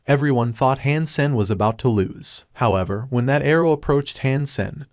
Everyone thought Han Sen was about to lose. However, when that arrow approached Han Sen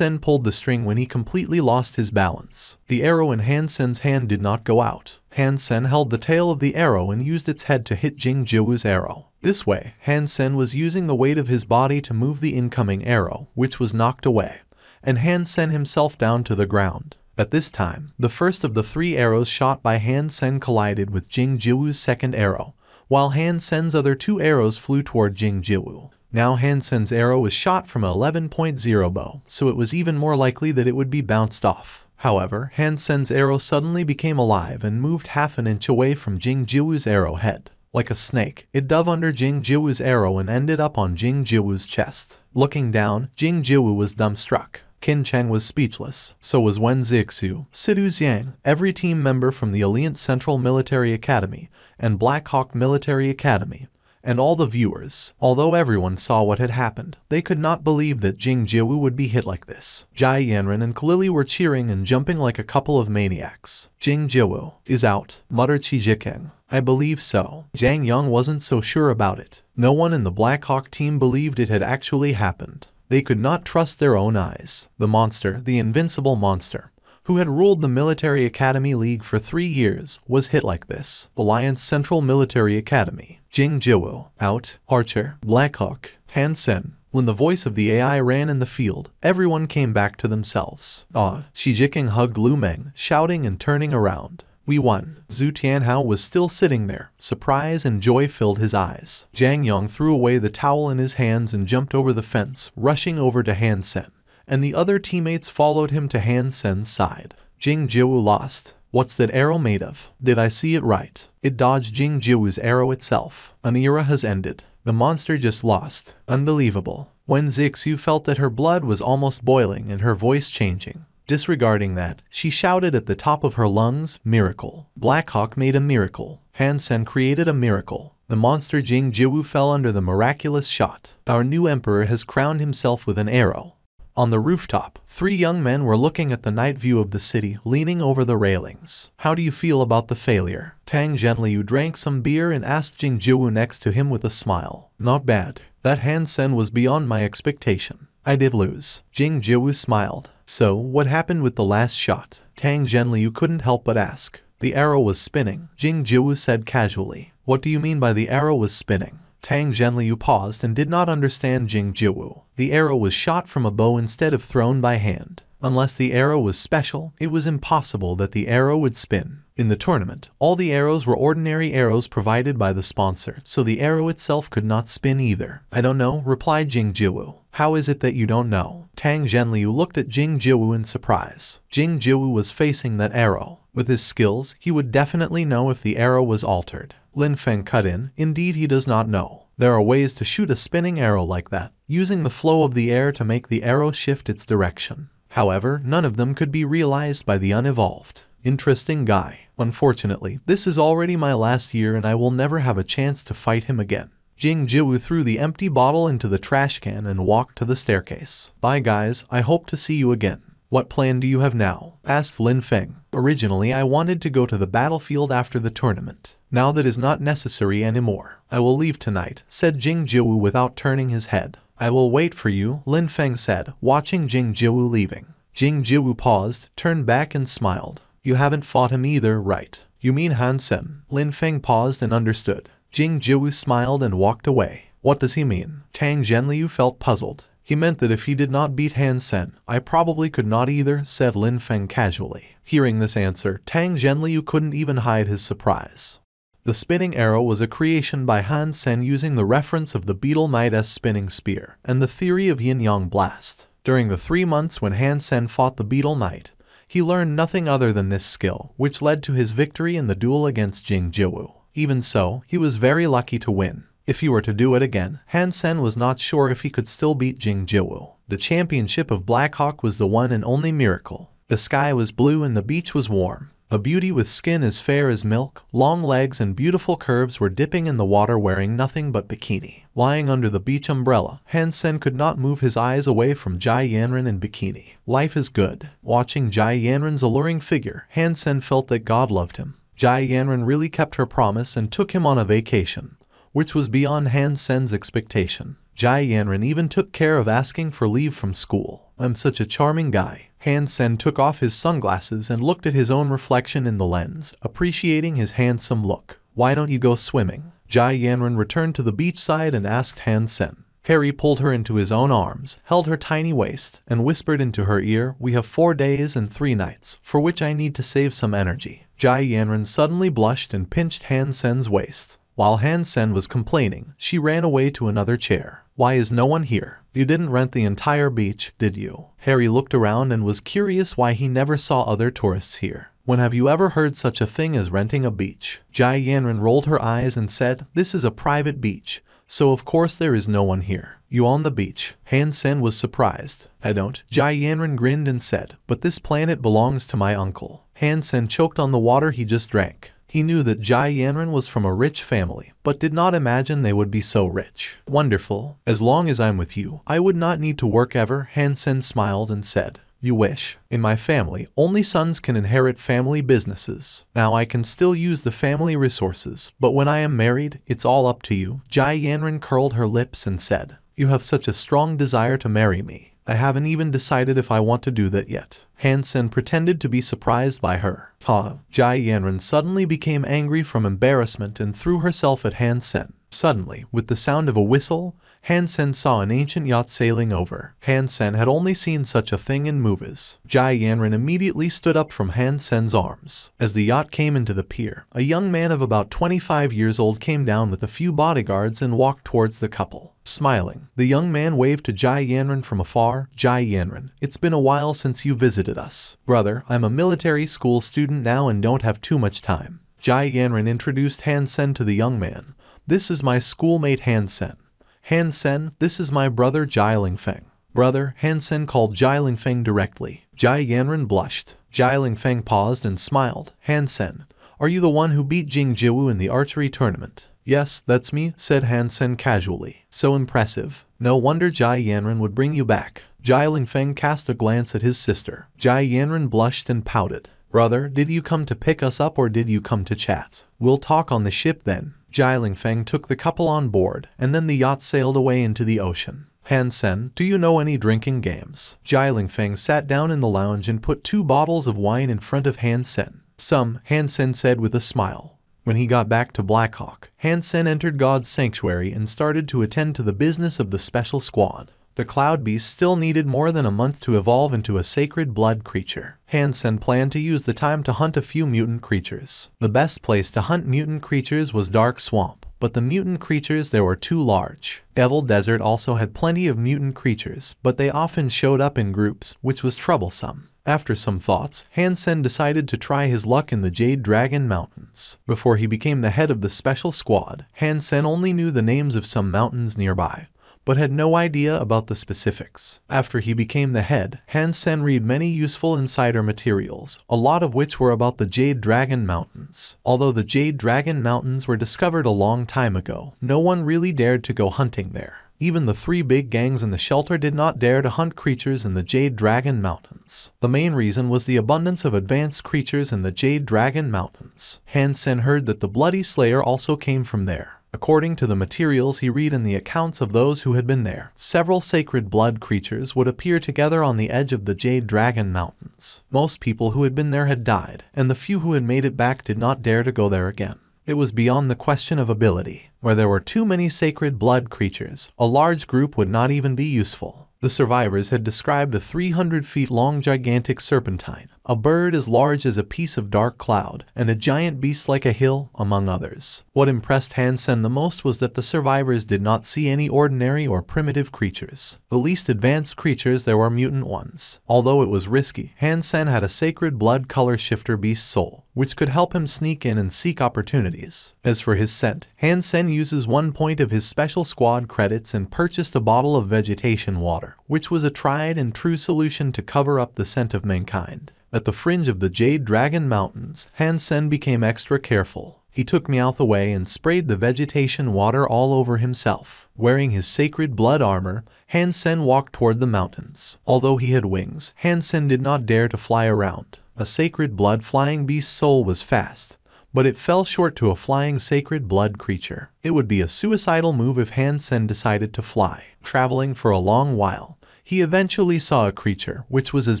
pulled the string when he completely lost his balance. The arrow in Han Sen's hand did not go out. Han Sen held the tail of the arrow and used its head to hit Jing Jiwoo's arrow. This way, Han Sen was using the weight of his body to move the incoming arrow, which was knocked away, and Han Sen himself down to the ground. At this time, the first of the 3 arrows shot by Han Sen collided with Jing Jiwoo's second arrow, while Han Sen's other 2 arrows flew toward Jing Jiwoo. Now Han Sen's arrow was shot from a 11.0 bow, so it was even more likely that it would be bounced off. However, Han Sen's arrow suddenly became alive and moved half an inch away from Jing Jiwoo's arrowhead. Like a snake, it dove under Jing Jiwoo's arrow and ended up on Jing Jiwoo's chest. Looking down, Jing Jiwoo was dumbstruck. Qin Cheng was speechless. So was Wen Zixu, Sidu Xiang, every team member from the Alliance Central Military Academy and Black Hawk Military Academy, and all the viewers. Although everyone saw what had happened, they could not believe that Jing Jiwoo would be hit like this. Jai Yanran and Kalili were cheering and jumping like a couple of maniacs. Jing Jiwoo is out, muttered Qi Jikeng. I believe so. Zhang Yang wasn't so sure about it. No one in the Black Hawk team believed it had actually happened. They could not trust their own eyes. The monster, the invincible monster, who had ruled the Military Academy League for 3 years, was hit like this. Alliance Central Military Academy. Jing Jiwoo, out. Archer, Black Hawk, Han Sen. When the voice of the AI ran in the field, everyone came back to themselves. Qi Jikeng hugged Lu Meng, shouting and turning around. We won. Zhu Tianhao was still sitting there. Surprise and joy filled his eyes. Zhang Yang threw away the towel in his hands and jumped over the fence, rushing over to Han Sen, and the other teammates followed him to Han Sen's side. Jing Jiwoo lost. What's that arrow made of? Did I see it right? It dodged Jing Jiwoo's arrow itself. An era has ended. The monster just lost. Unbelievable. Wen Zixu felt that her blood was almost boiling and her voice changing. Disregarding that, she shouted at the top of her lungs, miracle. Black Hawk made a miracle. Han Sen created a miracle. The monster Jing Jiwoo fell under the miraculous shot. Our new emperor has crowned himself with an arrow. On the rooftop, 3 young men were looking at the night view of the city, leaning over the railings. How do you feel about the failure? Tang Zhenliu drank some beer and asked Jing Jiwoo next to him with a smile. Not bad. That Han Sen was beyond my expectation. I did lose. Jing Jiwoo smiled. So, what happened with the last shot? Tang Zhenliu couldn't help but ask. The arrow was spinning, Jing Jiwoo said casually. What do you mean by the arrow was spinning? Tang Zhenliu paused and did not understand Jing Jiwoo. The arrow was shot from a bow instead of thrown by hand. Unless the arrow was special, it was impossible that the arrow would spin. In the tournament, all the arrows were ordinary arrows provided by the sponsor, so the arrow itself could not spin either. I don't know, replied Jing Jiwoo. How is it that you don't know? Tang Zhenliu looked at Jing Jiwoo in surprise. Jing Jiwoo was facing that arrow. With his skills, he would definitely know if the arrow was altered. Lin Feng cut in. Indeed, he does not know. There are ways to shoot a spinning arrow like that, using the flow of the air to make the arrow shift its direction. However, none of them could be realized by the unevolved. Interesting guy. Unfortunately, this is already my last year and I will never have a chance to fight him again. Jing Jiwoo threw the empty bottle into the trash can and walked to the staircase. Bye guys, I hope to see you again. What plan do you have now? Asked Lin Feng. Originally I wanted to go to the battlefield after the tournament. Now that is not necessary anymore. I will leave tonight, said Jing Jiwoo without turning his head. I will wait for you, Lin Feng said, watching Jing Jiwoo leaving. Jing Jiwoo paused, turned back and smiled. You haven't fought him either, right? You mean Han Sen? Lin Feng paused and understood. Jing Jiwoo smiled and walked away. What does he mean? Tang Zhenliu felt puzzled. He meant that if he did not beat Han Sen, I probably could not either, said Lin Feng casually. Hearing this answer, Tang Zhenliu couldn't even hide his surprise. The spinning arrow was a creation by Han Sen using the reference of the Beetle Knight's spinning spear and the theory of yin-yang blast. During the 3 months when Han Sen fought the Beetle Knight, he learned nothing other than this skill, which led to his victory in the duel against Jing Jiwoo. Even so, he was very lucky to win. If he were to do it again, Han Sen was not sure if he could still beat Jing Jiwoo. The championship of Black Hawk was the one and only miracle. The sky was blue and the beach was warm. A beauty with skin as fair as milk, long legs and beautiful curves were dipping in the water wearing nothing but bikini. Lying under the beach umbrella, Han Sen could not move his eyes away from Jai Yanran in bikini. Life is good. Watching Jai Yanran's alluring figure, Han Sen felt that God loved him. Jai Yanran really kept her promise and took him on a vacation. which was beyond Han Sen's expectation. Jai Yanran even took care of asking for leave from school. I'm such a charming guy. Han Sen took off his sunglasses and looked at his own reflection in the lens, appreciating his handsome look. Why don't you go swimming? Jai Yanran returned to the beachside and asked Han Sen. Harry pulled her into his own arms, held her tiny waist, and whispered into her ear, we have 4 days and 3 nights, for which I need to save some energy. Jai Yanran suddenly blushed and pinched Han Sen's waist. While Han Sen was complaining, she ran away to another chair. Why is no one here? You didn't rent the entire beach, did you? Harry looked around and was curious why he never saw other tourists here. When have you ever heard such a thing as renting a beach? Jai Yanran rolled her eyes and said, this is a private beach, so of course there is no one here. You own the beach? Han Sen was surprised. I don't. Jai Yanran grinned and said, but this planet belongs to my uncle. Han Sen choked on the water he just drank. He knew that Jai Yanran was from a rich family, but did not imagine they would be so rich. Wonderful. As long as I'm with you, I would not need to work ever. Han Sen smiled and said, you wish. In my family, only sons can inherit family businesses. Now I can still use the family resources, but when I am married, it's all up to you. Jai Yanran curled her lips and said, you have such a strong desire to marry me. I haven't even decided if I want to do that yet. Han Sen pretended to be surprised by her. Jai Yanran suddenly became angry from embarrassment and threw herself at Han Sen. Suddenly, with the sound of a whistle, Han Sen saw an ancient yacht sailing over. Han Sen had only seen such a thing in movies. Jai Yanran immediately stood up from Han Sen's arms. As the yacht came into the pier, a young man of about 25 years old came down with a few bodyguards and walked towards the couple. Smiling, the young man waved to Jai Yanran from afar. Jai Yanran, it's been a while since you visited us. Brother, I'm a military school student now and don't have too much time. Jai Yanran introduced Han Sen to the young man. This is my schoolmate Han Sen. Han Sen, this is my brother Jai Lingfeng. Brother, Han Sen called Jai Lingfeng directly. Jai Yanran blushed. Jai Lingfeng paused and smiled. Han Sen, are you the one who beat Jing Jiwoo in the archery tournament? Yes, that's me, said Han Sen casually. So impressive. No wonder Jai Yanran would bring you back. Jai Lingfeng cast a glance at his sister. Jai Yanran blushed and pouted. Brother, did you come to pick us up or did you come to chat? We'll talk on the ship then. Jai Lingfeng took the couple on board, and then the yacht sailed away into the ocean. Han Sen, do you know any drinking games? Jai Lingfeng sat down in the lounge and put 2 bottles of wine in front of Han Sen. Some, Han Sen said with a smile. When he got back to Black Hawk, Han Sen entered God's sanctuary and started to attend to the business of the special squad. The Cloud Beast still needed more than a month to evolve into a sacred blood creature. Han Sen planned to use the time to hunt a few mutant creatures. The best place to hunt mutant creatures was Dark Swamp, but the mutant creatures there were too large. Devil Desert also had plenty of mutant creatures, but they often showed up in groups, which was troublesome. After some thoughts, Han Sen decided to try his luck in the Jade Dragon Mountains. Before he became the head of the special squad, Han Sen only knew the names of some mountains nearby, but had no idea about the specifics. After he became the head, Han Sen read many useful insider materials, a lot of which were about the Jade Dragon Mountains. Although the Jade Dragon Mountains were discovered a long time ago, no one really dared to go hunting there. Even the 3 big gangs in the shelter did not dare to hunt creatures in the Jade Dragon Mountains. The main reason was the abundance of advanced creatures in the Jade Dragon Mountains. Han Sen heard that the Bloody Slayer also came from there. According to the materials he read in the accounts of those who had been there, several sacred blood creatures would appear together on the edge of the Jade Dragon Mountains. Most people who had been there had died, and the few who had made it back did not dare to go there again. It was beyond the question of ability. Where there were too many sacred blood creatures, a large group would not even be useful. The survivors had described a 300 feet long gigantic serpentine, a bird as large as a piece of dark cloud, and a giant beast like a hill, among others. What impressed Han Sen the most was that the survivors did not see any ordinary or primitive creatures. The least advanced creatures there were mutant ones. Although it was risky, Han Sen had a sacred blood color shifter beast soul, which could help him sneak in and seek opportunities. As for his scent, Han Sen uses 1 point of his special squad credits and purchased a bottle of vegetation water, which was a tried and true solution to cover up the scent of mankind. At the fringe of the Jade Dragon Mountains, Han Sen became extra careful. He took Meowth away and sprayed the vegetation water all over himself. Wearing his sacred blood armor, Han Sen walked toward the mountains. Although he had wings, Han Sen did not dare to fly around. A sacred blood flying beast soul was fast, but it fell short to a flying sacred blood creature. It would be a suicidal move if Han Sen decided to fly. Traveling for a long while, he eventually saw a creature which was as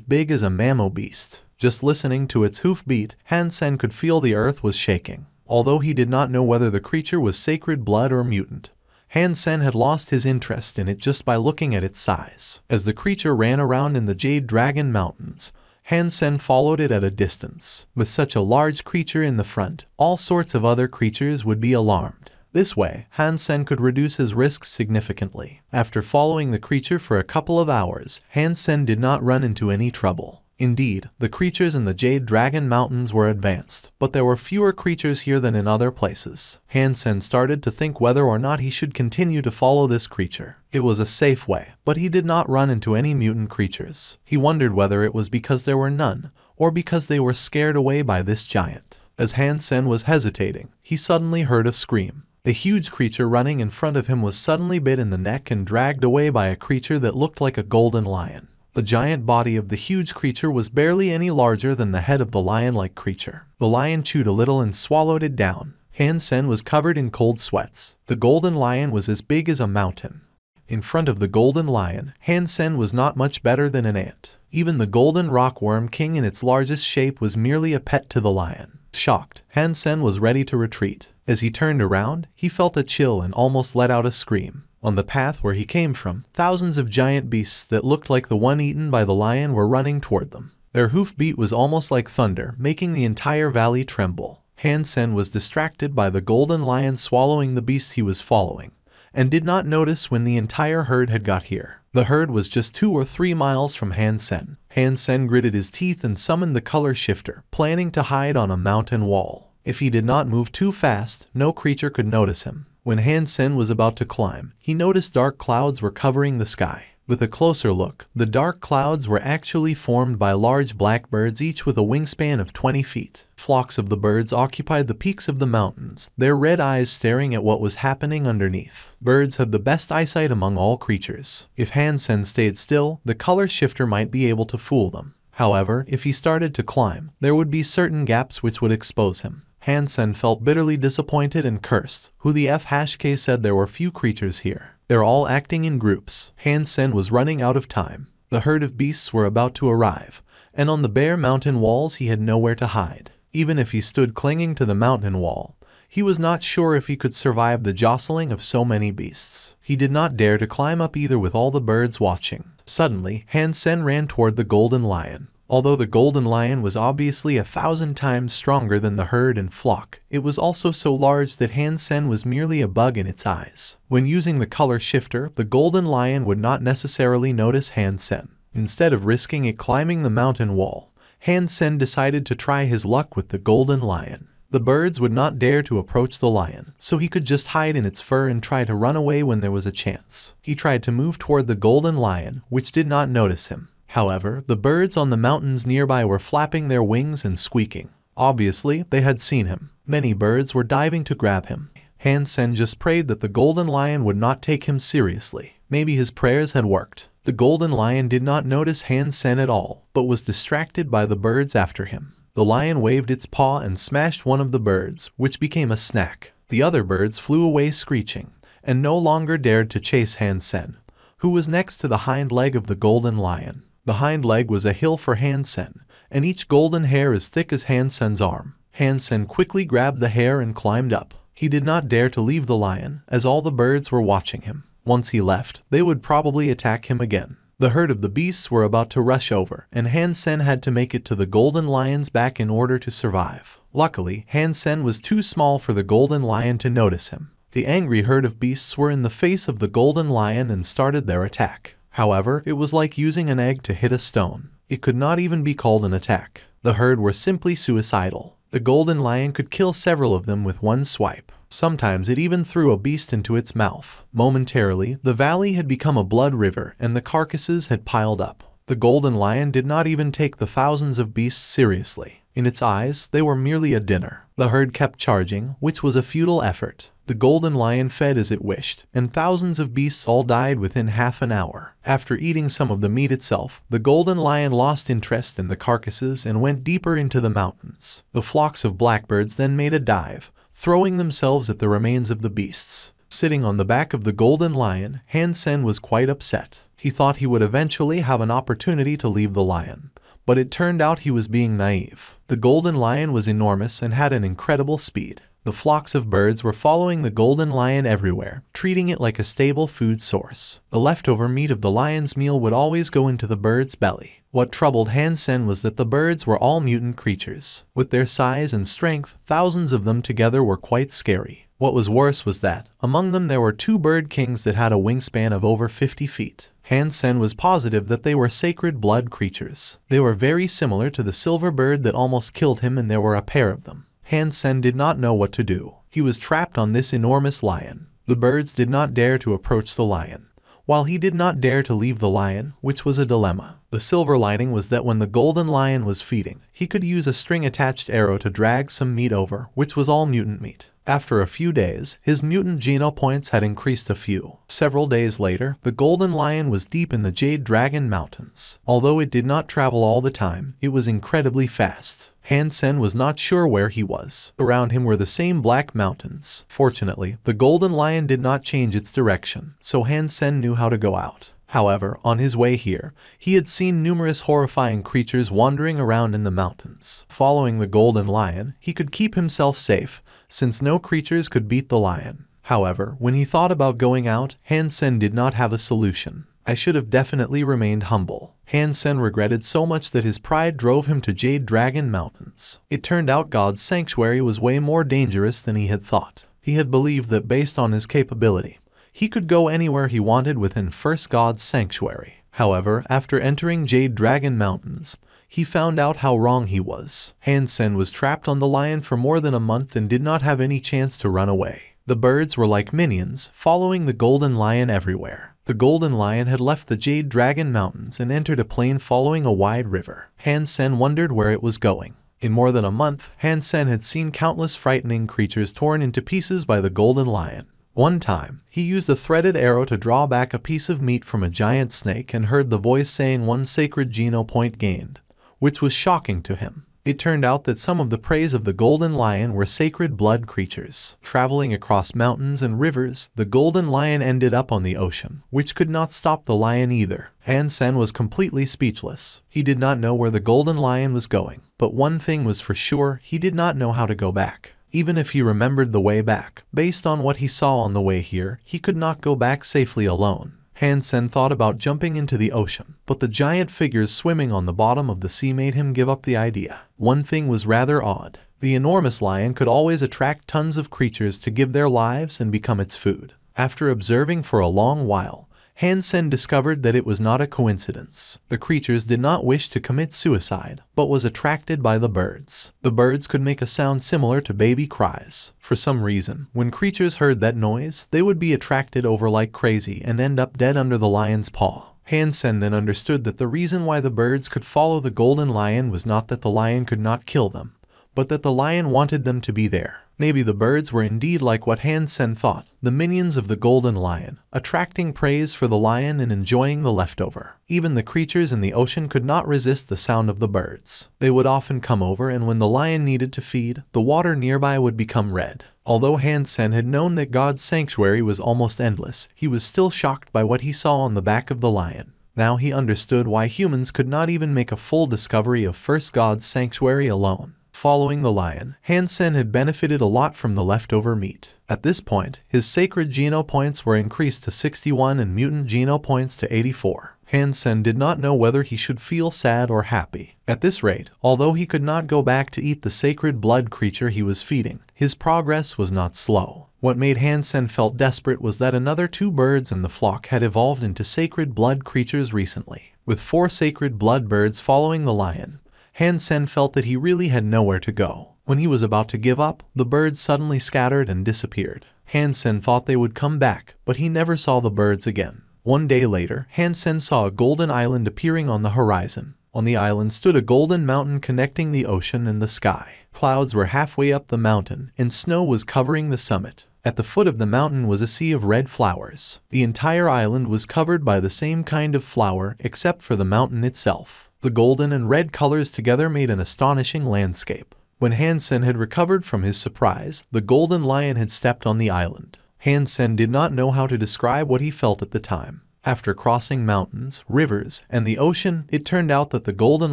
big as a mammo beast. Just listening to its hoofbeat, Han Sen could feel the earth was shaking. Although he did not know whether the creature was sacred blood or mutant, Han Sen had lost his interest in it just by looking at its size. As the creature ran around in the Jade Dragon Mountains, Han Sen followed it at a distance. With such a large creature in the front, all sorts of other creatures would be alarmed. This way, Han Sen could reduce his risks significantly. After following the creature for a couple of hours, Han Sen did not run into any trouble. Indeed, the creatures in the Jade Dragon Mountains were advanced, but there were fewer creatures here than in other places. Han Sen started to think whether or not he should continue to follow this creature. It was a safe way, but he did not run into any mutant creatures. He wondered whether it was because there were none, or because they were scared away by this giant. As Han Sen was hesitating, he suddenly heard a scream. A huge creature running in front of him was suddenly bit in the neck and dragged away by a creature that looked like a golden lion. The giant body of the huge creature was barely any larger than the head of the lion-like creature. The lion chewed a little and swallowed it down. Han Sen was covered in cold sweats. The golden lion was as big as a mountain. In front of the golden lion, Han Sen was not much better than an ant. Even the golden rockworm king in its largest shape was merely a pet to the lion. Shocked, Han Sen was ready to retreat. As he turned around, he felt a chill and almost let out a scream. On the path where he came from, thousands of giant beasts that looked like the one eaten by the lion were running toward them. Their hoofbeat was almost like thunder, making the entire valley tremble. Han Sen was distracted by the golden lion swallowing the beast he was following, and did not notice when the entire herd had got here. The herd was just 2 or 3 miles from Han Sen. Han Sen gritted his teeth and summoned the color shifter, planning to hide on a mountain wall. If he did not move too fast, no creature could notice him. When Han Sen was about to climb, he noticed dark clouds were covering the sky. With a closer look, the dark clouds were actually formed by large black birds, each with a wingspan of 20 feet. Flocks of the birds occupied the peaks of the mountains, their red eyes staring at what was happening underneath. Birds had the best eyesight among all creatures. If Han Sen stayed still, the color shifter might be able to fool them. However, if he started to climb, there would be certain gaps which would expose him. Han Sen felt bitterly disappointed and cursed. Who the F-K said there were few creatures here. They're all acting in groups. Han Sen was running out of time. The herd of beasts were about to arrive, and on the bare mountain walls he had nowhere to hide. Even if he stood clinging to the mountain wall, he was not sure if he could survive the jostling of so many beasts. He did not dare to climb up either with all the birds watching. Suddenly, Han Sen ran toward the golden lion. Although the golden lion was obviously 1,000 times stronger than the herd and flock, it was also so large that Han Sen was merely a bug in its eyes. When using the color shifter, the golden lion would not necessarily notice Han Sen. Instead of risking it climbing the mountain wall, Han Sen decided to try his luck with the golden lion. The birds would not dare to approach the lion, so he could just hide in its fur and try to run away when there was a chance. He tried to move toward the golden lion, which did not notice him. However, the birds on the mountains nearby were flapping their wings and squeaking. Obviously, they had seen him. Many birds were diving to grab him. Han Sen just prayed that the golden lion would not take him seriously. Maybe his prayers had worked. The golden lion did not notice Han Sen at all, but was distracted by the birds after him. The lion waved its paw and smashed one of the birds, which became a snack. The other birds flew away screeching, and no longer dared to chase Han Sen, who was next to the hind leg of the golden lion. The hind leg was a hill for Han Sen, and each golden hair as thick as Han Sen's arm. Han Sen quickly grabbed the hair and climbed up. He did not dare to leave the lion, as all the birds were watching him. Once he left, they would probably attack him again. The herd of the beasts were about to rush over, and Han Sen had to make it to the golden lion's back in order to survive. Luckily, Han Sen was too small for the golden lion to notice him. The angry herd of beasts were in the face of the golden lion and started their attack. However, it was like using an egg to hit a stone. It could not even be called an attack. The herd were simply suicidal. The golden lion could kill several of them with one swipe. Sometimes it even threw a beast into its mouth. Momentarily, the valley had become a blood river and the carcasses had piled up. The golden lion did not even take the thousands of beasts seriously. In its eyes, they were merely a dinner. The herd kept charging, which was a futile effort. The golden lion fed as it wished, and thousands of beasts all died within half an hour. After eating some of the meat itself, the golden lion lost interest in the carcasses and went deeper into the mountains. The flocks of blackbirds then made a dive, throwing themselves at the remains of the beasts. Sitting on the back of the golden lion, Han Sen was quite upset. He thought he would eventually have an opportunity to leave the lion, but it turned out he was being naive. The golden lion was enormous and had an incredible speed. The flocks of birds were following the golden lion everywhere, treating it like a stable food source. The leftover meat of the lion's meal would always go into the bird's belly. What troubled Han Sen was that the birds were all mutant creatures. With their size and strength, thousands of them together were quite scary. What was worse was that, among them there were 2 bird kings that had a wingspan of over 50 feet. Han Sen was positive that they were sacred blood creatures. They were very similar to the silver bird that almost killed him, and there were a pair of them. Han Sen did not know what to do. He was trapped on this enormous lion. The birds did not dare to approach the lion, while he did not dare to leave the lion, which was a dilemma. The silver lining was that when the golden lion was feeding, he could use a string-attached arrow to drag some meat over, which was all mutant meat. After a few days, his mutant geno points had increased a few. Several days later, the golden lion was deep in the Jade Dragon Mountains. Although it did not travel all the time, it was incredibly fast. Han Sen was not sure where he was. Around him were the same black mountains. Fortunately, the golden lion did not change its direction, so Han Sen knew how to go out. However, on his way here, he had seen numerous horrifying creatures wandering around in the mountains. Following the golden lion, he could keep himself safe, since no creatures could beat the lion. However, when he thought about going out, Han Sen did not have a solution. I should have definitely remained humble. Han Sen regretted so much that his pride drove him to Jade Dragon Mountains. It turned out God's sanctuary was way more dangerous than he had thought. He had believed that based on his capability, he could go anywhere he wanted within First God's sanctuary. However, after entering Jade Dragon Mountains, he found out how wrong he was. Han Sen was trapped on the lion for more than a month and did not have any chance to run away. The birds were like minions, following the golden lion everywhere. The golden lion had left the Jade Dragon Mountains and entered a plain following a wide river. Han Sen wondered where it was going. In more than a month, Han Sen had seen countless frightening creatures torn into pieces by the golden lion. One time, he used a threaded arrow to draw back a piece of meat from a giant snake and heard the voice saying 1 sacred geno point gained, which was shocking to him. It turned out that some of the prey of the golden lion were sacred blood creatures. Traveling across mountains and rivers, the golden lion ended up on the ocean, which could not stop the lion either. Han Sen was completely speechless. He did not know where the golden lion was going, but one thing was for sure, he did not know how to go back. Even if he remembered the way back, based on what he saw on the way here, he could not go back safely alone. Han Sen thought about jumping into the ocean, but the giant figures swimming on the bottom of the sea made him give up the idea. One thing was rather odd. The enormous lion could always attract tons of creatures to give their lives and become its food. After observing for a long while, Han Sen discovered that it was not a coincidence. The creatures did not wish to commit suicide, but was attracted by the birds. The birds could make a sound similar to baby cries. For some reason, when creatures heard that noise, they would be attracted over like crazy and end up dead under the lion's paw. Han Sen then understood that the reason why the birds could follow the golden lion was not that the lion could not kill them, but that the lion wanted them to be there. Maybe the birds were indeed like what Han Sen thought, the minions of the golden lion, attracting praise for the lion and enjoying the leftover. Even the creatures in the ocean could not resist the sound of the birds. They would often come over, and when the lion needed to feed, the water nearby would become red. Although Han Sen had known that God's sanctuary was almost endless, he was still shocked by what he saw on the back of the lion. Now he understood why humans could not even make a full discovery of First God's sanctuary alone. Following the lion, Han Sen had benefited a lot from the leftover meat. At this point, his sacred geno points were increased to 61 and mutant geno points to 84. Han Sen did not know whether he should feel sad or happy. At this rate, although he could not go back to eat the sacred blood creature he was feeding, his progress was not slow. What made Han Sen felt desperate was that another 2 birds in the flock had evolved into sacred blood creatures recently. With 4 sacred blood birds following the lion, Han Sen felt that he really had nowhere to go. When he was about to give up, the birds suddenly scattered and disappeared. Han Sen thought they would come back, but he never saw the birds again. One day later, Han Sen saw a golden island appearing on the horizon. On the island stood a golden mountain connecting the ocean and the sky. Clouds were halfway up the mountain, and snow was covering the summit. At the foot of the mountain was a sea of red flowers. The entire island was covered by the same kind of flower except for the mountain itself. The golden and red colors together made an astonishing landscape. When Hansen had recovered from his surprise, the golden lion had stepped on the island. Hansen did not know how to describe what he felt at the time. After crossing mountains, rivers, and the ocean, it turned out that the golden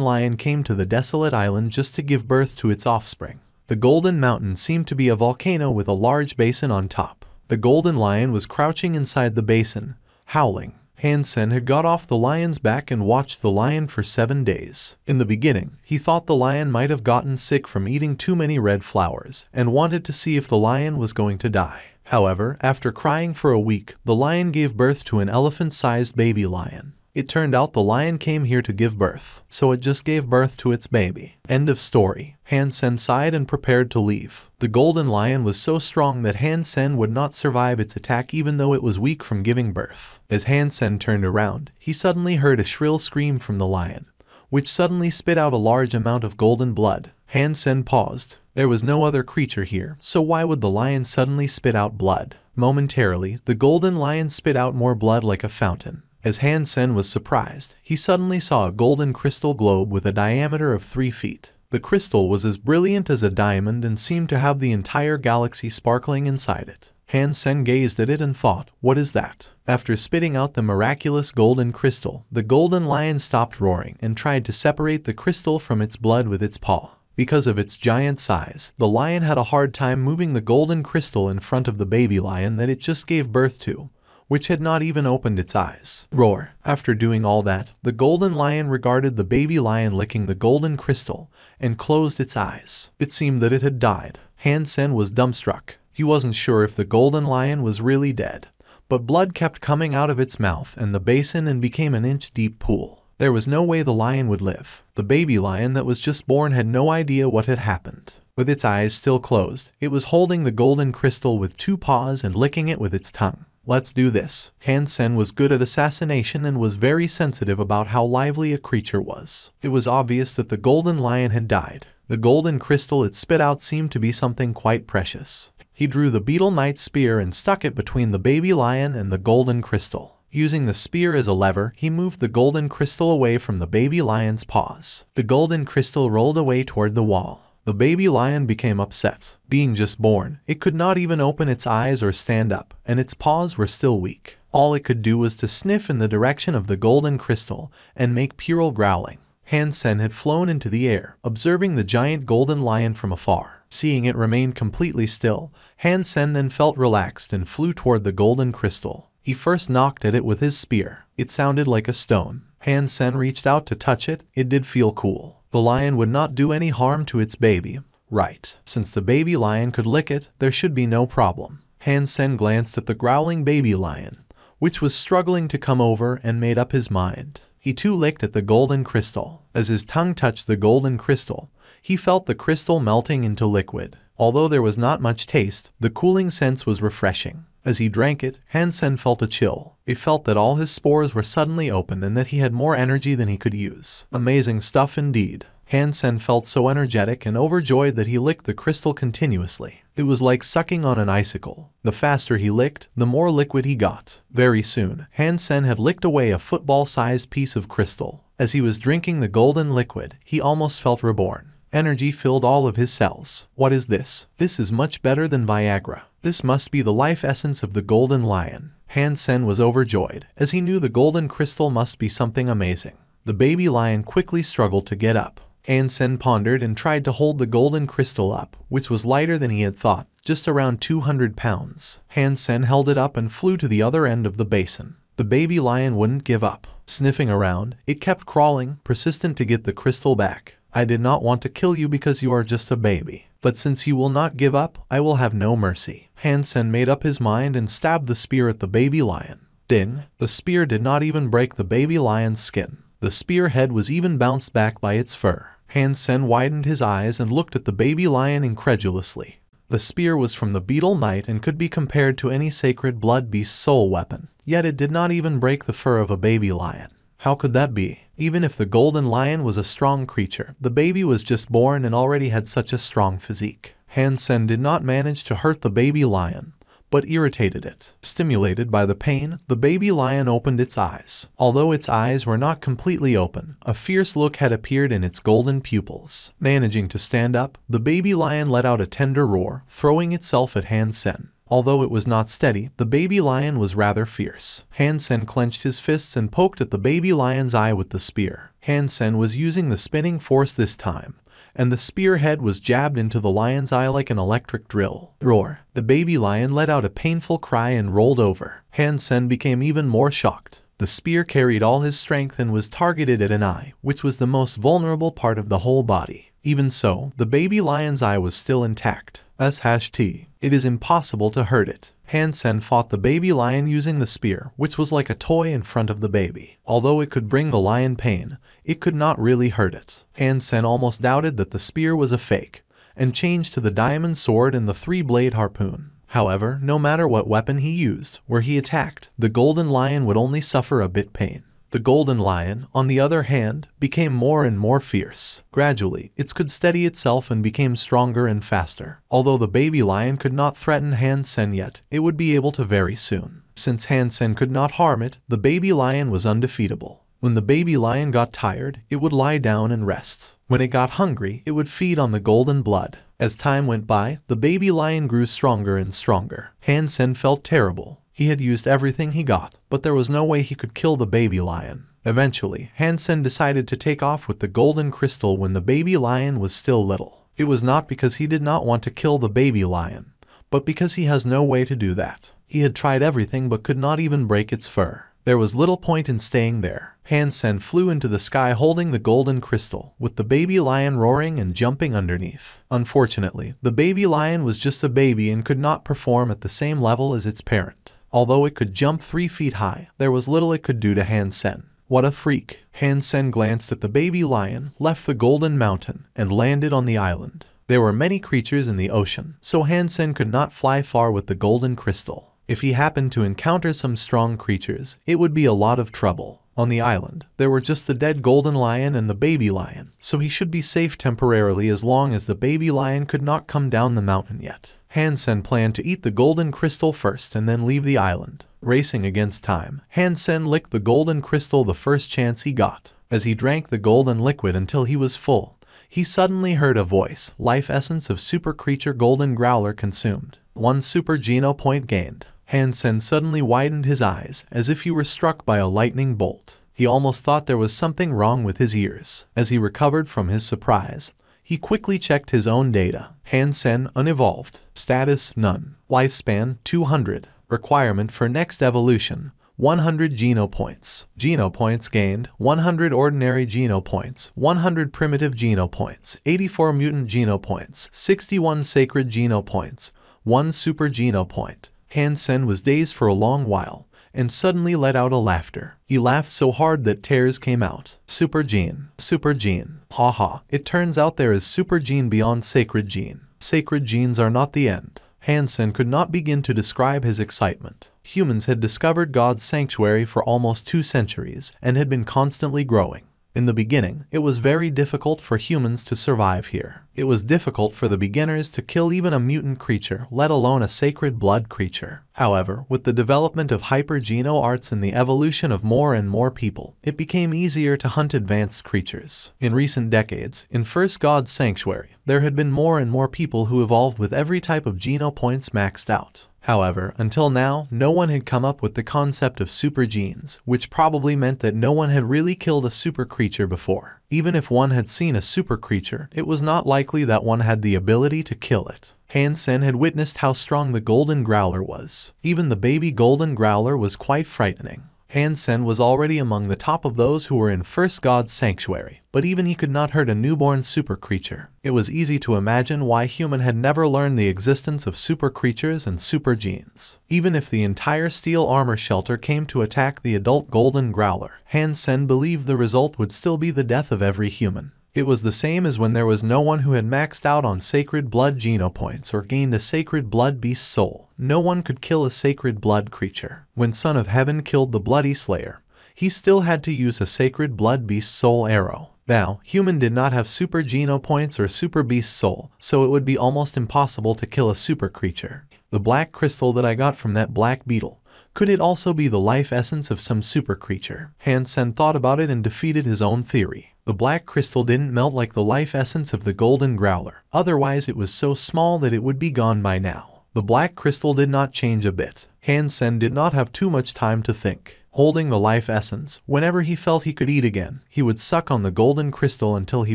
lion came to the desolate island just to give birth to its offspring. The golden mountain seemed to be a volcano with a large basin on top. The golden lion was crouching inside the basin, howling. Hansen had got off the lion's back and watched the lion for 7 days. In the beginning, he thought the lion might have gotten sick from eating too many red flowers and wanted to see if the lion was going to die. However, after crying for a week, the lion gave birth to an elephant-sized baby lion. It turned out the lion came here to give birth, so it just gave birth to its baby. End of story. Hansen sighed and prepared to leave. The golden lion was so strong that Hansen would not survive its attack even though it was weak from giving birth. As Hansen turned around, he suddenly heard a shrill scream from the lion, which suddenly spit out a large amount of golden blood. Hansen paused. There was no other creature here, so why would the lion suddenly spit out blood? Momentarily, the golden lion spit out more blood like a fountain. As Hansen was surprised, he suddenly saw a golden crystal globe with a diameter of 3 feet. The crystal was as brilliant as a diamond and seemed to have the entire galaxy sparkling inside it. Hansen gazed at it and thought, what is that? After spitting out the miraculous golden crystal, the golden lion stopped roaring and tried to separate the crystal from its blood with its paw. Because of its giant size, the lion had a hard time moving the golden crystal in front of the baby lion that it just gave birth to, which had not even opened its eyes. Roar. After doing all that, the golden lion regarded the baby lion licking the golden crystal and closed its eyes. It seemed that it had died. Hansen was dumbstruck. He wasn't sure if the golden lion was really dead, but blood kept coming out of its mouth and the basin and became an inch-deep pool. There was no way the lion would live. The baby lion that was just born had no idea what had happened. With its eyes still closed, it was holding the golden crystal with 2 paws and licking it with its tongue. Let's do this. Hansen was good at assassination and was very sensitive about how lively a creature was. It was obvious that the golden lion had died. The golden crystal it spit out seemed to be something quite precious. He drew the Beetle Knight's spear and stuck it between the baby lion and the golden crystal. Using the spear as a lever, he moved the golden crystal away from the baby lion's paws. The golden crystal rolled away toward the wall. The baby lion became upset. Being just born, it could not even open its eyes or stand up, and its paws were still weak. All it could do was to sniff in the direction of the golden crystal and make puerile growling. Hansen had flown into the air, observing the giant golden lion from afar. Seeing it remain completely still, Hansen then felt relaxed and flew toward the golden crystal. He first knocked at it with his spear. It sounded like a stone. Hansen reached out to touch it. It did feel cool. The lion would not do any harm to its baby. Right. Since the baby lion could lick it, there should be no problem. Hansen glanced at the growling baby lion, which was struggling to come over, and made up his mind. He too licked at the golden crystal. As his tongue touched the golden crystal, he felt the crystal melting into liquid. Although there was not much taste, the cooling sense was refreshing. As he drank it, Hansen felt a chill. It felt that all his spores were suddenly opened and that he had more energy than he could use. Amazing stuff indeed. Hansen felt so energetic and overjoyed that he licked the crystal continuously. It was like sucking on an icicle. The faster he licked, the more liquid he got. Very soon, Hansen had licked away a football-sized piece of crystal. As he was drinking the golden liquid, he almost felt reborn. Energy filled all of his cells. What is this? This is much better than Viagra. This must be the life essence of the golden lion. Hansen was overjoyed, as he knew the golden crystal must be something amazing. The baby lion quickly struggled to get up. Hansen pondered and tried to hold the golden crystal up, which was lighter than he had thought, just around 200 pounds. Hansen held it up and flew to the other end of the basin. The baby lion wouldn't give up. Sniffing around, it kept crawling, persistent to get the crystal back. I did not want to kill you because you are just a baby. But since you will not give up, I will have no mercy. Hansen made up his mind and stabbed the spear at the baby lion. Ding! The spear did not even break the baby lion's skin. The spear head was even bounced back by its fur. Hansen widened his eyes and looked at the baby lion incredulously. The spear was from the Beetle Knight and could be compared to any sacred blood beast's soul weapon. Yet it did not even break the fur of a baby lion. How could that be? Even if the golden lion was a strong creature, the baby was just born and already had such a strong physique. Hansen did not manage to hurt the baby lion, but irritated it. Stimulated by the pain, the baby lion opened its eyes. Although its eyes were not completely open, a fierce look had appeared in its golden pupils. Managing to stand up, the baby lion let out a tender roar, throwing itself at Han Sen. Although it was not steady, the baby lion was rather fierce. Han Sen clenched his fists and poked at the baby lion's eye with the spear. Han Sen was using the spinning force this time, and the spearhead was jabbed into the lion's eye like an electric drill. Roar! The baby lion let out a painful cry and rolled over. Han Sen became even more shocked. The spear carried all his strength and was targeted at an eye, which was the most vulnerable part of the whole body. Even so, the baby lion's eye was still intact. It is impossible to hurt it. Han Sen fought the baby lion using the spear, which was like a toy in front of the baby. Although it could bring the lion pain, it could not really hurt it. Han Sen almost doubted that the spear was a fake, and changed to the diamond sword and the three-blade harpoon. However, no matter what weapon he used, where he attacked, the golden lion would only suffer a bit pain. The golden lion, on the other hand, became more and more fierce. Gradually, it could steady itself and became stronger and faster. Although the baby lion could not threaten Han Sen yet, it would be able to very soon. Since Han Sen could not harm it, the baby lion was undefeatable. When the baby lion got tired, it would lie down and rest. When it got hungry, it would feed on the golden blood. As time went by, the baby lion grew stronger and stronger. Han Sen felt terrible. He had used everything he got, but there was no way he could kill the baby lion. Eventually, Han Sen decided to take off with the golden crystal when the baby lion was still little. It was not because he did not want to kill the baby lion, but because he has no way to do that. He had tried everything but could not even break its fur. There was little point in staying there. Han Sen flew into the sky holding the golden crystal, with the baby lion roaring and jumping underneath. Unfortunately, the baby lion was just a baby and could not perform at the same level as its parent. Although it could jump 3 feet high, there was little it could do to Han Sen. What a freak! Han Sen glanced at the baby lion, left the golden mountain, and landed on the island. There were many creatures in the ocean, so Han Sen could not fly far with the golden crystal. If he happened to encounter some strong creatures, it would be a lot of trouble. On the island, there were just the dead golden lion and the baby lion, so he should be safe temporarily as long as the baby lion could not come down the mountain yet. Han Sen planned to eat the golden crystal first and then leave the island. Racing against time, Han Sen licked the golden crystal the first chance he got. As he drank the golden liquid until he was full, he suddenly heard a voice, life essence of super creature golden growler consumed. 1 super geno point gained. Han Sen suddenly widened his eyes, as if he were struck by a lightning bolt. He almost thought there was something wrong with his ears. As he recovered from his surprise, he quickly checked his own data. Han Sen unevolved. Status none. Lifespan 200. Requirement for next evolution 100 geno points. Geno points gained 100 ordinary geno points, 100 primitive geno points, 84 mutant geno points, 61 sacred geno points, 1 super geno point. Han Sen was dazed for a long while, and suddenly let out a laughter. He laughed so hard that tears came out. Super gene. Super gene. Haha. It turns out there is super gene beyond sacred gene. Sacred genes are not the end. Han Sen could not begin to describe his excitement. Humans had discovered God's sanctuary for almost 2 centuries, and had been constantly growing. In the beginning, it was very difficult for humans to survive here. It was difficult for the beginners to kill even a mutant creature, let alone a sacred blood creature. However, with the development of hyper-geno arts and the evolution of more and more people, it became easier to hunt advanced creatures. In recent decades, in First God's Sanctuary, there had been more and more people who evolved with every type of geno points maxed out. However, until now, no one had come up with the concept of super genes, which probably meant that no one had really killed a super creature before. Even if one had seen a super creature, it was not likely that one had the ability to kill it. Han Sen had witnessed how strong the golden growler was. Even the baby golden growler was quite frightening. Han Sen was already among the top of those who were in First God's Sanctuary, but even he could not hurt a newborn super creature. It was easy to imagine why human had never learned the existence of super creatures and super genes. Even if the entire steel armor shelter came to attack the adult golden growler, Han Sen believed the result would still be the death of every human. It was the same as when there was no one who had maxed out on sacred blood geno points or gained a sacred blood beast soul. No one could kill a sacred blood creature. When Son of Heaven killed the Bloody Slayer, he still had to use a sacred blood beast soul arrow. Now, human did not have super geno points or super beast soul, so it would be almost impossible to kill a super creature. The black crystal that I got from that black beetle. Could it also be the life essence of some super creature? Han Sen thought about it and defeated his own theory. The black crystal didn't melt like the life essence of the golden growler, otherwise it was so small that it would be gone by now. The black crystal did not change a bit. Han Sen did not have too much time to think. Holding the life essence, whenever he felt he could eat again, he would suck on the golden crystal until he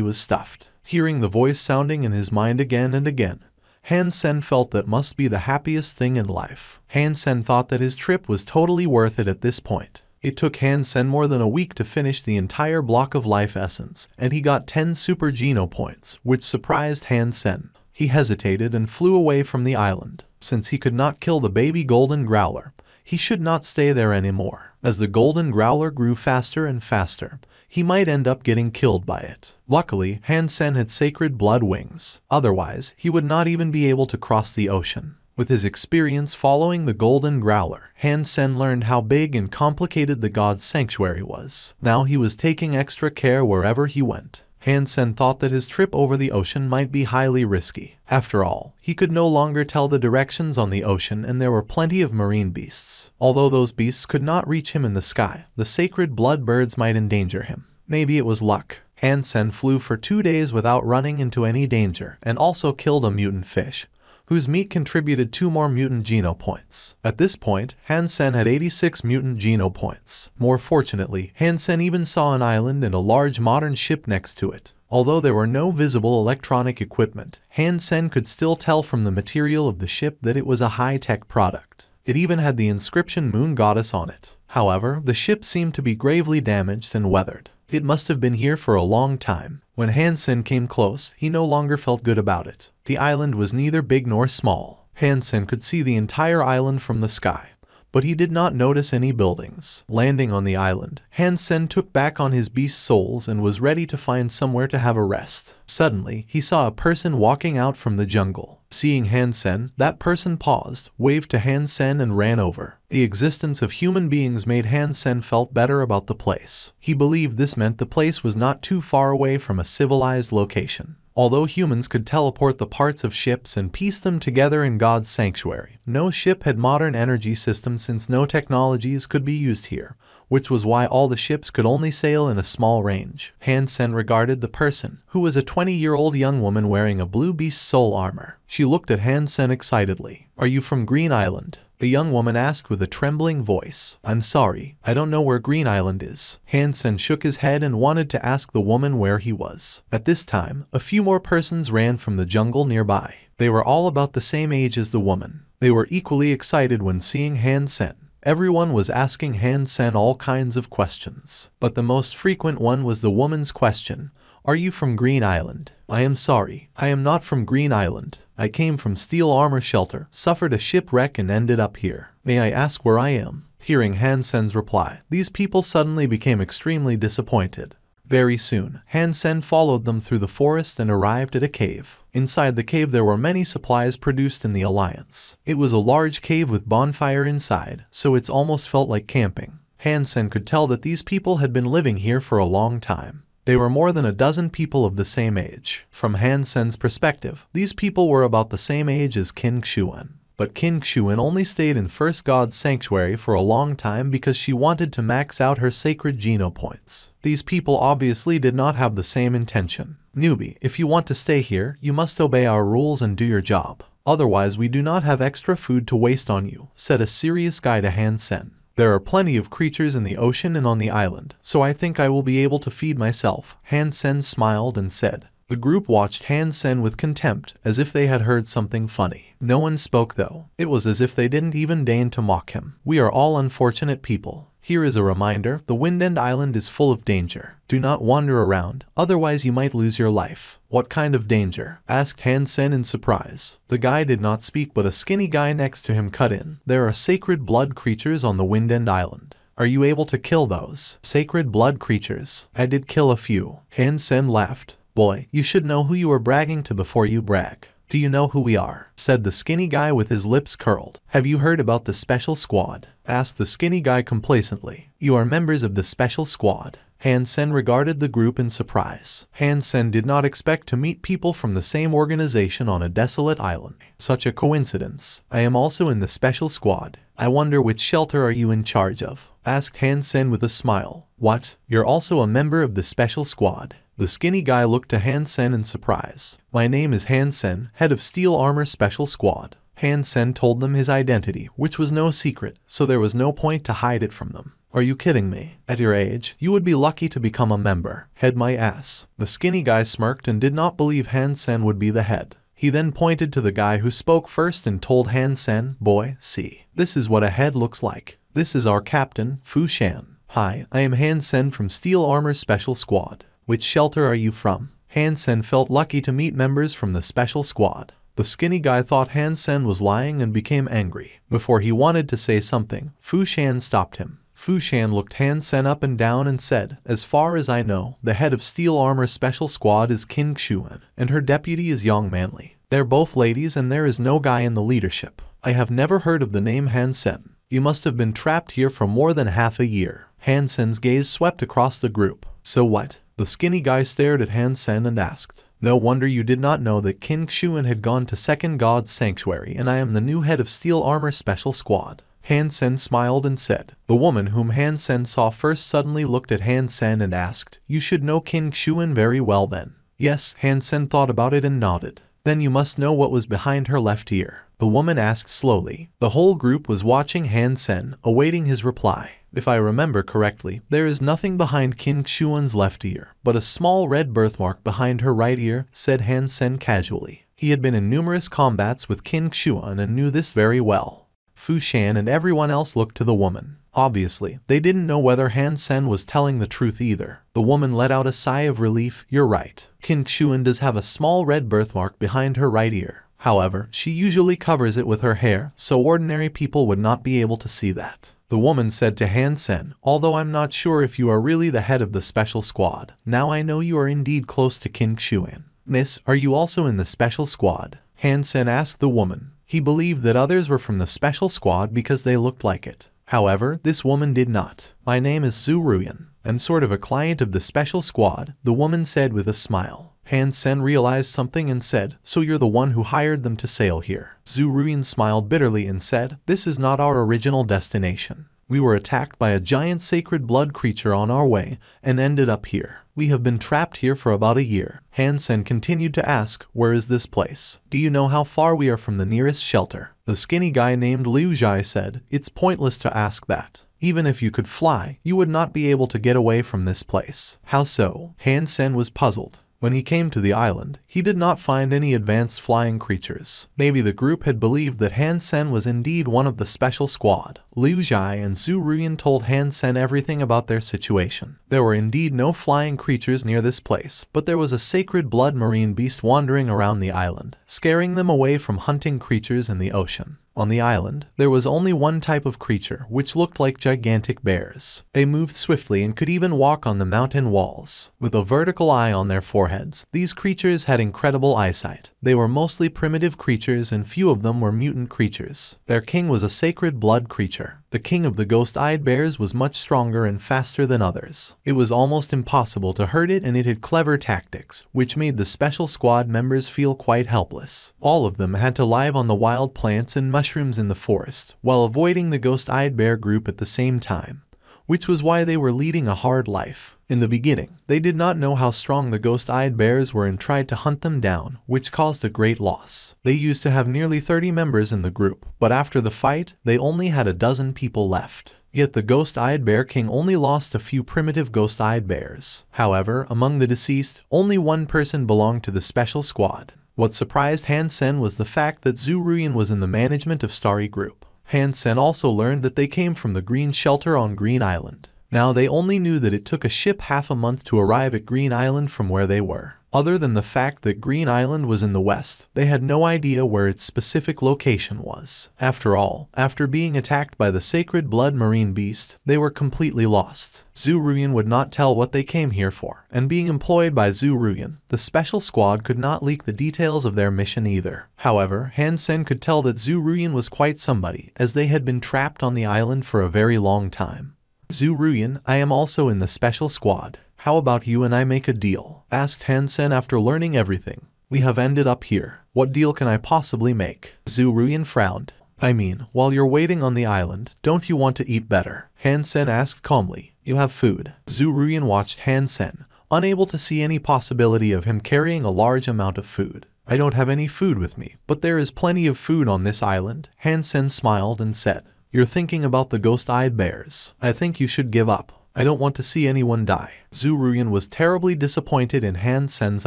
was stuffed. Hearing the voice sounding in his mind again and again, Han Sen felt that must be the happiest thing in life. Han Sen thought that his trip was totally worth it at this point. It took Han Sen more than a week to finish the entire block of life essence, and he got 10 super Geno points, which surprised Han Sen. He hesitated and flew away from the island. Since he could not kill the baby golden growler, he should not stay there anymore. As the golden growler grew faster and faster, he might end up getting killed by it. Luckily, Han Sen had sacred blood wings. Otherwise, he would not even be able to cross the ocean. With his experience following the golden growler, Han Sen learned how big and complicated the god's sanctuary was. Now he was taking extra care wherever he went. Han Sen thought that his trip over the ocean might be highly risky. After all, he could no longer tell the directions on the ocean and there were plenty of marine beasts. Although those beasts could not reach him in the sky, the sacred blood birds might endanger him. Maybe it was luck. Han Sen flew for 2 days without running into any danger and also killed a mutant fish, whose meat contributed 2 more mutant Geno points. At this point, Han Sen had 86 mutant Geno points. More fortunately, Han Sen even saw an island and a large modern ship next to it. Although there were no visible electronic equipment, Han Sen could still tell from the material of the ship that it was a high-tech product. It even had the inscription Moon Goddess on it. However, the ship seemed to be gravely damaged and weathered. It must have been here for a long time. When Han Sen came close, he no longer felt good about it. The island was neither big nor small. Han Sen could see the entire island from the sky, but he did not notice any buildings. Landing on the island, Han Sen took back on his beast souls and was ready to find somewhere to have a rest. Suddenly, he saw a person walking out from the jungle. Seeing Han Sen, that person paused, waved to Han Sen and ran over. The existence of human beings made Han Sen felt better about the place. He believed this meant the place was not too far away from a civilized location. Although humans could teleport the parts of ships and piece them together in God's sanctuary, no ship had modern energy systems since no technologies could be used here, which was why all the ships could only sail in a small range. Han Sen regarded the person, who was a 20-year-old young woman wearing a blue beast soul armor. She looked at Han Sen excitedly. "Are you from Green Island?" The young woman asked with a trembling voice. "I'm sorry, I don't know where Green Island is." Han Sen shook his head and wanted to ask the woman where he was. At this time, a few more persons ran from the jungle nearby. They were all about the same age as the woman. They were equally excited when seeing Han Sen. Everyone was asking Han Sen all kinds of questions. But the most frequent one was the woman's question. "Are you from Green Island?" "I am sorry, I am not from Green Island. I came from Steel Armor Shelter, suffered a shipwreck and ended up here. May I ask where I am?" Hearing Han Sen's reply, these people suddenly became extremely disappointed. Very soon, Han Sen followed them through the forest and arrived at a cave. Inside the cave there were many supplies produced in the Alliance. It was a large cave with bonfire inside, so it almost felt like camping. Han Sen could tell that these people had been living here for a long time. They were more than a dozen people of the same age. From Han Sen's perspective, these people were about the same age as Qin Xuan. But Qin Xuan only stayed in First God's Sanctuary for a long time because she wanted to max out her sacred Geno points. These people obviously did not have the same intention. "Newbie, if you want to stay here, you must obey our rules and do your job. Otherwise we do not have extra food to waste on you," said a serious guy to Han Sen. "There are plenty of creatures in the ocean and on the island, so I think I will be able to feed myself," Han Sen smiled and said. The group watched Han Sen with contempt, as if they had heard something funny. No one spoke though. It was as if they didn't even deign to mock him. "We are all unfortunate people. Here is a reminder, the Windend Island is full of danger. Do not wander around, otherwise you might lose your life." "What kind of danger?" asked Han Sen in surprise. The guy did not speak, but a skinny guy next to him cut in. "There are sacred blood creatures on the Windend Island. Are you able to kill those?" "Sacred blood creatures? I did kill a few." Han Sen laughed. "Boy, you should know who you are bragging to before you brag." "Do you know who we are?" said the skinny guy with his lips curled. "Have you heard about the Special Squad?" asked the skinny guy complacently. "You are members of the Special Squad." Han Sen regarded the group in surprise. Han Sen did not expect to meet people from the same organization on a desolate island. Such a coincidence. I am also in the special squad. I wonder which shelter are you in charge of? Asked Han Sen with a smile. What? You're also a member of the special squad? The skinny guy looked to Han Sen in surprise. My name is Han Sen, head of Steel Armor Special Squad. Han Sen told them his identity, which was no secret, so there was no point to hide it from them. Are you kidding me? At your age, you would be lucky to become a member. Head my ass. The skinny guy smirked and did not believe Han Sen would be the head. He then pointed to the guy who spoke first and told Han Sen, boy, see. This is what a head looks like. This is our captain, Fu Shan. Hi, I am Han Sen from Steel Armor Special Squad. Which shelter are you from? Han Sen felt lucky to meet members from the special squad. The skinny guy thought Han Sen was lying and became angry. Before he wanted to say something, Fu Shan stopped him. Fu Shan looked Han Sen up and down and said, as far as I know, the head of Steel Armor Special Squad is Qin Xuan, and her deputy is Yang Manli. They're both ladies and there is no guy in the leadership. I have never heard of the name Han Sen. You must have been trapped here for more than half a year. Han Sen's gaze swept across the group. So what? The skinny guy stared at Han Sen and asked. No wonder you did not know that Qin Xuan had gone to Second God's Sanctuary and I am the new head of Steel Armor Special Squad. Han Sen smiled and said. The woman whom Han Sen saw first suddenly looked at Han Sen and asked, you should know Qin Xuan very well then. Yes, Han Sen thought about it and nodded. Then you must know what was behind her left ear. The woman asked slowly. The whole group was watching Han Sen, awaiting his reply. If I remember correctly, there is nothing behind Qin Xuan's left ear, but a small red birthmark behind her right ear, said Han Sen casually. He had been in numerous combats with Qin Xuan and knew this very well. Fu Shan and everyone else looked to the woman. Obviously, they didn't know whether Han Sen was telling the truth either. The woman let out a sigh of relief. You're right. Qin Xuan does have a small red birthmark behind her right ear. However, she usually covers it with her hair, so ordinary people would not be able to see that. The woman said to Han Sen, although I'm not sure if you are really the head of the special squad, now I know you are indeed close to Qin Xuan. Miss, are you also in the special squad? Han Sen asked the woman. He believed that others were from the special squad because they looked like it. However, this woman did not. My name is Zhu Ruyan. I'm sort of a client of the special squad, the woman said with a smile. Han Sen realized something and said, so you're the one who hired them to sail here. Zhu Ruyan smiled bitterly and said, this is not our original destination. We were attacked by a giant sacred blood creature on our way and ended up here. We have been trapped here for about a year. Han Sen continued to ask, where is this place? Do you know how far we are from the nearest shelter? The skinny guy named Liu Zhai said, it's pointless to ask that. Even if you could fly, you would not be able to get away from this place. How so? Han Sen was puzzled. When he came to the island, he did not find any advanced flying creatures. Maybe the group had believed that Han Sen was indeed one of the special squad. Liu Zhai and Zhu Ruyan told Han Sen everything about their situation. There were indeed no flying creatures near this place, but there was a sacred blood marine beast wandering around the island, scaring them away from hunting creatures in the ocean. On the island, there was only one type of creature, which looked like gigantic bears. They moved swiftly and could even walk on the mountain walls. With a vertical eye on their foreheads, these creatures had incredible eyesight. They were mostly primitive creatures and few of them were mutant creatures. Their king was a sacred blood creature. The king of the ghost-eyed bears was much stronger and faster than others. It was almost impossible to hurt it and it had clever tactics, which made the special squad members feel quite helpless. All of them had to live on the wild plants and mushrooms in the forest, while avoiding the ghost-eyed bear group at the same time, which was why they were leading a hard life. In the beginning, they did not know how strong the ghost-eyed bears were and tried to hunt them down, which caused a great loss. They used to have nearly 30 members in the group, but after the fight, they only had a dozen people left. Yet the ghost-eyed bear king only lost a few primitive ghost-eyed bears. However, among the deceased, only one person belonged to the special squad. What surprised Han Sen was the fact that Zhu Ruyan was in the management of Starry Group. Han Sen also learned that they came from the Green Shelter on Green Island. Now they only knew that it took a ship half a month to arrive at Green Island from where they were. Other than the fact that Green Island was in the west, they had no idea where its specific location was. After all, after being attacked by the sacred blood marine beast, they were completely lost. Zhu Ruyan would not tell what they came here for, and being employed by Zhu Ruyan, the special squad could not leak the details of their mission either. However, Han Sen could tell that Zhu Ruyan was quite somebody, as they had been trapped on the island for a very long time. Zhu Ruyan, I am also in the special squad. How about you and I make a deal? Asked Han Sen after learning everything. We have ended up here. What deal can I possibly make? Zhu Ruyan frowned. I mean, while you're waiting on the island, don't you want to eat better? Han Sen asked calmly. You have food. Zhu Ruyan watched Han Sen, unable to see any possibility of him carrying a large amount of food. I don't have any food with me, but there is plenty of food on this island. Han Sen smiled and said, You're thinking about the ghost-eyed bears. I think you should give up. I don't want to see anyone die. Zhu Ruyan was terribly disappointed in Han Sen's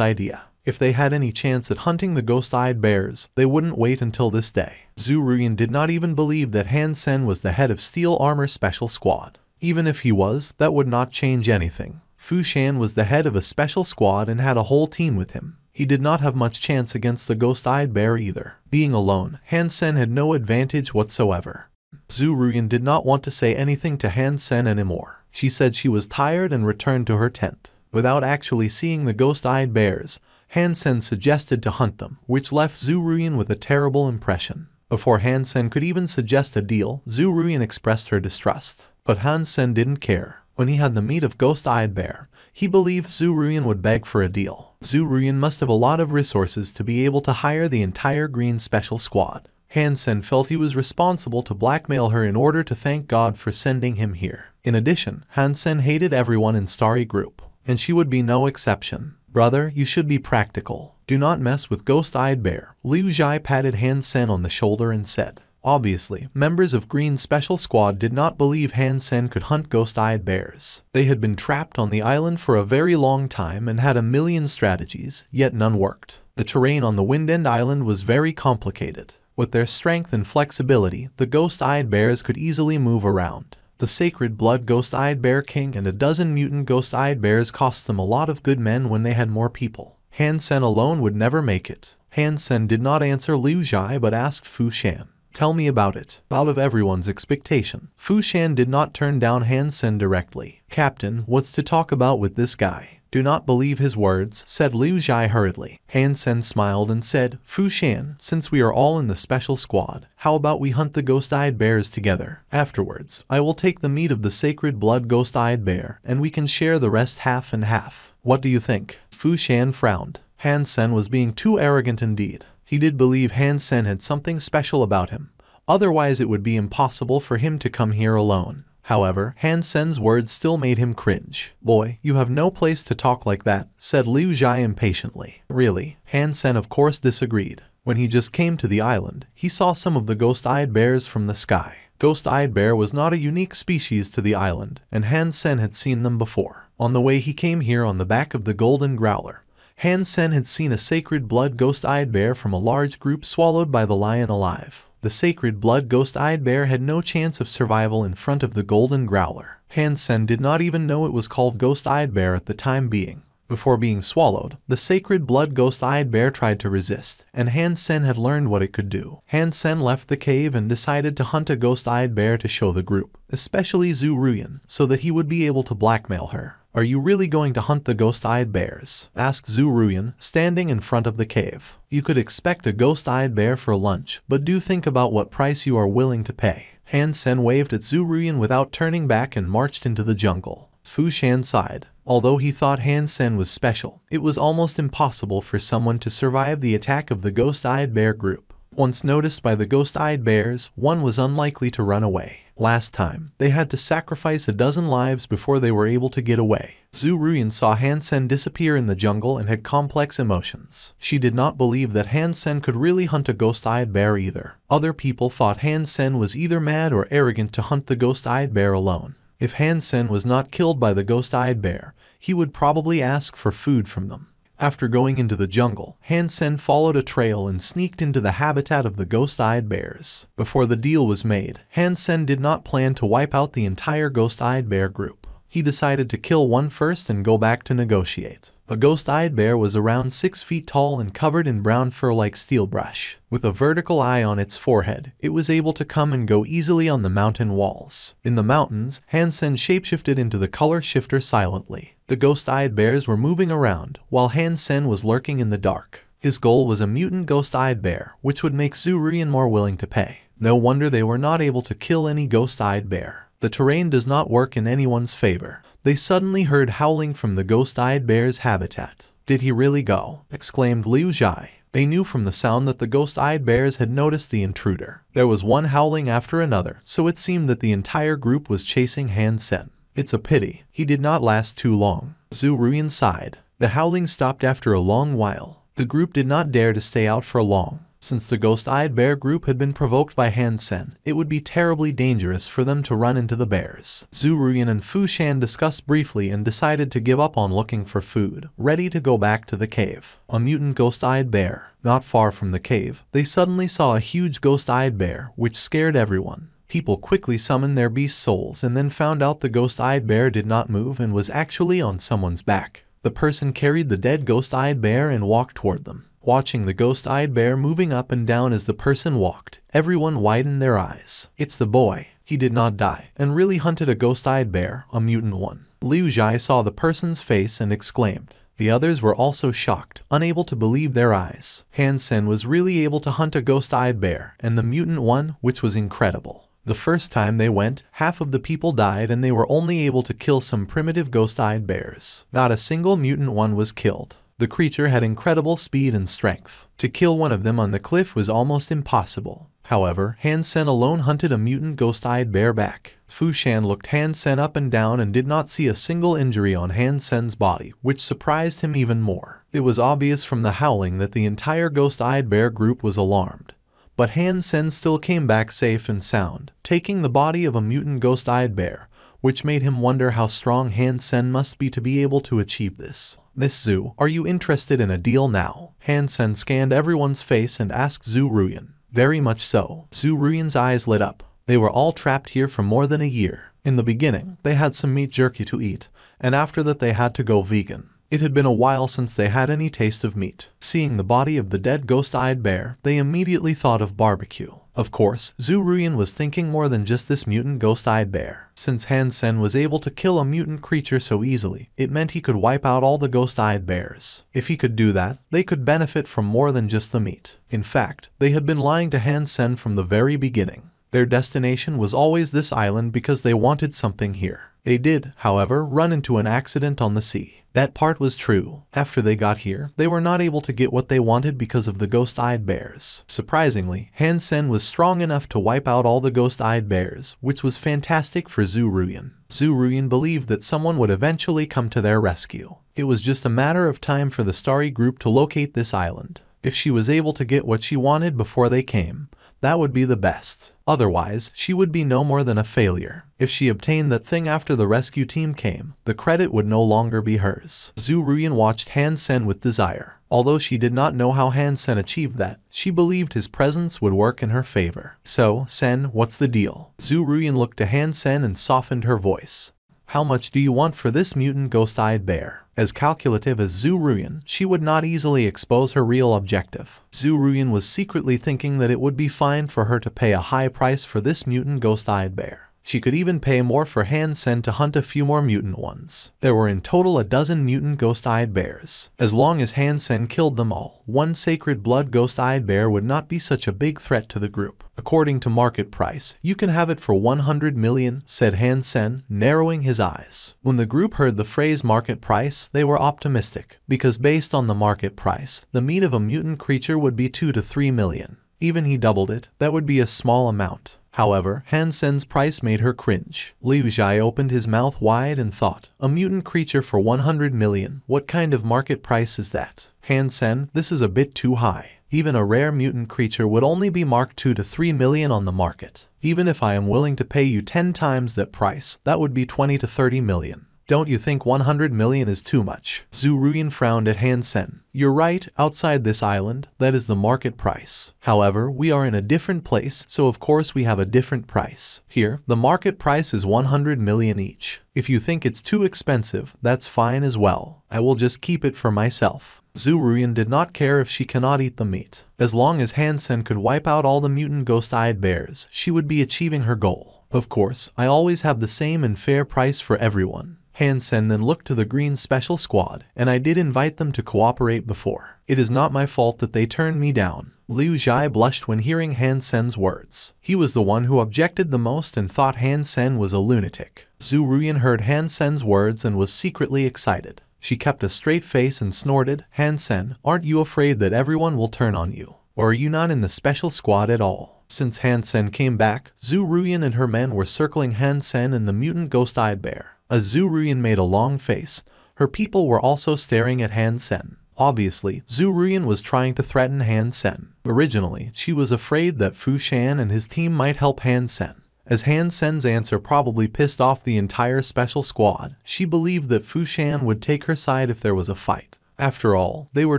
idea. If they had any chance at hunting the ghost-eyed bears, they wouldn't wait until this day. Zhu Ruyan did not even believe that Han Sen was the head of Steel Armor Special Squad. Even if he was, that would not change anything. Fu Shan was the head of a special squad and had a whole team with him. He did not have much chance against the ghost-eyed bear either. Being alone, Han Sen had no advantage whatsoever. Zhu Ruyan did not want to say anything to Han Sen anymore. She said she was tired and returned to her tent. Without actually seeing the ghost-eyed bears, Han Sen suggested to hunt them, which left Zhu Ruyan with a terrible impression. Before Han Sen could even suggest a deal, Zhu Ruyan expressed her distrust. But Han Sen didn't care. When he had the meat of ghost-eyed bear, he believed Zhu Ruyan would beg for a deal. Zhu Ruyan must have a lot of resources to be able to hire the entire Green Special Squad. Han Sen felt he was responsible to blackmail her in order to thank God for sending him here. In addition, Han Sen hated everyone in Starry Group, and she would be no exception. Brother, you should be practical. Do not mess with ghost-eyed bear. Liu Zhai patted Han Sen on the shoulder and said. Obviously, members of Green Special Squad did not believe Han Sen could hunt ghost-eyed bears. They had been trapped on the island for a very long time and had a million strategies, yet none worked. The terrain on the Wind End Island was very complicated. With their strength and flexibility, the ghost-eyed bears could easily move around. The Sacred Blood Ghost-eyed Bear King and a dozen mutant ghost-eyed bears cost them a lot of good men when they had more people. Han Sen alone would never make it. Han Sen did not answer Liu Zhai but asked Fu Shan. Tell me about it. Out of everyone's expectation, Fu Shan did not turn down Han Sen directly. Captain, what's to talk about with this guy? Do not believe his words, said Liu Zhai hurriedly. Han Sen smiled and said, Fu Shan, since we are all in the special squad, how about we hunt the ghost-eyed bears together? Afterwards, I will take the meat of the Sacred Blood Ghost-eyed Bear, and we can share the rest half and half. What do you think? Fu Shan frowned. Han Sen was being too arrogant indeed. He did believe Han Sen had something special about him. Otherwise it would be impossible for him to come here alone. However, Han Sen's words still made him cringe. Boy, you have no place to talk like that, said Liu Zhai impatiently. Really? Han Sen of course disagreed. When he just came to the island, he saw some of the ghost-eyed bears from the sky. Ghost-eyed bear was not a unique species to the island, and Han Sen had seen them before. On the way he came here on the back of the Golden Growler, Han Sen had seen a Sacred Blood Ghost-eyed Bear from a large group swallowed by the lion alive. The Sacred Blood Ghost-eyed Bear had no chance of survival in front of the Golden Growler. Han Sen did not even know it was called Ghost-eyed Bear at the time being. Before being swallowed, the Sacred Blood Ghost-eyed Bear tried to resist, and Han Sen had learned what it could do. Han Sen left the cave and decided to hunt a ghost-eyed bear to show the group, especially Zhu Ruyan, so that he would be able to blackmail her. Are you really going to hunt the ghost-eyed bears? Asked Zhu Ruyan, standing in front of the cave. You could expect a ghost-eyed bear for lunch, but do think about what price you are willing to pay. Han Sen waved at Zhu Ruyan without turning back and marched into the jungle. Fu Shan sighed. Although he thought Han Sen was special, it was almost impossible for someone to survive the attack of the ghost-eyed bear group. Once noticed by the ghost-eyed bears, one was unlikely to run away. Last time, they had to sacrifice a dozen lives before they were able to get away. Zhu Ruyan saw Han Sen disappear in the jungle and had complex emotions. She did not believe that Han Sen could really hunt a ghost-eyed bear either. Other people thought Han Sen was either mad or arrogant to hunt the ghost-eyed bear alone. If Han Sen was not killed by the ghost-eyed bear, he would probably ask for food from them. After going into the jungle, Han Sen followed a trail and sneaked into the habitat of the ghost-eyed bears. Before the deal was made, Han Sen did not plan to wipe out the entire ghost-eyed bear group. He decided to kill one first and go back to negotiate. A ghost-eyed bear was around 6 feet tall and covered in brown fur like steel brush. With a vertical eye on its forehead, it was able to come and go easily on the mountain walls. In the mountains, Han Sen shapeshifted into the color shifter silently. The ghost-eyed bears were moving around, while Han Sen was lurking in the dark. His goal was a mutant ghost-eyed bear, which would make Zhu Ruyan more willing to pay. No wonder they were not able to kill any ghost-eyed bear. The terrain does not work in anyone's favor. They suddenly heard howling from the ghost-eyed bear's habitat. "Did he really go?" exclaimed Liu Zhai. They knew from the sound that the ghost-eyed bears had noticed the intruder. There was one howling after another, so it seemed that the entire group was chasing Han Sen. "It's a pity. He did not last too long." Zhu Ruyan sighed. The howling stopped after a long while. The group did not dare to stay out for long. Since the ghost-eyed bear group had been provoked by Han Sen, it would be terribly dangerous for them to run into the bears. Zhu Ruyan and Fu Shan discussed briefly and decided to give up on looking for food, ready to go back to the cave. A mutant ghost-eyed bear. Not far from the cave, they suddenly saw a huge ghost-eyed bear, which scared everyone. People quickly summoned their beast souls and then found out the ghost-eyed bear did not move and was actually on someone's back. The person carried the dead ghost-eyed bear and walked toward them. Watching the ghost-eyed bear moving up and down as the person walked, everyone widened their eyes. "It's the boy. He did not die, and really hunted a ghost-eyed bear, a mutant one." Liu Zhai saw the person's face and exclaimed. The others were also shocked, unable to believe their eyes. Han Sen was really able to hunt a ghost-eyed bear, and the mutant one, which was incredible. The first time they went, half of the people died and they were only able to kill some primitive ghost-eyed bears. Not a single mutant one was killed. The creature had incredible speed and strength. To kill one of them on the cliff was almost impossible. However, Han Sen alone hunted a mutant ghost-eyed bear back. Fu Shan looked Han Sen up and down and did not see a single injury on Han Sen's body, which surprised him even more. It was obvious from the howling that the entire ghost-eyed bear group was alarmed. But Han Sen still came back safe and sound, taking the body of a mutant ghost-eyed bear, which made him wonder how strong Han Sen must be to be able to achieve this. "Miss Zhu, are you interested in a deal now?" Han Sen scanned everyone's face and asked Zhu Ruyan. "Very much so." Zhu Ruyan's eyes lit up. They were all trapped here for more than a year. In the beginning, they had some meat jerky to eat, and after that they had to go vegan. It had been a while since they had any taste of meat. Seeing the body of the dead ghost-eyed bear, they immediately thought of barbecue. Of course, Zhu Ruyan was thinking more than just this mutant ghost-eyed bear. Since Han Sen was able to kill a mutant creature so easily, it meant he could wipe out all the ghost-eyed bears. If he could do that, they could benefit from more than just the meat. In fact, they had been lying to Han Sen from the very beginning. Their destination was always this island because they wanted something here. They did, however, run into an accident on the sea. That part was true. After they got here, they were not able to get what they wanted because of the ghost-eyed bears. Surprisingly, Han Sen was strong enough to wipe out all the ghost-eyed bears, which was fantastic for Zhu Ruyan. Zhu Ruyan believed that someone would eventually come to their rescue. It was just a matter of time for the Starry Group to locate this island. If she was able to get what she wanted before they came, that would be the best. Otherwise, she would be no more than a failure. If she obtained that thing after the rescue team came, the credit would no longer be hers. Zhu Ruyan watched Han Sen with desire. Although she did not know how Han Sen achieved that, she believed his presence would work in her favor. "So, Sen, what's the deal?" Zhu Ruyan looked to Han Sen and softened her voice. "How much do you want for this mutant ghost-eyed bear?" As calculative as Zhu Ruyan, she would not easily expose her real objective. Zhu Ruyan was secretly thinking that it would be fine for her to pay a high price for this mutant ghost-eyed bear. She could even pay more for Han Sen to hunt a few more mutant ones. There were in total a dozen mutant ghost-eyed bears. As long as Han Sen killed them all, one sacred blood ghost-eyed bear would not be such a big threat to the group. "According to market price, you can have it for 100 million, said Han Sen, narrowing his eyes. When the group heard the phrase market price, they were optimistic, because based on the market price, the meat of a mutant creature would be 2 to 3 million. Even he doubled it, that would be a small amount. However, Han Sen's price made her cringe. Liu Zhai opened his mouth wide and thought, a mutant creature for 100 million, what kind of market price is that? Han Sen, this is a bit too high. Even a rare mutant creature would only be marked 2 to 3 million on the market. Even if I am willing to pay you 10 times that price, that would be 20 to 30 million. Don't you think 100 million is too much? Zhu Ruyan frowned at Han Sen. You're right, outside this island, that is the market price. However, we are in a different place, so of course we have a different price. Here, the market price is 100 million each. If you think it's too expensive, that's fine as well. I will just keep it for myself. Zhu Ruyan did not care if she cannot eat the meat. As long as Han Sen could wipe out all the mutant ghost-eyed bears, she would be achieving her goal. Of course, I always have the same and fair price for everyone. Han Sen then looked to the green special squad, and I did invite them to cooperate before. It is not my fault that they turned me down. Liu Zhai blushed when hearing Han Sen's words. He was the one who objected the most and thought Han Sen was a lunatic. Zhu Ruyan heard Han Sen's words and was secretly excited. She kept a straight face and snorted, "Han Sen, aren't you afraid that everyone will turn on you? Or are you not in the special squad at all?" Since Han Sen came back, Zhu Ruyan and her men were circling Han Sen and the mutant ghost-eyed bear. As Zhu Ruyan made a long face, her people were also staring at Han Sen. Obviously, Zhu Ruyan was trying to threaten Han Sen. Originally, she was afraid that Fu Shan and his team might help Han Sen. As Han Sen's answer probably pissed off the entire special squad, she believed that Fu Shan would take her side if there was a fight. After all, they were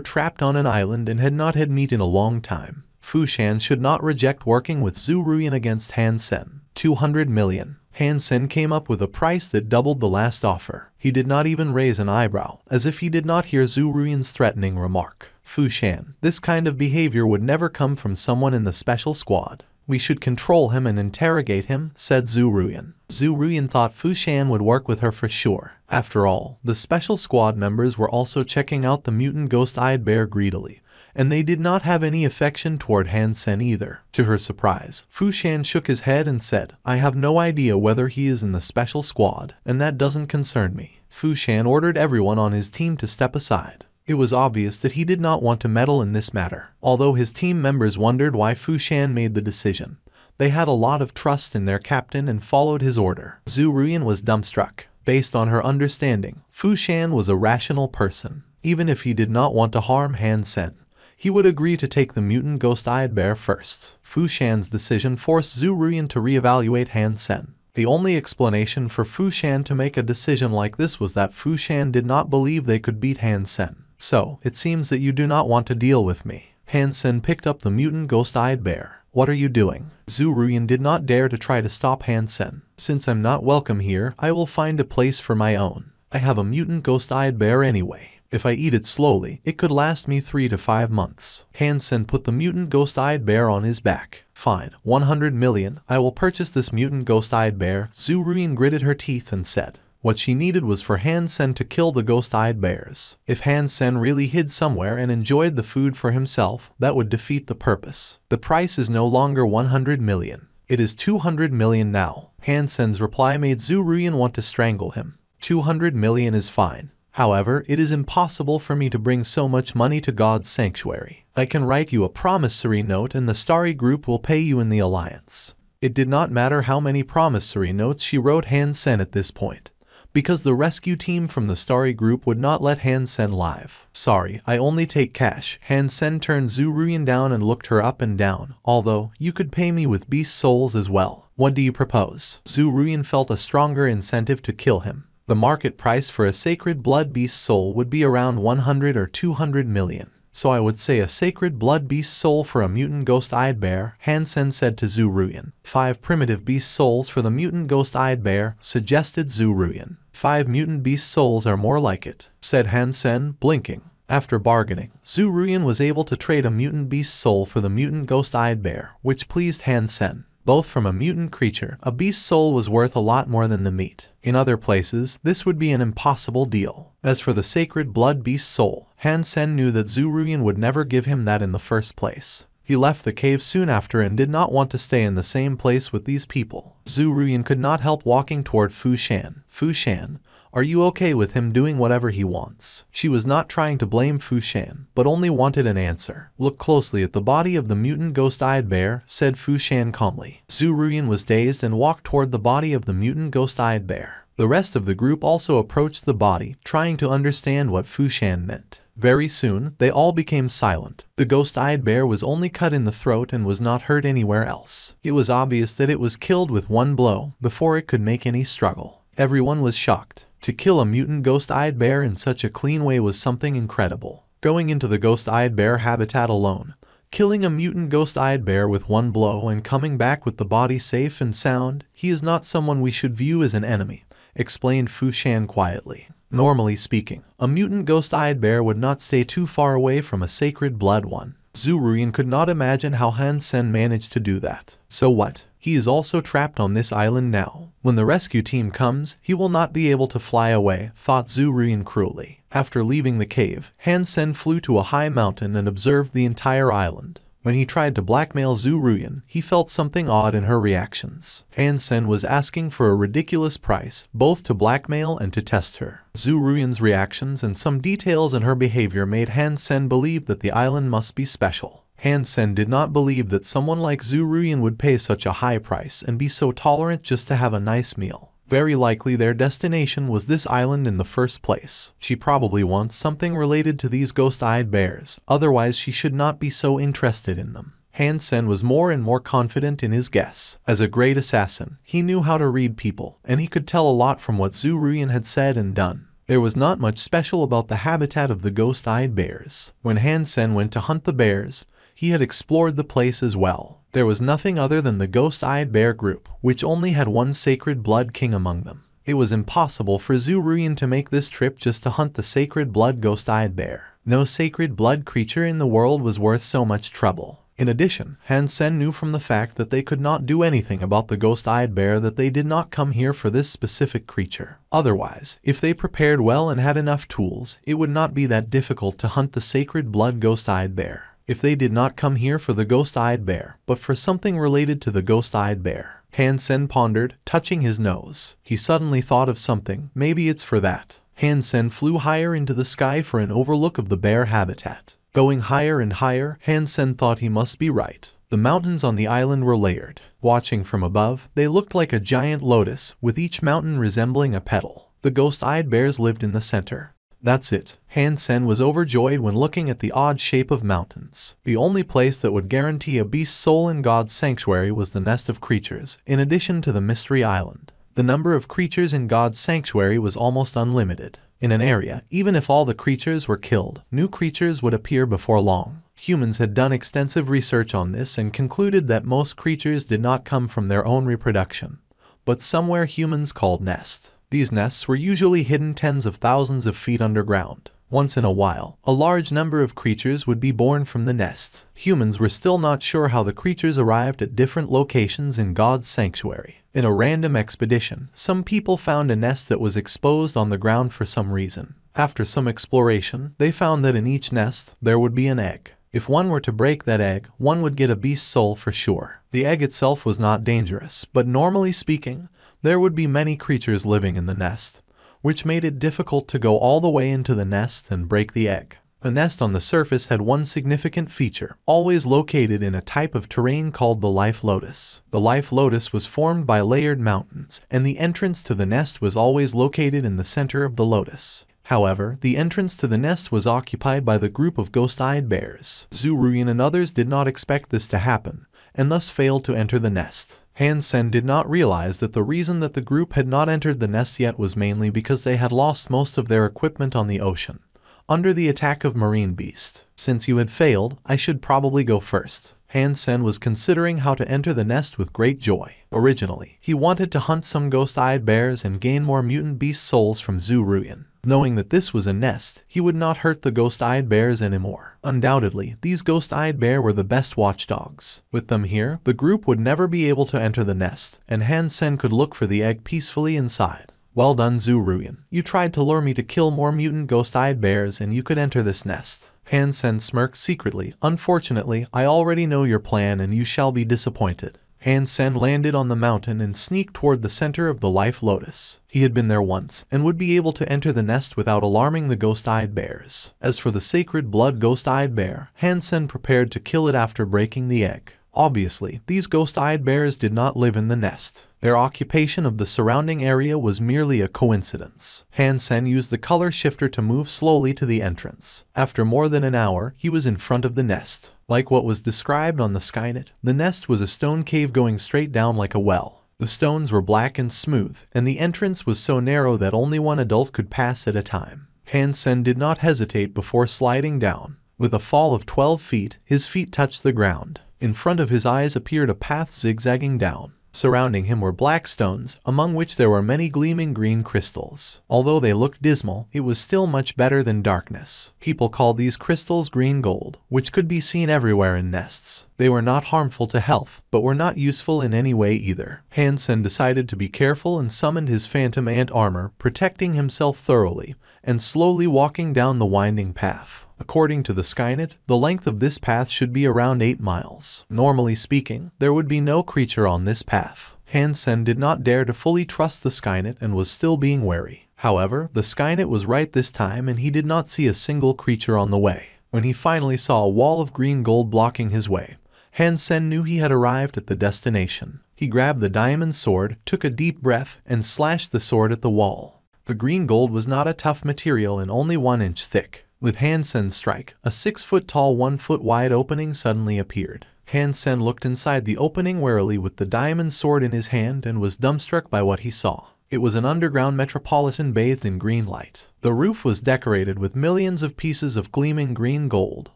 trapped on an island and had not had meat in a long time. Fu Shan should not reject working with Zhu Ruyan against Han Sen. 200 million. Han Sen came up with a price that doubled the last offer. He did not even raise an eyebrow, as if he did not hear Zhu Ruyan's threatening remark. Fu Shan, this kind of behavior would never come from someone in the special squad. We should control him and interrogate him, said Zhu Ruyan. Zhu Ruyan thought Fu Shan would work with her for sure. After all, the special squad members were also checking out the mutant ghost-eyed bear greedily, and they did not have any affection toward Han Sen either. To her surprise, Fu Shan shook his head and said, "I have no idea whether he is in the special squad, and that doesn't concern me." Fu Shan ordered everyone on his team to step aside. It was obvious that he did not want to meddle in this matter. Although his team members wondered why Fu Shan made the decision, they had a lot of trust in their captain and followed his order. Zhu Ruyan was dumbstruck. Based on her understanding, Fu Shan was a rational person. Even if he did not want to harm Han Sen, he would agree to take the mutant ghost-eyed bear first. Fu Shan's decision forced Zhu Ruyan to reevaluate Han Sen. The only explanation for Fu Shan to make a decision like this was that Fu Shan did not believe they could beat Han Sen. "So, it seems that you do not want to deal with me." Han Sen picked up the mutant ghost-eyed bear. "What are you doing?" Zhu Ruyan did not dare to try to stop Han Sen. "Since I'm not welcome here, I will find a place for my own. I have a mutant ghost-eyed bear anyway. If I eat it slowly, it could last me 3 to 5 months. Han Sen put the mutant ghost-eyed bear on his back. "Fine, 100 million, I will purchase this mutant ghost-eyed bear." Zhu Ruyan gritted her teeth and said, what she needed was for Han Sen to kill the ghost-eyed bears. If Han Sen really hid somewhere and enjoyed the food for himself, that would defeat the purpose. The price is no longer 100 million. It is 200 million now. Han Sen's reply made Zhu Ruyan want to strangle him. 200 million is fine. However, it is impossible for me to bring so much money to God's sanctuary. I can write you a promissory note and the Starry Group will pay you in the alliance. It did not matter how many promissory notes she wrote Han Sen at this point, because the rescue team from the Starry Group would not let Han Sen live. "Sorry, I only take cash." Han Sen turned Zhu Ruyan down and looked her up and down. "Although, you could pay me with beast souls as well. What do you propose?" Zhu Ruyan felt a stronger incentive to kill him. The market price for a sacred blood beast soul would be around 100 or 200 million. "So I would say a sacred blood beast soul for a mutant ghost-eyed bear," Han Sen said to Zhu Ruyan. 5 primitive beast souls for the mutant ghost-eyed bear, suggested Zhu Ruyan. 5 mutant beast souls are more like it, said Han Sen, blinking. After bargaining, Zhu Ruyan was able to trade a mutant beast soul for the mutant ghost-eyed bear, which pleased Han Sen. Both from a mutant creature, a beast soul was worth a lot more than the meat. In other places, this would be an impossible deal. As for the sacred blood beast soul, Han Sen knew that Zhu Ruyan would never give him that in the first place. He left the cave soon after and did not want to stay in the same place with these people. Zhu Ruyan could not help walking toward Fu Shan. "Fu Shan, are you okay with him doing whatever he wants?" She was not trying to blame Fu Shan, but only wanted an answer. "Look closely at the body of the mutant ghost-eyed bear," said Fu Shan calmly. Zhu Ruyan was dazed and walked toward the body of the mutant ghost-eyed bear. The rest of the group also approached the body, trying to understand what Fu Shan meant. Very soon, they all became silent. The ghost-eyed bear was only cut in the throat and was not hurt anywhere else. It was obvious that it was killed with one blow before it could make any struggle. Everyone was shocked. To kill a mutant ghost-eyed bear in such a clean way was something incredible. Going into the ghost-eyed bear habitat alone, killing a mutant ghost-eyed bear with one blow and coming back with the body safe and sound, he is not someone we should view as an enemy, explained Fu Shan quietly. Normally speaking, a mutant ghost-eyed bear would not stay too far away from a sacred blood one. Zuruyan could not imagine how Han Sen managed to do that. So what? He is also trapped on this island now. When the rescue team comes, he will not be able to fly away, thought Zuruyan cruelly. After leaving the cave, Han Sen flew to a high mountain and observed the entire island. When he tried to blackmail Zuruyan, he felt something odd in her reactions. Han Sen was asking for a ridiculous price, both to blackmail and to test her. Zuruyan's reactions and some details in her behavior made Han Sen believe that the island must be special. Han Sen did not believe that someone like Zuruyan would pay such a high price and be so tolerant just to have a nice meal. Very likely their destination was this island in the first place. She probably wants something related to these ghost-eyed bears, otherwise she should not be so interested in them. Han Sen was more and more confident in his guess. As a great assassin, he knew how to read people, and he could tell a lot from what Zuruyan had said and done. There was not much special about the habitat of the ghost-eyed bears. When Han Sen went to hunt the bears, he had explored the place as well. There was nothing other than the ghost-eyed bear group, which only had one sacred blood king among them. It was impossible for Zuruyan to make this trip just to hunt the sacred blood ghost-eyed bear. No sacred blood creature in the world was worth so much trouble. In addition, Han Sen knew from the fact that they could not do anything about the ghost-eyed bear that they did not come here for this specific creature. Otherwise, if they prepared well and had enough tools, it would not be that difficult to hunt the sacred blood ghost-eyed bear. If they did not come here for the ghost-eyed bear, but for something related to the ghost-eyed bear. Han Sen pondered, touching his nose. He suddenly thought of something, maybe it's for that. Han Sen flew higher into the sky for an overlook of the bear habitat. Going higher and higher, Han Sen thought he must be right. The mountains on the island were layered. Watching from above, they looked like a giant lotus, with each mountain resembling a petal. The ghost-eyed bears lived in the center. That's it. Han Sen was overjoyed when looking at the odd shape of mountains. The only place that would guarantee a beast's soul in God's sanctuary was the nest of creatures, in addition to the mystery island. The number of creatures in God's sanctuary was almost unlimited. In an area, even if all the creatures were killed, new creatures would appear before long. Humans had done extensive research on this and concluded that most creatures did not come from their own reproduction, but somewhere humans called nests. These nests were usually hidden tens of thousands of feet underground. Once in a while, a large number of creatures would be born from the nest. Humans were still not sure how the creatures arrived at different locations in God's sanctuary. In a random expedition, some people found a nest that was exposed on the ground for some reason. After some exploration, they found that in each nest, there would be an egg. If one were to break that egg, one would get a beast's soul for sure. The egg itself was not dangerous, but normally speaking, there would be many creatures living in the nest, which made it difficult to go all the way into the nest and break the egg. The nest on the surface had one significant feature, always located in a type of terrain called the life lotus. The life lotus was formed by layered mountains, and the entrance to the nest was always located in the center of the lotus. However, the entrance to the nest was occupied by the group of ghost-eyed bears. Zuruyan and others did not expect this to happen, and thus failed to enter the nest. Han Sen did not realize that the reason that the group had not entered the nest yet was mainly because they had lost most of their equipment on the ocean, under the attack of marine beasts. Since you had failed, I should probably go first. Han Sen was considering how to enter the nest with great joy. Originally, he wanted to hunt some ghost-eyed bears and gain more mutant beast souls from Zuruyan. Knowing that this was a nest, he would not hurt the ghost-eyed bears anymore. Undoubtedly, these ghost-eyed bear were the best watchdogs. With them here, the group would never be able to enter the nest, and Han Sen could look for the egg peacefully inside. Well done, Zuruyan. You tried to lure me to kill more mutant ghost-eyed bears and you could enter this nest. Han Sen smirked secretly. Unfortunately, I already know your plan and you shall be disappointed. Han Sen landed on the mountain and sneaked toward the center of the life lotus. He had been there once, and would be able to enter the nest without alarming the ghost-eyed bears. As for the sacred blood ghost-eyed bear, Han Sen prepared to kill it after breaking the egg. Obviously, these ghost-eyed bears did not live in the nest. Their occupation of the surrounding area was merely a coincidence. Han Sen used the color shifter to move slowly to the entrance. After more than an hour, he was in front of the nest. Like what was described on the Skynet, the nest was a stone cave going straight down like a well. The stones were black and smooth, and the entrance was so narrow that only one adult could pass at a time. Han Sen did not hesitate before sliding down. With a fall of 12 feet, his feet touched the ground. In front of his eyes appeared a path zigzagging down. Surrounding him were black stones, among which there were many gleaming green crystals. Although they looked dismal, it was still much better than darkness. People called these crystals green gold, which could be seen everywhere in nests. They were not harmful to health, but were not useful in any way either. Hansen decided to be careful and summoned his phantom ant armor, protecting himself thoroughly, and slowly walking down the winding path. According to the Skynet, the length of this path should be around 8 miles. Normally speaking, there would be no creature on this path. Hansen did not dare to fully trust the Skynet and was still being wary. However, the Skynet was right this time and he did not see a single creature on the way. When he finally saw a wall of green gold blocking his way, Hansen knew he had arrived at the destination. He grabbed the diamond sword, took a deep breath, and slashed the sword at the wall. The green gold was not a tough material and only 1 inch thick. With Hansen's strike, a 6-foot-tall 1-foot-wide opening suddenly appeared. Hansen looked inside the opening warily with the diamond sword in his hand and was dumbstruck by what he saw. It was an underground metropolitan bathed in green light. The roof was decorated with millions of pieces of gleaming green gold,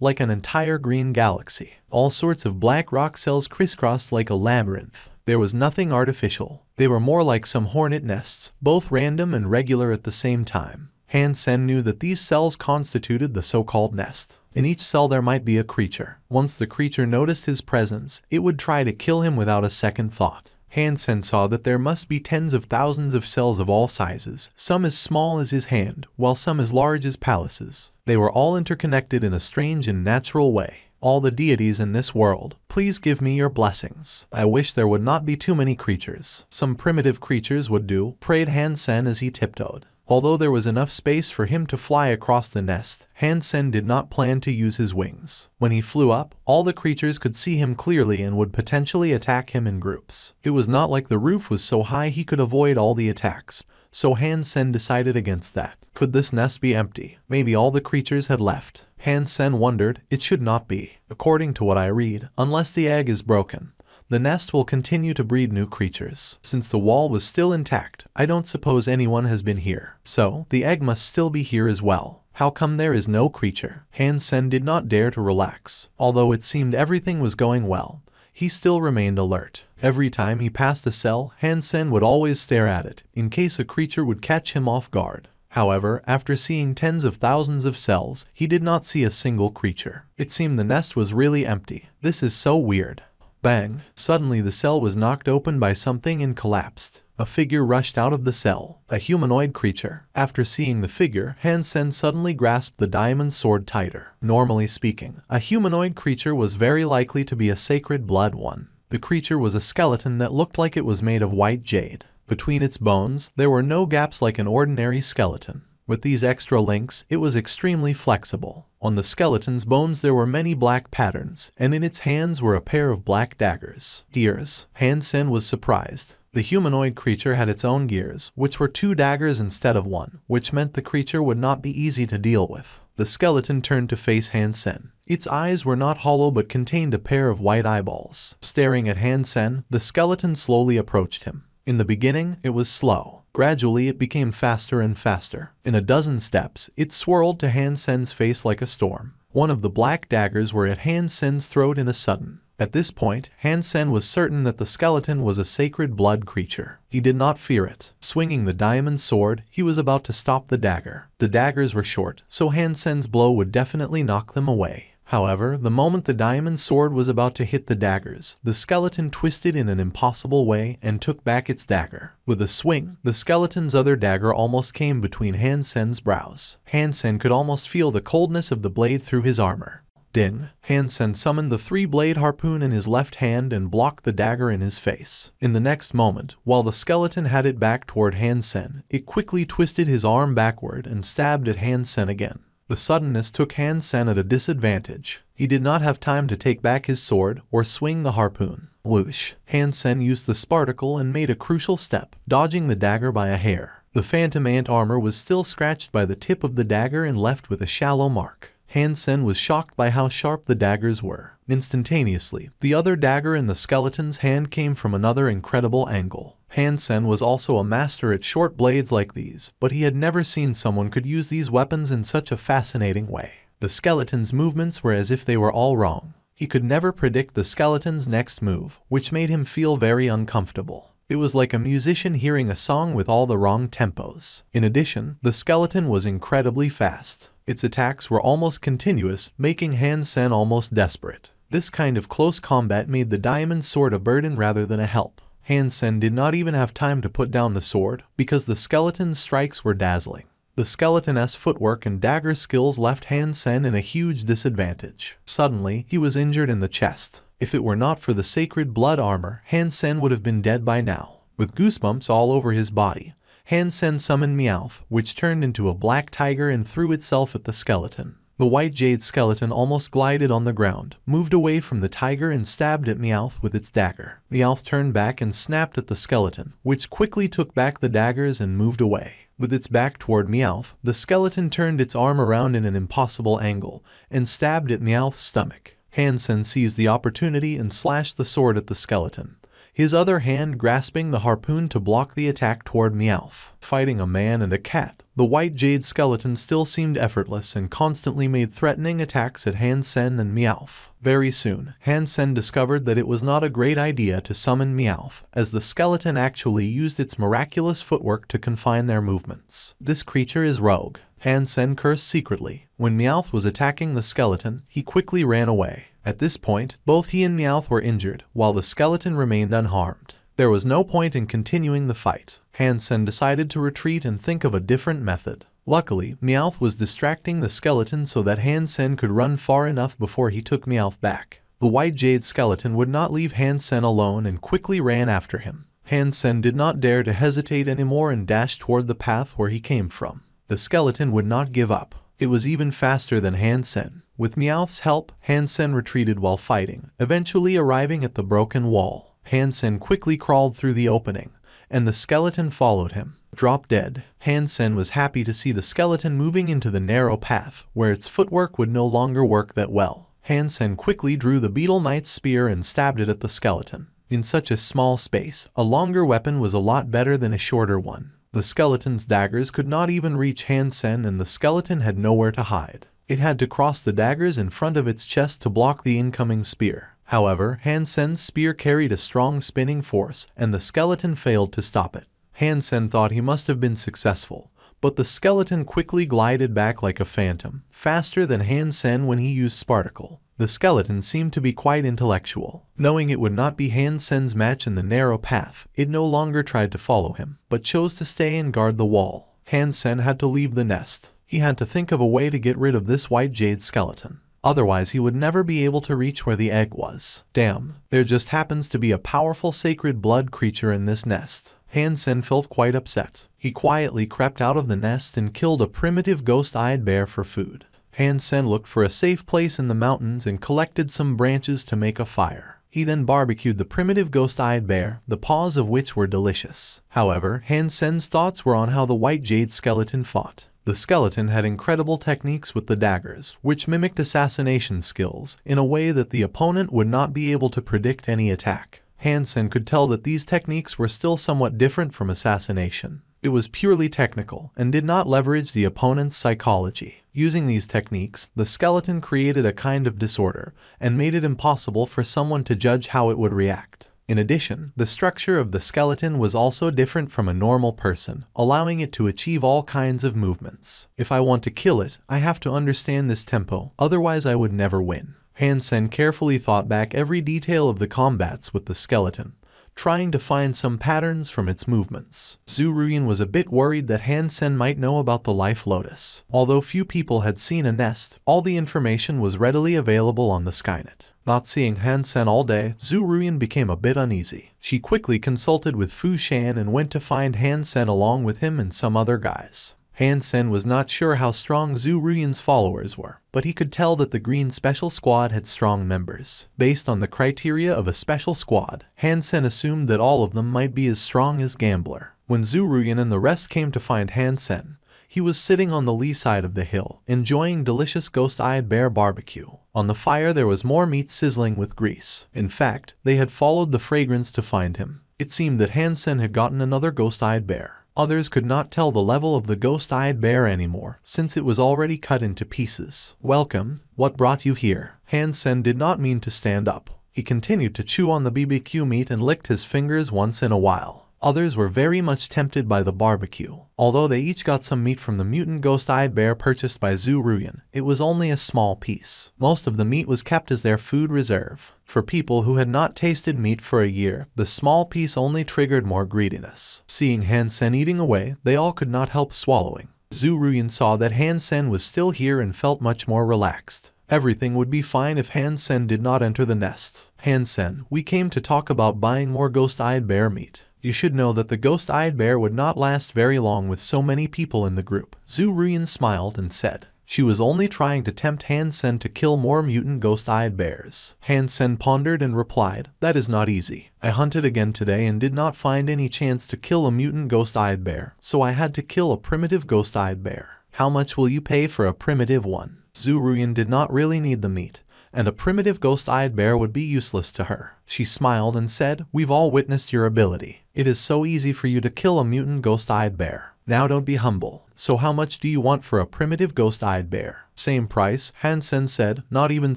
like an entire green galaxy. All sorts of black rock cells crisscrossed like a labyrinth. There was nothing artificial. They were more like some hornet nests, both random and regular at the same time. Hansen knew that these cells constituted the so-called nest. In each cell there might be a creature. Once the creature noticed his presence, it would try to kill him without a second thought. Hansen saw that there must be tens of thousands of cells of all sizes, some as small as his hand, while some as large as palaces. They were all interconnected in a strange and natural way. All the deities in this world, please give me your blessings. I wish there would not be too many creatures. Some primitive creatures would do, prayed Hansen as he tiptoed. Although there was enough space for him to fly across the nest, Hansen did not plan to use his wings. When he flew up, all the creatures could see him clearly and would potentially attack him in groups. It was not like the roof was so high he could avoid all the attacks, so Hansen decided against that. Could this nest be empty? Maybe all the creatures had left. Hansen wondered. It should not be. According to what I read, unless the egg is broken, the nest will continue to breed new creatures. Since the wall was still intact, I don't suppose anyone has been here. So, the egg must still be here as well. How come there is no creature? Hansen did not dare to relax. Although it seemed everything was going well, he still remained alert. Every time he passed a cell, Hansen would always stare at it, in case a creature would catch him off guard. However, after seeing tens of thousands of cells, he did not see a single creature. It seemed the nest was really empty. This is so weird. Bang! Suddenly the cell was knocked open by something and collapsed. A figure rushed out of the cell, a humanoid creature. After seeing the figure, Hansen suddenly grasped the diamond sword tighter. Normally speaking, a humanoid creature was very likely to be a sacred blood one. The creature was a skeleton that looked like it was made of white jade. Between its bones, there were no gaps like an ordinary skeleton. With these extra links, it was extremely flexible. On the skeleton's bones there were many black patterns, and in its hands were a pair of black daggers. Gears. Hansen was surprised. The humanoid creature had its own gears, which were 2 daggers instead of 1, which meant the creature would not be easy to deal with. The skeleton turned to face Hansen. Its eyes were not hollow but contained a pair of white eyeballs. Staring at Hansen, the skeleton slowly approached him. In the beginning, it was slow. Gradually, it became faster and faster. In a dozen steps, it swirled to Hansen's face like a storm. One of the black daggers were at Hansen's throat in a sudden. At this point, Hansen was certain that the skeleton was a sacred blood creature. He did not fear it. Swinging the diamond sword, he was about to stop the dagger. The daggers were short, so Hansen's blow would definitely knock them away. However, the moment the diamond sword was about to hit the daggers, the skeleton twisted in an impossible way and took back its dagger. With a swing, the skeleton's other dagger almost came between Hansen's brows. Hansen could almost feel the coldness of the blade through his armor. Ding! Hansen summoned the 3-blade harpoon in his left hand and blocked the dagger in his face. In the next moment, while the skeleton had it back toward Hansen, it quickly twisted his arm backward and stabbed at Hansen again. The suddenness took Hansen at a disadvantage. He did not have time to take back his sword or swing the harpoon. Whoosh! Hansen used the sparticle and made a crucial step, dodging the dagger by a hair. The phantom ant armor was still scratched by the tip of the dagger and left with a shallow mark. Hansen was shocked by how sharp the daggers were. Instantaneously, the other dagger in the skeleton's hand came from another incredible angle. Hansen was also a master at short blades like these, but he had never seen someone could use these weapons in such a fascinating way. The skeleton's movements were as if they were all wrong. He could never predict the skeleton's next move, which made him feel very uncomfortable. It was like a musician hearing a song with all the wrong tempos. In addition, the skeleton was incredibly fast. Its attacks were almost continuous, making Han Sen almost desperate. This kind of close combat made the diamond sword a burden rather than a help. Han Sen did not even have time to put down the sword, because the skeleton's strikes were dazzling. The skeleton's footwork and dagger skills left Han Sen in a huge disadvantage. Suddenly, he was injured in the chest. If it were not for the sacred blood armor, Han Sen would have been dead by now. With goosebumps all over his body, Han Sen summoned Meowth, which turned into a black tiger and threw itself at the skeleton. The white jade skeleton almost glided on the ground, moved away from the tiger and stabbed at Meowth with its dagger. Meowth turned back and snapped at the skeleton, which quickly took back the daggers and moved away. With its back toward Meowth, the skeleton turned its arm around in an impossible angle and stabbed at Meowth's stomach. Han Sen seized the opportunity and slashed the sword at the skeleton, his other hand grasping the harpoon to block the attack toward Meowth. Fighting a man and a cat, the white jade skeleton still seemed effortless and constantly made threatening attacks at Han Sen and Meowth. Very soon, Han Sen discovered that it was not a great idea to summon Meowth, as the skeleton actually used its miraculous footwork to confine their movements. This creature is rogue. Han Sen cursed secretly. When Meowth was attacking the skeleton, he quickly ran away. At this point, both he and Meowth were injured, while the skeleton remained unharmed. There was no point in continuing the fight. Han Sen decided to retreat and think of a different method. Luckily, Meowth was distracting the skeleton so that Han Sen could run far enough before he took Meowth back. The white jade skeleton would not leave Han Sen alone and quickly ran after him. Han Sen did not dare to hesitate anymore and dashed toward the path where he came from. The skeleton would not give up. It was even faster than Han Sen. With Meowth's help, Han Sen retreated while fighting, eventually arriving at the broken wall. Han Sen quickly crawled through the opening, and the skeleton followed him. Drop dead, Han Sen was happy to see the skeleton moving into the narrow path, where its footwork would no longer work that well. Han Sen quickly drew the Beetle Knight's spear and stabbed it at the skeleton. In such a small space, a longer weapon was a lot better than a shorter one. The skeleton's daggers could not even reach Han Sen, and the skeleton had nowhere to hide. It had to cross the daggers in front of its chest to block the incoming spear. However, Han Sen's spear carried a strong spinning force, and the skeleton failed to stop it. Han Sen thought he must have been successful, but the skeleton quickly glided back like a phantom, faster than Han Sen when he used Sparticle. The skeleton seemed to be quite intellectual. Knowing it would not be Han Sen's match in the narrow path, it no longer tried to follow him, but chose to stay and guard the wall. Han Sen had to leave the nest. He had to think of a way to get rid of this white jade skeleton. Otherwise he would never be able to reach where the egg was. Damn, there just happens to be a powerful sacred blood creature in this nest. Han Sen felt quite upset. He quietly crept out of the nest and killed a primitive ghost-eyed bear for food. Han Sen looked for a safe place in the mountains and collected some branches to make a fire. He then barbecued the primitive ghost-eyed bear, the paws of which were delicious. However, Han Sen's thoughts were on how the white jade skeleton fought. The skeleton had incredible techniques with the daggers, which mimicked assassination skills in a way that the opponent would not be able to predict any attack. Han Sen could tell that these techniques were still somewhat different from assassination. It was purely technical and did not leverage the opponent's psychology. Using these techniques, the skeleton created a kind of disorder and made it impossible for someone to judge how it would react. In addition, the structure of the skeleton was also different from a normal person, allowing it to achieve all kinds of movements. If I want to kill it, I have to understand this tempo, otherwise I would never win. Han Sen carefully thought back every detail of the combats with the skeleton, trying to find some patterns from its movements. Zhu Ruyan was a bit worried that Han Sen might know about the Life Lotus. Although few people had seen a nest, all the information was readily available on the Skynet. Not seeing Han Sen all day, Zhu Ruyan became a bit uneasy. She quickly consulted with Fu Shan and went to find Han Sen along with him and some other guys. Han Sen was not sure how strong Zhu Ruyan's followers were, but he could tell that the Green Special Squad had strong members. Based on the criteria of a special squad, Han Sen assumed that all of them might be as strong as Gambler. When Zhu Ruyan and the rest came to find Han Sen, he was sitting on the lee side of the hill, enjoying delicious ghost-eyed bear barbecue. On the fire there was more meat sizzling with grease. In fact, they had followed the fragrance to find him. It seemed that Han Sen had gotten another ghost-eyed bear. Others could not tell the level of the ghost-eyed bear anymore, since it was already cut into pieces. "Welcome, what brought you here?" Han-sen did not mean to stand up. He continued to chew on the BBQ meat and licked his fingers once in a while. Others were very much tempted by the barbecue. Although they each got some meat from the mutant ghost-eyed bear purchased by Zhu Ruyan, it was only a small piece. Most of the meat was kept as their food reserve. For people who had not tasted meat for a year, the small piece only triggered more greediness. Seeing Han-sen eating away, they all could not help swallowing. Zhu Ruyan saw that Han-sen was still here and felt much more relaxed. Everything would be fine if Han-sen did not enter the nest. "Han-sen, we came to talk about buying more ghost-eyed bear meat. You should know that the ghost-eyed bear would not last very long with so many people in the group." Zhu Ruyan smiled and said. She was only trying to tempt Han-sen to kill more mutant ghost-eyed bears. Han-sen pondered and replied, "That is not easy. I hunted again today and did not find any chance to kill a mutant ghost-eyed bear, so I had to kill a primitive ghost-eyed bear. How much will you pay for a primitive one?" Zhu Ruyan did not really need the meat, and a primitive ghost-eyed bear would be useless to her. She smiled and said, "We've all witnessed your ability. It is so easy for you to kill a mutant ghost-eyed bear. Now don't be humble. So how much do you want for a primitive ghost-eyed bear?" "Same price," Han-sen said, not even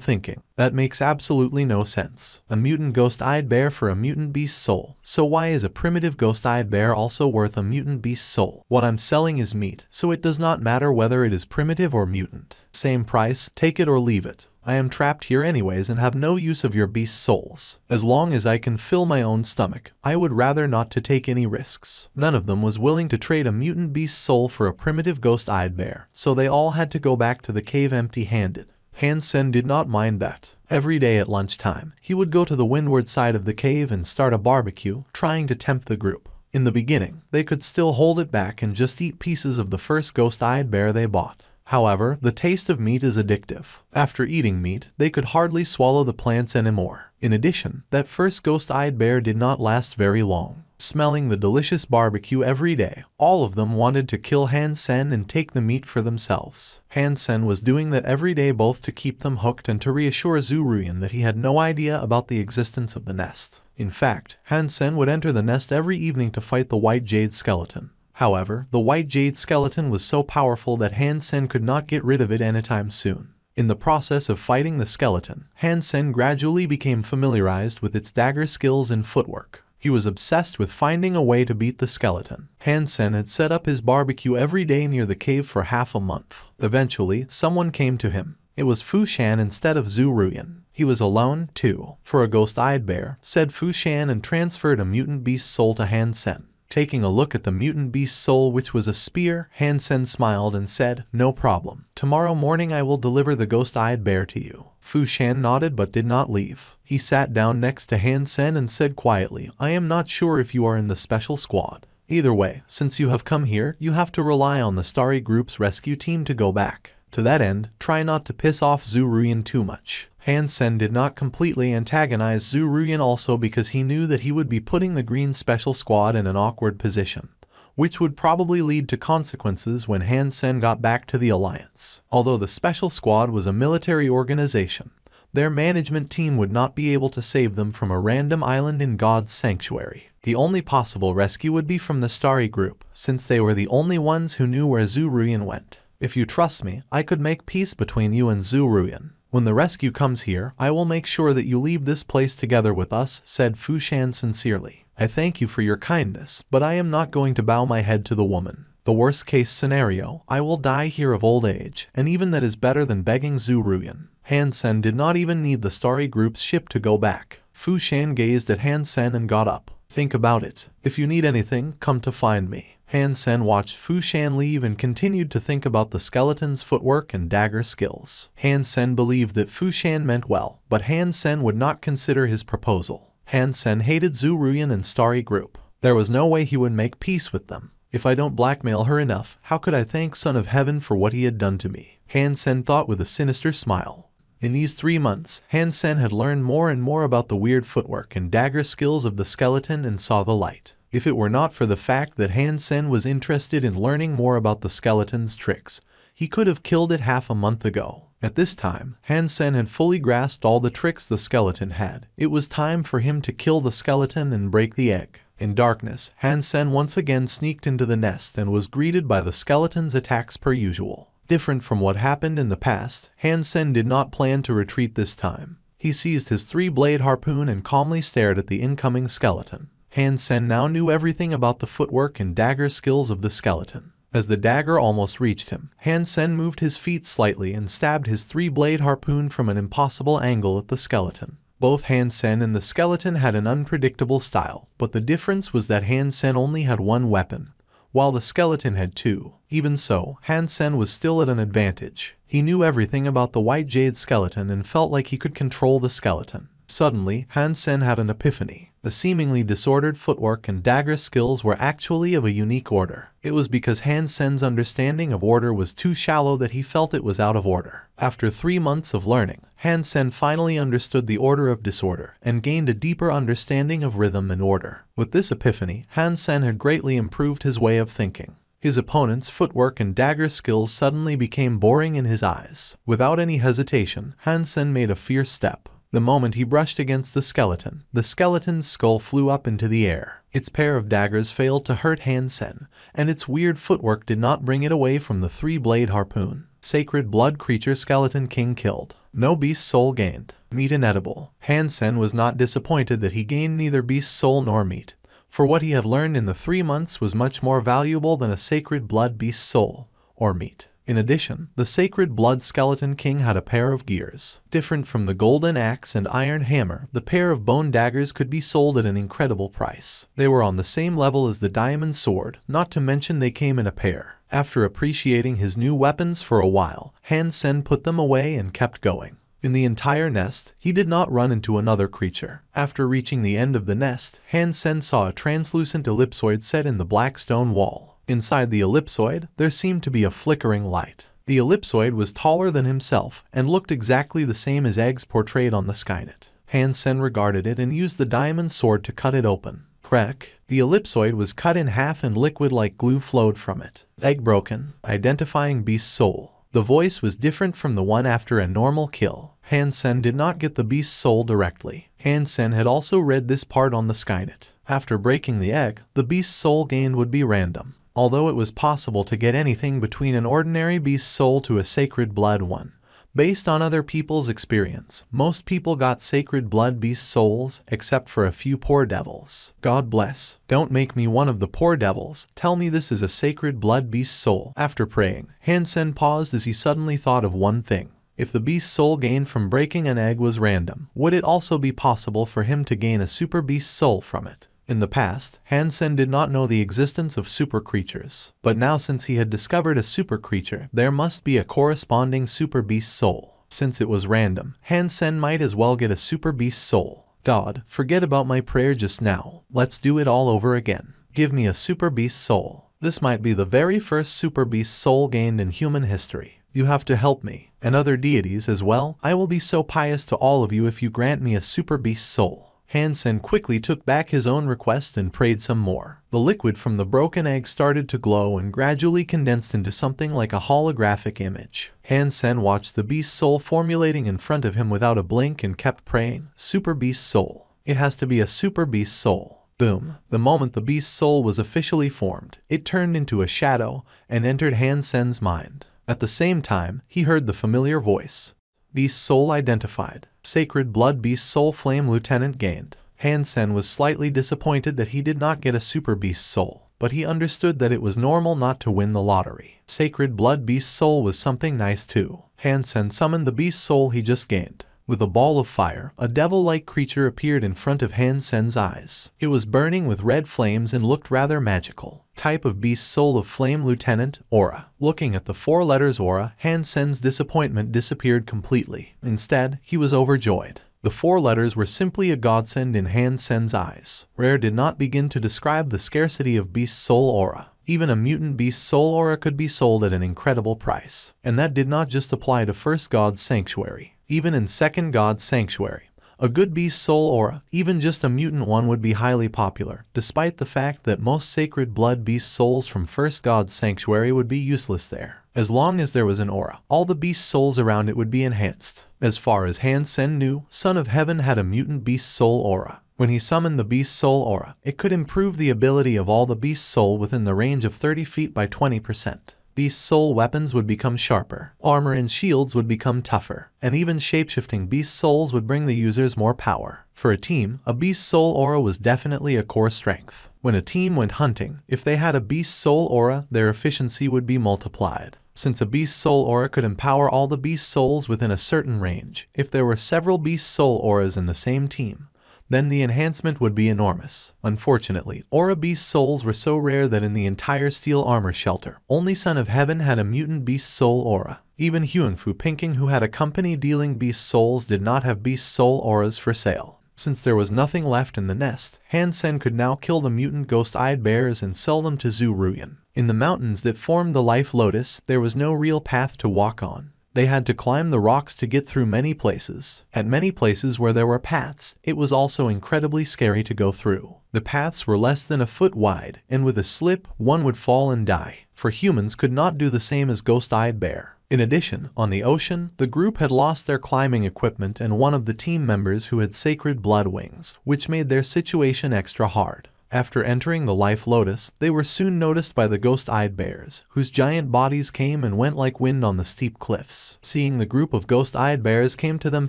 thinking. "That makes absolutely no sense. A mutant ghost-eyed bear for a mutant beast's soul. So why is a primitive ghost-eyed bear also worth a mutant beast's soul? What I'm selling is meat, so it does not matter whether it is primitive or mutant. Same price, take it or leave it. I am trapped here anyways and have no use of your beast's souls. As long as I can fill my own stomach, I would rather not to take any risks." None of them was willing to trade a mutant beast's soul for a primitive ghost-eyed bear, so they all had to go back to the cave empty-handed. Han-sen did not mind that. Every day at lunchtime, he would go to the windward side of the cave and start a barbecue, trying to tempt the group. In the beginning, they could still hold it back and just eat pieces of the first ghost-eyed bear they bought. However, the taste of meat is addictive. After eating meat, they could hardly swallow the plants anymore. In addition, that first ghost-eyed bear did not last very long. Smelling the delicious barbecue every day, all of them wanted to kill Han-sen and take the meat for themselves. Han-sen was doing that every day both to keep them hooked and to reassure Zhu Ruyan that he had no idea about the existence of the nest. In fact, Han-sen would enter the nest every evening to fight the white jade skeleton. However, the white jade skeleton was so powerful that Han-sen could not get rid of it anytime soon. In the process of fighting the skeleton, Han-sen gradually became familiarized with its dagger skills and footwork. He was obsessed with finding a way to beat the skeleton. Han-sen had set up his barbecue every day near the cave for half a month. Eventually, someone came to him. It was Fu Shan instead of Zhu Ruyan. He was alone, too. "For a ghost-eyed bear," said Fu Shan and transferred a mutant beast soul to Han-sen. Taking a look at the mutant beast soul, which was a spear, Han-sen smiled and said, "No problem. Tomorrow morning I will deliver the ghost-eyed bear to you." Fu Shan nodded but did not leave. He sat down next to Han-sen and said quietly, "I am not sure if you are in the special squad. Either way, since you have come here, you have to rely on the Starry Group's rescue team to go back. To that end, try not to piss off Zhu Ruyan too much." Han-sen did not completely antagonize Zhu Ruyan also because he knew that he would be putting the Green Special Squad in an awkward position, which would probably lead to consequences when Han-sen got back to the Alliance. Although the Special Squad was a military organization, their management team would not be able to save them from a random island in God's Sanctuary. The only possible rescue would be from the Starry Group, since they were the only ones who knew where Zhu Ruyan went. "If you trust me, I could make peace between you and Zhu Ruyan. When the rescue comes here, I will make sure that you leave this place together with us," said Fu Shan sincerely. "I thank you for your kindness, but I am not going to bow my head to the woman. The worst case scenario, I will die here of old age, and even that is better than begging Zhu Ruyan." Han-sen did not even need the Starry Group's ship to go back. Fu Shan gazed at Han-sen and got up. "Think about it. If you need anything, come to find me." Han-sen watched Fu Shan leave and continued to think about the skeleton's footwork and dagger skills. Han-sen believed that Fu Shan meant well, but Han-sen would not consider his proposal. Han-sen hated Zhu Ruyan and Starry Group. There was no way he would make peace with them. "If I don't blackmail her enough, how could I thank Son of Heaven for what he had done to me?" Han-sen thought with a sinister smile. In these 3 months, Han-sen had learned more and more about the weird footwork and dagger skills of the skeleton and saw the light. If it were not for the fact that Han-sen was interested in learning more about the skeleton's tricks, he could have killed it half a month ago. At this time, Han-sen had fully grasped all the tricks the skeleton had. It was time for him to kill the skeleton and break the egg. In darkness, Han Sen once again sneaked into the nest and was greeted by the skeleton's attacks per usual. Different from what happened in the past, Han Sen did not plan to retreat this time. He seized his 3-blade harpoon and calmly stared at the incoming skeleton. Han Sen now knew everything about the footwork and dagger skills of the skeleton. As the dagger almost reached him, Han Sen moved his feet slightly and stabbed his 3-blade harpoon from an impossible angle at the skeleton. Both Han Sen and the skeleton had an unpredictable style, but the difference was that Han Sen only had one weapon, while the skeleton had two. Even so, Han Sen was still at an advantage. He knew everything about the white jade skeleton and felt like he could control the skeleton. Suddenly, Han Sen had an epiphany. The seemingly disordered footwork and dagger skills were actually of a unique order. It was because Han Sen's understanding of order was too shallow that he felt it was out of order. After 3 months of learning, Han Sen finally understood the order of disorder and gained a deeper understanding of rhythm and order. With this epiphany, Han Sen had greatly improved his way of thinking. His opponent's footwork and dagger skills suddenly became boring in his eyes. Without any hesitation, Han Sen made a fierce step. The moment he brushed against the skeleton's skull flew up into the air. Its pair of daggers failed to hurt Han Sen, and its weird footwork did not bring it away from the 3-blade harpoon. Sacred blood creature skeleton king killed. No beast soul gained. Meat inedible. Han Sen was not disappointed that he gained neither beast soul nor meat, for what he had learned in the 3 months was much more valuable than a sacred blood beast soul, or meat. In addition, the Sacred Blood Skeleton King had a pair of gears. Different from the golden axe and iron hammer, the pair of bone daggers could be sold at an incredible price. They were on the same level as the diamond sword, not to mention they came in a pair. After appreciating his new weapons for a while, Han Sen put them away and kept going. In the entire nest, he did not run into another creature. After reaching the end of the nest, Han Sen saw a translucent ellipsoid set in the black stone wall. Inside the ellipsoid, there seemed to be a flickering light. The ellipsoid was taller than himself and looked exactly the same as eggs portrayed on the Skynet. Han Sen regarded it and used the diamond sword to cut it open. Crack! The ellipsoid was cut in half and liquid like glue flowed from it. Egg broken. Identifying beast soul. The voice was different from the one after a normal kill. Han Sen did not get the beast soul directly. Han Sen had also read this part on the Skynet. After breaking the egg, the beast soul gained would be random. Although it was possible to get anything between an ordinary beast soul to a sacred blood one. Based on other people's experience, most people got sacred blood beast souls, except for a few poor devils. God bless. Don't make me one of the poor devils. Tell me this is a sacred blood beast soul. After praying, Han Sen paused as he suddenly thought of one thing. If the beast soul gained from breaking an egg was random, would it also be possible for him to gain a super beast soul from it? In the past, Han Sen did not know the existence of super creatures, but now since he had discovered a super creature, there must be a corresponding super beast soul. Since it was random, Han Sen might as well get a super beast soul. God, forget about my prayer just now. Let's do it all over again. Give me a super beast soul. This might be the very first super beast soul gained in human history. You have to help me, and other deities as well. I will be so pious to all of you if you grant me a super beast soul. Han Sen quickly took back his own request and prayed some more. The liquid from the broken egg started to glow and gradually condensed into something like a holographic image. Han Sen watched the beast soul formulating in front of him without a blink and kept praying, Super Beast Soul. It has to be a Super Beast Soul. Boom. The moment the beast soul was officially formed, it turned into a shadow and entered Han Sen's mind. At the same time, he heard the familiar voice. Beast soul identified. Sacred blood beast soul flame lieutenant gained. Han Sen was slightly disappointed that he did not get a super beast soul, but he understood that it was normal not to win the lottery. Sacred blood beast soul was something nice too. Han Sen summoned the beast soul he just gained. With a ball of fire, a devil-like creature appeared in front of Han Sen's eyes. It was burning with red flames and looked rather magical. Type of beast soul of flame lieutenant, aura. Looking at the 4 letters aura, Han Sen's disappointment disappeared completely. Instead, he was overjoyed. The 4 letters were simply a godsend in Han Sen's eyes. Rare did not begin to describe the scarcity of beast soul aura. Even a mutant beast soul aura could be sold at an incredible price. And that did not just apply to First God's Sanctuary. Even in Second God's Sanctuary, a good beast soul aura, even just a mutant one, would be highly popular, despite the fact that most sacred blood beast souls from First God's Sanctuary would be useless there. As long as there was an aura, all the beast souls around it would be enhanced. As far as Han Sen knew, Son of Heaven had a mutant beast soul aura. When he summoned the Beast Soul aura, it could improve the ability of all the Beast Soul within the range of 30 feet by 20%. Beast Soul weapons would become sharper, armor and shields would become tougher, and even shapeshifting Beast Souls would bring the users more power. For a team, a Beast Soul aura was definitely a core strength. When a team went hunting, if they had a Beast Soul aura, their efficiency would be multiplied. Since a Beast Soul aura could empower all the Beast Souls within a certain range, if there were several Beast Soul auras in the same team, then the enhancement would be enormous. Unfortunately, aura Beast Souls were so rare that in the entire Steel Armor shelter, only Son of Heaven had a mutant Beast Soul aura. Even Huanfu Pinking, who had a company dealing Beast Souls, did not have Beast Soul auras for sale. Since there was nothing left in the nest, Hansen could now kill the mutant ghost-eyed bears and sell them to Zhu Ruyan. In the mountains that formed the Life Lotus, there was no real path to walk on. They had to climb the rocks to get through many places. At many places where there were paths, it was also incredibly scary to go through. The paths were less than a foot wide, and with a slip, one would fall and die. For humans could not do the same as Ghost-Eyed Bear. In addition, on the ocean, the group had lost their climbing equipment and one of the team members who had sacred blood wings, which made their situation extra hard. After entering the Life Lotus, they were soon noticed by the ghost-eyed bears, whose giant bodies came and went like wind on the steep cliffs. Seeing the group of ghost-eyed bears came to them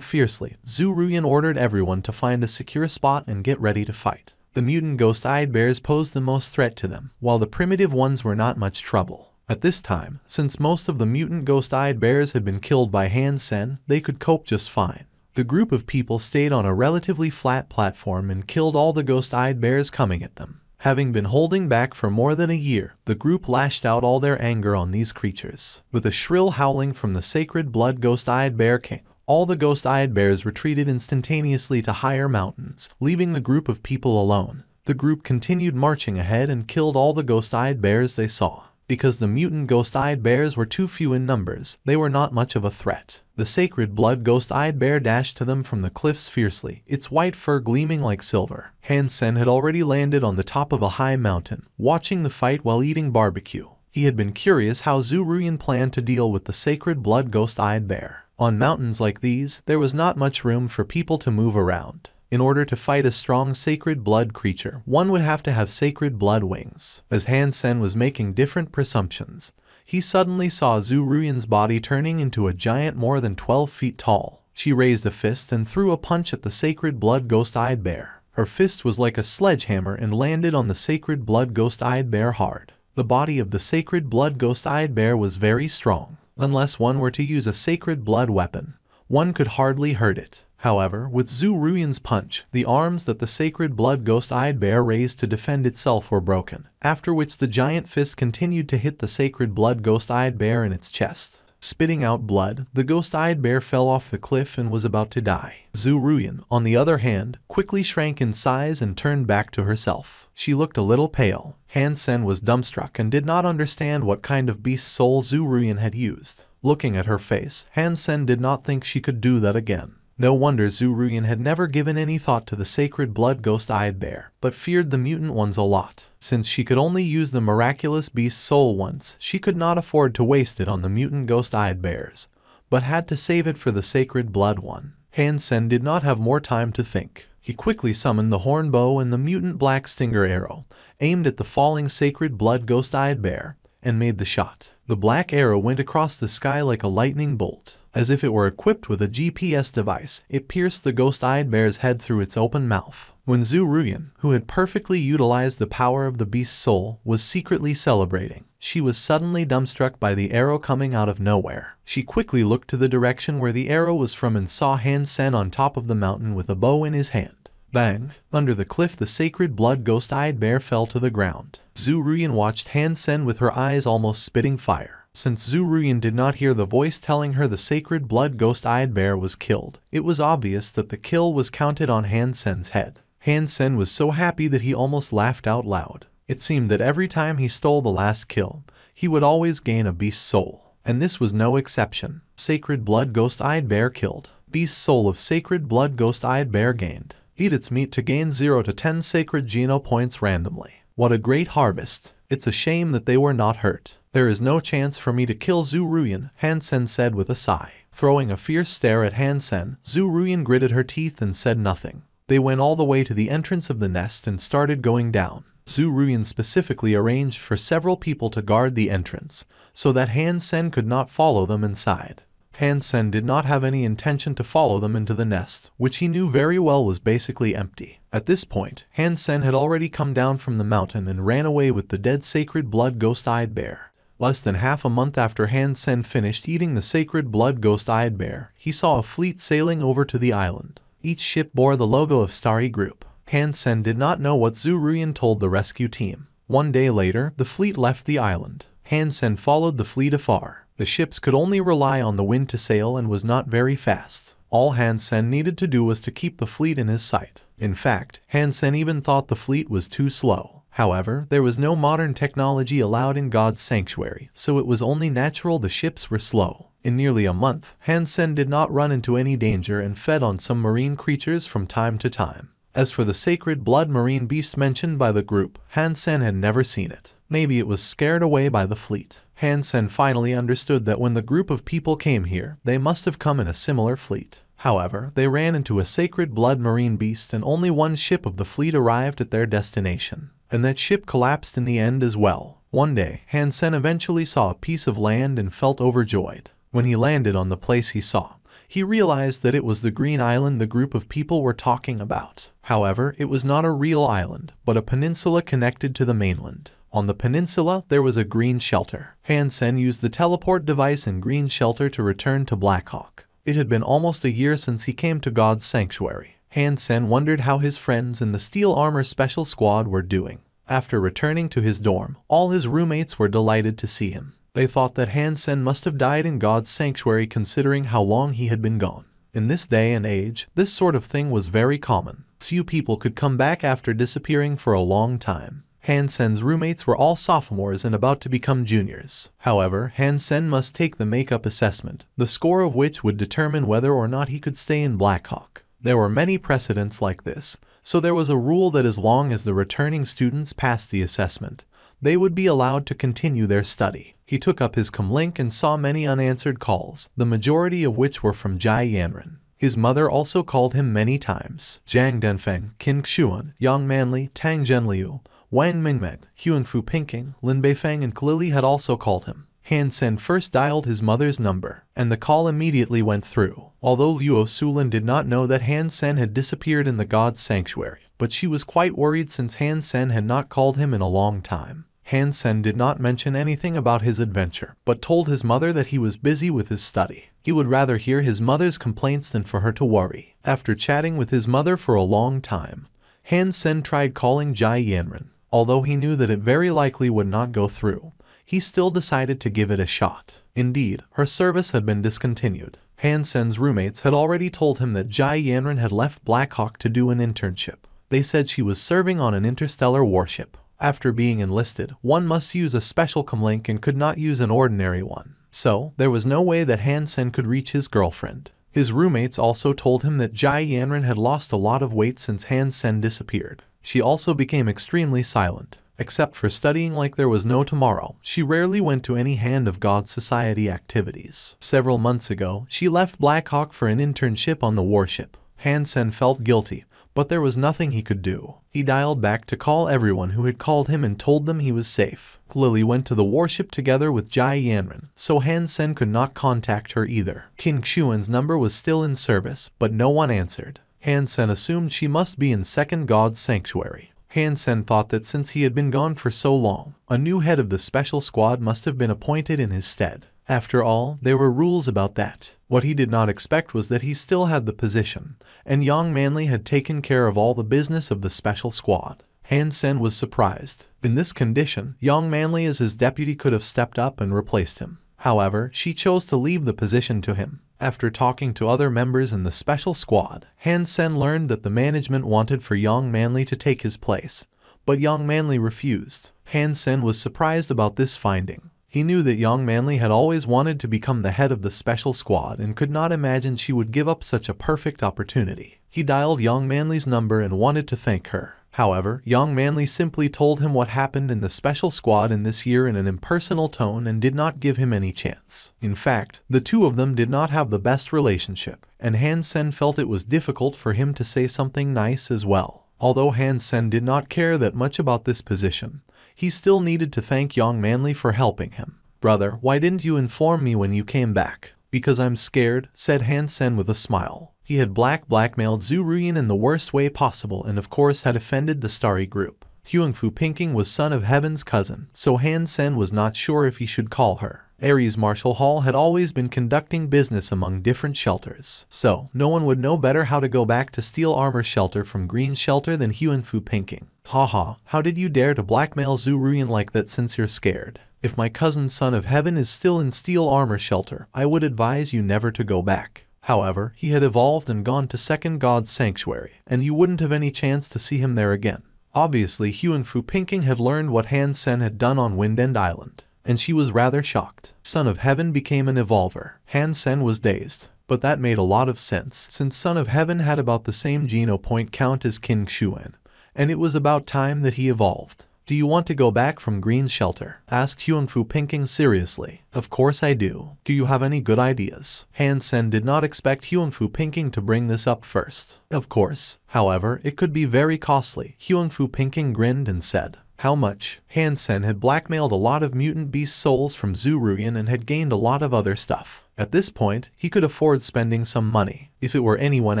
fiercely, Zhu Ruyan ordered everyone to find a secure spot and get ready to fight. The mutant ghost-eyed bears posed the most threat to them, while the primitive ones were not much trouble. At this time, since most of the mutant ghost-eyed bears had been killed by Hansen, they could cope just fine. The group of people stayed on a relatively flat platform and killed all the ghost-eyed bears coming at them. Having been holding back for more than a year, the group lashed out all their anger on these creatures. With a shrill howling from the sacred blood ghost-eyed bear king, all the ghost-eyed bears retreated instantaneously to higher mountains, leaving the group of people alone. The group continued marching ahead and killed all the ghost-eyed bears they saw. Because the mutant ghost-eyed bears were too few in numbers, they were not much of a threat. The sacred blood ghost-eyed bear dashed to them from the cliffs fiercely, its white fur gleaming like silver. Hansen had already landed on the top of a high mountain, watching the fight while eating barbecue. He had been curious how Zhu Ruyan planned to deal with the sacred blood ghost-eyed bear. On mountains like these, there was not much room for people to move around. In order to fight a strong sacred blood creature, one would have to have sacred blood wings. As Hansen was making different presumptions, he suddenly saw Zhu Ruyan's body turning into a giant more than 12 feet tall. She raised a fist and threw a punch at the sacred blood ghost-eyed bear. Her fist was like a sledgehammer and landed on the sacred blood ghost-eyed bear hard. The body of the sacred blood ghost-eyed bear was very strong. Unless one were to use a sacred blood weapon, one could hardly hurt it. However, with Zhu Ruyan's punch, the arms that the sacred blood ghost-eyed bear raised to defend itself were broken, after which the giant fist continued to hit the sacred blood ghost-eyed bear in its chest. Spitting out blood, the ghost-eyed bear fell off the cliff and was about to die. Zhu Ruyan, on the other hand, quickly shrank in size and turned back to herself. She looked a little pale. Hansen was dumbstruck and did not understand what kind of beast soul Zhu Ruyan had used. Looking at her face, Hansen did not think she could do that again. No wonder Zhu Ruyan had never given any thought to the sacred blood ghost-eyed bear, but feared the mutant ones a lot. Since she could only use the miraculous beast soul once, she could not afford to waste it on the mutant ghost-eyed bears, but had to save it for the sacred blood one. Hansen did not have more time to think. He quickly summoned the horn bow and the mutant black stinger arrow, aimed at the falling sacred blood ghost-eyed bear, and made the shot. The black arrow went across the sky like a lightning bolt. As if it were equipped with a GPS device, it pierced the ghost-eyed bear's head through its open mouth. When Zhu Ruyan, who had perfectly utilized the power of the beast's soul, was secretly celebrating, she was suddenly dumbstruck by the arrow coming out of nowhere. She quickly looked to the direction where the arrow was from and saw Hansen on top of the mountain with a bow in his hand. Bang! Under the cliff, the sacred blood ghost-eyed bear fell to the ground. Zhu Ruyan watched Hansen with her eyes almost spitting fire. Since Zhu Ruyan did not hear the voice telling her the sacred blood ghost-eyed bear was killed, it was obvious that the kill was counted on Hansen's head. Hansen was so happy that he almost laughed out loud. It seemed that every time he stole the last kill, he would always gain a beast soul. And this was no exception. Sacred blood ghost-eyed bear killed. Beast soul of sacred blood ghost-eyed bear gained. Eat its meat to gain 0 to 10 sacred geno points randomly. What a great harvest. It's a shame that they were not hurt. There is no chance for me to kill Zhu Ruyan, Hansen said with a sigh. Throwing a fierce stare at Hansen, Zhu Ruyan gritted her teeth and said nothing. They went all the way to the entrance of the nest and started going down. Zhu Ruyan specifically arranged for several people to guard the entrance, so that Han Sen could not follow them inside. Han Sen did not have any intention to follow them into the nest, which he knew very well was basically empty. At this point, Han Sen had already come down from the mountain and ran away with the dead sacred blood ghost-eyed bear. Less than half a month after Han Sen finished eating the sacred blood ghost-eyed bear, he saw a fleet sailing over to the island. Each ship bore the logo of Starry Group. Han Sen did not know what Zhu Ruyan told the rescue team. One day later, the fleet left the island. Han Sen followed the fleet afar. The ships could only rely on the wind to sail and was not very fast. All Han Sen needed to do was to keep the fleet in his sight. In fact, Han Sen even thought the fleet was too slow. However, there was no modern technology allowed in God's sanctuary, so it was only natural the ships were slow. In nearly a month, Han Sen did not run into any danger and fed on some marine creatures from time to time. As for the sacred blood marine beast mentioned by the group, Han Sen had never seen it. Maybe it was scared away by the fleet. Han Sen finally understood that when the group of people came here, they must have come in a similar fleet. However, they ran into a sacred blood marine beast and only one ship of the fleet arrived at their destination. And that ship collapsed in the end as well. One day, Han Sen eventually saw a piece of land and felt overjoyed. When he landed on the place he saw, he realized that it was the green island the group of people were talking about. However, it was not a real island, but a peninsula connected to the mainland. On the peninsula, there was a green shelter. Han Sen used the teleport device in green shelter to return to Black Hawk. It had been almost a year since he came to God's sanctuary. Han Sen wondered how his friends in the Steel Armor Special Squad were doing. After returning to his dorm, all his roommates were delighted to see him. They thought that Han Sen must have died in God's sanctuary considering how long he had been gone. In this day and age, this sort of thing was very common. Few people could come back after disappearing for a long time. Han Sen's roommates were all sophomores and about to become juniors. However, Han Sen must take the makeup assessment, the score of which would determine whether or not he could stay in Black Hawk. There were many precedents like this, so there was a rule that as long as the returning students passed the assessment, they would be allowed to continue their study. He took up his comlink and saw many unanswered calls, the majority of which were from Jai Yanren. His mother also called him many times. Zhang Denfeng, Qin Xuan, Yang Manli, Tang Zhenliu, Wang Mingmeg, Huanfu Pinking, Lin Beifeng and Klili had also called him. Han Sen first dialed his mother's number, and the call immediately went through. Although Luo Sulin did not know that Han Sen had disappeared in the God's sanctuary, but she was quite worried since Han Sen had not called him in a long time. Han Sen did not mention anything about his adventure, but told his mother that he was busy with his study. He would rather hear his mother's complaints than for her to worry. After chatting with his mother for a long time, Han Sen tried calling Jai Yanren. Although he knew that it very likely would not go through, he still decided to give it a shot. Indeed, her service had been discontinued. Han Sen's roommates had already told him that Jai Yanren had left Black Hawk to do an internship. They said she was serving on an interstellar warship. After being enlisted, one must use a special comlink and could not use an ordinary one. So, there was no way that Han Sen could reach his girlfriend. His roommates also told him that Jai Yanren had lost a lot of weight since Han Sen disappeared. She also became extremely silent. Except for studying like there was no tomorrow, she rarely went to any Hand of God Society activities. Several months ago, she left Black Hawk for an internship on the warship. Han Sen felt guilty, but there was nothing he could do. He dialed back to call everyone who had called him and told them he was safe. Lily went to the warship together with Jai Yanren, so Han Sen could not contact her either. King Xuan's number was still in service, but no one answered. Han Sen assumed she must be in Second God's Sanctuary. Han Sen thought that since he had been gone for so long, a new head of the special squad must have been appointed in his stead. After all, there were rules about that. What he did not expect was that he still had the position, and Yang Manli had taken care of all the business of the special squad. Han Sen was surprised. In this condition, Yang Manli as his deputy could have stepped up and replaced him. However, she chose to leave the position to him. After talking to other members in the special squad, Han Sen learned that the management wanted for Yang Manli to take his place, but Yang Manli refused. Han Sen was surprised about this finding. He knew that Yang Manli had always wanted to become the head of the special squad and could not imagine she would give up such a perfect opportunity. He dialed Yang Manli's number and wanted to thank her. However, Young Manly simply told him what happened in the special squad in this year in an impersonal tone and did not give him any chance. In fact, the two of them did not have the best relationship, and Han Sen felt it was difficult for him to say something nice as well. Although Han Sen did not care that much about this position, he still needed to thank Young Manly for helping him. "Brother, why didn't you inform me when you came back?" "Because I'm scared," said Han Sen with a smile. He had blackmailed Zhu Ruyan in the worst way possible and of course had offended the Starry group. Hyun Fu Pinking was Son of Heaven's cousin, so Han Sen was not sure if he should call her. Ares Martial Hall had always been conducting business among different shelters, so no one would know better how to go back to Steel Armor Shelter from Green Shelter than Hyun Fu Pinking. "Haha, how did you dare to blackmail Zhu Ruyan like that since you're scared? If my cousin Son of Heaven is still in Steel Armor Shelter, I would advise you never to go back." However, he had evolved and gone to Second God's Sanctuary, and you wouldn't have any chance to see him there again. Obviously, Hyun Fu Pinking had learned what Han Sen had done on Wind End Island, and she was rather shocked. Son of Heaven became an evolver. Han Sen was dazed, but that made a lot of sense since Son of Heaven had about the same geno point count as King Xuan, and it was about time that he evolved. "Do you want to go back from Green Shelter?" asked Hyun Fu Pinking seriously. "Of course I do. Do you have any good ideas?" Han Sen did not expect Hyun Fu Pinking to bring this up first. "Of course. However, it could be very costly." Hyun Fu Pinking grinned and said. "How much?" Han Sen had blackmailed a lot of mutant beast souls from Zhu Ruyan and had gained a lot of other stuff. At this point, he could afford spending some money. "If it were anyone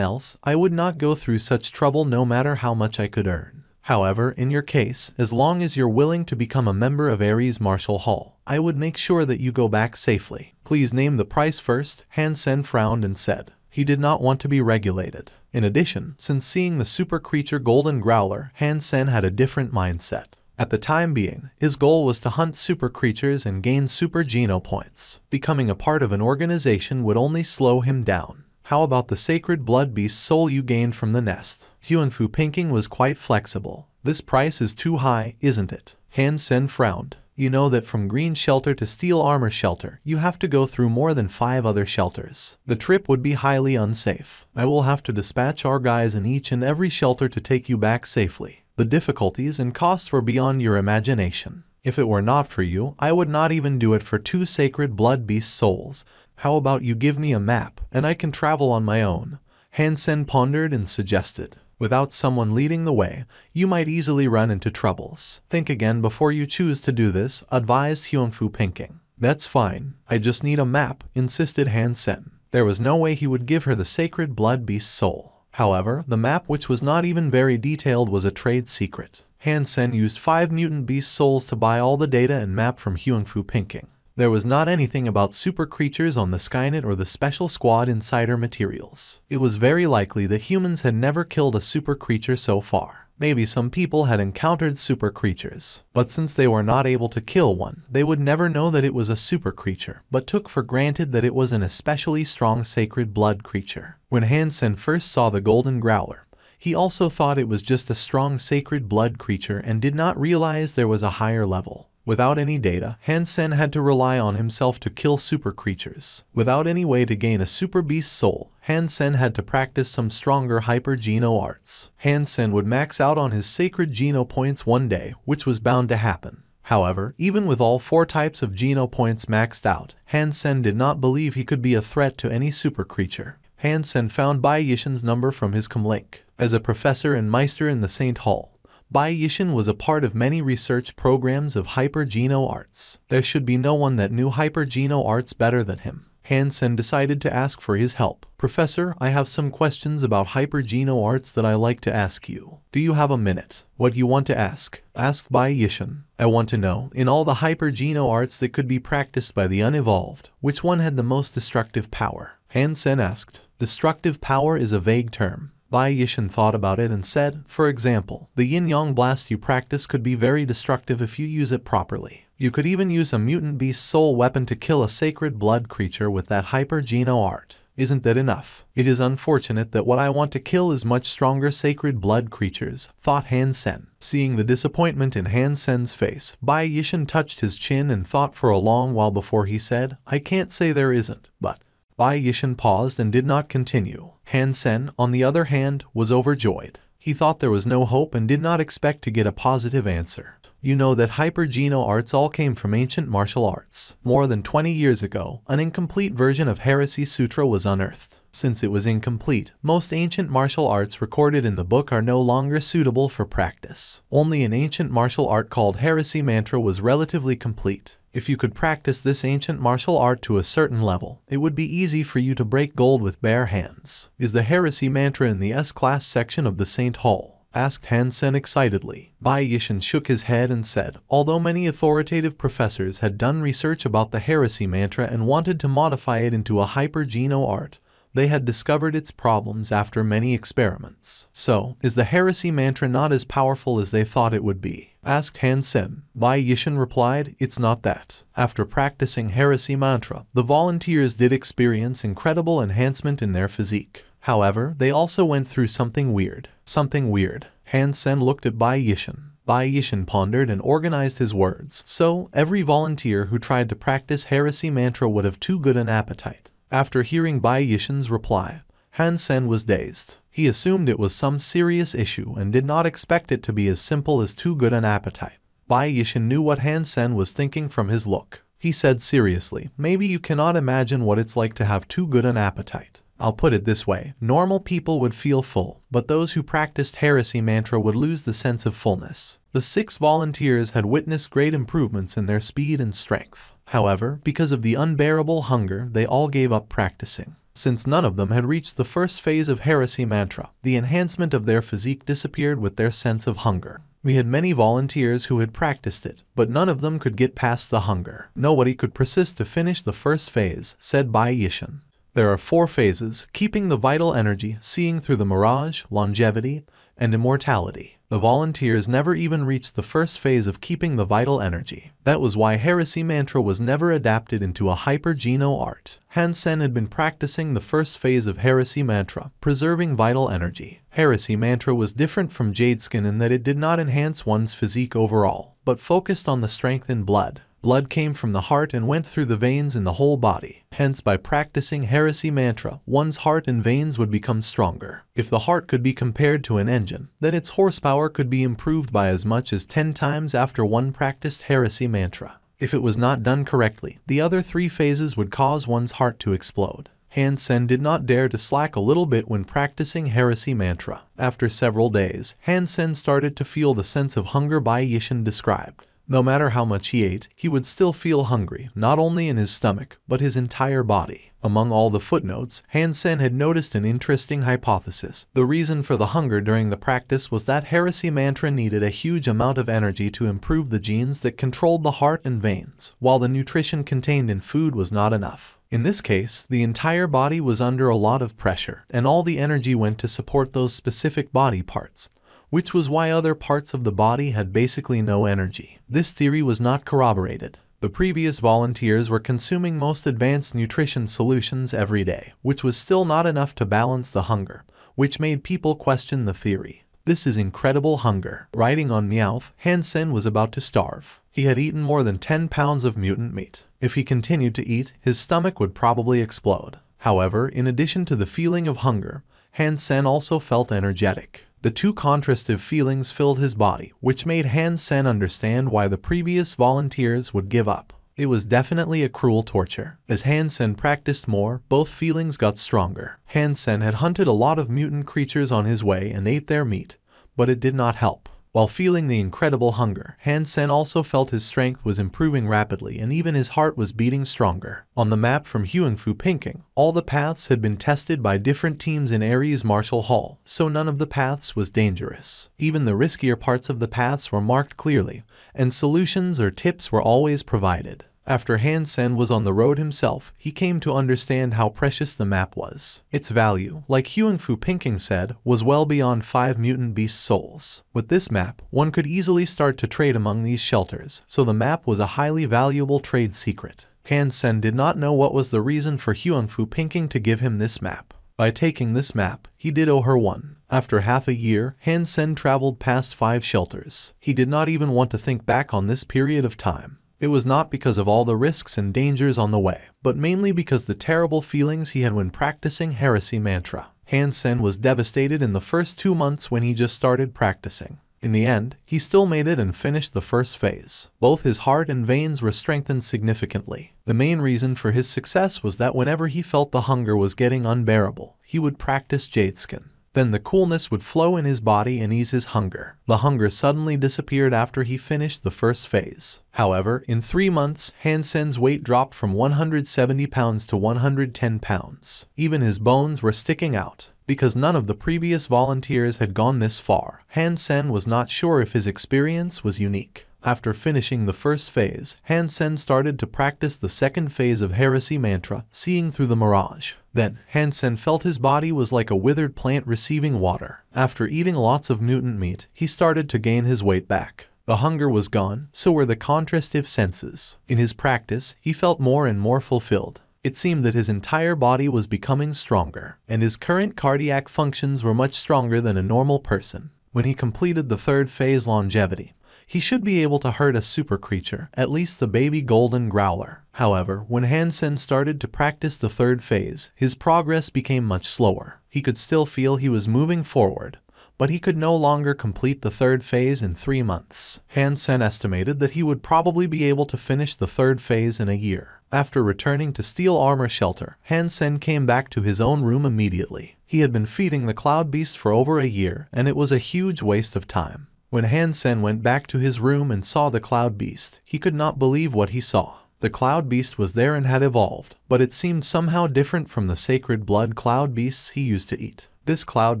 else, I would not go through such trouble no matter how much I could earn. However, in your case, as long as you're willing to become a member of Ares Martial Hall, I would make sure that you go back safely." "Please name the price first," Han Sen frowned and said. He did not want to be regulated. In addition, since seeing the super creature Golden Growler, Han Sen had a different mindset. At the time being, his goal was to hunt super creatures and gain super geno points. Becoming a part of an organization would only slow him down. "How about the sacred blood beast soul you gained from the nest?" Hyun Fu Pinking was quite flexible. "This price is too high, isn't it?" Han Sen frowned. "You know that from Green Shelter to Steel Armor Shelter, you have to go through more than 5 other shelters. The trip would be highly unsafe. I will have to dispatch our guys in each and every shelter to take you back safely. The difficulties and costs were beyond your imagination. If it were not for you, I would not even do it for 2 sacred blood beast souls. How about you give me a map, and I can travel on my own?" Han Sen pondered and suggested. "Without someone leading the way, you might easily run into troubles. Think again before you choose to do this," advised Hyun Fu Pinking. "That's fine. I just need a map," insisted Han Sen. There was no way he would give her the sacred blood beast soul. However, the map, which was not even very detailed, was a trade secret. Han Sen used 5 mutant beast souls to buy all the data and map from Hyun Fu Pinking. There was not anything about super creatures on the Skynet or the special squad insider materials. It was very likely that humans had never killed a super creature so far. Maybe some people had encountered super creatures, but since they were not able to kill one, they would never know that it was a super creature, but took for granted that it was an especially strong sacred blood creature. When Han Sen first saw the Golden Growler, he also thought it was just a strong sacred blood creature and did not realize there was a higher level. Without any data, Han Sen had to rely on himself to kill super creatures. Without any way to gain a super beast soul, Han Sen had to practice some stronger hyper geno arts. Han Sen would max out on his sacred geno points one day, which was bound to happen. However, even with all 4 types of geno points maxed out, Han Sen did not believe he could be a threat to any super creature. Han Sen found Bai Yishin's number from his comlink. As a professor and meister in the Saint Hall, Bai Yishin was a part of many research programs of hyper geno arts. There should be no one that knew hyper geno arts better than him. Han Sen decided to ask for his help. "Professor, I have some questions about hyper geno arts that I like to ask you. Do you have a minute?" "What you want to ask?" asked Bai Yishin. "I want to know, in all the hyper geno arts that could be practiced by the unevolved, which one had the most destructive power?" Han Sen asked. "Destructive power is a vague term." Bai Yishin thought about it and said, "For example, the yin-yang blast you practice could be very destructive if you use it properly. You could even use a mutant beast soul weapon to kill a sacred blood creature with that hyper geno art. Isn't that enough? It is unfortunate that what I want to kill is much stronger sacred blood creatures," thought Han Sen. Seeing the disappointment in Han Sen's face, Bai Yishin touched his chin and thought for a long while before he said, "I can't say there isn't, but..." Bai Yishin paused and did not continue. Han Sen, on the other hand, was overjoyed. He thought there was no hope and did not expect to get a positive answer. You know that hyper-Geno arts all came from ancient martial arts. More than 20 years ago, an incomplete version of Heresy Sutra was unearthed. Since it was incomplete, most ancient martial arts recorded in the book are no longer suitable for practice. Only an ancient martial art called Heresy Mantra was relatively complete. If you could practice this ancient martial art to a certain level, it would be easy for you to break gold with bare hands. Is the Heresy Mantra in the S-Class section of the Saint Hall? Asked Han-sen excitedly. Bai Yishin shook his head and said, although many authoritative professors had done research about the Heresy Mantra and wanted to modify it into a hyper-Geno art, they had discovered its problems after many experiments. So, is the Heresy Mantra not as powerful as they thought it would be? Asked Han-sen. Bai Yishin replied, it's not that. After practicing Heresy Mantra, the volunteers did experience incredible enhancement in their physique. However, they also went through something weird. Something weird. Han-sen looked at Bai Yishin. Bai Yishin pondered and organized his words. So, every volunteer who tried to practice Heresy Mantra would have too good an appetite. After hearing Bai Yishin's reply, Han-sen was dazed. He assumed it was some serious issue and did not expect it to be as simple as too good an appetite. Bai Yishin knew what Han-sen was thinking from his look. He said seriously, maybe you cannot imagine what it's like to have too good an appetite. I'll put it this way, normal people would feel full, but those who practiced Heresy Mantra would lose the sense of fullness. The 6 volunteers had witnessed great improvements in their speed and strength. However, because of the unbearable hunger, they all gave up practicing. Since none of them had reached the first phase of Heresy Mantra, the enhancement of their physique disappeared with their sense of hunger. We had many volunteers who had practiced it, but none of them could get past the hunger. Nobody could persist to finish the first phase, said Bai Yishin. There are 4 phases, keeping the vital energy, seeing through the mirage, longevity, and immortality. The volunteers never even reached the first phase of keeping the vital energy. That was why Heresy Mantra was never adapted into a hyper-Geno art. Han-sen had been practicing the first phase of Heresy Mantra, preserving vital energy. Heresy Mantra was different from Jadeskin in that it did not enhance one's physique overall, but focused on the strength in blood. Blood came from the heart and went through the veins in the whole body. Hence, by practicing Heresy Mantra, one's heart and veins would become stronger. If the heart could be compared to an engine, then its horsepower could be improved by as much as 10 times after one practiced Heresy Mantra. If it was not done correctly, the other 3 phases would cause one's heart to explode. Han-sen did not dare to slack a little bit when practicing Heresy Mantra. After several days, Han-sen started to feel the sense of hunger Bai Yishin described. No matter how much he ate, he would still feel hungry, not only in his stomach, but his entire body. Among all the footnotes, Han-sen had noticed an interesting hypothesis. The reason for the hunger during the practice was that Heresy Mantra needed a huge amount of energy to improve the genes that controlled the heart and veins, while the nutrition contained in food was not enough. In this case, the entire body was under a lot of pressure, and all the energy went to support those specific body parts, which was why other parts of the body had basically no energy. This theory was not corroborated. The previous volunteers were consuming most advanced nutrition solutions every day, which was still not enough to balance the hunger, which made people question the theory. This is incredible hunger. Riding on Meowth, Han-sen was about to starve. He had eaten more than 10 pounds of mutant meat. If he continued to eat, his stomach would probably explode. However, in addition to the feeling of hunger, Han-sen also felt energetic. The 2 contrastive feelings filled his body, which made Han-sen understand why the previous volunteers would give up. It was definitely a cruel torture. As Han-sen practiced more, both feelings got stronger. Han-sen had hunted a lot of mutant creatures on his way and ate their meat, but it did not help. While feeling the incredible hunger, Han-sen also felt his strength was improving rapidly and even his heart was beating stronger. On the map from Huangfu Pinking, all the paths had been tested by different teams in Ares Martial Hall, so none of the paths was dangerous. Even the riskier parts of the paths were marked clearly, and solutions or tips were always provided. After Han-sen was on the road himself, he came to understand how precious the map was. Its value, like Huangfu Pinking said, was well beyond 5 mutant beast souls. With this map, one could easily start to trade among these shelters, so the map was a highly valuable trade secret. Han-sen did not know what was the reason for Huangfu Pinking to give him this map. By taking this map, he did owe her one. After half a year, Han-sen traveled past 5 shelters. He did not even want to think back on this period of time. It was not because of all the risks and dangers on the way, but mainly because the terrible feelings he had when practicing Heresy Mantra. Han Sen was devastated in the first 2 months when he just started practicing. In the end, he still made it and finished the first phase. Both his heart and veins were strengthened significantly. The main reason for his success was that whenever he felt the hunger was getting unbearable, he would practice Jadeskin. Then the coolness would flow in his body and ease his hunger. The hunger suddenly disappeared after he finished the first phase. However, in 3 months, Han Sen's weight dropped from 170 pounds to 110 pounds. Even his bones were sticking out. Because none of the previous volunteers had gone this far, Han Sen was not sure if his experience was unique. After finishing the first phase, Han Sen started to practice the second phase of Heresy Mantra, Seeing Through the Mirage. Then, Han Sen felt his body was like a withered plant receiving water. After eating lots of mutant meat, he started to gain his weight back. The hunger was gone, so were the contrastive senses. In his practice, he felt more and more fulfilled. It seemed that his entire body was becoming stronger, and his current cardiac functions were much stronger than a normal person. When he completed the third phase longevity, he should be able to hurt a super creature, at least the baby golden growler. However, when Han Sen started to practice the third phase, his progress became much slower. He could still feel he was moving forward, but he could no longer complete the third phase in 3 months. Han Sen estimated that he would probably be able to finish the third phase in a year. After returning to Steel Armor Shelter, Han Sen came back to his own room immediately. He had been feeding the Cloud Beast for over a year, and it was a huge waste of time. When Han Sen went back to his room and saw the Cloud Beast, he could not believe what he saw. The Cloud Beast was there and had evolved, but it seemed somehow different from the sacred blood Cloud Beasts he used to eat. This Cloud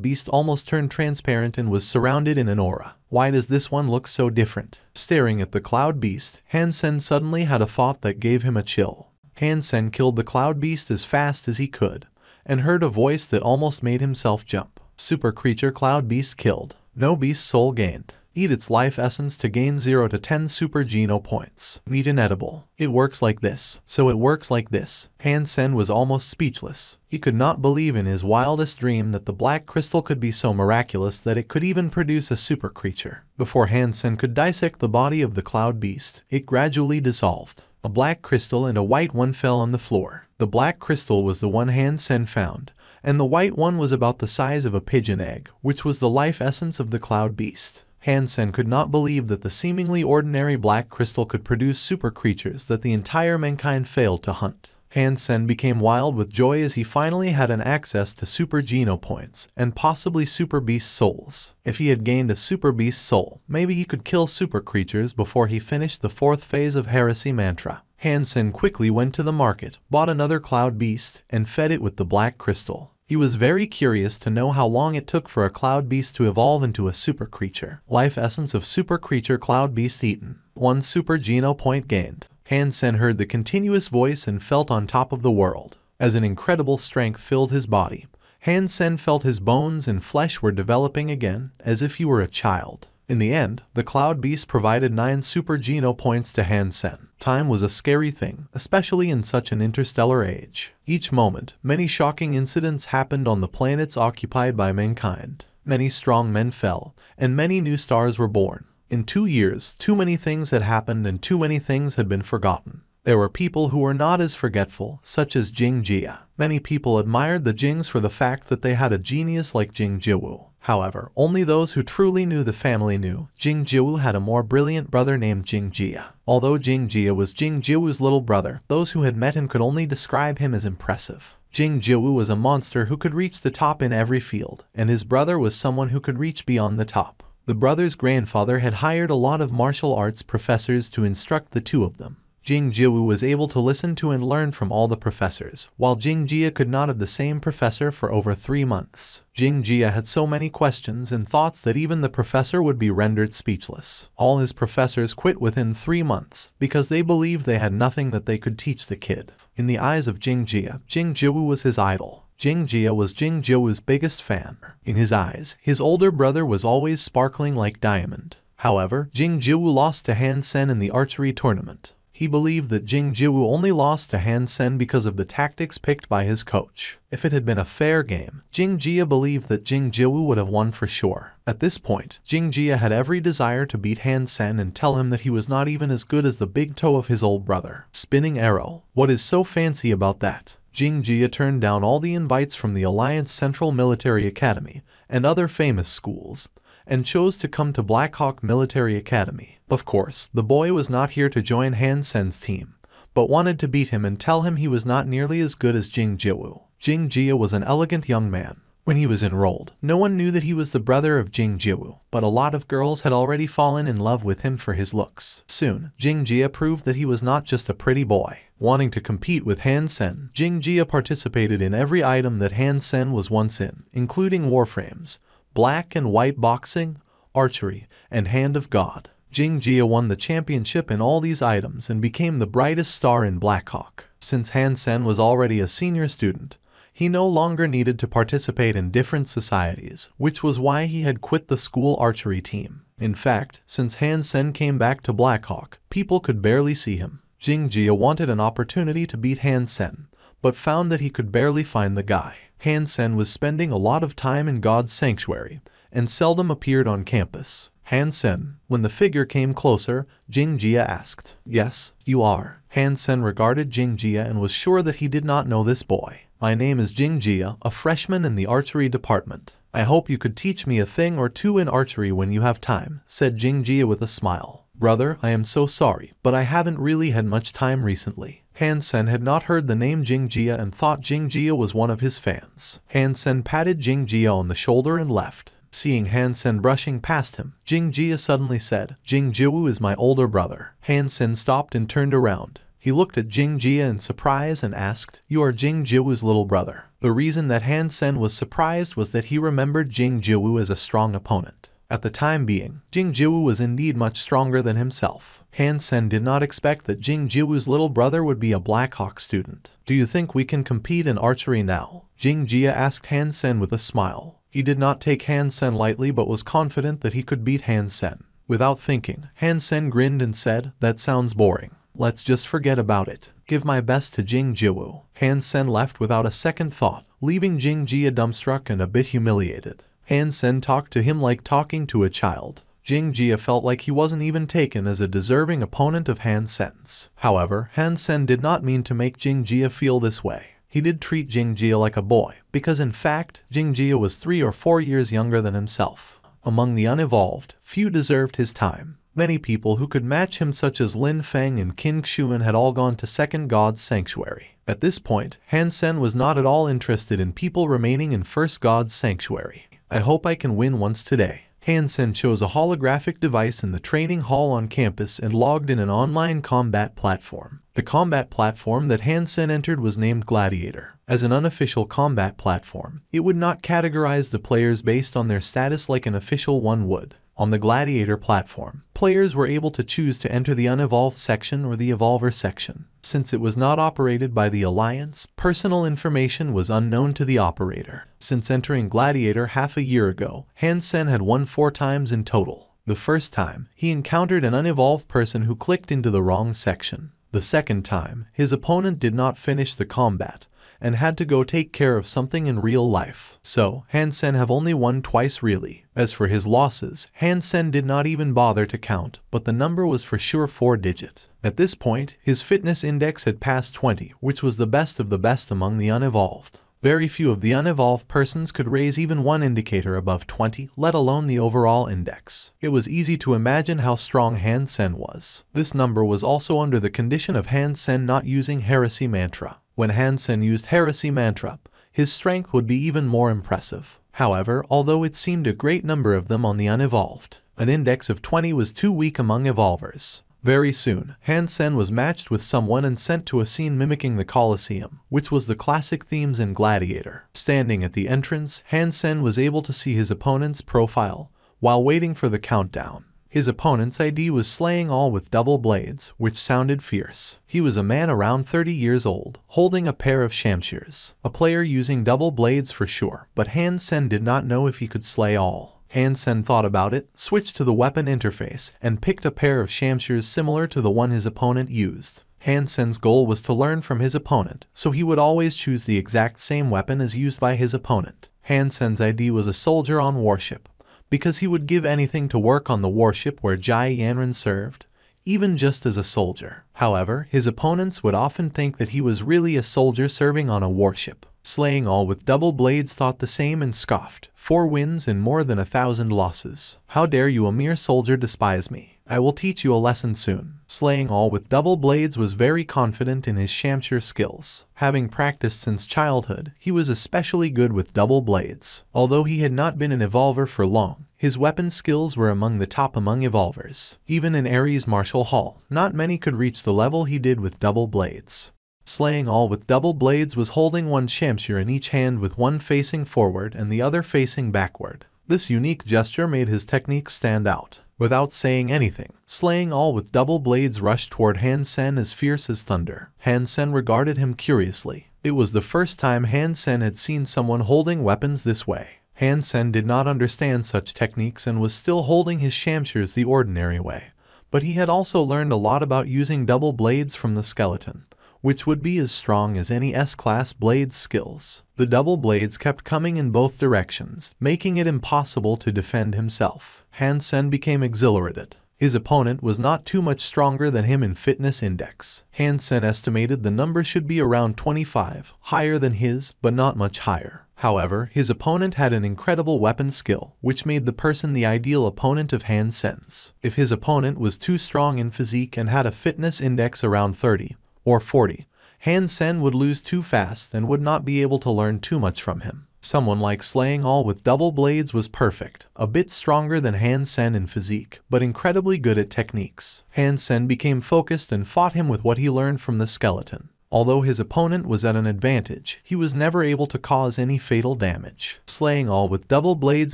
Beast almost turned transparent and was surrounded in an aura. Why does this one look so different? Staring at the Cloud Beast, Han Sen suddenly had a thought that gave him a chill. Han Sen killed the Cloud Beast as fast as he could, and heard a voice that almost made himself jump. Super creature Cloud Beast killed. No beast soul gained. Eat its life essence to gain 0 to 10 super geno points. Meat inedible. It works like this. So it works like this. Han Sen was almost speechless. He could not believe in his wildest dream that the black crystal could be so miraculous that it could even produce a super creature. Before Han Sen could dissect the body of the Cloud Beast, it gradually dissolved. A black crystal and a white one fell on the floor. The black crystal was the one Han Sen found, and the white one was about the size of a pigeon egg, which was the life essence of the Cloud Beast. Han Sen could not believe that the seemingly ordinary black crystal could produce super creatures that the entire mankind failed to hunt. Han Sen became wild with joy as he finally had an access to super geno points and possibly super beast souls. If he had gained a super beast soul, maybe he could kill super creatures before he finished the fourth phase of Heresy Mantra. Han Sen quickly went to the market, bought another Cloud Beast, and fed it with the black crystal. He was very curious to know how long it took for a Cloud Beast to evolve into a super creature. Life essence of super creature Cloud Beast eaten. 1 super geno point gained. Han Sen heard the continuous voice and felt on top of the world. As an incredible strength filled his body, Han Sen felt his bones and flesh were developing again, as if he were a child. In the end, the Cloud Beast provided 9 super geno points to Han Sen. Time was a scary thing, especially in such an interstellar age. Each moment, many shocking incidents happened on the planets occupied by mankind. Many strong men fell, and many new stars were born. In 2 years, too many things had happened and too many things had been forgotten. There were people who were not as forgetful, such as Jing Jia. Many people admired the Jings for the fact that they had a genius like Jing Jiwoo. However, only those who truly knew the family knew Jing Jiwoo had a more brilliant brother named Jing Jia. Although Jing Jia was Jing Jiwoo's little brother, those who had met him could only describe him as impressive. Jing Jiwoo was a monster who could reach the top in every field, and his brother was someone who could reach beyond the top. The brother's grandfather had hired a lot of martial arts professors to instruct the two of them. Jing Jiwoo was able to listen to and learn from all the professors, while Jing Jia could not have the same professor for over 3 months. Jing Jia had so many questions and thoughts that even the professor would be rendered speechless. All his professors quit within 3 months, because they believed they had nothing that they could teach the kid. In the eyes of Jing Jia, Jing Jiwoo was his idol. Jing Jia was Jing Jiwoo's biggest fan. In his eyes, his older brother was always sparkling like diamond. However, Jing Jiwoo lost to Han Sen in the archery tournament. He believed that Jing Jiwoo only lost to Han Sen because of the tactics picked by his coach. If it had been a fair game, Jing Jia believed that Jing Jiwoo would have won for sure. At this point, Jing Jia had every desire to beat Han Sen and tell him that he was not even as good as the big toe of his old brother. Spinning arrow. What is so fancy about that? Jing Jia turned down all the invites from the Alliance Central Military Academy and other famous schools, and chose to come to Blackhawk Military Academy. Of course, the boy was not here to join Han Sen's team, but wanted to beat him and tell him he was not nearly as good as Jing Jiwoo. Jing Jia was an elegant young man. When he was enrolled, no one knew that he was the brother of Jing Jiwoo, but a lot of girls had already fallen in love with him for his looks. Soon, Jing Jia proved that he was not just a pretty boy. Wanting to compete with Han Sen, Jing Jia participated in every item that Han Sen was once in, including Warframes, black and white boxing, archery, and Hand of God. Jing Jia won the championship in all these items and became the brightest star in Blackhawk. Since Han Sen was already a senior student, he no longer needed to participate in different societies, which was why he had quit the school archery team. In fact, since Han Sen came back to Blackhawk, people could barely see him. Jing Jia wanted an opportunity to beat Han Sen, but found that he could barely find the guy. Han Sen was spending a lot of time in God's sanctuary, and seldom appeared on campus. Han Sen, when the figure came closer, Jing Jia asked, "Yes, you are." Han Sen regarded Jing Jia and was sure that he did not know this boy. "My name is Jing Jia, a freshman in the archery department. I hope you could teach me a thing or two in archery when you have time," said Jing Jia with a smile. "Brother, I am so sorry, but I haven't really had much time recently." Han Sen had not heard the name Jing Jia and thought Jing Jia was one of his fans. Han Sen patted Jing Jia on the shoulder and left. Seeing Han Sen brushing past him, Jing Jia suddenly said, "Jing Jiwoo is my older brother." Han Sen stopped and turned around. He looked at Jing Jia in surprise and asked, "You are Jing Jiwoo's little brother." The reason that Han Sen was surprised was that he remembered Jing Jiwoo as a strong opponent. At the time being, Jing Jiwoo was indeed much stronger than himself. Han Sen did not expect that Jing Jiwoo's little brother would be a Blackhawk student. "Do you think we can compete in archery now?" Jing Jia asked Han Sen with a smile. He did not take Han Sen lightly but was confident that he could beat Han Sen. Without thinking, Han Sen grinned and said, "That sounds boring. Let's just forget about it. Give my best to Jing Jiwoo." Han Sen left without a second thought, leaving Jing Jia dumbstruck and a bit humiliated. Han Sen talked to him like talking to a child. Jing Jia felt like he wasn't even taken as a deserving opponent of Han Sen's. However, Han Sen did not mean to make Jing Jia feel this way. He did treat Jing Jia like a boy, because in fact, Jing Jia was 3 or 4 years younger than himself. Among the unevolved, few deserved his time. Many people who could match him such as Lin Feng and Qin Xuan had all gone to Second God's Sanctuary. At this point, Han Sen was not at all interested in people remaining in First God's Sanctuary. "I hope I can win once today." Han Sen chose a holographic device in the training hall on campus and logged in an online combat platform. The combat platform that Han Sen entered was named Gladiator. As an unofficial combat platform, it would not categorize the players based on their status like an official one would. On the Gladiator platform, players were able to choose to enter the unevolved section or the evolver section. Since it was not operated by the Alliance, personal information was unknown to the operator. Since entering Gladiator half a year ago, Han Sen had won 4 times in total. The first time, he encountered an unevolved person who clicked into the wrong section. The second time, his opponent did not finish the combat and had to go take care of something in real life. So, Han Sen have only won twice really. As for his losses, Han Sen did not even bother to count, but the number was for sure 4-digit. At this point, his fitness index had passed 20, which was the best of the best among the unevolved. Very few of the unevolved persons could raise even one indicator above 20, let alone the overall index. It was easy to imagine how strong Han Sen was. This number was also under the condition of Han Sen not using Heresy Mantra. When Han Sen used Heresy Mantra, his strength would be even more impressive. However, although it seemed a great number of them on the unevolved, an index of 20 was too weak among evolvers. Very soon, Han Sen was matched with someone and sent to a scene mimicking the Colosseum, which was the classic themes in Gladiator. Standing at the entrance, Han Sen was able to see his opponent's profile, while waiting for the countdown. His opponent's ID was slaying all with double blades, which sounded fierce. He was a man around 30 years old, holding a pair of shamshirs. A player using double blades for sure, but Han Sen did not know if he could slay all. Han Sen thought about it, switched to the weapon interface, and picked a pair of shamshirs similar to the one his opponent used. Han Sen's goal was to learn from his opponent, so he would always choose the exact same weapon as used by his opponent. Han Sen's ID was a soldier on warship, because he would give anything to work on the warship where Jai Yanran served. even just as a soldier. However, his opponents would often think that he was really a soldier serving on a warship. Slaying all with double blades thought the same and scoffed. 4 wins and more than 1,000 losses. How dare you, a mere soldier, despise me? I will teach you a lesson soon. Slaying all with double blades was very confident in his shamshir skills. Having practiced since childhood, he was especially good with double blades. Although he had not been an evolver for long, his weapon skills were among the top among evolvers. Even in Ares Martial Hall, not many could reach the level he did with double blades. Slaying all with double blades was holding one shamshir in each hand with one facing forward and the other facing backward. This unique gesture made his technique stand out. Without saying anything, Slaying all with double blades rushed toward Han Sen as fierce as thunder. Han Sen regarded him curiously. It was the first time Han Sen had seen someone holding weapons this way. Han Sen did not understand such techniques and was still holding his shamshirs the ordinary way. But he had also learned a lot about using double blades from the skeleton, which would be as strong as any S-class blades skills. The double blades kept coming in both directions, making it impossible to defend himself. Han Sen became exhilarated. His opponent was not too much stronger than him in fitness index. Han Sen estimated the number should be around 25, higher than his, but not much higher. However, his opponent had an incredible weapon skill, which made the person the ideal opponent of Han Sen's. If his opponent was too strong in physique and had a fitness index around 30, or 40, Han Sen would lose too fast and would not be able to learn too much from him. Someone like Slaying all with double blades was perfect, a bit stronger than Han Sen in physique, but incredibly good at techniques. Han Sen became focused and fought him with what he learned from the skeleton. Although his opponent was at an advantage, he was never able to cause any fatal damage. Slaying all with double blades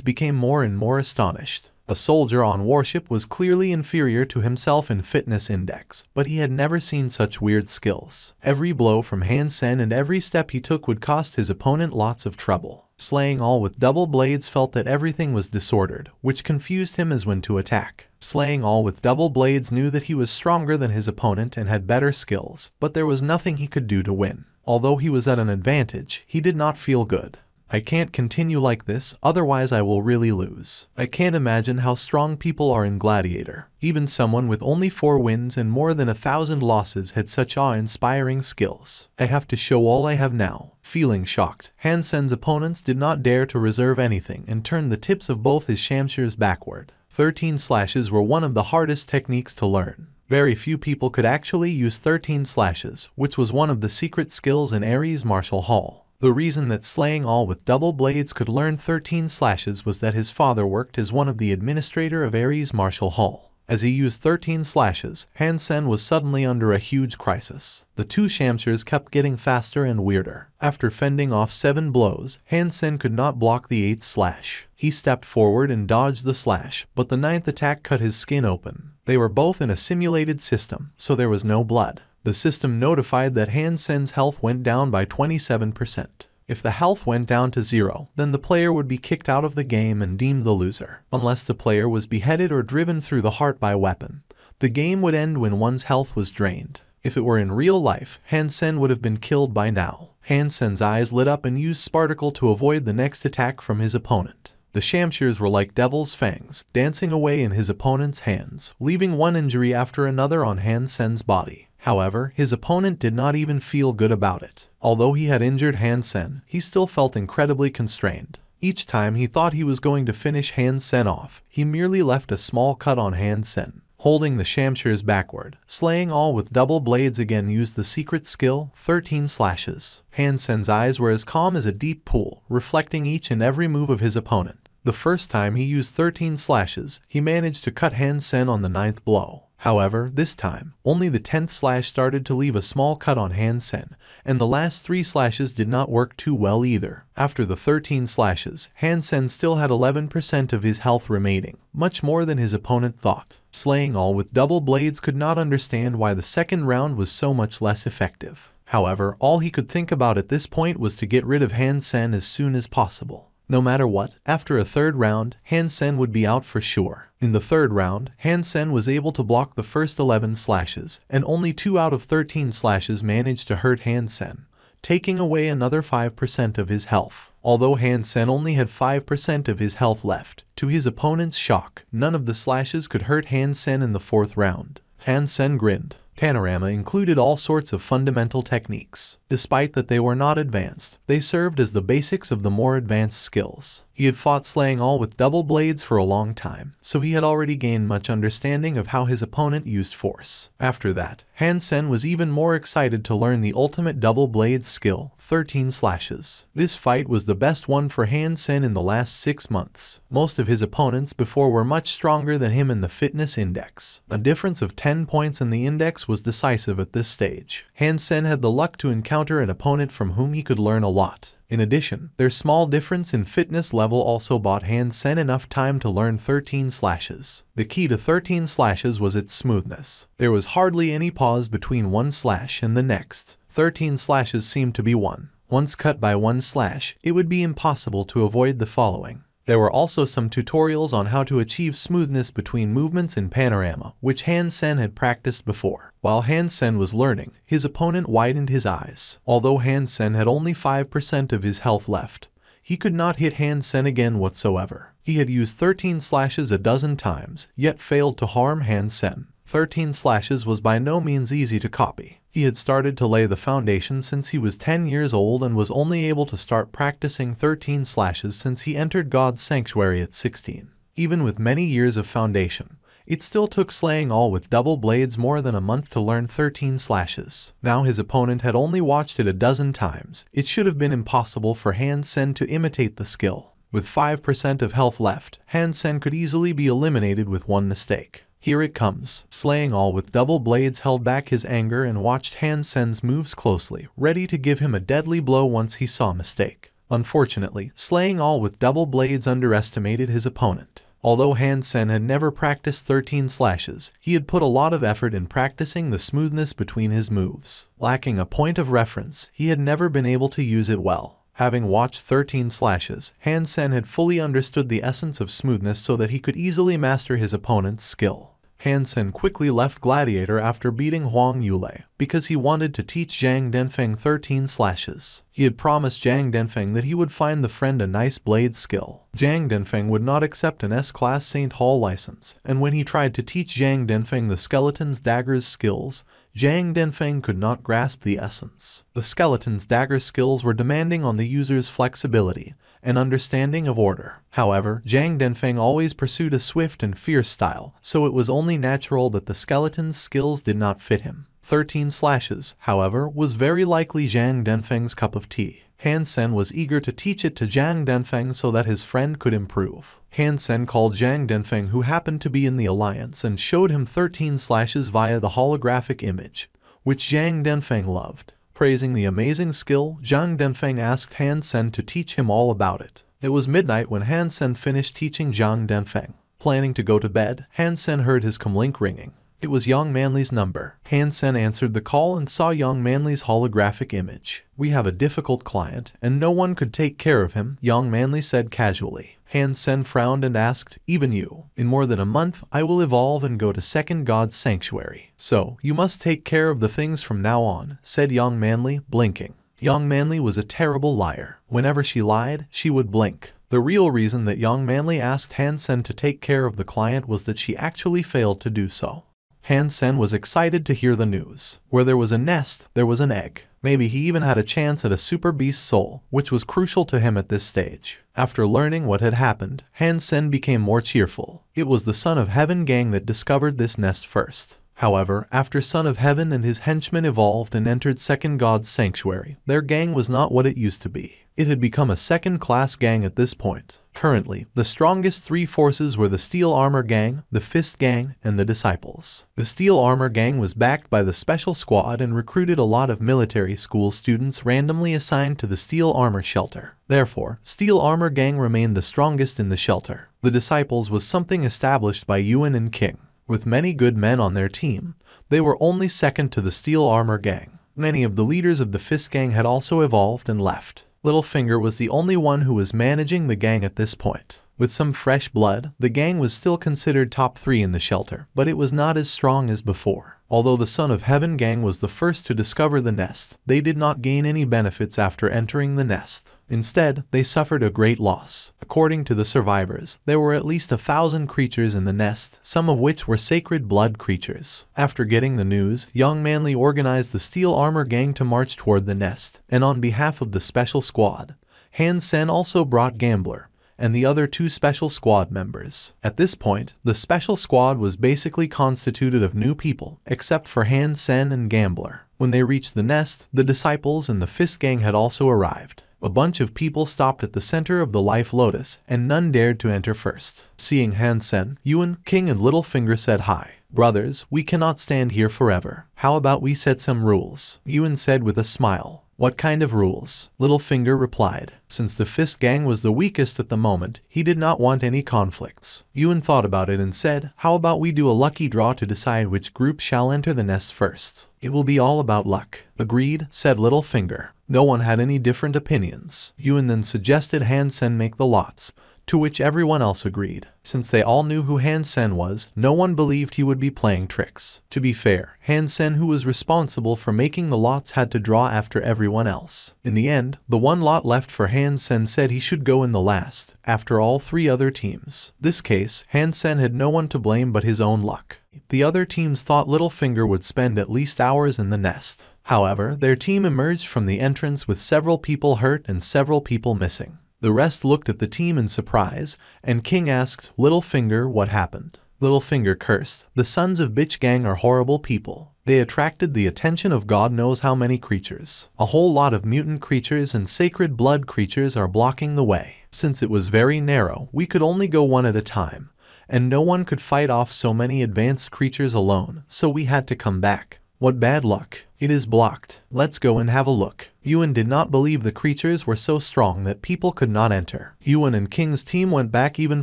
became more and more astonished. A soldier on warship was clearly inferior to himself in fitness index, but he had never seen such weird skills. Every blow from Han Sen and every step he took would cost his opponent lots of trouble. Slaying all with double blades felt that everything was disordered, which confused him as when to attack. Slaying all with double blades knew that he was stronger than his opponent and had better skills, but there was nothing he could do to win. Although he was at an advantage, he did not feel good. I can't continue like this, otherwise I will really lose. I can't imagine how strong people are in Gladiator. Even someone with only 4 wins and more than 1,000 losses had such awe-inspiring skills. I have to show all I have now. Feeling shocked, Han Sen's opponents did not dare to reserve anything and turned the tips of both his shamshirs backward. 13 slashes were one of the hardest techniques to learn. Very few people could actually use 13 slashes, which was one of the secret skills in Ares Martial Hall. The reason that Slaying all with double blades could learn 13 slashes was that his father worked as one of the administrator of Ares Martial Hall. As he used 13 slashes, Han Sen was suddenly under a huge crisis. The 2 shamshirs kept getting faster and weirder. After fending off 7 blows, Han Sen could not block the 8th slash. He stepped forward and dodged the slash, but the 9th attack cut his skin open. They were both in a simulated system, so there was no blood. The system notified that Han Sen's health went down by 27%. If the health went down to 0, then the player would be kicked out of the game and deemed the loser. Unless the player was beheaded or driven through the heart by weapon, the game would end when one's health was drained. If it were in real life, Han Sen would have been killed by now. Han Sen's eyes lit up and used Sparticle to avoid the next attack from his opponent. The shamshirs were like devil's fangs, dancing away in his opponent's hands, leaving one injury after another on Han Sen's body. However, his opponent did not even feel good about it. Although he had injured Han Sen, he still felt incredibly constrained. Each time he thought he was going to finish Han Sen off, he merely left a small cut on Han Sen. Holding the shamshirs backward, Slaying all with double blades again used the secret skill, 13 slashes. Han Sen's eyes were as calm as a deep pool, reflecting each and every move of his opponent. The first time he used 13 slashes, he managed to cut Han Sen on the 9th blow. However, this time, only the 10th slash started to leave a small cut on Han Sen, and the last 3 slashes did not work too well either. After the 13 slashes, Han Sen still had 11% of his health remaining, much more than his opponent thought. Slaying all with double blades could not understand why the second round was so much less effective. However, all he could think about at this point was to get rid of Han Sen as soon as possible. No matter what, after a 3rd round, Han Sen would be out for sure. In the 3rd round, Han Sen was able to block the first 11 slashes, and only 2 out of 13 slashes managed to hurt Han Sen, taking away another 5% of his health. Although Han Sen only had 5% of his health left, to his opponent's shock, none of the slashes could hurt Han Sen in the 4th round. Han Sen grinned. Panorama included all sorts of fundamental techniques. Despite that they were not advanced, they served as the basics of the more advanced skills. He had fought slaying all with double blades for a long time, so he had already gained much understanding of how his opponent used force. After that, Han Sen was even more excited to learn the ultimate double blade skill, 13 slashes. This fight was the best one for Han Sen in the last 6 months. Most of his opponents before were much stronger than him in the fitness index. A difference of 10 points in the index was decisive at this stage. Han Sen had the luck to encounter an opponent from whom he could learn a lot. In addition, their small difference in fitness level also bought Han Sen enough time to learn 13 slashes. The key to 13 slashes was its smoothness. There was hardly any pause between one slash and the next. 13 slashes seemed to be one. Once cut by one slash, it would be impossible to avoid the following. There were also some tutorials on how to achieve smoothness between movements in Panorama, which Han Sen had practiced before. While Han Sen was learning, his opponent widened his eyes. Although Han Sen had only 5% of his health left, he could not hit Han Sen again whatsoever. He had used 13 slashes a dozen times, yet failed to harm Han Sen. 13 slashes was by no means easy to copy. He had started to lay the foundation since he was 10 years old and was only able to start practicing 13 slashes since he entered God's Sanctuary at 16. Even with many years of foundation, it still took slaying all with double blades more than a month to learn 13 slashes. Now his opponent had only watched it a dozen times. It should have been impossible for Han Sen to imitate the skill. With 5% of health left, Han Sen could easily be eliminated with one mistake. Here it comes. Slaying all with double blades held back his anger and watched Han Sen's moves closely, ready to give him a deadly blow once he saw a mistake. Unfortunately, slaying all with double blades underestimated his opponent. Although Han Sen had never practiced 13 slashes, he had put a lot of effort in practicing the smoothness between his moves. Lacking a point of reference, he had never been able to use it well. Having watched 13 slashes, Han Sen had fully understood the essence of smoothness so that he could easily master his opponent's skill. Han Sen quickly left Gladiator after beating Huang Yulei, because he wanted to teach Zhang Denfeng 13 slashes. He had promised Zhang Denfeng that he would find the friend a nice blade skill. Zhang Denfeng would not accept an S-Class St. Hall license, and when he tried to teach Zhang Denfeng the skeleton's dagger's skills, Zhang Denfeng could not grasp the essence. The skeleton's dagger skills were demanding on the user's flexibility and understanding of order. However, Zhang Denfeng always pursued a swift and fierce style, so it was only natural that the skeleton's skills did not fit him. 13 slashes, however, was very likely Zhang Denfeng's cup of tea. Han Sen was eager to teach it to Zhang Denfeng so that his friend could improve. Han Sen called Zhang Denfeng, who happened to be in the alliance, and showed him 13 slashes via the holographic image, which Zhang Denfeng loved. Praising the amazing skill, Zhang Denfeng asked Han Sen to teach him all about it. It was midnight when Han Sen finished teaching Zhang Denfeng. Planning to go to bed, Han Sen heard his comlink ringing. It was Young Manly's number. Han Sen answered the call and saw Young Manly's holographic image. "We have a difficult client, and no one could take care of him," Young Manly said casually. Han Sen frowned and asked, "Even you? In more than a month, I will evolve and go to Second God's Sanctuary. So, you must take care of the things from now on," said Young Manly, blinking. Young Manly was a terrible liar. Whenever she lied, she would blink. The real reason that Young Manly asked Han Sen to take care of the client was that she actually failed to do so. Han Sen was excited to hear the news. Where there was a nest, there was an egg. Maybe he even had a chance at a super beast soul, which was crucial to him at this stage. After learning what had happened, Han Sen became more cheerful. It was the Son of Heaven gang that discovered this nest first. However, after Son of Heaven and his henchmen evolved and entered Second God's Sanctuary, their gang was not what it used to be. It had become a second-class gang at this point. Currently, the strongest three forces were the Steel Armor Gang, the Fist Gang, and the Disciples. The Steel Armor Gang was backed by the Special Squad and recruited a lot of military school students randomly assigned to the Steel Armor Shelter. Therefore, Steel Armor Gang remained the strongest in the shelter. The Disciples was something established by Yuan and King. With many good men on their team, they were only second to the Steel Armor Gang. Many of the leaders of the Fist Gang had also evolved and left. Littlefinger was the only one who was managing the gang at this point. With some fresh blood, the gang was still considered top 3 in the shelter, but it was not as strong as before. Although the Son of Heaven gang was the first to discover the nest, they did not gain any benefits after entering the nest. Instead, they suffered a great loss. According to the survivors, there were at least 1,000 creatures in the nest, some of which were sacred blood creatures. After getting the news, Young Manly organized the Steel Armor gang to march toward the nest, and on behalf of the special squad, Han Sen also brought Gambler and the other 2 special squad members. At this point, the special squad was basically constituted of new people, except for Han Sen and Gambler. When they reached the nest, the disciples and the Fist gang had also arrived. A bunch of people stopped at the center of the Life Lotus, and none dared to enter first. Seeing Han Sen, Yuan, King, and Littlefinger said hi. "Brothers, we cannot stand here forever. How about we set some rules?" Yuan said with a smile. "What kind of rules?" Littlefinger replied. Since the Fist gang was the weakest at the moment, he did not want any conflicts. Yuan thought about it and said, "How about we do a lucky draw to decide which group shall enter the nest first? It will be all about luck." "Agreed," said Littlefinger. No one had any different opinions. Yuan then suggested Han Sen make the lots, to which everyone else agreed. Since they all knew who Han Sen was, no one believed he would be playing tricks. To be fair, Han Sen, who was responsible for making the lots, had to draw after everyone else. In the end, the one lot left for Han Sen said he should go in the last, after all 3 other teams. This case, Han Sen had no one to blame but his own luck. The other teams thought Littlefinger would spend at least hours in the nest. However, their team emerged from the entrance with several people hurt and several people missing. The rest looked at the team in surprise, and King asked Littlefinger what happened. Littlefinger cursed, "The Sons of Bitch gang are horrible people. They attracted the attention of God knows how many creatures. A whole lot of mutant creatures and sacred blood creatures are blocking the way. Since it was very narrow, we could only go one at a time, and no one could fight off so many advanced creatures alone, so we had to come back. What bad luck. It is blocked. Let's go and have a look." Yuan did not believe the creatures were so strong that people could not enter. Yuan and King's team went back even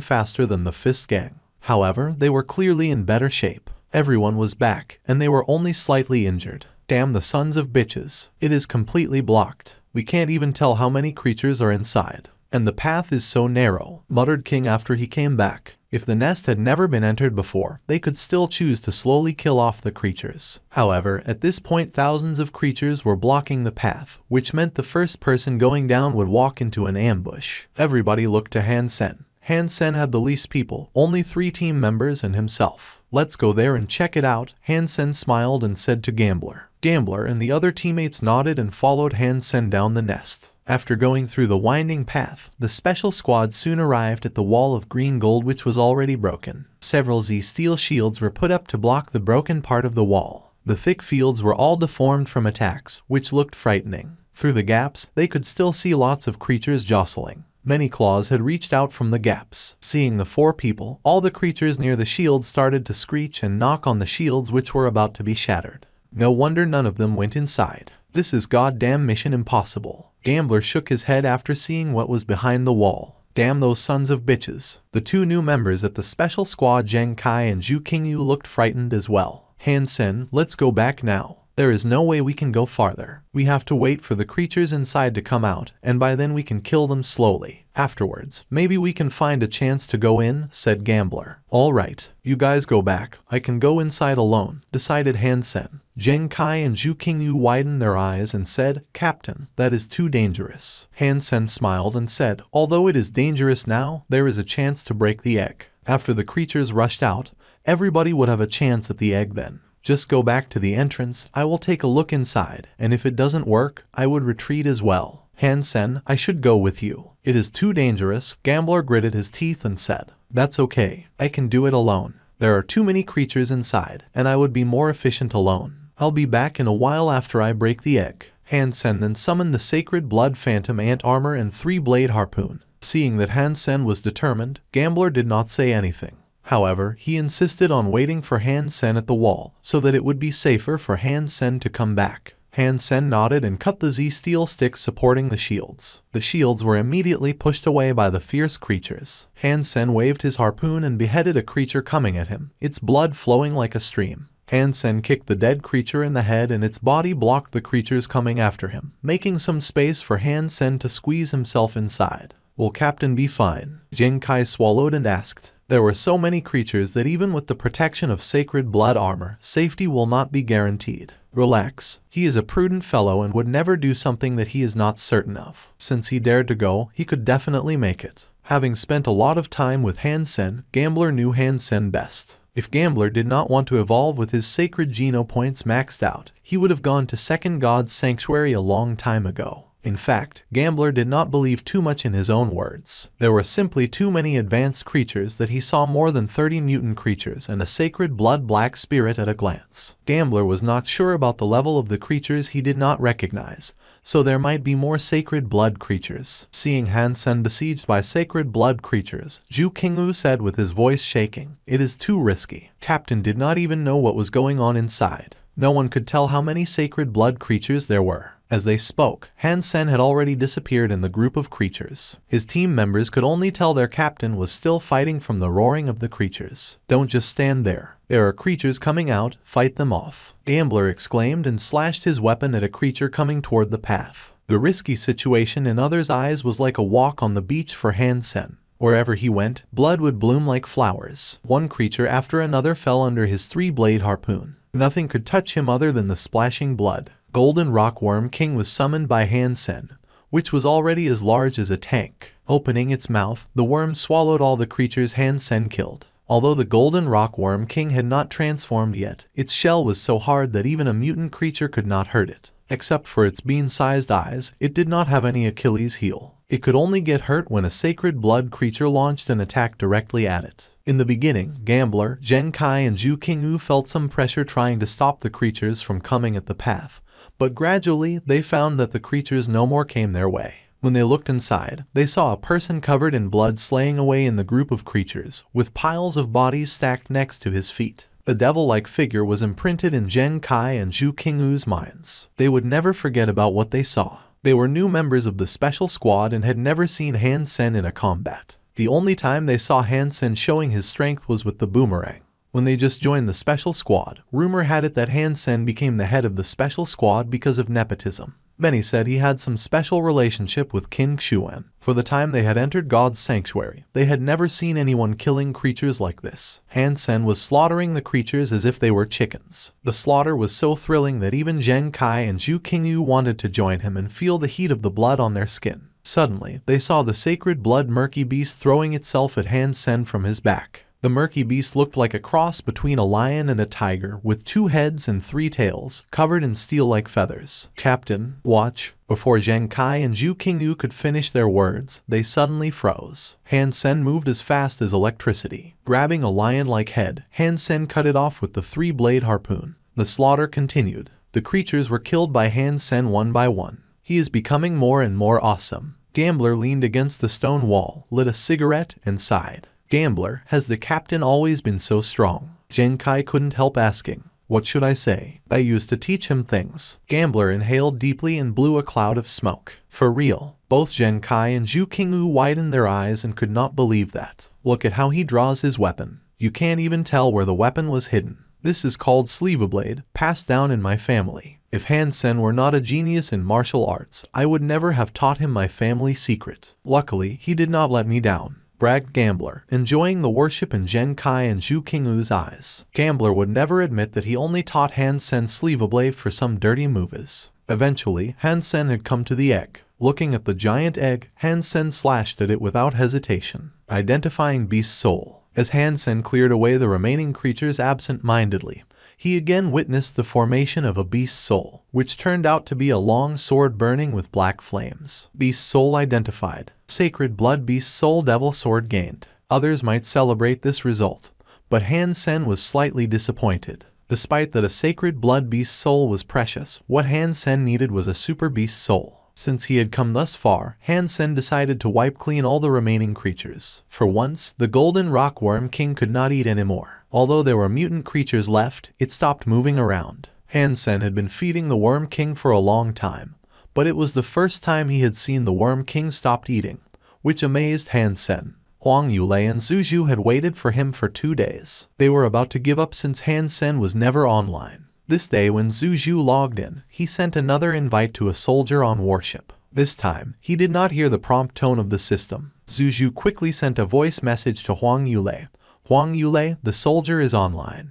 faster than the Fist gang. However, they were clearly in better shape. Everyone was back, and they were only slightly injured. "Damn the sons of bitches. It is completely blocked. We can't even tell how many creatures are inside. And the path is so narrow," muttered King after he came back. If the nest had never been entered before, they could still choose to slowly kill off the creatures. However, at this point thousands of creatures were blocking the path, which meant the first person going down would walk into an ambush. Everybody looked to Han Sen. Han Sen had the least people, only 3 team members and himself. "Let's go there and check it out," Han Sen smiled and said to Gambler. Gambler and the other teammates nodded and followed Han Sen down the nest. After going through the winding path, the special squad soon arrived at the wall of green gold, which was already broken. Several Z-steel shields were put up to block the broken part of the wall. The thick fields were all deformed from attacks, which looked frightening. Through the gaps, they could still see lots of creatures jostling. Many claws had reached out from the gaps. Seeing the 4 people, all the creatures near the shields started to screech and knock on the shields, which were about to be shattered. No wonder none of them went inside. This is goddamn mission impossible. Gambler shook his head after seeing what was behind the wall. Damn those sons of bitches. The 2 new members at the special squad, Zheng Kai and Zhu Qingyu, looked frightened as well. Han Sen, let's go back now. There is no way we can go farther. We have to wait for the creatures inside to come out, and by then we can kill them slowly. Afterwards, maybe we can find a chance to go in, said Gambler. Alright, you guys go back. I can go inside alone, decided Han Sen. Zheng Kai and Zhu Qingyu widened their eyes and said, Captain, that is too dangerous. Han Sen smiled and said, although it is dangerous now, there is a chance to break the egg. After the creatures rushed out, everybody would have a chance at the egg then. Just go back to the entrance, I will take a look inside, and if it doesn't work, I would retreat as well. Han Sen, I should go with you. It is too dangerous. Gambler gritted his teeth and said, that's okay, I can do it alone. There are too many creatures inside, and I would be more efficient alone. I'll be back in a while after I break the egg. Han Sen then summoned the sacred blood phantom ant armor and 3-blade harpoon. Seeing that Han Sen was determined, Gambler did not say anything. However, he insisted on waiting for Han Sen at the wall, so that it would be safer for Han Sen to come back. Han Sen nodded and cut the Z-steel sticks supporting the shields. The shields were immediately pushed away by the fierce creatures. Han Sen waved his harpoon and beheaded a creature coming at him, its blood flowing like a stream. Han Sen kicked the dead creature in the head and its body blocked the creatures coming after him, making some space for Han Sen to squeeze himself inside. Will Captain be fine? Jin Kai swallowed and asked. There were so many creatures that even with the protection of sacred blood armor, safety will not be guaranteed. Relax. He is a prudent fellow and would never do something that he is not certain of. Since he dared to go, he could definitely make it. Having spent a lot of time with Hansen, Gambler knew Hansen best. If Gambler did not want to evolve with his sacred Geno points maxed out, he would have gone to Second God's Sanctuary a long time ago. In fact, Gambler did not believe too much in his own words. There were simply too many advanced creatures that he saw more than 30 mutant creatures and a sacred blood black spirit at a glance. Gambler was not sure about the level of the creatures he did not recognize, so there might be more sacred blood creatures. Seeing Hansen besieged by sacred blood creatures, Ju Qingwu said with his voice shaking, "It is too risky." Captain did not even know what was going on inside. No one could tell how many sacred blood creatures there were. As they spoke, Hansen had already disappeared in the group of creatures. His team members could only tell their captain was still fighting from the roaring of the creatures. "Don't just stand there. There are creatures coming out, fight them off." Gambler exclaimed and slashed his weapon at a creature coming toward the path. The risky situation in others' eyes was like a walk on the beach for Hansen. Wherever he went, blood would bloom like flowers. One creature after another fell under his three-blade harpoon. Nothing could touch him other than the splashing blood. Golden Rockworm King was summoned by Hansen, which was already as large as a tank. Opening its mouth, the worm swallowed all the creatures Hansen killed. Although the Golden Rockworm King had not transformed yet, its shell was so hard that even a mutant creature could not hurt it. Except for its bean-sized eyes, it did not have any Achilles heel. It could only get hurt when a sacred blood creature launched an attack directly at it. In the beginning, Gambler, Jin Kai and Ju Qingwu felt some pressure trying to stop the creatures from coming at the path, but gradually they found that the creatures no more came their way. When they looked inside, they saw a person covered in blood slaying away in the group of creatures, with piles of bodies stacked next to his feet. The devil-like figure was imprinted in Jin Kai and Ju Qingwu's minds. They would never forget about what they saw. They were new members of the special squad and had never seen Hansen in a combat. The only time they saw Hansen showing his strength was with the boomerang. When they just joined the special squad, rumor had it that Hansen became the head of the special squad because of nepotism. Many said he had some special relationship with King Xuan. For the time they had entered God's Sanctuary, they had never seen anyone killing creatures like this. Hansen was slaughtering the creatures as if they were chickens. The slaughter was so thrilling that even Jin Kai and Ju Qingwu wanted to join him and feel the heat of the blood on their skin. Suddenly, they saw the sacred blood murky beast throwing itself at Hansen from his back. The murky beast looked like a cross between a lion and a tiger, with 2 heads and 3 tails, covered in steel-like feathers. "Captain, watch." Before Jin Kai and Ju Qingwu could finish their words, they suddenly froze. Hansen moved as fast as electricity. Grabbing a lion-like head, Hansen cut it off with the 3-blade harpoon. The slaughter continued. The creatures were killed by Hansen one by one. He is becoming more and more awesome. Gambler leaned against the stone wall, lit a cigarette, and sighed. Gambler, has the captain always been so strong? Jin Kai couldn't help asking. What should I say? I used to teach him things. Gambler inhaled deeply and blew a cloud of smoke. For real. Both Jin Kai and Ju Qingwu widened their eyes and could not believe that. Look at how he draws his weapon. You can't even tell where the weapon was hidden. This is called Sleeveblade, passed down in my family. If Hansen were not a genius in martial arts, I would never have taught him my family secret. Luckily, he did not let me down, bragged Gambler, enjoying the worship in Jin Kai and Ju Qingwu's eyes. Gambler would never admit that he only taught Hansen Sleeveblade for some dirty moves. Eventually, Hansen had come to the egg. Looking at the giant egg, Hansen slashed at it without hesitation, identifying Beast's soul. As Hansen cleared away the remaining creatures absent-mindedly, he again witnessed the formation of a beast's soul, which turned out to be a long sword burning with black flames. Beast's soul identified. Sacred blood beast's soul devil sword gained. Others might celebrate this result, but Hansen was slightly disappointed. Despite that a sacred blood beast soul was precious, what Hansen needed was a super beast soul. Since he had come thus far, Hansen decided to wipe clean all the remaining creatures. For once, the Golden Rockworm King could not eat anymore. Although there were mutant creatures left, it stopped moving around. Hansen had been feeding the Worm King for a long time, but it was the first time he had seen the Worm King stopped eating, which amazed Hansen. Huang Yulei and Zuzhu had waited for him for 2 days. They were about to give up since Hansen was never online. This day when Zuzhu logged in, he sent another invite to a soldier on warship. This time, he did not hear the prompt tone of the system. Zhu quickly sent a voice message to Huang Yulei. Huang Yulei, the soldier is online.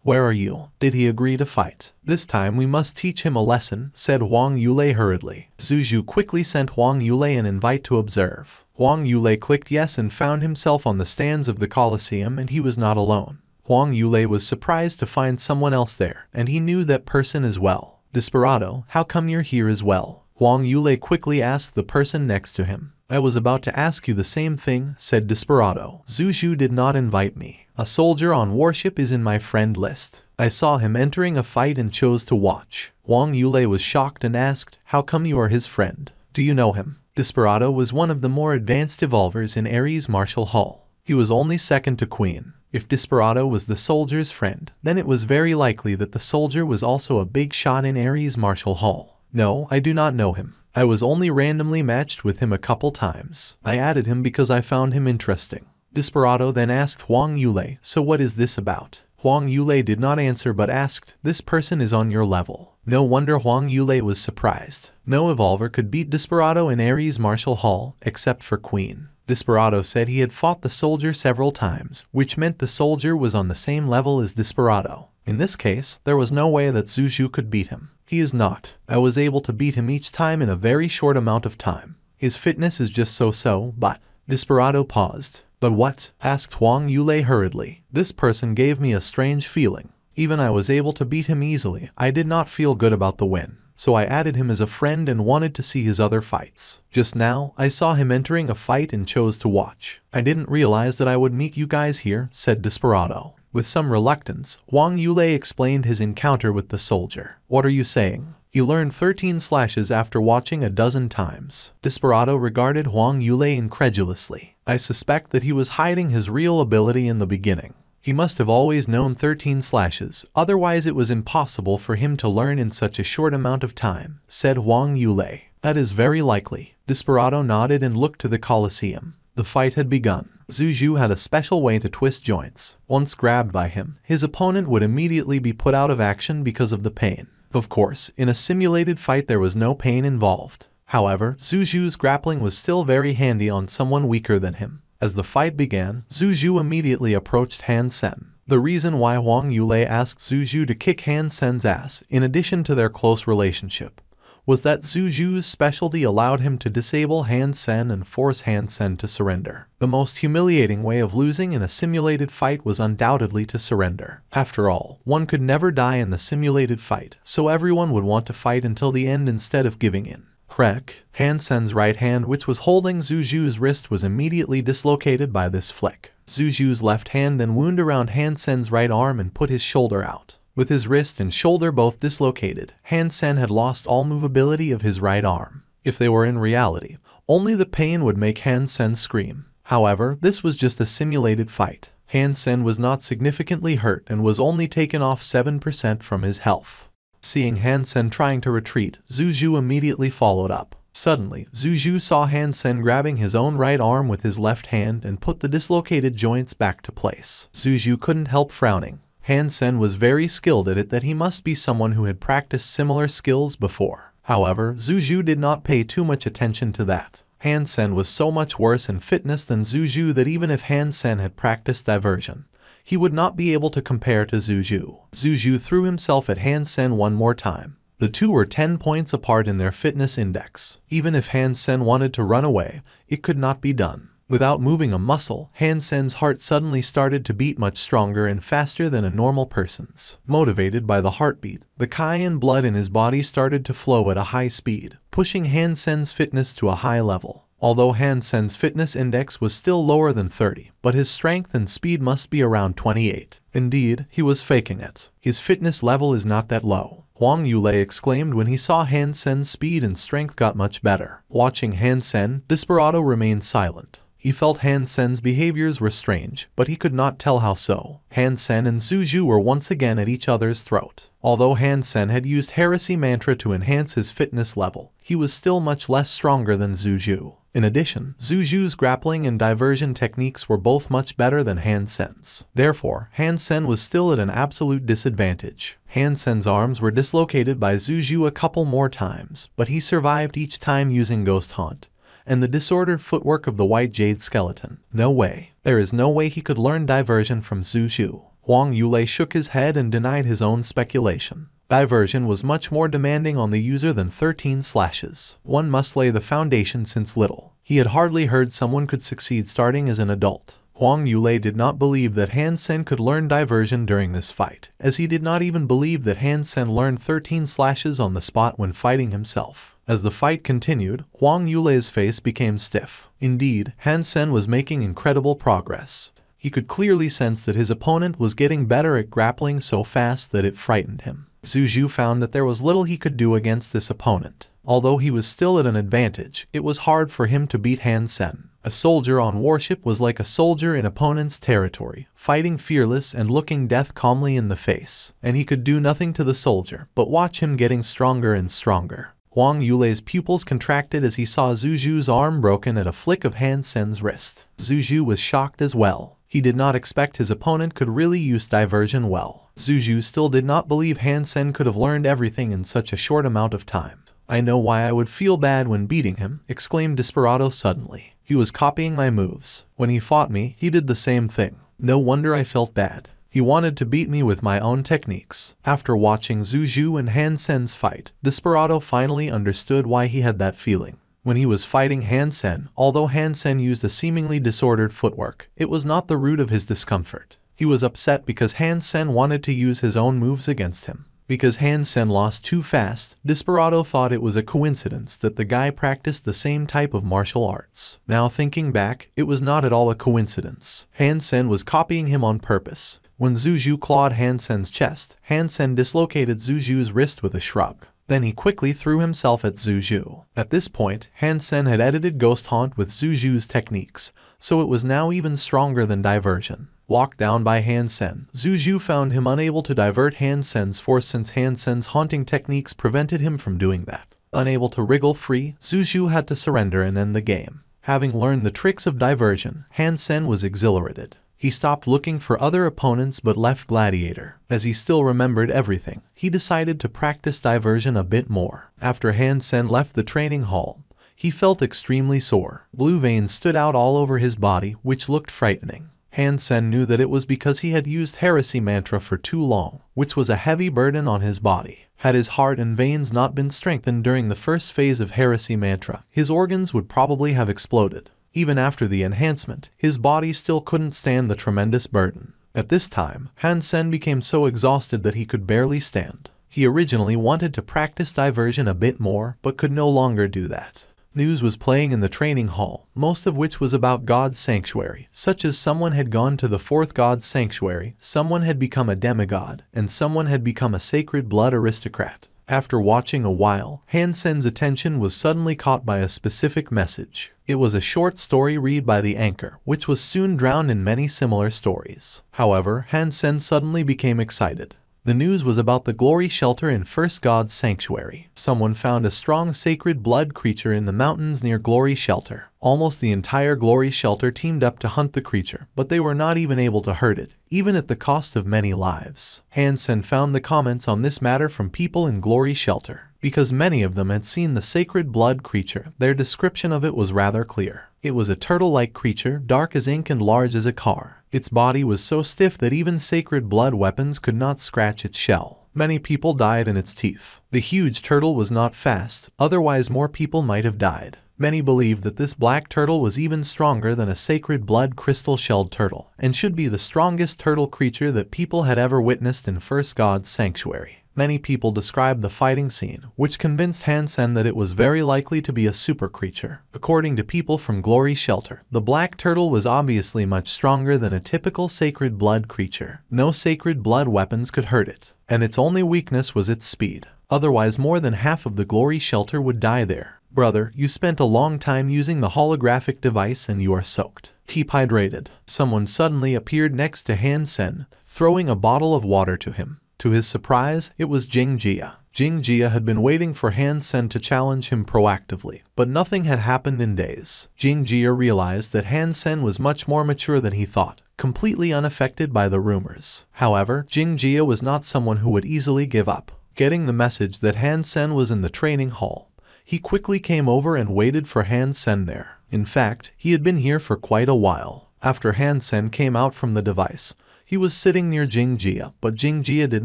Where are you? Did he agree to fight? This time we must teach him a lesson, said Huang Yulei hurriedly. Zhu quickly sent Huang Yulei an invite to observe. Huang Yulei clicked yes and found himself on the stands of the Colosseum, and he was not alone. Huang Yulei was surprised to find someone else there, and he knew that person as well. Desperado, how come you're here as well? Huang Yulei quickly asked the person next to him. I was about to ask you the same thing, said Desperado. Zhu did not invite me. A soldier on warship is in my friend list. I saw him entering a fight and chose to watch. Huang Yulei was shocked and asked, how come you are his friend? Do you know him? Desperado was one of the more advanced evolvers in Ares Martial Hall. He was only second to Queen. If Desperado was the soldier's friend, then it was very likely that the soldier was also a big shot in Ares Martial Hall. No, I do not know him. I was only randomly matched with him a couple times. I added him because I found him interesting. Desperado then asked Huang Yulei, so what is this about? Huang Yulei did not answer but asked, this person is on your level. No wonder Huang Yulei was surprised. No evolver could beat Desperado in Ares Martial Hall, except for Queen. Desperado said he had fought the soldier several times, which meant the soldier was on the same level as Desperado. In this case, there was no way that Zhu could beat him. He is not. I was able to beat him each time in a very short amount of time. His fitness is just so-so, but... Desperado paused. But what? Asked Huang Yulei hurriedly. This person gave me a strange feeling. Even I was able to beat him easily. I did not feel good about the win. So I added him as a friend and wanted to see his other fights. Just now, I saw him entering a fight and chose to watch. I didn't realize that I would meet you guys here, said Desperado. With some reluctance, Huang Yulei explained his encounter with the soldier. What are you saying? He learned 13 slashes after watching a dozen times. Desperado regarded Huang Yulei incredulously. I suspect that he was hiding his real ability in the beginning. He must have always known 13 slashes, otherwise it was impossible for him to learn in such a short amount of time, said Huang Yulei. That is very likely. Desperado nodded and looked to the Colosseum. The fight had begun. Zhu had a special way to twist joints. Once grabbed by him, his opponent would immediately be put out of action because of the pain. Of course, in a simulated fight there was no pain involved. However, Zhu's grappling was still very handy on someone weaker than him. As the fight began, Zhu immediately approached Han Sen. The reason why Huang Yulei asked Zhu to kick Han Sen's ass, in addition to their close relationship, was that Zhu's specialty allowed him to disable Han Sen and force Han Sen to surrender. The most humiliating way of losing in a simulated fight was undoubtedly to surrender. After all, one could never die in the simulated fight, so everyone would want to fight until the end instead of giving in. Crack! Han Sen's right hand, which was holding Zhu's wrist, was immediately dislocated by this flick. Zhu's left hand then wound around Han Sen's right arm and put his shoulder out. With his wrist and shoulder both dislocated, Han Sen had lost all movability of his right arm. If they were in reality, only the pain would make Han Sen scream. However, this was just a simulated fight. Han Sen was not significantly hurt and was only taken off 7% from his health. Seeing Han Sen trying to retreat, Zhu immediately followed up. Suddenly, Zhu saw Han Sen grabbing his own right arm with his left hand and put the dislocated joints back to place. Zhu couldn't help frowning. Han Sen was very skilled at it, that he must be someone who had practiced similar skills before. However, Zhu did not pay too much attention to that. Han Sen was so much worse in fitness than Zhu that even if Han Sen had practiced diversion, he would not be able to compare to Zhu. Zhu threw himself at Han Sen one more time. The two were 10 points apart in their fitness index. Even if Han Sen wanted to run away, it could not be done. Without moving a muscle, Han Sen's heart suddenly started to beat much stronger and faster than a normal person's. Motivated by the heartbeat, the cayenne blood in his body started to flow at a high speed, pushing Han Sen's fitness to a high level. Although Han Sen's fitness index was still lower than 30, but his strength and speed must be around 28. Indeed, he was faking it. His fitness level is not that low. Huang Yulei exclaimed when he saw Han Sen's speed and strength got much better. Watching Han Sen, Desperado remained silent. He felt Han Sen's behaviors were strange, but he could not tell how so. Han Sen and Zhu were once again at each other's throat. Although Han Sen had used heresy mantra to enhance his fitness level, he was still much less stronger than Zhu. In addition, Zhu's grappling and diversion techniques were both much better than Han Sen's. Therefore, Han Sen was still at an absolute disadvantage. Han Sen's arms were dislocated by Zhu a couple more times, but he survived each time using Ghost Haunt and the disordered footwork of the White Jade Skeleton. No way. There is no way he could learn diversion from Zhu. Huang Yulei shook his head and denied his own speculation. Diversion was much more demanding on the user than 13 slashes. One must lay the foundation since little. He had hardly heard someone could succeed starting as an adult. Huang Yulei did not believe that Han Sen could learn diversion during this fight, as he did not even believe that Han Sen learned 13 slashes on the spot when fighting himself. As the fight continued, Huang Yulei's face became stiff. Indeed, Han Sen was making incredible progress. He could clearly sense that his opponent was getting better at grappling so fast that it frightened him. Zhu found that there was little he could do against this opponent. Although he was still at an advantage, it was hard for him to beat Han Sen. A soldier on warship was like a soldier in opponent's territory, fighting fearless and looking death calmly in the face. And he could do nothing to the soldier, but watch him getting stronger and stronger. Huang Yulei's pupils contracted as he saw Zhu's arm broken at a flick of Han Sen's wrist. Zhu was shocked as well. He did not expect his opponent could really use diversion well. Zhu still did not believe Han Sen could have learned everything in such a short amount of time. "I know why I would feel bad when beating him," exclaimed Desperado suddenly. "He was copying my moves. When he fought me, he did the same thing. No wonder I felt bad. He wanted to beat me with my own techniques." After watching Zhu and Han Sen's fight, Desperado finally understood why he had that feeling. When he was fighting Han Sen, although Han Sen used a seemingly disordered footwork, it was not the root of his discomfort. He was upset because Han Sen wanted to use his own moves against him. Because Han Sen lost too fast, Desperado thought it was a coincidence that the guy practiced the same type of martial arts. Now thinking back, it was not at all a coincidence. Han Sen was copying him on purpose. When Zhu clawed Han Sen's chest, Han Sen dislocated Zhu's wrist with a shrug. Then he quickly threw himself at Zhu. At this point, Han Sen had edited Ghost Haunt with Zhu's techniques, so it was now even stronger than diversion. Locked down by Han Sen, Zhu found him unable to divert Han Sen's force since Han Sen's haunting techniques prevented him from doing that. Unable to wriggle free, Zhu had to surrender and end the game. Having learned the tricks of diversion, Han Sen was exhilarated. He stopped looking for other opponents but left Gladiator. As he still remembered everything, he decided to practice diversion a bit more. After Han Sen left the training hall, he felt extremely sore. Blue veins stood out all over his body, which looked frightening. Han Sen knew that it was because he had used heresy mantra for too long, which was a heavy burden on his body. Had his heart and veins not been strengthened during the first phase of heresy mantra, his organs would probably have exploded. Even after the enhancement, his body still couldn't stand the tremendous burden. At this time, Han Sen became so exhausted that he could barely stand. He originally wanted to practice diversion a bit more, but could no longer do that. News was playing in the training hall, most of which was about God's sanctuary, such as someone had gone to the fourth God's sanctuary, someone had become a demigod, and someone had become a sacred blood aristocrat. After watching a while, Han Sen's attention was suddenly caught by a specific message. It was a short story read by the anchor, which was soon drowned in many similar stories. However, Han Sen suddenly became excited. The news was about the glory shelter in First God's Sanctuary. Someone found a strong sacred blood creature in the mountains near Glory Shelter. Almost the entire Glory Shelter teamed up to hunt the creature, but they were not even able to hurt it, even at the cost of many lives. Han Sen found the comments on this matter from people in Glory Shelter. Because many of them had seen the sacred blood creature, their description of it was rather clear. It was a turtle-like creature, dark as ink and large as a car. Its body was so stiff that even sacred blood weapons could not scratch its shell. Many people died in its teeth. The huge turtle was not fast, otherwise more people might have died. Many believed that this black turtle was even stronger than a sacred blood crystal-shelled turtle, and should be the strongest turtle creature that people had ever witnessed in First God's Sanctuary. Many people described the fighting scene, which convinced Han Sen that it was very likely to be a super creature. According to people from Glory Shelter, the black turtle was obviously much stronger than a typical sacred blood creature. No sacred blood weapons could hurt it, and its only weakness was its speed. Otherwise, more than half of the Glory Shelter would die there. Brother, you spent a long time using the holographic device and you are soaked. Keep hydrated. Someone suddenly appeared next to Han Sen, throwing a bottle of water to him. To his surprise, it was Jing Jia. Jing Jia had been waiting for Han Sen to challenge him proactively, but nothing had happened in days. Jing Jia realized that Han Sen was much more mature than he thought, completely unaffected by the rumors. However, Jing Jia was not someone who would easily give up. Getting the message that Han Sen was in the training hall, he quickly came over and waited for Han Sen there. In fact, he had been here for quite a while. After Han Sen came out from the device, he was sitting near Jing Jia, but Jing Jia did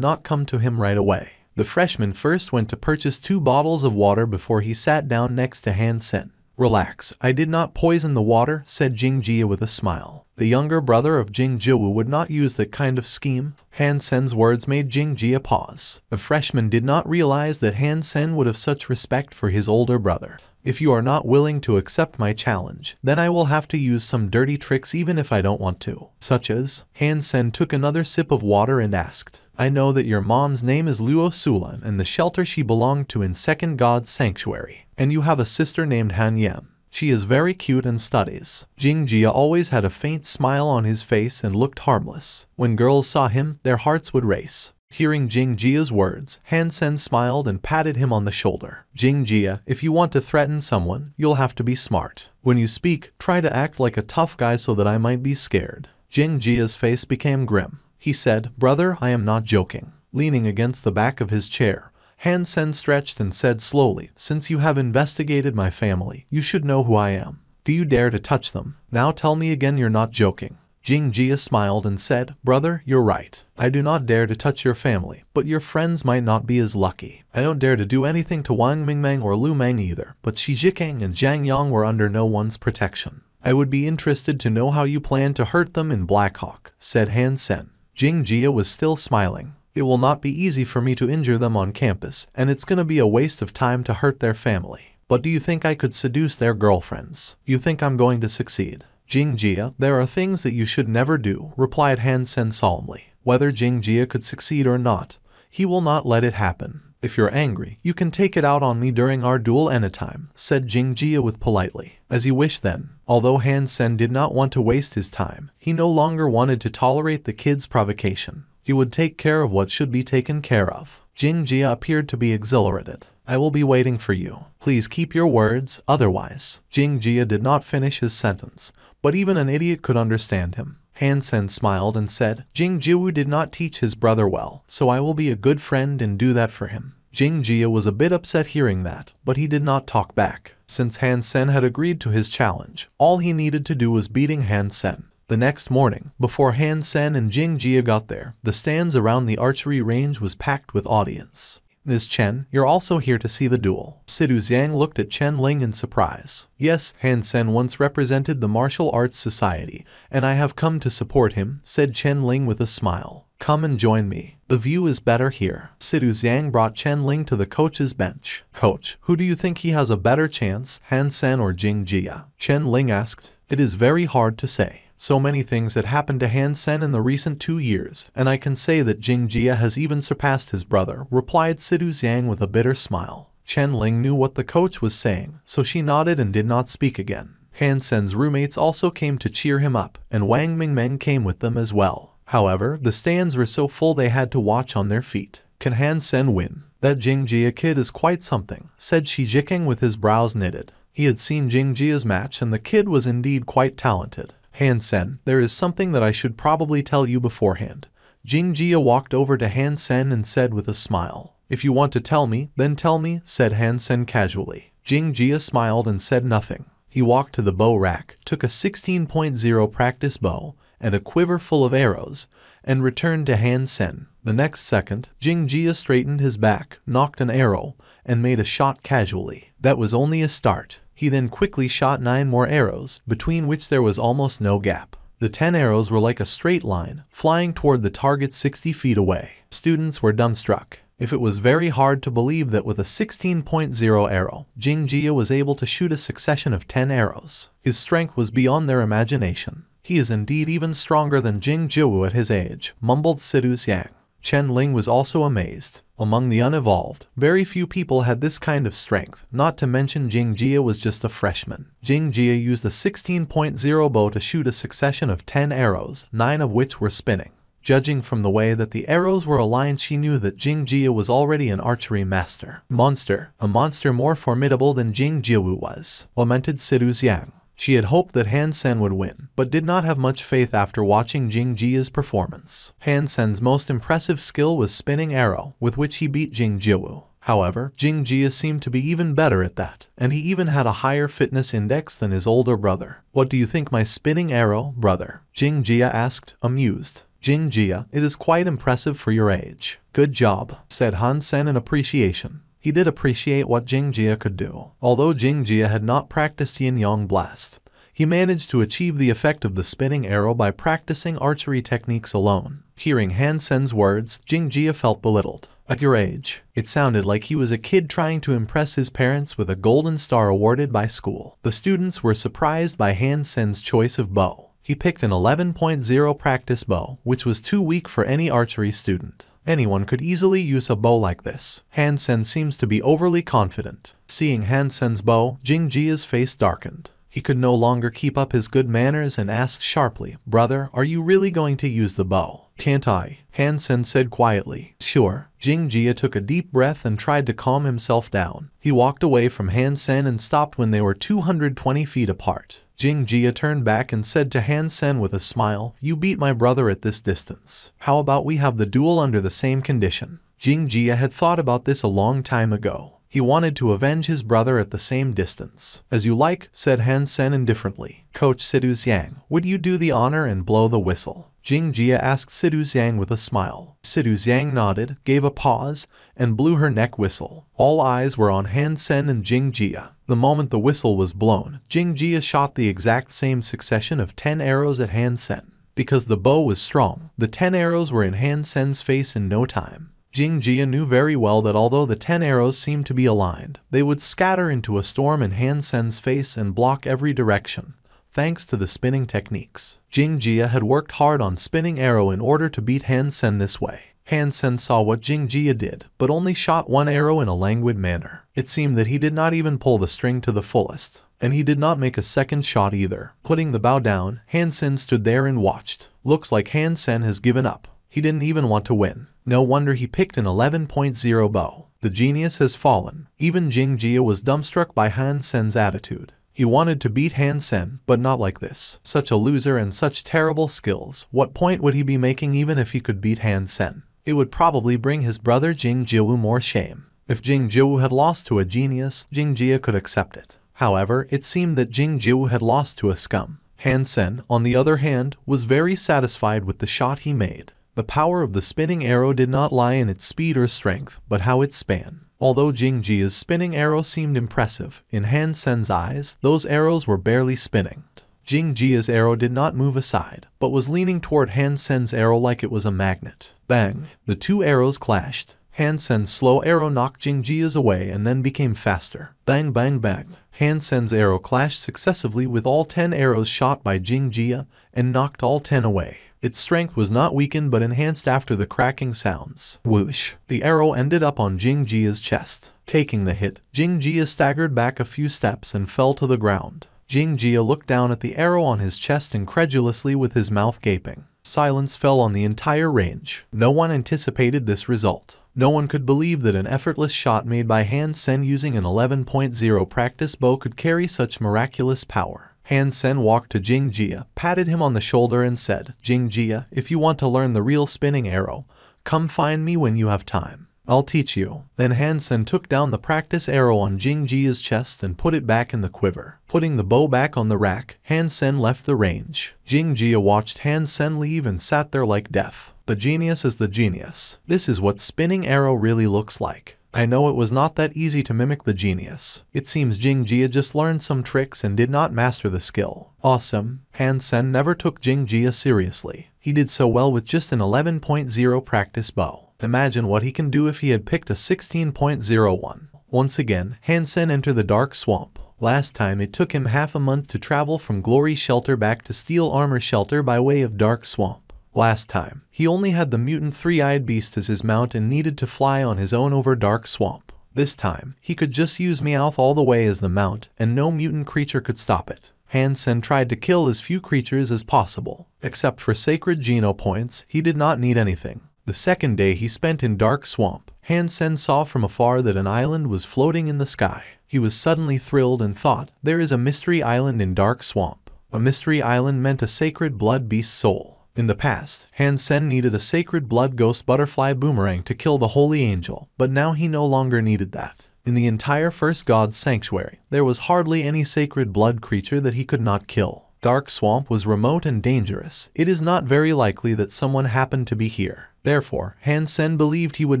not come to him right away. The freshman first went to purchase 2 bottles of water before he sat down next to Han Sen. Relax, I did not poison the water, said Jing Jia with a smile. The younger brother of Jing Jiwoo would not use that kind of scheme. Han Sen's words made Jing Jia pause. The freshman did not realize that Han Sen would have such respect for his older brother. If you are not willing to accept my challenge, then I will have to use some dirty tricks even if I don't want to. Such as? Han Sen took another sip of water and asked, I know that your mom's name is Luo Sulan and the shelter she belonged to in Second God's Sanctuary. And you have a sister named Han Yem. She is very cute and studies. Jing Jia always had a faint smile on his face and looked harmless. When girls saw him, their hearts would race. Hearing Jing Jia's words, Han Sen smiled and patted him on the shoulder. Jing Jia, if you want to threaten someone, you'll have to be smart. When you speak, try to act like a tough guy so that I might be scared. Jing Jia's face became grim. He said, Brother, I am not joking. Leaning against the back of his chair, Han Sen stretched and said slowly, Since you have investigated my family, you should know who I am. Do you dare to touch them? Now tell me again you're not joking. Jing Jia smiled and said, Brother, you're right. I do not dare to touch your family, but your friends might not be as lucky. I don't dare to do anything to Wang Mingmeng or Lu Meng either, but Shi Jikang and Zhang Yang were under no one's protection. I would be interested to know how you plan to hurt them in Black Hawk, said Han Sen. Jing Jia was still smiling. It will not be easy for me to injure them on campus, and it's gonna be a waste of time to hurt their family. But do you think I could seduce their girlfriends? You think I'm going to succeed? Jing Jia, there are things that you should never do, replied Han Sen solemnly. Whether Jing Jia could succeed or not, he will not let it happen. If you're angry, you can take it out on me during our duel anytime, said Jing Jia with politely. As you wish then. Although Han Sen did not want to waste his time, he no longer wanted to tolerate the kid's provocation. He would take care of what should be taken care of. Jing Jia appeared to be exhilarated. I will be waiting for you. Please keep your words, otherwise. Jing Jia did not finish his sentence, but even an idiot could understand him. Han Sen smiled and said, Jing Jiwoo did not teach his brother well, so I will be a good friend and do that for him. Jing Jia was a bit upset hearing that, but he did not talk back. Since Han Sen had agreed to his challenge, all he needed to do was beating Han Sen. The next morning, before Han Sen and Jing Jia got there, the stands around the archery range was packed with audience. Ms. Chen, you're also here to see the duel. Sidu Xiang looked at Chen Ling in surprise. Yes, Han Sen once represented the Martial Arts Society, and I have come to support him, said Chen Ling with a smile. Come and join me. The view is better here. Sidu Xiang brought Chen Ling to the coach's bench. Coach, who do you think he has a better chance, Han Sen or Jing Jia? Chen Ling asked. It is very hard to say. So many things had happened to Han Sen in the recent 2 years, and I can say that Jing Jia has even surpassed his brother, replied Sidu Xiang with a bitter smile. Chen Ling knew what the coach was saying, so she nodded and did not speak again. Han Sen's roommates also came to cheer him up, and Wang Mingmeng came with them as well. However, the stands were so full they had to watch on their feet. Can Han Sen win? That Jing Jia kid is quite something, said Shi Jikang with his brows knitted. He had seen Jing Jia's match and the kid was indeed quite talented. Han Sen, there is something that I should probably tell you beforehand. Jing Jia walked over to Han Sen and said with a smile. If you want to tell me, then tell me, said Han Sen casually. Jing Jia smiled and said nothing. He walked to the bow rack, took a 16.0 practice bow, and a quiver full of arrows, and returned to Han Sen. The next second, Jing Jia straightened his back, knocked an arrow, and made a shot casually. That was only a start. He then quickly shot 9 more arrows, between which there was almost no gap. The 10 arrows were like a straight line, flying toward the target 60 feet away. Students were dumbstruck. If it was very hard to believe that with a 16.0 arrow, Jing Jia was able to shoot a succession of 10 arrows. His strength was beyond their imagination. He is indeed even stronger than Jing Jiwoo at his age, mumbled Sidu Xiang. Chen Ling was also amazed. Among the unevolved, very few people had this kind of strength, not to mention Jing Jia was just a freshman. Jing Jia used a 16.0 bow to shoot a succession of 10 arrows, 9 of which were spinning. Judging from the way that the arrows were aligned, she knew that Jing Jia was already an archery master. A monster more formidable than Jing Jiawu was, lamented Sidu Xiang. She had hoped that Han Sen would win, but did not have much faith after watching Jing Jia's performance. Han Sen's most impressive skill was spinning arrow, with which he beat Jing Jiawu. However, Jing Jia seemed to be even better at that, and he even had a higher fitness index than his older brother. "What do you think my spinning arrow, brother?" Jing Jia asked, amused. "Jing Jia, it is quite impressive for your age." "Good job," said Han Sen in appreciation. He did appreciate what Jing Jia could do. Although Jing Jia had not practiced Yin-Yang Blast, he managed to achieve the effect of the spinning arrow by practicing archery techniques alone. Hearing Han Sen's words, Jing Jia felt belittled. "At your age," it sounded like he was a kid trying to impress his parents with a golden star awarded by school. The students were surprised by Han Sen's choice of bow. He picked an 11.0 practice bow, which was too weak for any archery student. Anyone could easily use a bow like this. Han Sen seems to be overly confident. Seeing Han Sen's bow, Jing Jia's face darkened. He could no longer keep up his good manners and asked sharply, "Brother, are you really going to use the bow?" "Can't I?" Han Sen said quietly. "Sure." Jing Jia took a deep breath and tried to calm himself down. He walked away from Han Sen and stopped when they were 220 feet apart. Jing Jia turned back and said to Han Sen with a smile, "You beat my brother at this distance. How about we have the duel under the same condition?" Jing Jia had thought about this a long time ago. He wanted to avenge his brother at the same distance. "As you like," said Han Sen indifferently. "Coach Sidu Xiang, would you do the honor and blow the whistle?" Jing Jia asked Sidu Xiang with a smile. Sidu Xiang nodded, gave a pause, and blew her neck whistle. All eyes were on Han Sen and Jing Jia. The moment the whistle was blown, Jing Jia shot the exact same succession of 10 arrows at Han Sen. Because the bow was strong, the 10 arrows were in Han Sen's face in no time. Jing Jia knew very well that although the 10 arrows seemed to be aligned, they would scatter into a storm in Han Sen's face and block every direction, thanks to the spinning techniques. Jing Jia had worked hard on spinning arrow in order to beat Han Sen this way. Han Sen saw what Jing Jia did, but only shot one arrow in a languid manner. It seemed that he did not even pull the string to the fullest, and he did not make a second shot either. Putting the bow down, Han Sen stood there and watched. Looks like Han Sen has given up. He didn't even want to win. No wonder he picked an 11.0 bow. The genius has fallen. Even Jing Jia was dumbstruck by Han Sen's attitude. He wanted to beat Han Sen, but not like this. Such a loser and such terrible skills. What point would he be making even if he could beat Han Sen? It would probably bring his brother Jing Jiawu more shame. If Jing Jiawu had lost to a genius, Jing Jia could accept it. However, it seemed that Jing Jiawu had lost to a scum. Han Sen, on the other hand, was very satisfied with the shot he made. The power of the spinning arrow did not lie in its speed or strength, but how it span. Although Jing Jia's spinning arrow seemed impressive, in Han Sen's eyes, those arrows were barely spinning. Jing Jia's arrow did not move aside, but was leaning toward Han Sen's arrow like it was a magnet. Bang! The two arrows clashed. Han Sen's slow arrow knocked Jing Jia's away and then became faster. Bang bang bang. Han Sen's arrow clashed successively with all 10 arrows shot by Jing Jia and knocked all 10 away. Its strength was not weakened but enhanced after the cracking sounds. Whoosh! The arrow ended up on Jing Jia's chest. Taking the hit, Jing Jia staggered back a few steps and fell to the ground. Jing Jia looked down at the arrow on his chest incredulously with his mouth gaping. Silence fell on the entire range. No one anticipated this result. No one could believe that an effortless shot made by Han Sen using an 11.0 practice bow could carry such miraculous power. Han Sen walked to Jing Jia, patted him on the shoulder and said, "Jing Jia, if you want to learn the real spinning arrow, come find me when you have time. I'll teach you." Then Han Sen took down the practice arrow on Jing Jia's chest and put it back in the quiver. Putting the bow back on the rack, Han Sen left the range. Jing Jia watched Han Sen leave and sat there like deaf. The genius is the genius. This is what spinning arrow really looks like. I know it was not that easy to mimic the genius. It seems Jing Jia just learned some tricks and did not master the skill. Awesome. Han Sen never took Jing Jia seriously. He did so well with just an 11.0 practice bow. Imagine what he can do if he had picked a 16.01. Once again, Han Sen entered the dark swamp. Last time it took him half a month to travel from Glory Shelter back to Steel Armor Shelter by way of Dark Swamp. Last time, he only had the mutant three-eyed beast as his mount and needed to fly on his own over Dark Swamp. This time, he could just use Meowth all the way as the mount, and no mutant creature could stop it. Han Sen tried to kill as few creatures as possible. Except for sacred Geno points, he did not need anything. The second day he spent in Dark Swamp, Han Sen saw from afar that an island was floating in the sky. He was suddenly thrilled and thought, there is a mystery island in Dark Swamp. A mystery island meant a sacred blood beast soul. In the past, Han Sen needed a sacred blood ghost butterfly boomerang to kill the holy angel, but now he no longer needed that. In the entire First God's Sanctuary, there was hardly any sacred blood creature that he could not kill. Dark Swamp was remote and dangerous. It is not very likely that someone happened to be here. Therefore, Han Sen believed he would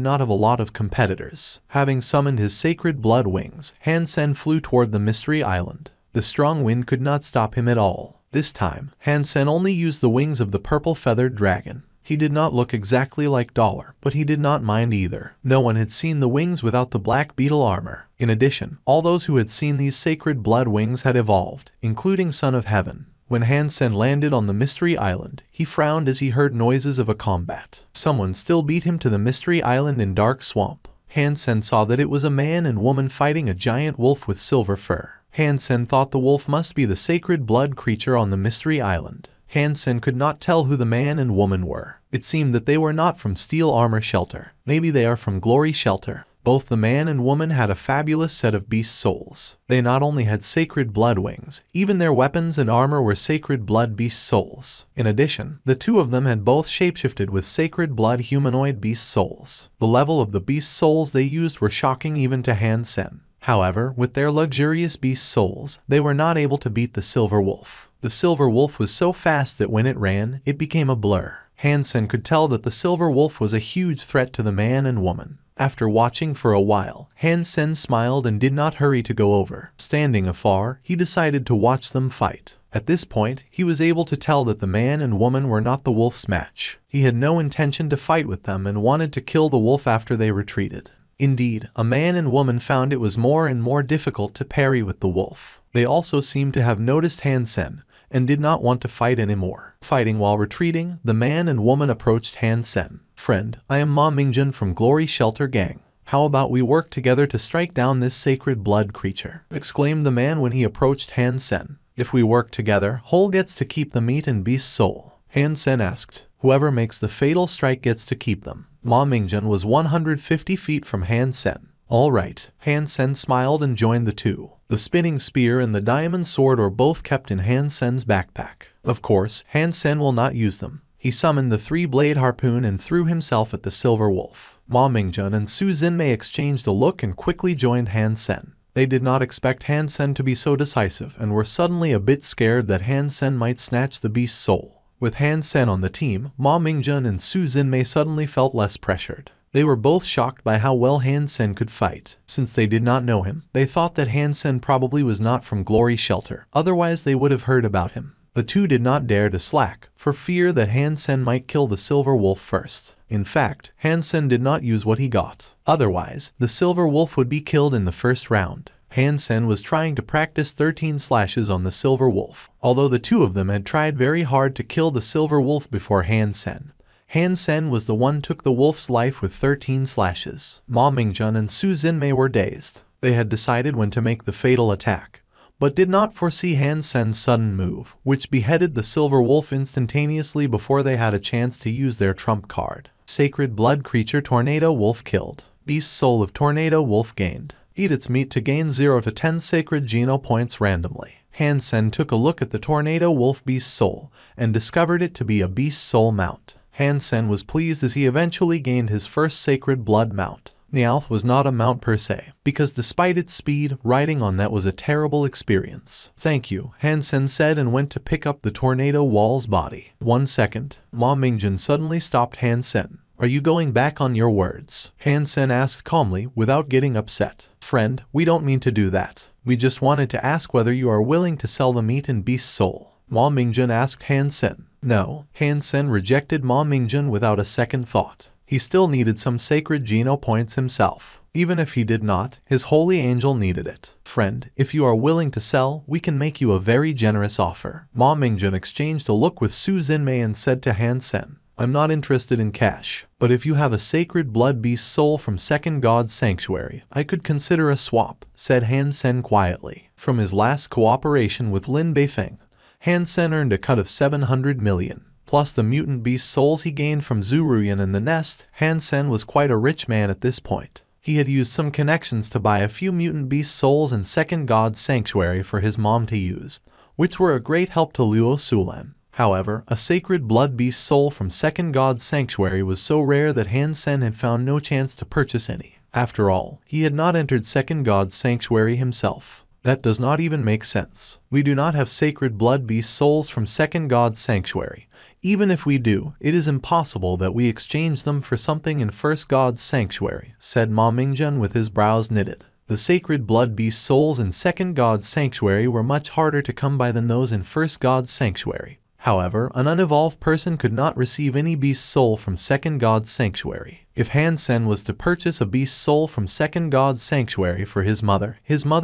not have a lot of competitors. Having summoned his sacred blood wings, Han Sen flew toward the mystery island. The strong wind could not stop him at all. This time, Han Sen only used the wings of the purple-feathered dragon. He did not look exactly like Dollar, but he did not mind either. No one had seen the wings without the black beetle armor. In addition, all those who had seen these sacred blood wings had evolved, including Son of Heaven. When Han Sen landed on the mystery island, he frowned as he heard noises of a combat. Someone still beat him to the mystery island in Dark Swamp. Han Sen saw that it was a man and woman fighting a giant wolf with silver fur. Han Sen thought the wolf must be the sacred blood creature on the mystery island. Han Sen could not tell who the man and woman were. It seemed that they were not from Steel Armor Shelter. Maybe they are from Glory Shelter. Both the man and woman had a fabulous set of beast souls. They not only had sacred blood wings, even their weapons and armor were sacred blood beast souls. In addition, the two of them had both shapeshifted with sacred blood humanoid beast souls. The level of the beast souls they used were shocking even to Han Sen. However, with their luxurious beast souls, they were not able to beat the silver wolf. The silver wolf was so fast that when it ran, it became a blur. Han Sen could tell that the silver wolf was a huge threat to the man and woman. After watching for a while, Han Sen smiled and did not hurry to go over. Standing afar, he decided to watch them fight. At this point, he was able to tell that the man and woman were not the wolf's match. He had no intention to fight with them and wanted to kill the wolf after they retreated. Indeed, a man and woman found it was more and more difficult to parry with the wolf. They also seemed to have noticed Han Sen and did not want to fight anymore. Fighting while retreating, the man and woman approached Han Sen. "Friend, I am Ma Mingjun from Glory Shelter Gang. How about we work together to strike down this sacred blood creature?" exclaimed the man when he approached Han Sen. "If we work together, Hole gets to keep the meat and beast soul," Han Sen asked. "Whoever makes the fatal strike gets to keep them." Ma Mingjun was 150 feet from Han Sen. "All right." Han Sen smiled and joined the two. The spinning spear and the diamond sword were both kept in Han Sen's backpack. Of course, Han Sen will not use them. He summoned the three-blade harpoon and threw himself at the silver wolf. Ma Mingjun and Su Xinmei exchanged a look and quickly joined Han Sen. They did not expect Han Sen to be so decisive and were suddenly a bit scared that Han Sen might snatch the beast's soul. With Han Sen on the team, Ma Mingjun and Su Xinmei suddenly felt less pressured. They were both shocked by how well Han Sen could fight. Since they did not know him, they thought that Han Sen probably was not from Glory Shelter, otherwise they would have heard about him. The two did not dare to slack, for fear that Han Sen might kill the silver wolf first. In fact, Han Sen did not use what he got. Otherwise, the silver wolf would be killed in the first round. Han Sen was trying to practice 13 slashes on the silver wolf. Although the two of them had tried very hard to kill the silver wolf before Han Sen was the one took the wolf's life with 13 slashes. Ma Mingjun and Su Xinmei were dazed. They had decided when to make the fatal attack, but did not foresee Han Sen's sudden move, which beheaded the silver wolf instantaneously before they had a chance to use their trump card. Sacred blood creature Tornado Wolf killed. Beast soul of Tornado Wolf gained. Eat its meat to gain 0 to 10 sacred Geno points randomly. Han Sen took a look at the Tornado Wolf beast soul and discovered it to be a beast soul mount. Han Sen was pleased as he eventually gained his first sacred blood mount. Meowth was not a mount per se, because despite its speed, riding on that was a terrible experience. "Thank you," Han Sen said and went to pick up the Tornado Wall's body. 1 second. Ma Mingjun suddenly stopped Han Sen. "Are you going back on your words?" Han Sen asked calmly, without getting upset. "Friend, we don't mean to do that. We just wanted to ask whether you are willing to sell the meat and beast soul." Ma Mingjun asked Han Sen. "No." Han Sen rejected Ma Mingjun without a second thought. He still needed some sacred Geno points himself. Even if he did not, his holy angel needed it. "Friend, if you are willing to sell, we can make you a very generous offer." Ma Mingjun exchanged a look with Su Xinmei and said to Han Sen, I'm not interested in cash, but if you have a sacred blood beast soul from second god's sanctuary, I could consider a swap, said Han Sen quietly. From his last cooperation with Lin Beifeng, Han Sen earned a cut of 700 million. Plus the mutant beast souls he gained from Zuruyan and the nest. Han Sen was quite a rich man at this point. He had used some connections to buy a few mutant beast souls and second god's sanctuary for his mom to use, which were a great help to Luo Sulan. However, a sacred blood beast soul from second god's sanctuary was so rare that Han Sen had found no chance to purchase any. After all, he had not entered second god's sanctuary himself. That does not even make sense. We do not have sacred blood beast souls from second god's sanctuary. Even if we do, it is impossible that we exchange them for something in first god's sanctuary, said Ma Mingjun with his brows knitted. The sacred blood beast souls in second god's sanctuary were much harder to come by than those in first god's sanctuary. However, an unevolved person could not receive any beast soul from second god's sanctuary. If Han Sen was to purchase a beast soul from second god's sanctuary for his mother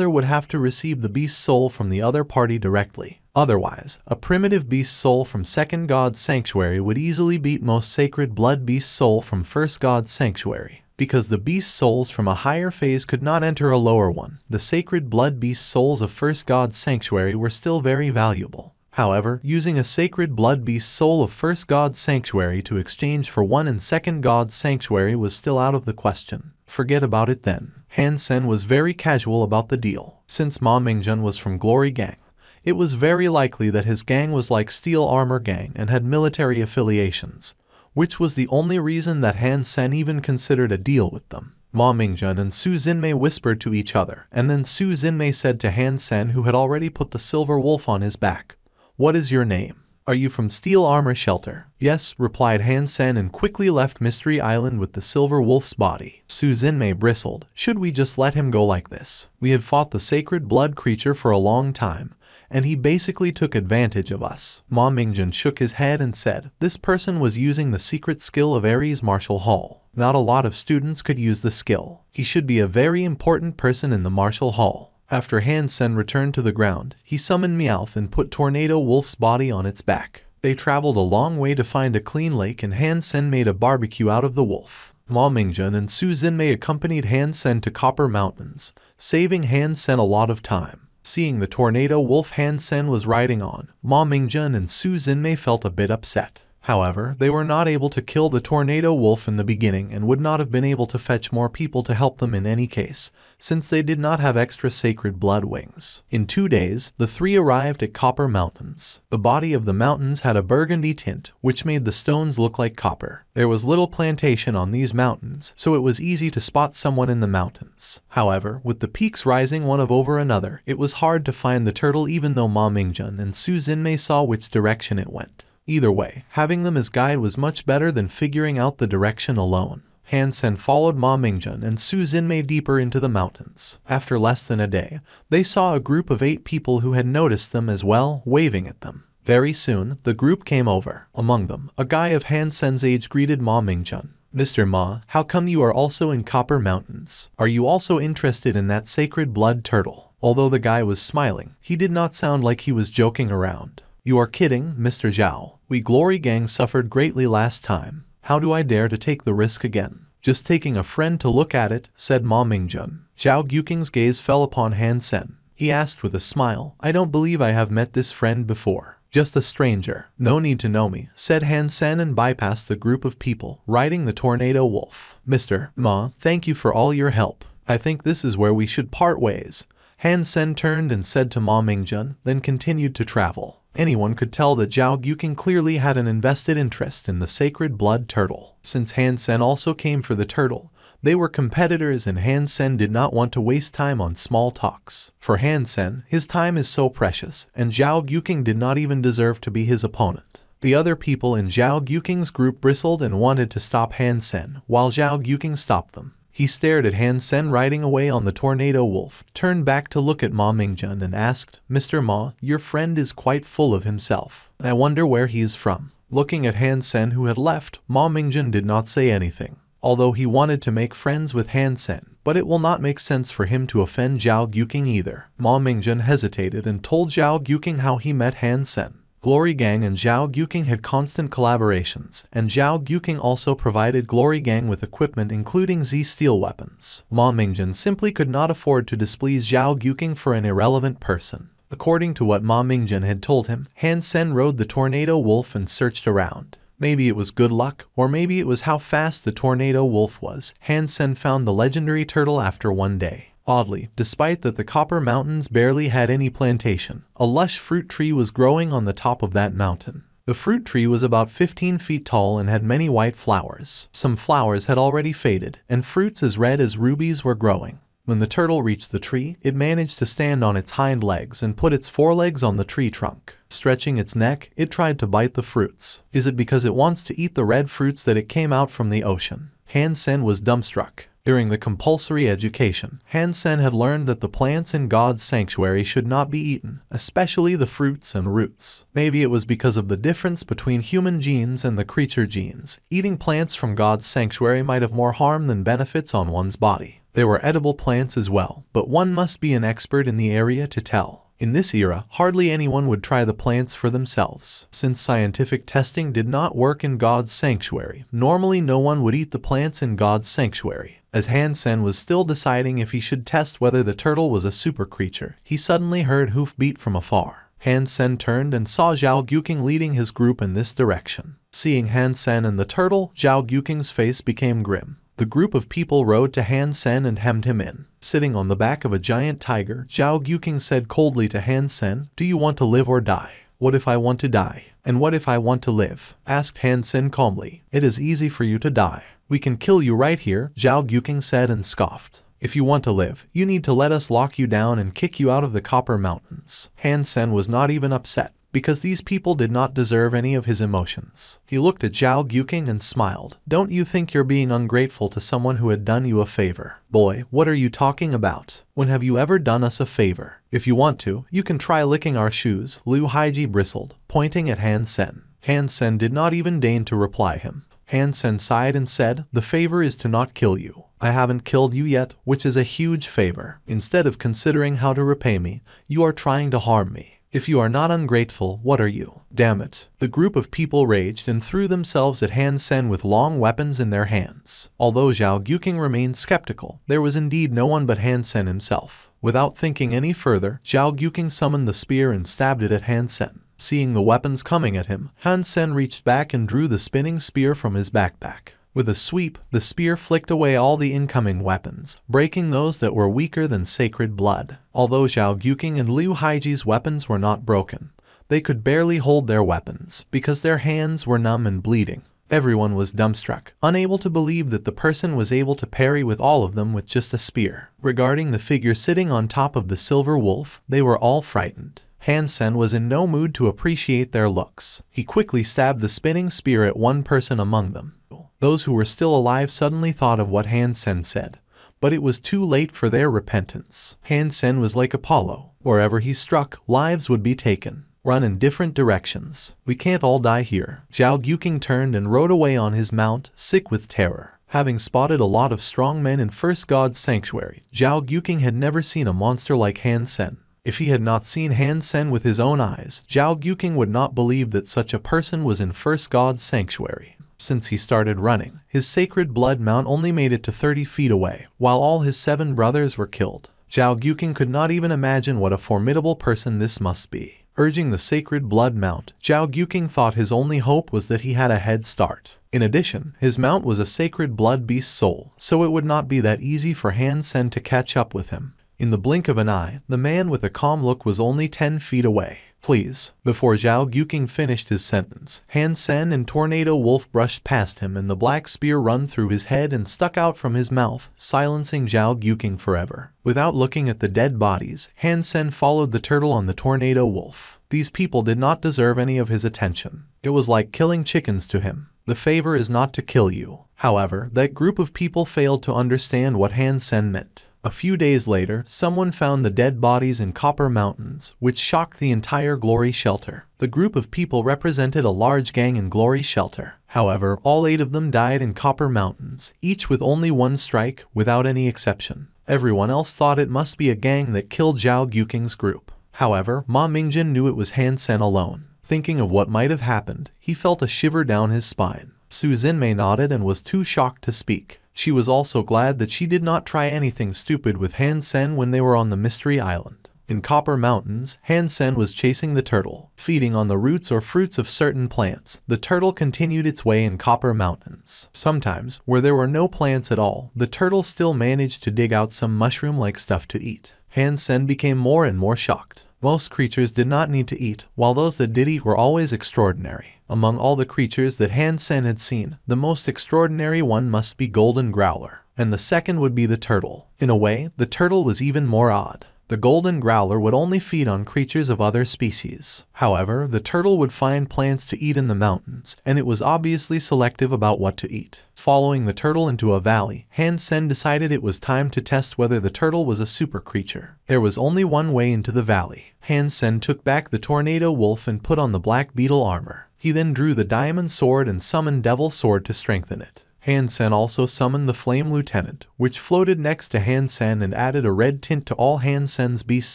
would have to receive the beast soul from the other party directly. Otherwise, a primitive beast soul from second god's sanctuary would easily beat most sacred blood beast soul from first god's sanctuary. Because the beast souls from a higher phase could not enter a lower one, the sacred blood beast souls of first god's sanctuary were still very valuable. However, using a sacred blood beast soul of first god's sanctuary to exchange for one in second god's sanctuary was still out of the question. Forget about it then. Han Sen was very casual about the deal. Since Ma Mingjun was from Glory Gang, it was very likely that his gang was like Steel Armor Gang and had military affiliations, which was the only reason that Han Sen even considered a deal with them. Ma Mingjun and Su Xinmei whispered to each other, and then Su Xinmei said to Han Sen, who had already put the silver wolf on his back, "What is your name? Are you from Steel Armor Shelter?" "Yes," replied Han Sen and quickly left Mystery Island with the silver wolf's body. Su Xinmei bristled. Should we just let him go like this? We had fought the sacred blood creature for a long time, and he basically took advantage of us. Ma Mingjun shook his head and said, "This person was using the secret skill of Ares Martial Hall. Not a lot of students could use the skill. He should be a very important person in the Martial Hall." After Han Sen returned to the ground, he summoned Meowth and put Tornado Wolf's body on its back. They traveled a long way to find a clean lake, and Han Sen made a barbecue out of the wolf. Ma Mingjun and Su Xinmei accompanied Han Sen to Copper Mountains, saving Han Sen a lot of time. Seeing the tornado wolf Han Sen was riding on, Ma Mingjun and Su Xinmei felt a bit upset. However, they were not able to kill the tornado wolf in the beginning and would not have been able to fetch more people to help them in any case, since they did not have extra sacred blood wings. In 2 days, the three arrived at Copper Mountains. The body of the mountains had a burgundy tint, which made the stones look like copper. There was little plantation on these mountains, so it was easy to spot someone in the mountains. However, with the peaks rising one over another, it was hard to find the turtle even though Ma Mingjun and Su Xinmei saw which direction it went. Either way, having them as guide was much better than figuring out the direction alone. Han Sen followed Ma Mingjun and Su Xinmei deeper into the mountains. After less than a day, they saw a group of 8 people who had noticed them as well, waving at them. Very soon, the group came over. Among them, a guy of Han Sen's age greeted Ma Mingjun. "Mr. Ma, how come you are also in Copper Mountains? Are you also interested in that sacred blood turtle?" Although the guy was smiling, he did not sound like he was joking around. "You are kidding, Mr. Zhao. We Glory Gang suffered greatly last time. How do I dare to take the risk again? Just taking a friend to look at it," said Ma Mingjun. Zhao Gyuking's gaze fell upon Han Sen. He asked with a smile, "I don't believe I have met this friend before. Just a stranger." "No need to know me," said Han Sen and bypassed the group of people, riding the tornado wolf. "Mr. Ma, thank you for all your help. I think this is where we should part ways." Han Sen turned and said to Ma Mingjun, then continued to travel. Anyone could tell that Zhao Gyuking clearly had an invested interest in the sacred blood turtle. Since Han Sen also came for the turtle, they were competitors and Han Sen did not want to waste time on small talks. For Han Sen, his time is so precious, and Zhao Gyuking did not even deserve to be his opponent. The other people in Zhao Gyuking's group bristled and wanted to stop Han Sen, while Zhao Gyuking stopped them. He stared at Han Sen riding away on the tornado wolf, turned back to look at Ma Mingjun and asked, "Mr. Ma, your friend is quite full of himself. I wonder where he is from." Looking at Han Sen who had left, Ma Mingjun did not say anything. Although he wanted to make friends with Han Sen, but it will not make sense for him to offend Zhao Gyuking either. Ma Mingjun hesitated and told Zhao Gyuking how he met Han Sen. Glory Gang and Zhao Gyuking had constant collaborations, and Zhao Gyuking also provided Glory Gang with equipment including Z-steel weapons. Ma Mingjin simply could not afford to displease Zhao Gyuking for an irrelevant person. According to what Ma Mingjin had told him, Han Sen rode the tornado wolf and searched around. Maybe it was good luck, or maybe it was how fast the tornado wolf was. Han Sen found the legendary turtle after one day. Oddly, despite that the Copper Mountains barely had any plantation, a lush fruit tree was growing on the top of that mountain. The fruit tree was about 15 feet tall and had many white flowers. Some flowers had already faded, and fruits as red as rubies were growing. When the turtle reached the tree, it managed to stand on its hind legs and put its forelegs on the tree trunk. Stretching its neck, it tried to bite the fruits. Is it because it wants to eat the red fruits that it came out from the ocean? Han Sen was dumbstruck. During the compulsory education, Han Sen had learned that the plants in God's sanctuary should not be eaten, especially the fruits and roots. Maybe it was because of the difference between human genes and the creature genes. Eating plants from God's sanctuary might have more harm than benefits on one's body. There were edible plants as well, but one must be an expert in the area to tell. In this era, hardly anyone would try the plants for themselves. Since scientific testing did not work in God's sanctuary, normally no one would eat the plants in God's sanctuary. As Han Sen was still deciding if he should test whether the turtle was a super creature, he suddenly heard hoofbeat from afar. Han Sen turned and saw Zhao Gyuking leading his group in this direction. Seeing Han Sen and the turtle, Zhao Gyuking's face became grim. The group of people rode to Han Sen and hemmed him in. Sitting on the back of a giant tiger, Zhao Gyuking said coldly to Han Sen, "Do you want to live or die?" "What if I want to die? And what if I want to live?" asked Han Sen calmly. "It is easy for you to die. We can kill you right here," Zhao Gyuking said and scoffed. "If you want to live, you need to let us lock you down and kick you out of the Copper Mountains." Han Sen was not even upset, because these people did not deserve any of his emotions. He looked at Zhao Gyuking and smiled. "Don't you think you're being ungrateful to someone who had done you a favor?" "Boy, what are you talking about? When have you ever done us a favor? If you want to, you can try licking our shoes," Liu Haiji bristled, pointing at Han Sen. Han Sen did not even deign to reply him. Han Sen sighed and said, "The favor is to not kill you. I haven't killed you yet, which is a huge favor. Instead of considering how to repay me, you are trying to harm me. If you are not ungrateful, what are you?" "Damn it." The group of people raged and threw themselves at Han Sen with long weapons in their hands. Although Zhao Gyuking remained skeptical, there was indeed no one but Han Sen himself. Without thinking any further, Zhao Gyuking summoned the spear and stabbed it at Han Sen. Seeing the weapons coming at him, Han Sen reached back and drew the spinning spear from his backpack. With a sweep, the spear flicked away all the incoming weapons, breaking those that were weaker than sacred blood. Although Zhao Gyuking and Liu Haiji's weapons were not broken, they could barely hold their weapons, because their hands were numb and bleeding. Everyone was dumbstruck, unable to believe that the person was able to parry with all of them with just a spear. Regarding the figure sitting on top of the silver wolf, they were all frightened. Han Sen was in no mood to appreciate their looks. He quickly stabbed the spinning spear at one person among them. Those who were still alive suddenly thought of what Han Sen said, but it was too late for their repentance. Han Sen was like Apollo. Wherever he struck, lives would be taken. Run in different directions. We can't all die here. Zhao Gyuking turned and rode away on his mount, sick with terror. Having spotted a lot of strong men in First God's Sanctuary, Zhao Gyuking had never seen a monster like Han Sen. If he had not seen Han Sen with his own eyes, Zhao Gyuking would not believe that such a person was in First God's Sanctuary. Since he started running, his sacred blood mount only made it to 30 feet away, while all his 7 brothers were killed. Zhao Gyuking could not even imagine what a formidable person this must be. Urging the sacred blood mount, Zhao Gyuking thought his only hope was that he had a head start. In addition, his mount was a sacred blood beast soul, so it would not be that easy for Han Sen to catch up with him. In the blink of an eye, the man with a calm look was only 10 feet away. "Please." Before Zhao Gyuking finished his sentence, Han Sen and Tornado Wolf brushed past him and the black spear run through his head and stuck out from his mouth, silencing Zhao Gyuking forever. Without looking at the dead bodies, Han Sen followed the turtle on the Tornado Wolf. These people did not deserve any of his attention. It was like killing chickens to him. The favor is not to kill you. However, that group of people failed to understand what Han Sen meant. A few days later, someone found the dead bodies in Copper Mountains, which shocked the entire Glory Shelter. The group of people represented a large gang in Glory Shelter. However, all 8 of them died in Copper Mountains, each with only 1 strike, without any exception. Everyone else thought it must be a gang that killed Zhao Gyuking's group. However, Ma Mingjin knew it was Han Sen alone. Thinking of what might have happened, he felt a shiver down his spine. Suzinmei nodded and was too shocked to speak. She was also glad that she did not try anything stupid with Han-sen when they were on the Mystery Island. In Copper Mountains, Han-sen was chasing the turtle. Feeding on the roots or fruits of certain plants, the turtle continued its way in Copper Mountains. Sometimes, where there were no plants at all, the turtle still managed to dig out some mushroom-like stuff to eat. Han-sen became more and more shocked. Most creatures did not need to eat, while those that did eat were always extraordinary. Among all the creatures that Han-sen had seen, the most extraordinary one must be Golden Growler, and the second would be the turtle. In a way, the turtle was even more odd. The golden growler would only feed on creatures of other species. However, the turtle would find plants to eat in the mountains, and it was obviously selective about what to eat. Following the turtle into a valley, Han-sen decided it was time to test whether the turtle was a super creature. There was only one way into the valley. Han-sen took back the tornado wolf and put on the black beetle armor. He then drew the diamond sword and summoned Devil Sword to strengthen it. Han-sen also summoned the Flame Lieutenant, which floated next to Han-sen and added a red tint to all Han-sen's beast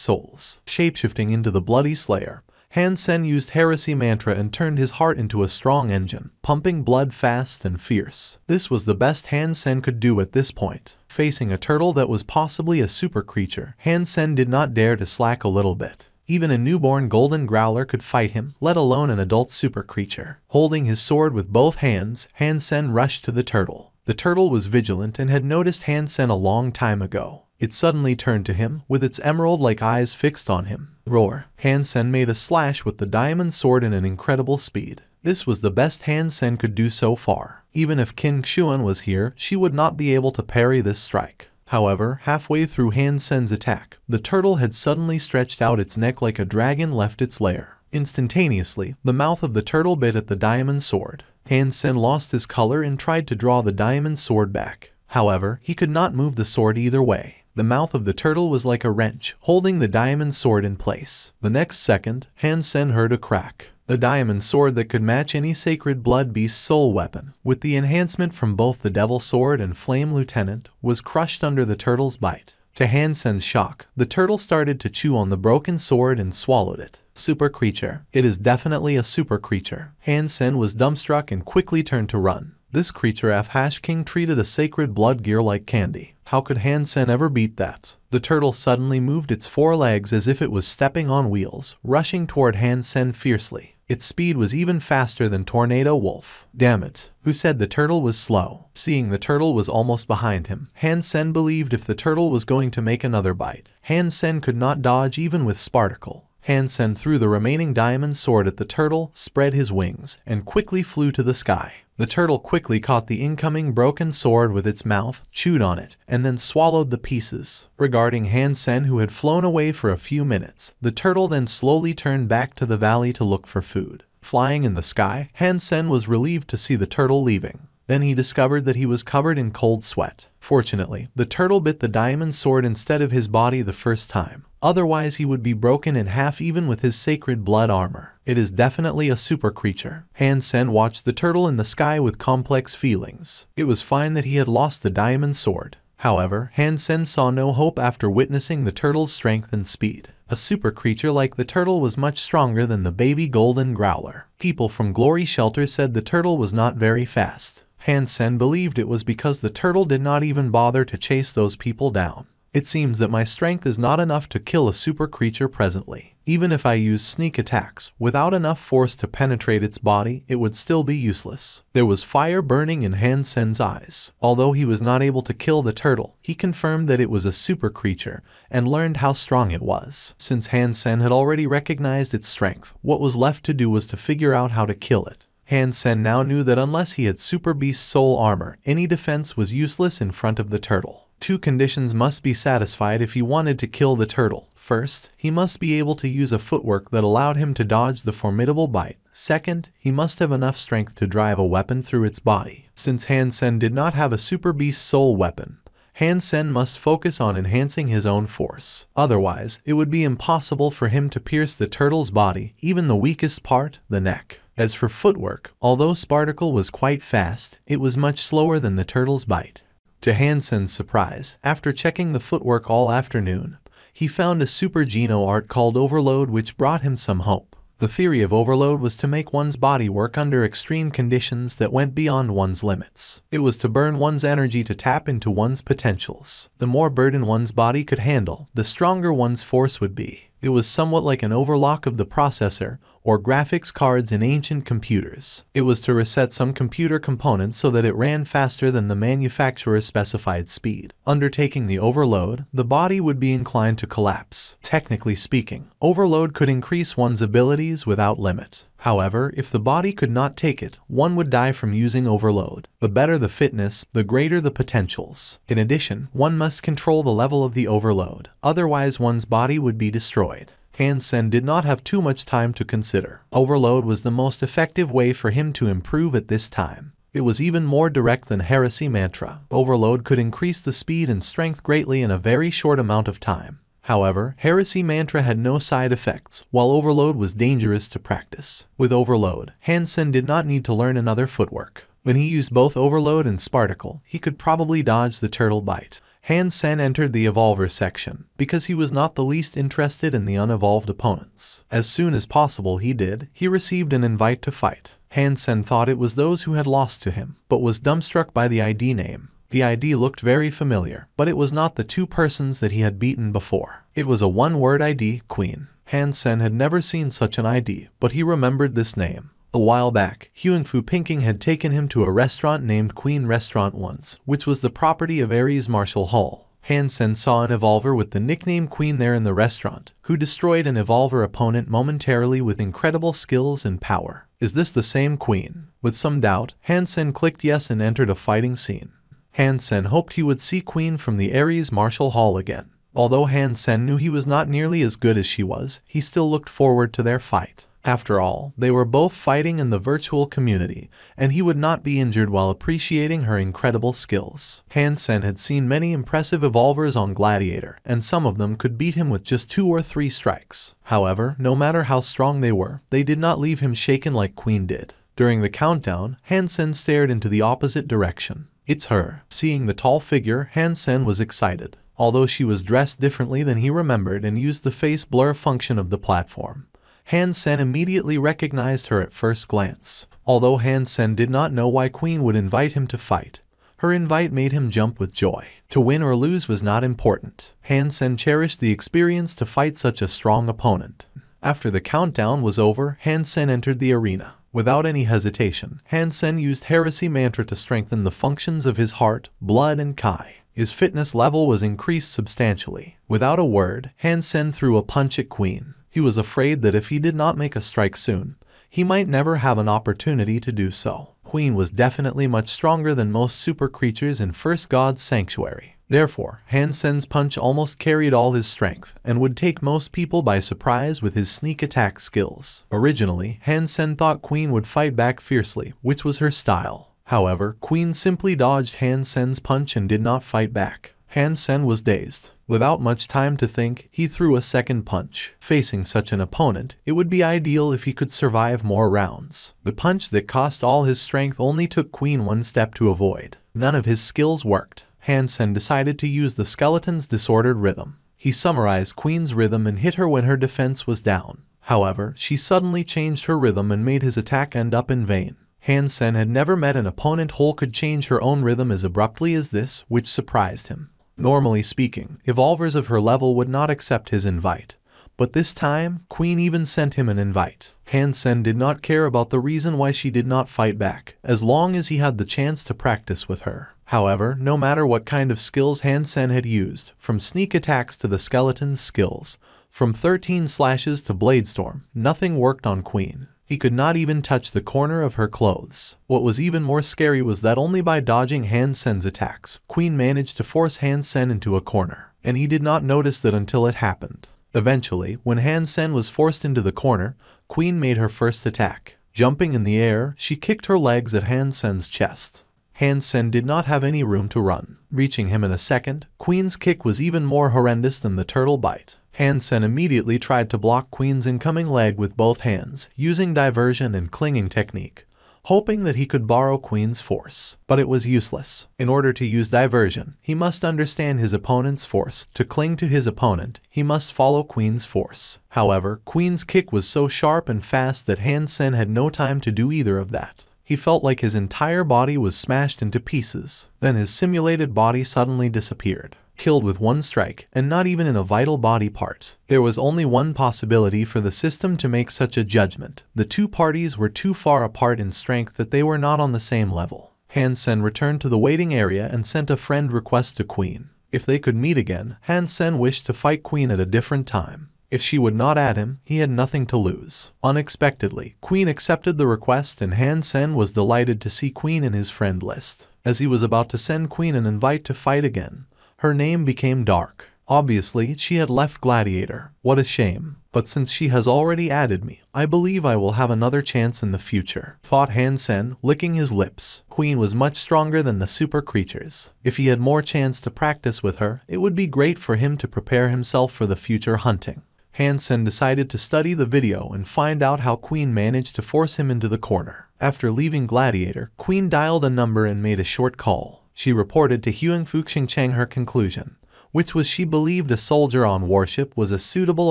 souls. Shapeshifting into the Bloody Slayer, Han-sen used Heresy Mantra and turned his heart into a strong engine, pumping blood fast and fierce. This was the best Han-sen could do at this point. Facing a turtle that was possibly a super creature, Han-sen did not dare to slack a little bit. Even a newborn golden growler could fight him, let alone an adult super creature. Holding his sword with both hands, Han-sen rushed to the turtle. The turtle was vigilant and had noticed Han-sen a long time ago. It suddenly turned to him, with its emerald-like eyes fixed on him. Roar! Han-sen made a slash with the diamond sword in an incredible speed. This was the best Han-sen could do so far. Even if Qin Xuan was here, she would not be able to parry this strike. However, halfway through Han-sen's attack, the turtle had suddenly stretched out its neck like a dragon left its lair. Instantaneously, the mouth of the turtle bit at the diamond sword. Han-sen lost his color and tried to draw the diamond sword back. However, he could not move the sword either way. The mouth of the turtle was like a wrench, holding the diamond sword in place. The next second, Han-sen heard a crack. The diamond sword that could match any sacred blood beast soul weapon, with the enhancement from both the Devil Sword and Flame Lieutenant, was crushed under the turtle's bite. To Han-sen's shock, the turtle started to chew on the broken sword and swallowed it. Super creature. It is definitely a super creature. Han-sen was dumbstruck and quickly turned to run. This creature King treated a sacred blood gear like candy. How could Han-sen ever beat that? The turtle suddenly moved its four legs as if it was stepping on wheels, rushing toward Han-sen fiercely. Its speed was even faster than Tornado Wolf. Damn it. Who said the turtle was slow? Seeing the turtle was almost behind him, Han-sen believed if the turtle was going to make another bite, Han-sen could not dodge even with Sparticle. Han-sen threw the remaining diamond sword at the turtle, spread his wings, and quickly flew to the sky. The turtle quickly caught the incoming broken sword with its mouth, chewed on it, and then swallowed the pieces. Regarding Han-sen, who had flown away for a few minutes, the turtle then slowly turned back to the valley to look for food. Flying in the sky, Han-sen was relieved to see the turtle leaving. Then he discovered that he was covered in cold sweat. Fortunately, the turtle bit the diamond sword instead of his body the first time. Otherwise he would be broken in half even with his sacred blood armor. It is definitely a super creature. Han-sen watched the turtle in the sky with complex feelings. It was fine that he had lost the diamond sword. However, Han-sen saw no hope after witnessing the turtle's strength and speed. A super creature like the turtle was much stronger than the baby golden growler. People from Glory Shelter said the turtle was not very fast. Han-sen believed it was because the turtle did not even bother to chase those people down. It seems that my strength is not enough to kill a super creature presently. Even if I use sneak attacks, without enough force to penetrate its body, it would still be useless. There was fire burning in Han-sen's eyes. Although he was not able to kill the turtle, he confirmed that it was a super creature, and learned how strong it was. Since Han-sen had already recognized its strength, what was left to do was to figure out how to kill it. Han-sen now knew that unless he had Super Beast Soul Armor, any defense was useless in front of the turtle. Two conditions must be satisfied if he wanted to kill the turtle. First, he must be able to use a footwork that allowed him to dodge the formidable bite. Second, he must have enough strength to drive a weapon through its body. Since Han-sen did not have a Super Beast Soul weapon, Han-sen must focus on enhancing his own force. Otherwise, it would be impossible for him to pierce the turtle's body, even the weakest part, the neck. As for footwork, although Sparticle was quite fast, it was much slower than the turtle's bite. To Han-sen's surprise, after checking the footwork all afternoon, he found a super Geno art called Overload which brought him some hope. The theory of overload was to make one's body work under extreme conditions that went beyond one's limits. It was to burn one's energy to tap into one's potentials. The more burden one's body could handle, the stronger one's force would be. It was somewhat like an overlock of the processor or graphics cards in ancient computers. It was to reset some computer components so that it ran faster than the manufacturer's specified speed. Undertaking the overload, the body would be inclined to collapse. Technically speaking, overload could increase one's abilities without limit. However, if the body could not take it, one would die from using overload. The better the fitness, the greater the potentials. In addition, one must control the level of the overload, otherwise one's body would be destroyed. Han Sen did not have too much time to consider. Overload was the most effective way for him to improve at this time. It was even more direct than heresy mantra. Overload could increase the speed and strength greatly in a very short amount of time. However, heresy mantra had no side effects, while overload was dangerous to practice. With overload, Han Sen did not need to learn another footwork. When he used both overload and sparticle, he could probably dodge the turtle bite. Han Sen entered the evolver section, because he was not the least interested in the unevolved opponents. As soon as possible he received an invite to fight. Han Sen thought it was those who had lost to him, but was dumbstruck by the ID name. The ID looked very familiar, but it was not the two persons that he had beaten before. It was a one-word ID, Queen. Han Sen had never seen such an ID, but he remembered this name. A while back, Huangfu Pinking had taken him to a restaurant named Queen Restaurant once, which was the property of Ares Marshall Hall. Han Sen saw an evolver with the nickname Queen there in the restaurant, who destroyed an evolver opponent momentarily with incredible skills and power. Is this the same Queen? With some doubt, Han Sen clicked yes and entered a fighting scene. Han Sen hoped he would see Queen from the Ares Marshall Hall again. Although Han Sen knew he was not nearly as good as she was, he still looked forward to their fight. After all, they were both fighting in the virtual community, and he would not be injured while appreciating her incredible skills. Han Sen had seen many impressive evolvers on Gladiator, and some of them could beat him with just 2 or 3 strikes. However, no matter how strong they were, they did not leave him shaken like Queen did. During the countdown, Han Sen stared into the opposite direction. It's her. Seeing the tall figure, Han Sen was excited. Although she was dressed differently than he remembered and used the face blur function of the platform, Han Sen immediately recognized her at first glance. Although Han Sen did not know why Queen would invite him to fight, her invite made him jump with joy. To win or lose was not important. Han Sen cherished the experience to fight such a strong opponent. After the countdown was over, Han Sen entered the arena. Without any hesitation, Han Sen used heresy mantra to strengthen the functions of his heart, blood, and kai. His fitness level was increased substantially. Without a word, Han Sen threw a punch at Queen. He was afraid that if he did not make a strike soon, he might never have an opportunity to do so. Queen was definitely much stronger than most super creatures in First God's Sanctuary. Therefore, Han Sen's punch almost carried all his strength, and would take most people by surprise with his sneak attack skills. Originally, Han Sen thought Queen would fight back fiercely, which was her style. However, Queen simply dodged Han Sen's punch and did not fight back. Han Sen was dazed. Without much time to think, he threw a second punch. Facing such an opponent, it would be ideal if he could survive more rounds. The punch that cost all his strength only took Queen 1 step to avoid. None of his skills worked. Han Sen decided to use the skeleton's disordered rhythm. He summarized Queen's rhythm and hit her when her defense was down. However, she suddenly changed her rhythm and made his attack end up in vain. Han Sen had never met an opponent who could change her own rhythm as abruptly as this, which surprised him. Normally speaking, evolvers of her level would not accept his invite. But this time, Queen even sent him an invite. Han Sen did not care about the reason why she did not fight back, as long as he had the chance to practice with her. However, no matter what kind of skills Han Sen had used, from sneak attacks to the skeleton's skills, from 13 slashes to bladestorm, nothing worked on Queen. He could not even touch the corner of her clothes. What was even more scary was that only by dodging Han Sen's attacks, Queen managed to force Han Sen into a corner, and he did not notice that until it happened. Eventually, when Han Sen was forced into the corner, Queen made her first attack. Jumping in the air, she kicked her legs at Han Sen's chest. Han Sen did not have any room to run. Reaching him in a second, Queen's kick was even more horrendous than the turtle bite. Han Sen immediately tried to block Queen's incoming leg with both hands, using diversion and clinging technique. hoping that he could borrow Queen's force. But it was useless. In order to use diversion, he must understand his opponent's force. To cling to his opponent, he must follow Queen's force. However, Queen's kick was so sharp and fast that Han Sen had no time to do either of that. He felt like his entire body was smashed into pieces. Then his simulated body suddenly disappeared, killed with one strike, and not even in a vital body part. There was only one possibility for the system to make such a judgment. The two parties were too far apart in strength that they were not on the same level. Han Sen returned to the waiting area and sent a friend request to Queen. If they could meet again, Han Sen wished to fight Queen at a different time. If she would not add him, he had nothing to lose. Unexpectedly, Queen accepted the request and Han Sen was delighted to see Queen in his friend list. As he was about to send Queen an invite to fight again, her name became dark. Obviously, she had left Gladiator. What a shame. But since she has already added me, I believe I will have another chance in the future, thought Han Sen, licking his lips. Queen was much stronger than the super creatures. If he had more chance to practice with her, it would be great for him to prepare himself for the future hunting. Han Sen decided to study the video and find out how Queen managed to force him into the corner. After leaving Gladiator, Queen dialed a number and made a short call. She reported to Huang Fuxingcheng her conclusion, which was she believed a soldier on warship was a suitable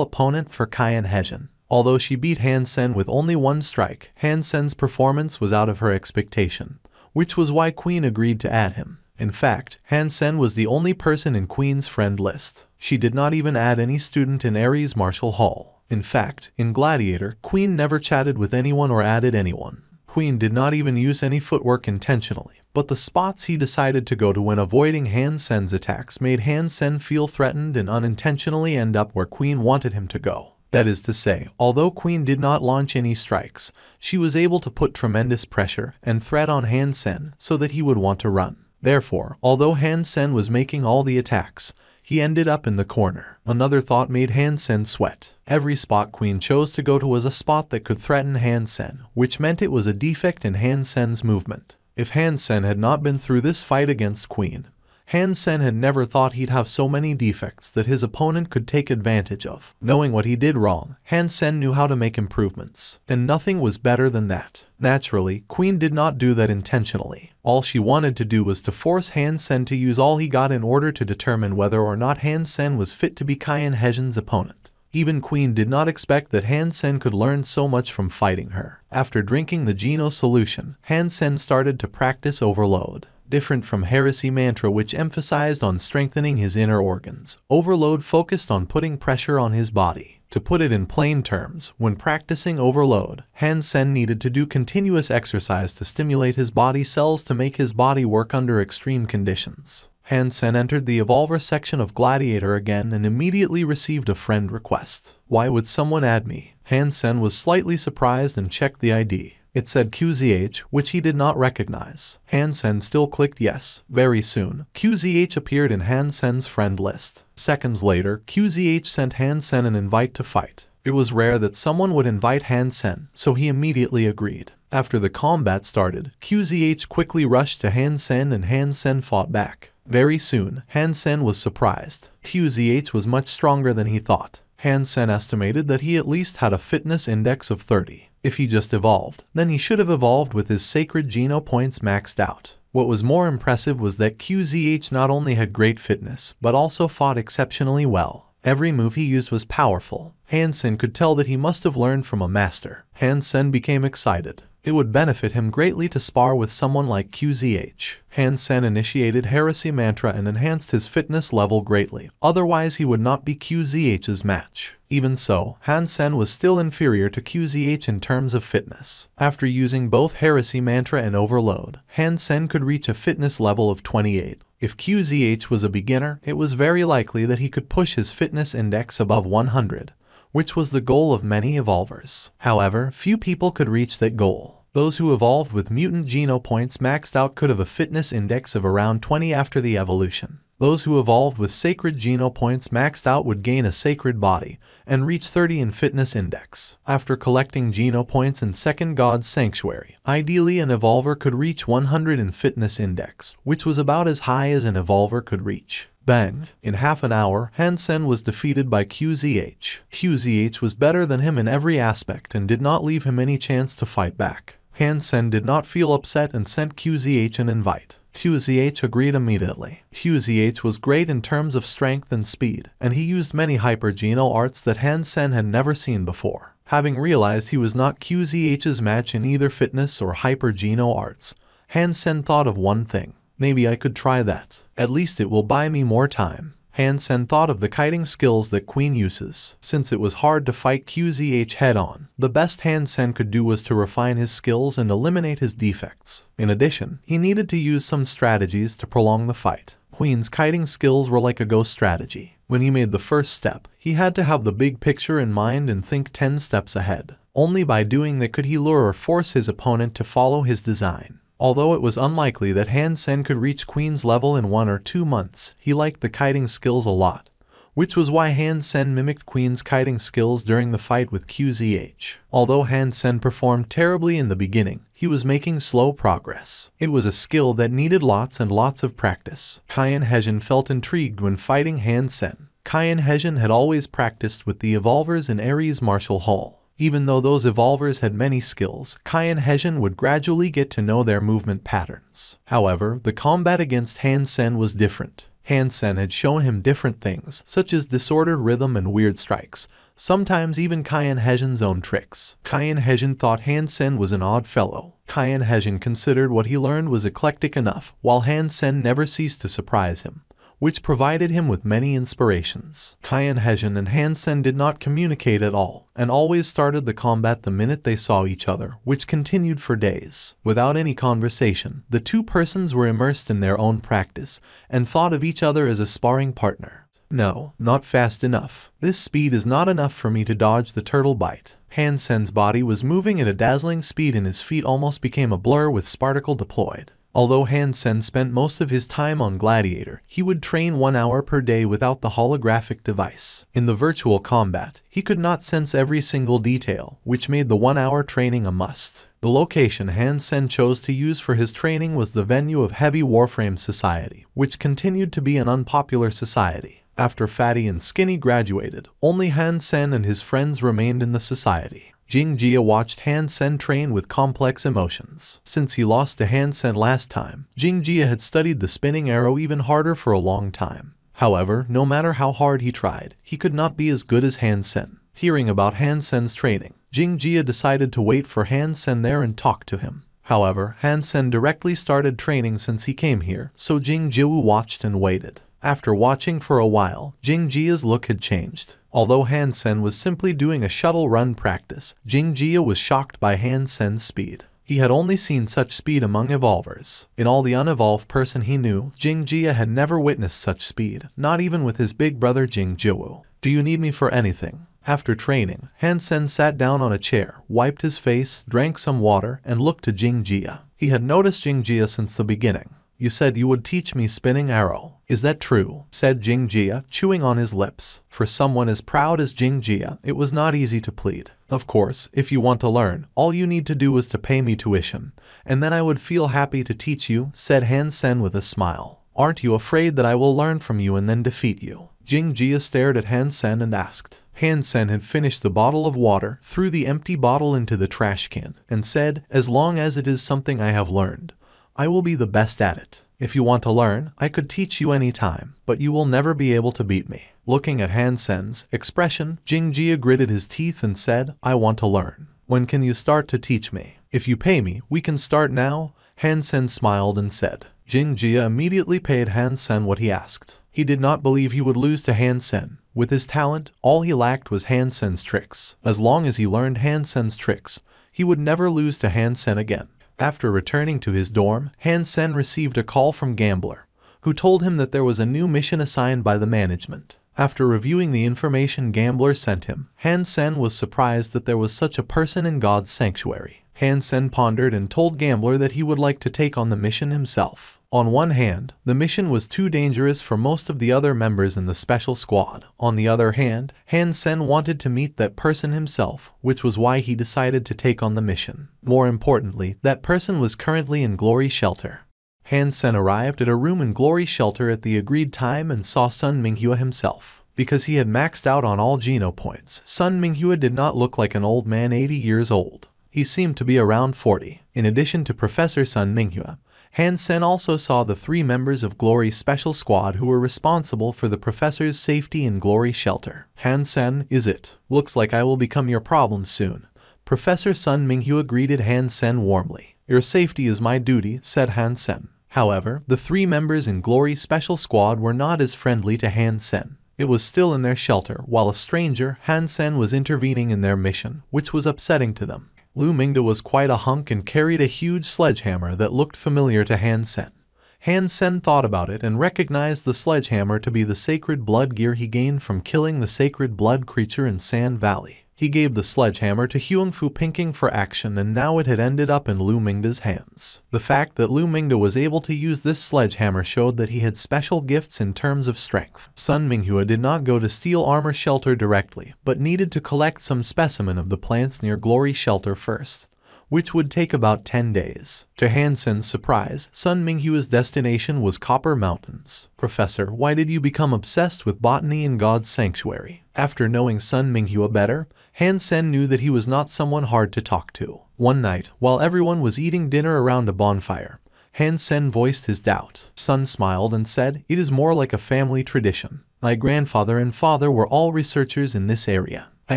opponent for Cayenne Hezhen. Although she beat Han Sen with only one strike, Han Sen's performance was out of her expectation, which was why Queen agreed to add him. In fact, Han Sen was the only person in Queen's friend list. She did not even add any student in Ares Martial Hall. In fact, in Gladiator, Queen never chatted with anyone or added anyone. Queen did not even use any footwork intentionally, but the spots he decided to go to when avoiding Han Sen's attacks made Han Sen feel threatened and unintentionally end up where Queen wanted him to go. That is to say, although Queen did not launch any strikes, she was able to put tremendous pressure and threat on Han Sen so that he would want to run. Therefore, although Han Sen was making all the attacks, he ended up in the corner. Another thought made Han Sen sweat. Every spot Queen chose to go to was a spot that could threaten Han Sen, which meant it was a defect in Han Sen's movement. If Han Sen had not been through this fight against Queen, Han Sen had never thought he'd have so many defects that his opponent could take advantage of. Knowing what he did wrong, Han Sen knew how to make improvements, and nothing was better than that. Naturally, Queen did not do that intentionally. All she wanted to do was to force Han Sen to use all he got in order to determine whether or not Han Sen was fit to be Cayenne Hezhen's opponent. Even Queen did not expect that Han Sen could learn so much from fighting her. After drinking the Geno solution, Han Sen started to practice Overload. Different from Heresy Mantra, which emphasized on strengthening his inner organs, Overload focused on putting pressure on his body. To put it in plain terms, when practicing Overload, Han Sen needed to do continuous exercise to stimulate his body cells to make his body work under extreme conditions. Han Sen entered the Evolver section of Gladiator again and immediately received a friend request. Why would someone add me? Han Sen was slightly surprised and checked the ID. It said QZH, which he did not recognize. Han Sen still clicked yes. Very soon, QZH appeared in Han Sen's friend list. Seconds later, QZH sent Han Sen an invite to fight. It was rare that someone would invite Han Sen, so he immediately agreed. After the combat started, QZH quickly rushed to Han Sen and Han Sen fought back. Very soon, Han Sen was surprised. QZH was much stronger than he thought. Han Sen estimated that he at least had a fitness index of 30. If he just evolved, then he should have evolved with his sacred Geno points maxed out. What was more impressive was that QZH not only had great fitness, but also fought exceptionally well. Every move he used was powerful. Han Sen could tell that he must have learned from a master. Han Sen became excited. It would benefit him greatly to spar with someone like QZH. Han Sen initiated Heresy Mantra and enhanced his fitness level greatly, otherwise he would not be QZH's match. Even so, Han Sen was still inferior to QZH in terms of fitness. After using both Heresy Mantra and Overload, Han Sen could reach a fitness level of 28. If QZH was a beginner, it was very likely that he could push his fitness index above 100, which was the goal of many evolvers. However, few people could reach that goal. Those who evolved with mutant Geno points maxed out could have a fitness index of around 20 after the evolution. Those who evolved with sacred Geno points maxed out would gain a sacred body and reach 30 in fitness index. After collecting Geno points in Second God's Sanctuary, ideally an evolver could reach 100 in fitness index, which was about as high as an evolver could reach. Bang! In half an hour, Han Sen was defeated by QZH. QZH was better than him in every aspect and did not leave him any chance to fight back. Han Sen did not feel upset and sent QZH an invite. QZH agreed immediately. QZH was great in terms of strength and speed, and he used many hyper-geno arts that Han Sen had never seen before. Having realized he was not QZH's match in either fitness or hyper-geno arts, Han Sen thought of one thing. Maybe I could try that. At least it will buy me more time. Han Sen thought of the kiting skills that Queen uses. Since it was hard to fight QZH head-on, the best Han Sen could do was to refine his skills and eliminate his defects. In addition, he needed to use some strategies to prolong the fight. Queen's kiting skills were like a ghost strategy. When he made the first step, he had to have the big picture in mind and think 10 steps ahead. Only by doing that could he lure or force his opponent to follow his design. Although it was unlikely that Han Sen could reach Queen's level in 1 or 2 months, he liked the kiting skills a lot, which was why Han Sen mimicked Queen's kiting skills during the fight with QZH. Although Han Sen performed terribly in the beginning, he was making slow progress. It was a skill that needed lots and lots of practice. Kian Hejin felt intrigued when fighting Han Sen. Kian Hejin had always practiced with the evolvers in Ares Martial Hall. Even though those evolvers had many skills, Kian Hejin would gradually get to know their movement patterns. However, the combat against Han Sen was different. Han Sen had shown him different things, such as disordered rhythm and weird strikes, sometimes even Kian Hejin's own tricks. Kian Hejin thought Han Sen was an odd fellow. Kian Hejin considered what he learned was eclectic enough, while Han Sen never ceased to surprise him, which provided him with many inspirations. Kian Hejin and Han Sen did not communicate at all, and always started the combat the minute they saw each other, which continued for days. Without any conversation, the two persons were immersed in their own practice, and thought of each other as a sparring partner. No, not fast enough. This speed is not enough for me to dodge the turtle bite. Han Sen's body was moving at a dazzling speed and his feet almost became a blur with sparkle deployed. Although Han Sen spent most of his time on Gladiator, he would train 1 hour per day without the holographic device. In the virtual combat, he could not sense every single detail, which made the 1-hour training a must. The location Han Sen chose to use for his training was the venue of Heavy Warframe Society, which continued to be an unpopular society. After Fatty and Skinny graduated, only Han Sen and his friends remained in the society. Jing Jia watched Han Sen train with complex emotions. Since he lost to Han Sen last time, Jing Jia had studied the spinning arrow even harder for a long time. However, no matter how hard he tried, he could not be as good as Han Sen. Hearing about Han Sen's training, Jing Jia decided to wait for Han Sen there and talk to him. However, Han Sen directly started training since he came here, so Jing Jia watched and waited. After watching for a while, Jing Jia's look had changed. Although Han Sen was simply doing a shuttle run practice, Jing Jia was shocked by Han Sen's speed. He had only seen such speed among evolvers. In all the unevolved person he knew, Jing Jia had never witnessed such speed, not even with his big brother Jing Jiwoo. Do you need me for anything? After training, Han Sen sat down on a chair, wiped his face, drank some water, and looked to Jing Jia. He had noticed Jing Jia since the beginning. You said you would teach me spinning arrow. Is that true? Said Jing Jia, chewing on his lips. For someone as proud as Jing Jia, it was not easy to plead. Of course, if you want to learn, all you need to do is to pay me tuition, and then I would feel happy to teach you, said Han Sen with a smile. Aren't you afraid that I will learn from you and then defeat you? Jing Jia stared at Han Sen and asked. Han Sen had finished the bottle of water, threw the empty bottle into the trash can, and said, as long as it is something I have learned, I will be the best at it. If you want to learn, I could teach you any time, but you will never be able to beat me. Looking at Han Sen's expression, Jing Jia gritted his teeth and said, I want to learn. When can you start to teach me? If you pay me, we can start now. Han Sen smiled and said. Jing Jia immediately paid Han Sen what he asked. He did not believe he would lose to Han Sen. With his talent, all he lacked was Han Sen's tricks. As long as he learned Han Sen's tricks, he would never lose to Han Sen again. After returning to his dorm, Han Sen received a call from Gambler, who told him that there was a new mission assigned by the management. After reviewing the information Gambler sent him, Han Sen was surprised that there was such a person in God's sanctuary. Han Sen pondered and told Gambler that he would like to take on the mission himself. On one hand, the mission was too dangerous for most of the other members in the special squad. On the other hand, Han Sen wanted to meet that person himself, which was why he decided to take on the mission. More importantly, that person was currently in Glory Shelter. Han Sen arrived at a room in Glory Shelter at the agreed time and saw Sun Minghua himself. Because he had maxed out on all Geno points, Sun Minghua did not look like an old man 80 years old. He seemed to be around 40. In addition to Professor Sun Minghua, Han Sen also saw the 3 members of Glory Special Squad who were responsible for the professor's safety in Glory Shelter. Han Sen, is it? Looks like I will become your problem soon. Professor Sun Minghua greeted Han Sen warmly. Your safety is my duty, said Han Sen. However, the 3 members in Glory Special Squad were not as friendly to Han Sen. It was still in their shelter, while a stranger, Han Sen, was intervening in their mission, which was upsetting to them. Lu Mingda was quite a hunk and carried a huge sledgehammer that looked familiar to Han Sen. Han Sen thought about it and recognized the sledgehammer to be the sacred blood gear he gained from killing the sacred blood creature in Sand Valley. He gave the sledgehammer to Huang Fu Pinking for action, and now it had ended up in Lu Mingda's hands. The fact that Lu Mingda was able to use this sledgehammer showed that he had special gifts in terms of strength. Sun Minghua did not go to Steel Armor Shelter directly, but needed to collect some specimen of the plants near Glory Shelter first, which would take about 10 days. To Han Sen's surprise, Sun Minghua's destination was Copper Mountains. Professor, why did you become obsessed with botany in God's Sanctuary? After knowing Sun Minghua better, Han Sen knew that he was not someone hard to talk to. One night, while everyone was eating dinner around a bonfire, Han Sen voiced his doubt. Sun smiled and said, "It is more like a family tradition. My grandfather and father were all researchers in this area. I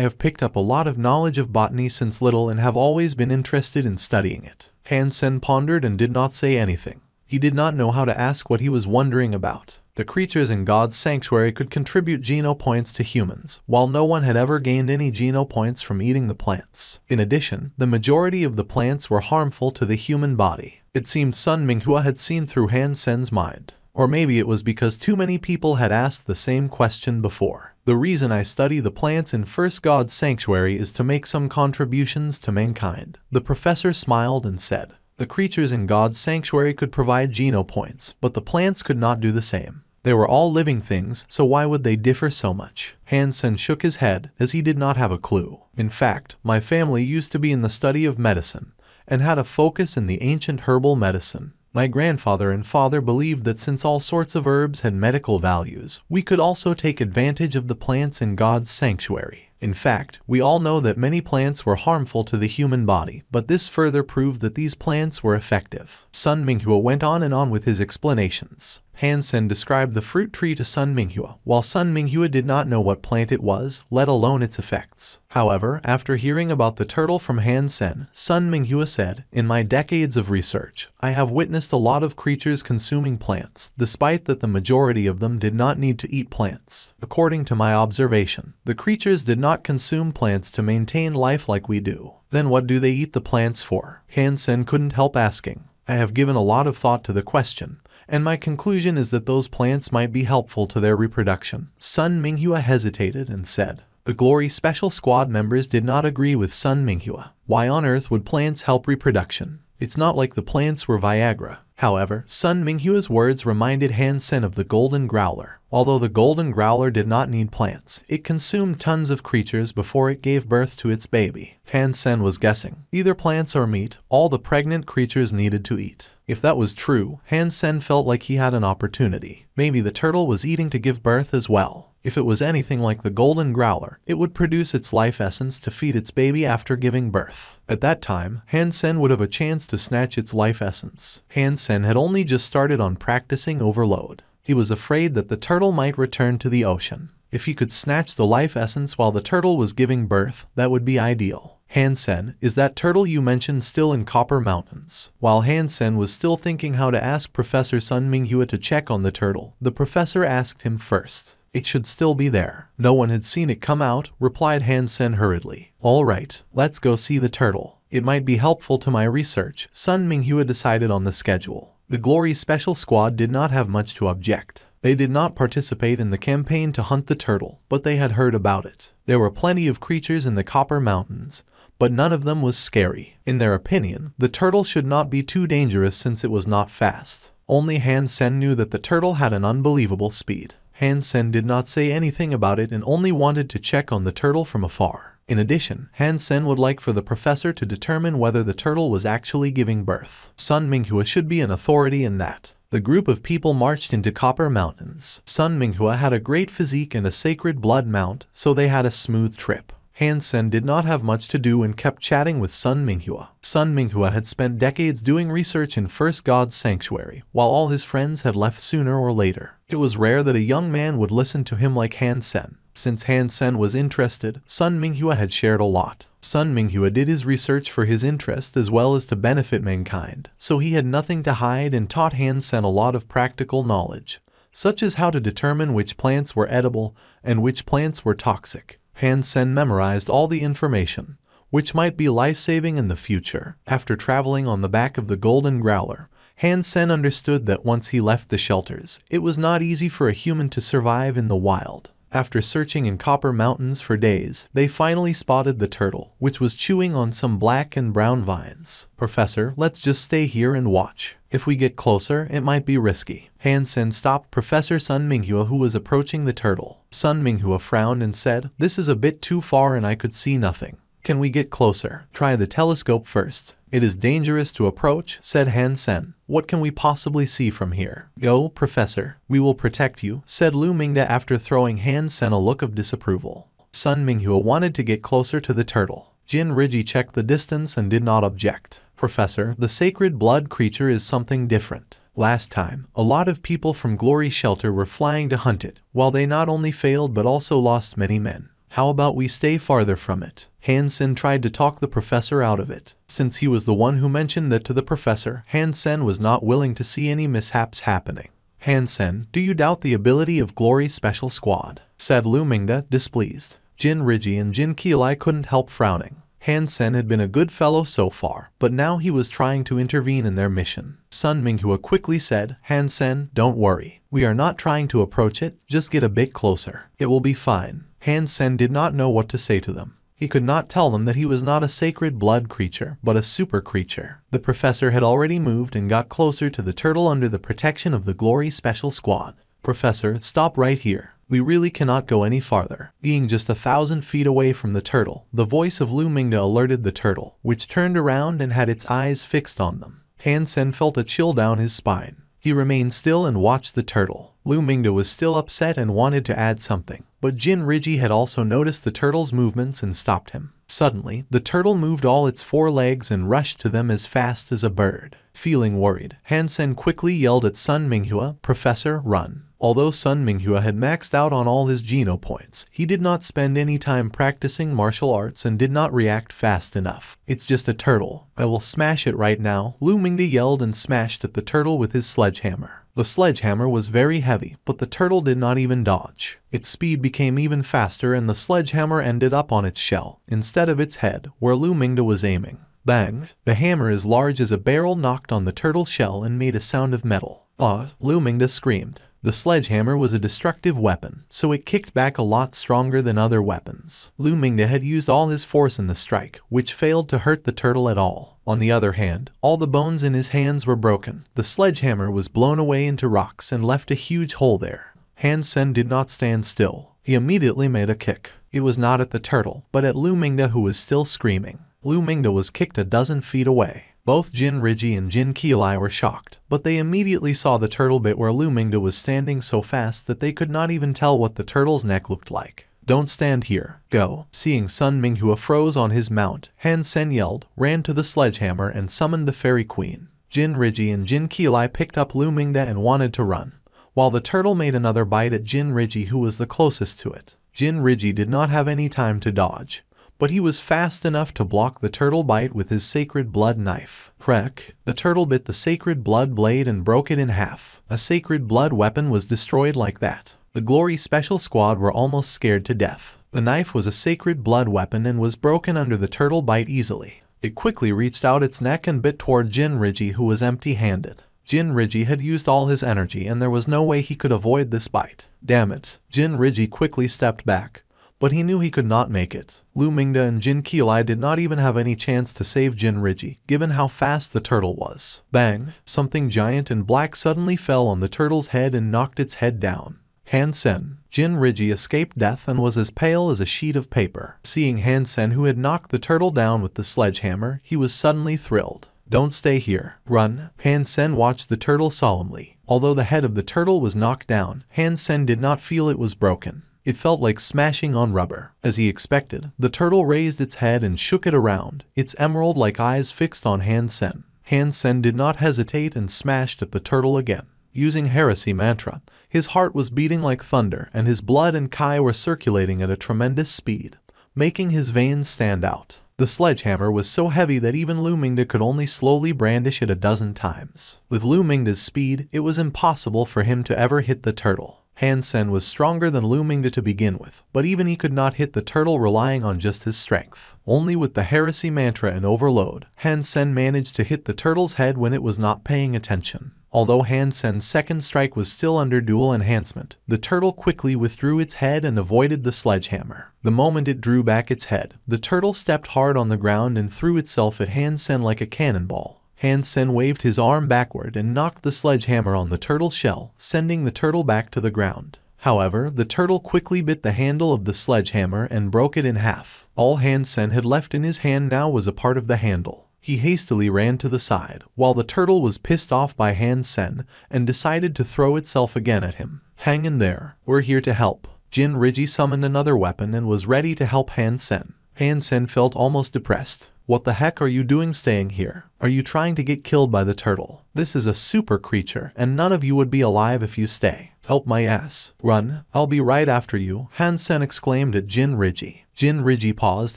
have picked up a lot of knowledge of botany since little and have always been interested in studying it." Han Sen pondered and did not say anything. He did not know how to ask what he was wondering about. The creatures in God's Sanctuary could contribute geno points to humans, while no one had ever gained any geno points from eating the plants. In addition, the majority of the plants were harmful to the human body. It seemed Sun Minghua had seen through Han Sen's mind. Or maybe it was because too many people had asked the same question before. The reason I study the plants in First God's Sanctuary is to make some contributions to mankind. The professor smiled and said, the creatures in God's Sanctuary could provide geno points, but the plants could not do the same. They were all living things, so why would they differ so much? Han Sen shook his head, as he did not have a clue. In fact, my family used to be in the study of medicine, and had a focus in the ancient herbal medicine. My grandfather and father believed that since all sorts of herbs had medical values, we could also take advantage of the plants in God's Sanctuary. In fact, we all know that many plants were harmful to the human body, but this further proved that these plants were effective. Sun Minghua went on and on with his explanations. Han Sen described the fruit tree to Sun Minghua, while Sun Minghua did not know what plant it was, let alone its effects. However, after hearing about the turtle from Han Sen, Sun Minghua said, "In my decades of research, I have witnessed a lot of creatures consuming plants, despite that the majority of them did not need to eat plants. According to my observation, the creatures did not consume plants to maintain life like we do. Then what do they eat the plants for?" Han Sen couldn't help asking. I have given a lot of thought to the question, and my conclusion is that those plants might be helpful to their reproduction. Sun Minghua hesitated and said, the Glory Special Squad members did not agree with Sun Minghua. Why on earth would plants help reproduction? It's not like the plants were Viagra. However, Sun Minghua's words reminded Han Sen of the Golden Growler. Although the Golden Growler did not need plants, it consumed tons of creatures before it gave birth to its baby. Han Sen was guessing. Either plants or meat, all the pregnant creatures needed to eat. If that was true, Han Sen felt like he had an opportunity. Maybe the turtle was eating to give birth as well. If it was anything like the Golden Growler, it would produce its life essence to feed its baby after giving birth. At that time, Han Sen would have a chance to snatch its life essence. Han Sen had only just started on practicing overload. He was afraid that the turtle might return to the ocean. If he could snatch the life essence while the turtle was giving birth, that would be ideal. Han Sen, is that turtle you mentioned still in Copper Mountains? While Han Sen was still thinking how to ask Professor Sun Minghua to check on the turtle, the professor asked him first. It should still be there. No one had seen it come out, replied Han Sen hurriedly. All right, let's go see the turtle. It might be helpful to my research. Sun Minghua decided on the schedule. The Glory Special Squad did not have much to object. They did not participate in the campaign to hunt the turtle, but they had heard about it. There were plenty of creatures in the Copper Mountains, but none of them was scary. In their opinion, the turtle should not be too dangerous since it was not fast. Only Han Sen knew that the turtle had an unbelievable speed. Han Sen did not say anything about it and only wanted to check on the turtle from afar. In addition, Han Sen would like for the professor to determine whether the turtle was actually giving birth. Sun Minghua should be an authority in that. The group of people marched into Copper Mountains. Sun Minghua had a great physique and a sacred blood mount, so they had a smooth trip. Hansen did not have much to do and kept chatting with Sun Minghua. Sun Minghua had spent decades doing research in First God's Sanctuary, while all his friends had left sooner or later. It was rare that a young man would listen to him like Hansen. Since Hansen was interested, Sun Minghua had shared a lot. Sun Minghua did his research for his interest as well as to benefit mankind, so he had nothing to hide and taught Hansen a lot of practical knowledge, such as how to determine which plants were edible and which plants were toxic. Hansen memorized all the information, which might be life-saving in the future. After traveling on the back of the Golden Growler, Hansen understood that once he left the shelters, it was not easy for a human to survive in the wild. After searching in Copper Mountains for days, they finally spotted the turtle, which was chewing on some black and brown vines. "Professor, let's just stay here and watch. If we get closer, it might be risky." Hansen stopped Professor Sun Minghua, who was approaching the turtle. Sun Minghua frowned and said, "This is a bit too far and I could see nothing. Can we get closer? Try the telescope first." "It is dangerous to approach," said Hansen. "What can we possibly see from here?" "Go, Professor. We will protect you," said Lu Mingda after throwing Hansen a look of disapproval. Sun Minghua wanted to get closer to the turtle. Jin Riji checked the distance and did not object. "Professor, the sacred blood creature is something different. Last time, a lot of people from Glory Shelter were flying to hunt it, while they not only failed but also lost many men. How about we stay farther from it?" Hansen tried to talk the professor out of it. Since he was the one who mentioned that to the professor, Hansen was not willing to see any mishaps happening. "Hansen, do you doubt the ability of Glory Special Squad?" said Lu Mingda, displeased. Jin Riji and Jin Kilai couldn't help frowning. Hansen had been a good fellow so far, but now he was trying to intervene in their mission. Sun Minghua quickly said, "Hansen, don't worry. We are not trying to approach it, just get a bit closer. It will be fine." Hansen did not know what to say to them. He could not tell them that he was not a sacred blood creature, but a super creature. The professor had already moved and got closer to the turtle under the protection of the Glory Special Squad. "Professor, stop right here. We really cannot go any farther." Being just 1,000 feet away from the turtle, the voice of Lu Mingda alerted the turtle, which turned around and had its eyes fixed on them. Hansen felt a chill down his spine. He remained still and watched the turtle. Lu Mingda was still upset and wanted to add something, but Jin Riji had also noticed the turtle's movements and stopped him. Suddenly, the turtle moved all its 4 legs and rushed to them as fast as a bird. Feeling worried, Hansen quickly yelled at Sun Minghua, "Professor, run." Although Sun Minghua had maxed out on all his Geno points, he did not spend any time practicing martial arts and did not react fast enough. "It's just a turtle. I will smash it right now." Lu Mingda yelled and smashed at the turtle with his sledgehammer. The sledgehammer was very heavy, but the turtle did not even dodge. Its speed became even faster and the sledgehammer ended up on its shell, instead of its head, where Lu Mingda was aiming. Bang! The hammer as large as a barrel knocked on the turtle's shell and made a sound of metal. "Ah!" Lu Mingda screamed. The sledgehammer was a destructive weapon, so it kicked back a lot stronger than other weapons. Lu Mingda had used all his force in the strike, which failed to hurt the turtle at all. On the other hand, all the bones in his hands were broken. The sledgehammer was blown away into rocks and left a huge hole there. Hansen did not stand still. He immediately made a kick. It was not at the turtle, but at Lu Mingda, who was still screaming. Lu Mingda was kicked a dozen feet away. Both Jin Riji and Jin Kilai were shocked, but they immediately saw the turtle bit where Lu Mingda was standing so fast that they could not even tell what the turtle's neck looked like. "Don't stand here. Go." Seeing Sun Minghua froze on his mount, Hansen yelled, ran to the sledgehammer and summoned the Fairy Queen. Jin Riji and Jin Kilai picked up Lu Mingda and wanted to run, while the turtle made another bite at Jin Riji, who was the closest to it. Jin Riji did not have any time to dodge, but he was fast enough to block the turtle bite with his sacred blood knife. Crack! The turtle bit the sacred blood blade and broke it in half. A sacred blood weapon was destroyed like that. The Glory Special Squad were almost scared to death. The knife was a sacred blood weapon and was broken under the turtle bite easily. It quickly reached out its neck and bit toward Jin Riji, who was empty-handed. Jin Riji had used all his energy and there was no way he could avoid this bite. Damn it! Jin Riji quickly stepped back, but he knew he could not make it. Lu Mingda and Jin Kilai did not even have any chance to save Jin Riji, given how fast the turtle was. Bang! Something giant and black suddenly fell on the turtle's head and knocked its head down. Hansen. Jin Riji escaped death and was as pale as a sheet of paper. Seeing Hansen, who had knocked the turtle down with the sledgehammer, he was suddenly thrilled. "Don't stay here. Run." Hansen watched the turtle solemnly. Although the head of the turtle was knocked down, Hansen did not feel it was broken. It felt like smashing on rubber. As he expected, the turtle raised its head and shook it around, its emerald-like eyes fixed on Han Sen. Han Sen did not hesitate and smashed at the turtle again. Using heresy mantra, his heart was beating like thunder and his blood and Kai were circulating at a tremendous speed, making his veins stand out. The sledgehammer was so heavy that even Lu Mingde could only slowly brandish it a dozen times. With Lu Mingde's speed, it was impossible for him to ever hit the turtle. Han Sen was stronger than Lu Mingde to begin with, but even he could not hit the turtle relying on just his strength. Only with the heresy mantra and overload, Han Sen managed to hit the turtle's head when it was not paying attention. Although Han Sen's second strike was still under dual enhancement, the turtle quickly withdrew its head and avoided the sledgehammer. The moment it drew back its head, the turtle stepped hard on the ground and threw itself at Han Sen like a cannonball. Han Sen waved his arm backward and knocked the sledgehammer on the turtle's shell, sending the turtle back to the ground. However, the turtle quickly bit the handle of the sledgehammer and broke it in half. All Han Sen had left in his hand now was a part of the handle. He hastily ran to the side, while the turtle was pissed off by Han Sen and decided to throw itself again at him. "Hang in there, we're here to help." Jin Riji summoned another weapon and was ready to help Han Sen. Han Sen felt almost depressed. "What the heck are you doing staying here? Are you trying to get killed by the turtle? This is a super creature and none of you would be alive if you stay. Help my ass. Run, I'll be right after you," Han Sen exclaimed at Jin Riji. Jin Riji paused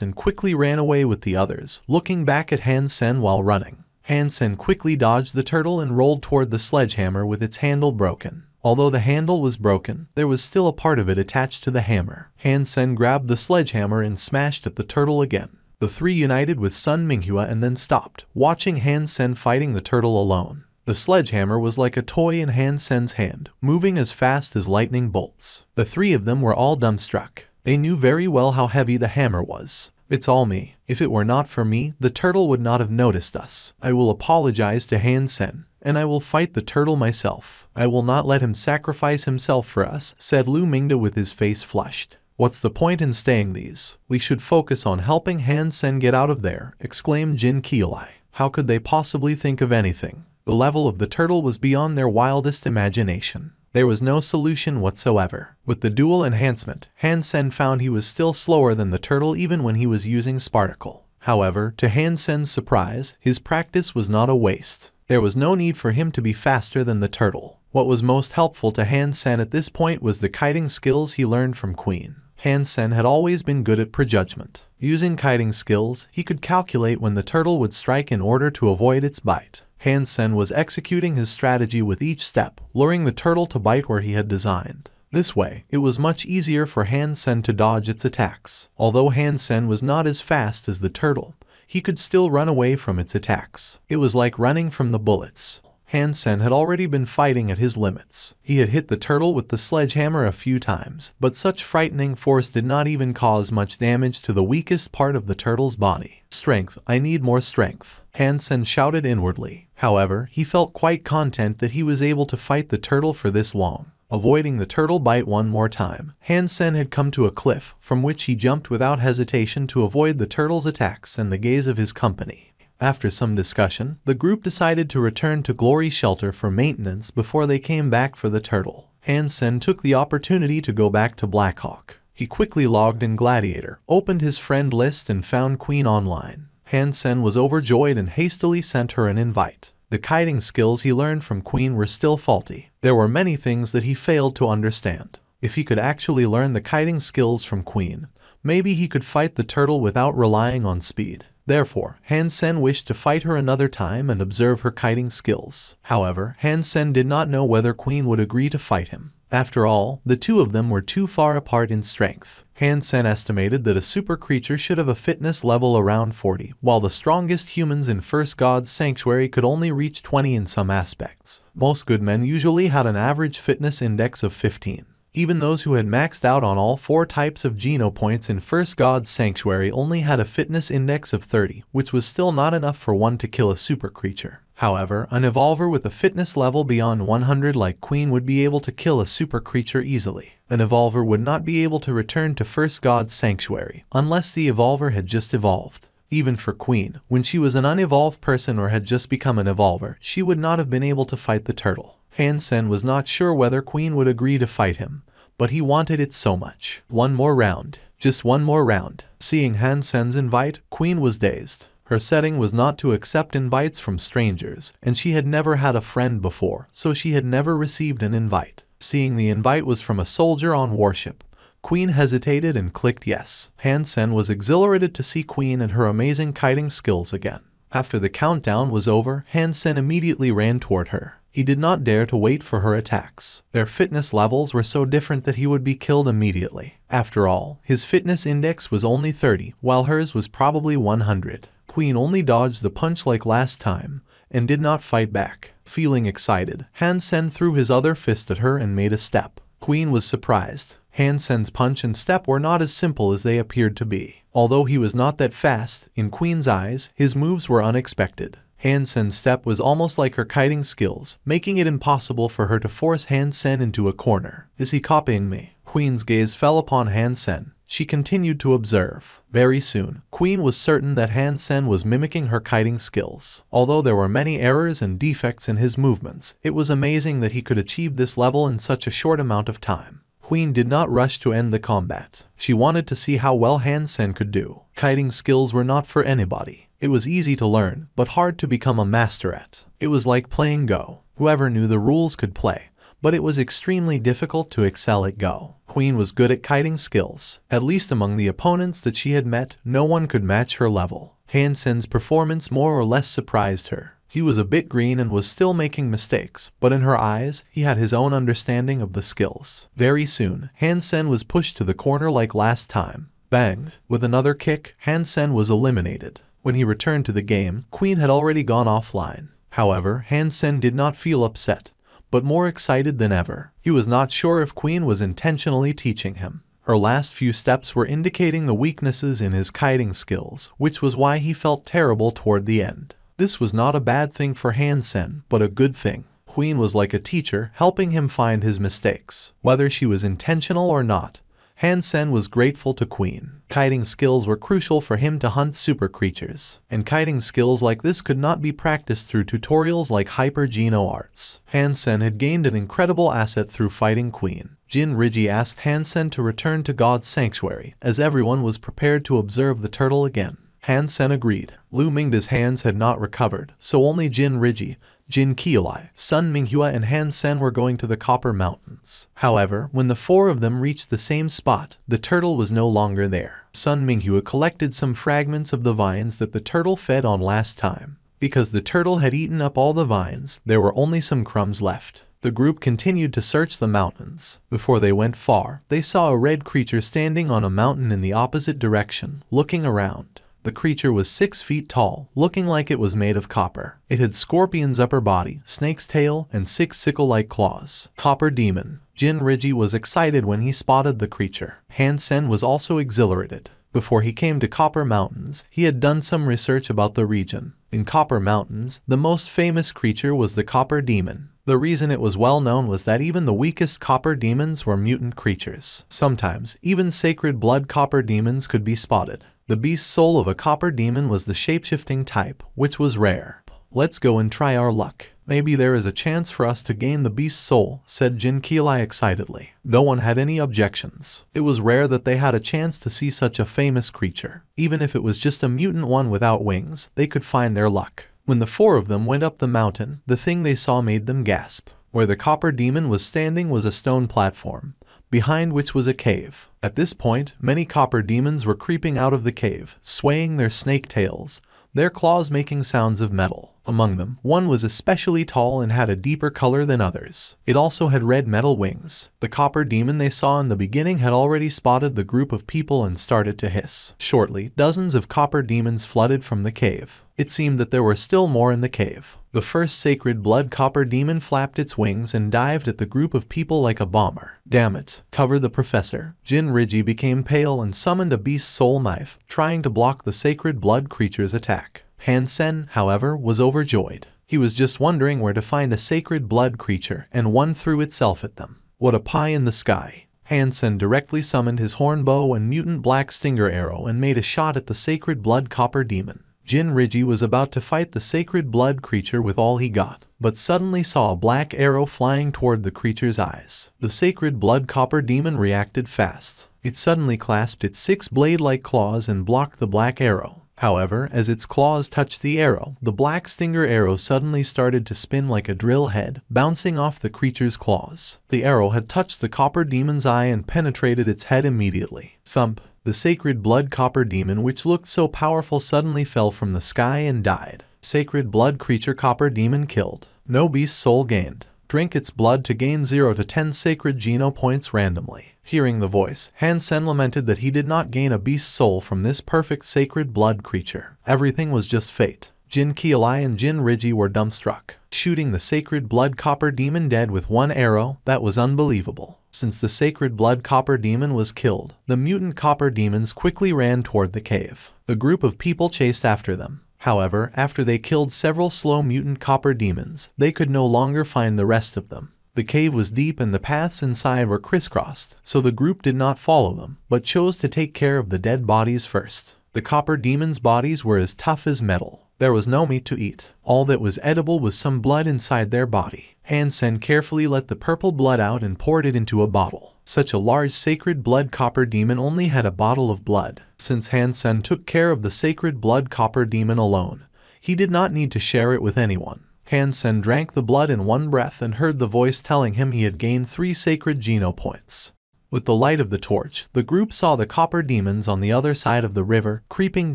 and quickly ran away with the others, looking back at Han Sen while running. Han Sen quickly dodged the turtle and rolled toward the sledgehammer with its handle broken. Although the handle was broken, there was still a part of it attached to the hammer. Han Sen grabbed the sledgehammer and smashed at the turtle again. The three united with Sun Minghua and then stopped, watching Han Sen fighting the turtle alone. The sledgehammer was like a toy in Han Sen's hand, moving as fast as lightning bolts. The three of them were all dumbstruck. They knew very well how heavy the hammer was. "It's all me. If it were not for me, the turtle would not have noticed us. I will apologize to Han Sen, and I will fight the turtle myself. I will not let him sacrifice himself for us," said Lu Mingde with his face flushed. "What's the point in staying these? We should focus on helping Han Sen get out of there," exclaimed Jin Keelai. How could they possibly think of anything? The level of the turtle was beyond their wildest imagination. There was no solution whatsoever. With the dual enhancement, Han Sen found he was still slower than the turtle even when he was using Sparticle. However, to Han Sen's surprise, his practice was not a waste. There was no need for him to be faster than the turtle. What was most helpful to Han Sen at this point was the kiting skills he learned from Queen. Han Sen had always been good at prejudgment. Using kiting skills, he could calculate when the turtle would strike in order to avoid its bite. Han Sen was executing his strategy with each step, luring the turtle to bite where he had designed. This way, it was much easier for Han Sen to dodge its attacks. Although Han Sen was not as fast as the turtle, he could still run away from its attacks. It was like running from the bullets. Han Sen had already been fighting at his limits. He had hit the turtle with the sledgehammer a few times, but such frightening force did not even cause much damage to the weakest part of the turtle's body. "Strength, I need more strength," Han Sen shouted inwardly. However, he felt quite content that he was able to fight the turtle for this long. Avoiding the turtle bite one more time, Han Sen had come to a cliff, from which he jumped without hesitation to avoid the turtle's attacks and the gaze of his company. After some discussion, the group decided to return to Glory Shelter for maintenance before they came back for the turtle. Han Sen took the opportunity to go back to Blackhawk. He quickly logged in Gladiator, opened his friend list and found Queen online. Han Sen was overjoyed and hastily sent her an invite. The kiting skills he learned from Queen were still faulty. There were many things that he failed to understand. If he could actually learn the kiting skills from Queen, maybe he could fight the turtle without relying on speed. Therefore, Han Sen wished to fight her another time and observe her kiting skills. However, Han Sen did not know whether Queen would agree to fight him. After all, the two of them were too far apart in strength. Han Sen estimated that a super creature should have a fitness level around 40, while the strongest humans in First God's Sanctuary could only reach 20 in some aspects. Most good men usually had an average fitness index of 15. Even those who had maxed out on all 4 types of Geno points in First God's Sanctuary only had a fitness index of 30, which was still not enough for one to kill a super creature. However, an evolver with a fitness level beyond 100 like Queen would be able to kill a super creature easily. An evolver would not be able to return to First God's Sanctuary unless the evolver had just evolved. Even for Queen, when she was an unevolved person or had just become an evolver, she would not have been able to fight the turtle. Han Sen was not sure whether Queen would agree to fight him, but he wanted it so much. One more round. Just one more round. Seeing Han Sen's invite, Queen was dazed. Her setting was not to accept invites from strangers, and she had never had a friend before, so she had never received an invite. Seeing the invite was from a soldier on warship, Queen hesitated and clicked yes. Han Sen was exhilarated to see Queen and her amazing kiting skills again. After the countdown was over, Han Sen immediately ran toward her. He did not dare to wait for her attacks. Their fitness levels were so different that he would be killed immediately. After all, his fitness index was only 30, while hers was probably 100. Queen only dodged the punch like last time, and did not fight back. Feeling excited, Han Sen threw his other fist at her and made a step. Queen was surprised. Han Sen's punch and step were not as simple as they appeared to be. Although he was not that fast, in Queen's eyes, his moves were unexpected. Han Sen's step was almost like her kiting skills, making it impossible for her to force Han Sen into a corner. Is he copying me? Queen's gaze fell upon Han Sen. She continued to observe. Very soon, Queen was certain that Han Sen was mimicking her kiting skills. Although there were many errors and defects in his movements, it was amazing that he could achieve this level in such a short amount of time. Queen did not rush to end the combat. She wanted to see how well Han Sen could do. Kiting skills were not for anybody. It was easy to learn, but hard to become a master at. It was like playing Go. Whoever knew the rules could play, but it was extremely difficult to excel at Go. Queen was good at kiting skills. At least among the opponents that she had met, no one could match her level. Han Sen's performance more or less surprised her. He was a bit green and was still making mistakes, but in her eyes, he had his own understanding of the skills. Very soon, Han Sen was pushed to the corner like last time. Bang! With another kick, Han Sen was eliminated. When he returned to the game, Queen had already gone offline. However, Han Sen did not feel upset, but more excited than ever. He was not sure if Queen was intentionally teaching him. Her last few steps were indicating the weaknesses in his kiting skills, which was why he felt terrible toward the end. This was not a bad thing for Han Sen, but a good thing. Queen was like a teacher, helping him find his mistakes. Whether she was intentional or not, Han Sen was grateful to Queen. Kiting skills were crucial for him to hunt super creatures, and kiting skills like this could not be practiced through tutorials like Hyper Geno Arts. Han Sen had gained an incredible asset through fighting Queen. Jin Riji asked Han Sen to return to God's Sanctuary, as everyone was prepared to observe the turtle again. Han Sen agreed. Lu Mingda's hands had not recovered, so only Jin Riji, Jin Qiulai, Sun Minghua and Han Sen were going to the Copper Mountains. However, when the four of them reached the same spot, the turtle was no longer there. Sun Minghua collected some fragments of the vines that the turtle fed on last time. Because the turtle had eaten up all the vines, there were only some crumbs left. The group continued to search the mountains. Before they went far, they saw a red creature standing on a mountain in the opposite direction, looking around. The creature was 6 feet tall, looking like it was made of copper. It had scorpion's upper body, snake's tail, and 6 sickle-like claws. Copper Demon. Jin Riji was excited when he spotted the creature. Han Sen was also exhilarated. Before he came to Copper Mountains, he had done some research about the region. In Copper Mountains, the most famous creature was the Copper Demon. The reason it was well known was that even the weakest copper demons were mutant creatures. Sometimes, even sacred blood copper demons could be spotted. The beast soul of a copper demon was the shapeshifting type, which was rare. Let's go and try our luck. Maybe there is a chance for us to gain the beast soul, said Jin Qiulai excitedly. No one had any objections. It was rare that they had a chance to see such a famous creature. Even if it was just a mutant one without wings, they could find their luck. When the four of them went up the mountain, the thing they saw made them gasp. Where the copper demon was standing was a stone platform, behind which was a cave. At this point, many copper demons were creeping out of the cave, swaying their snake tails, their claws making sounds of metal. Among them, one was especially tall and had a deeper color than others. It also had red metal wings. The copper demon they saw in the beginning had already spotted the group of people and started to hiss. Shortly, dozens of copper demons flooded from the cave. It seemed that there were still more in the cave. The first sacred blood copper demon flapped its wings and dived at the group of people like a bomber. Damn it, cover the professor. Jin Riji became pale and summoned a beast soul knife, trying to block the sacred blood creature's attack. Han Sen, however, was overjoyed. He was just wondering where to find a sacred blood creature, and one threw itself at them. What a pie in the sky. Han Sen directly summoned his horn bow and mutant black stinger arrow and made a shot at the sacred blood copper demon. Jinriji was about to fight the sacred blood creature with all he got, but suddenly saw a black arrow flying toward the creature's eyes. The sacred blood copper demon reacted fast. It suddenly clasped its 6 blade-like claws and blocked the black arrow. However, as its claws touched the arrow, the black stinger arrow suddenly started to spin like a drill head, bouncing off the creature's claws. The arrow had touched the copper demon's eye and penetrated its head immediately. Thump! The sacred blood copper demon, which looked so powerful, suddenly fell from the sky and died. Sacred blood creature copper demon killed. No beast soul gained. Drink its blood to gain 0 to 10 sacred Geno points randomly. Hearing the voice, Han Sen lamented that he did not gain a beast soul from this perfect sacred blood creature. Everything was just fate. Jin Qiulai and Jinriji were dumbstruck. Shooting the sacred blood copper demon dead with 1 arrow, that was unbelievable. Since the sacred blood copper demon was killed, the mutant copper demons quickly ran toward the cave. The group of people chased after them. However, after they killed several slow mutant copper demons, they could no longer find the rest of them. The cave was deep and the paths inside were crisscrossed, so the group did not follow them, but chose to take care of the dead bodies first. The copper demons' bodies were as tough as metal. There was no meat to eat. All that was edible was some blood inside their body. Han Sen carefully let the purple blood out and poured it into a bottle. Such a large sacred blood copper demon only had a bottle of blood. Since Han Sen took care of the sacred blood copper demon alone, he did not need to share it with anyone. Han Sen drank the blood in one breath and heard the voice telling him he had gained 3 sacred Geno points. With the light of the torch, the group saw the copper demons on the other side of the river, creeping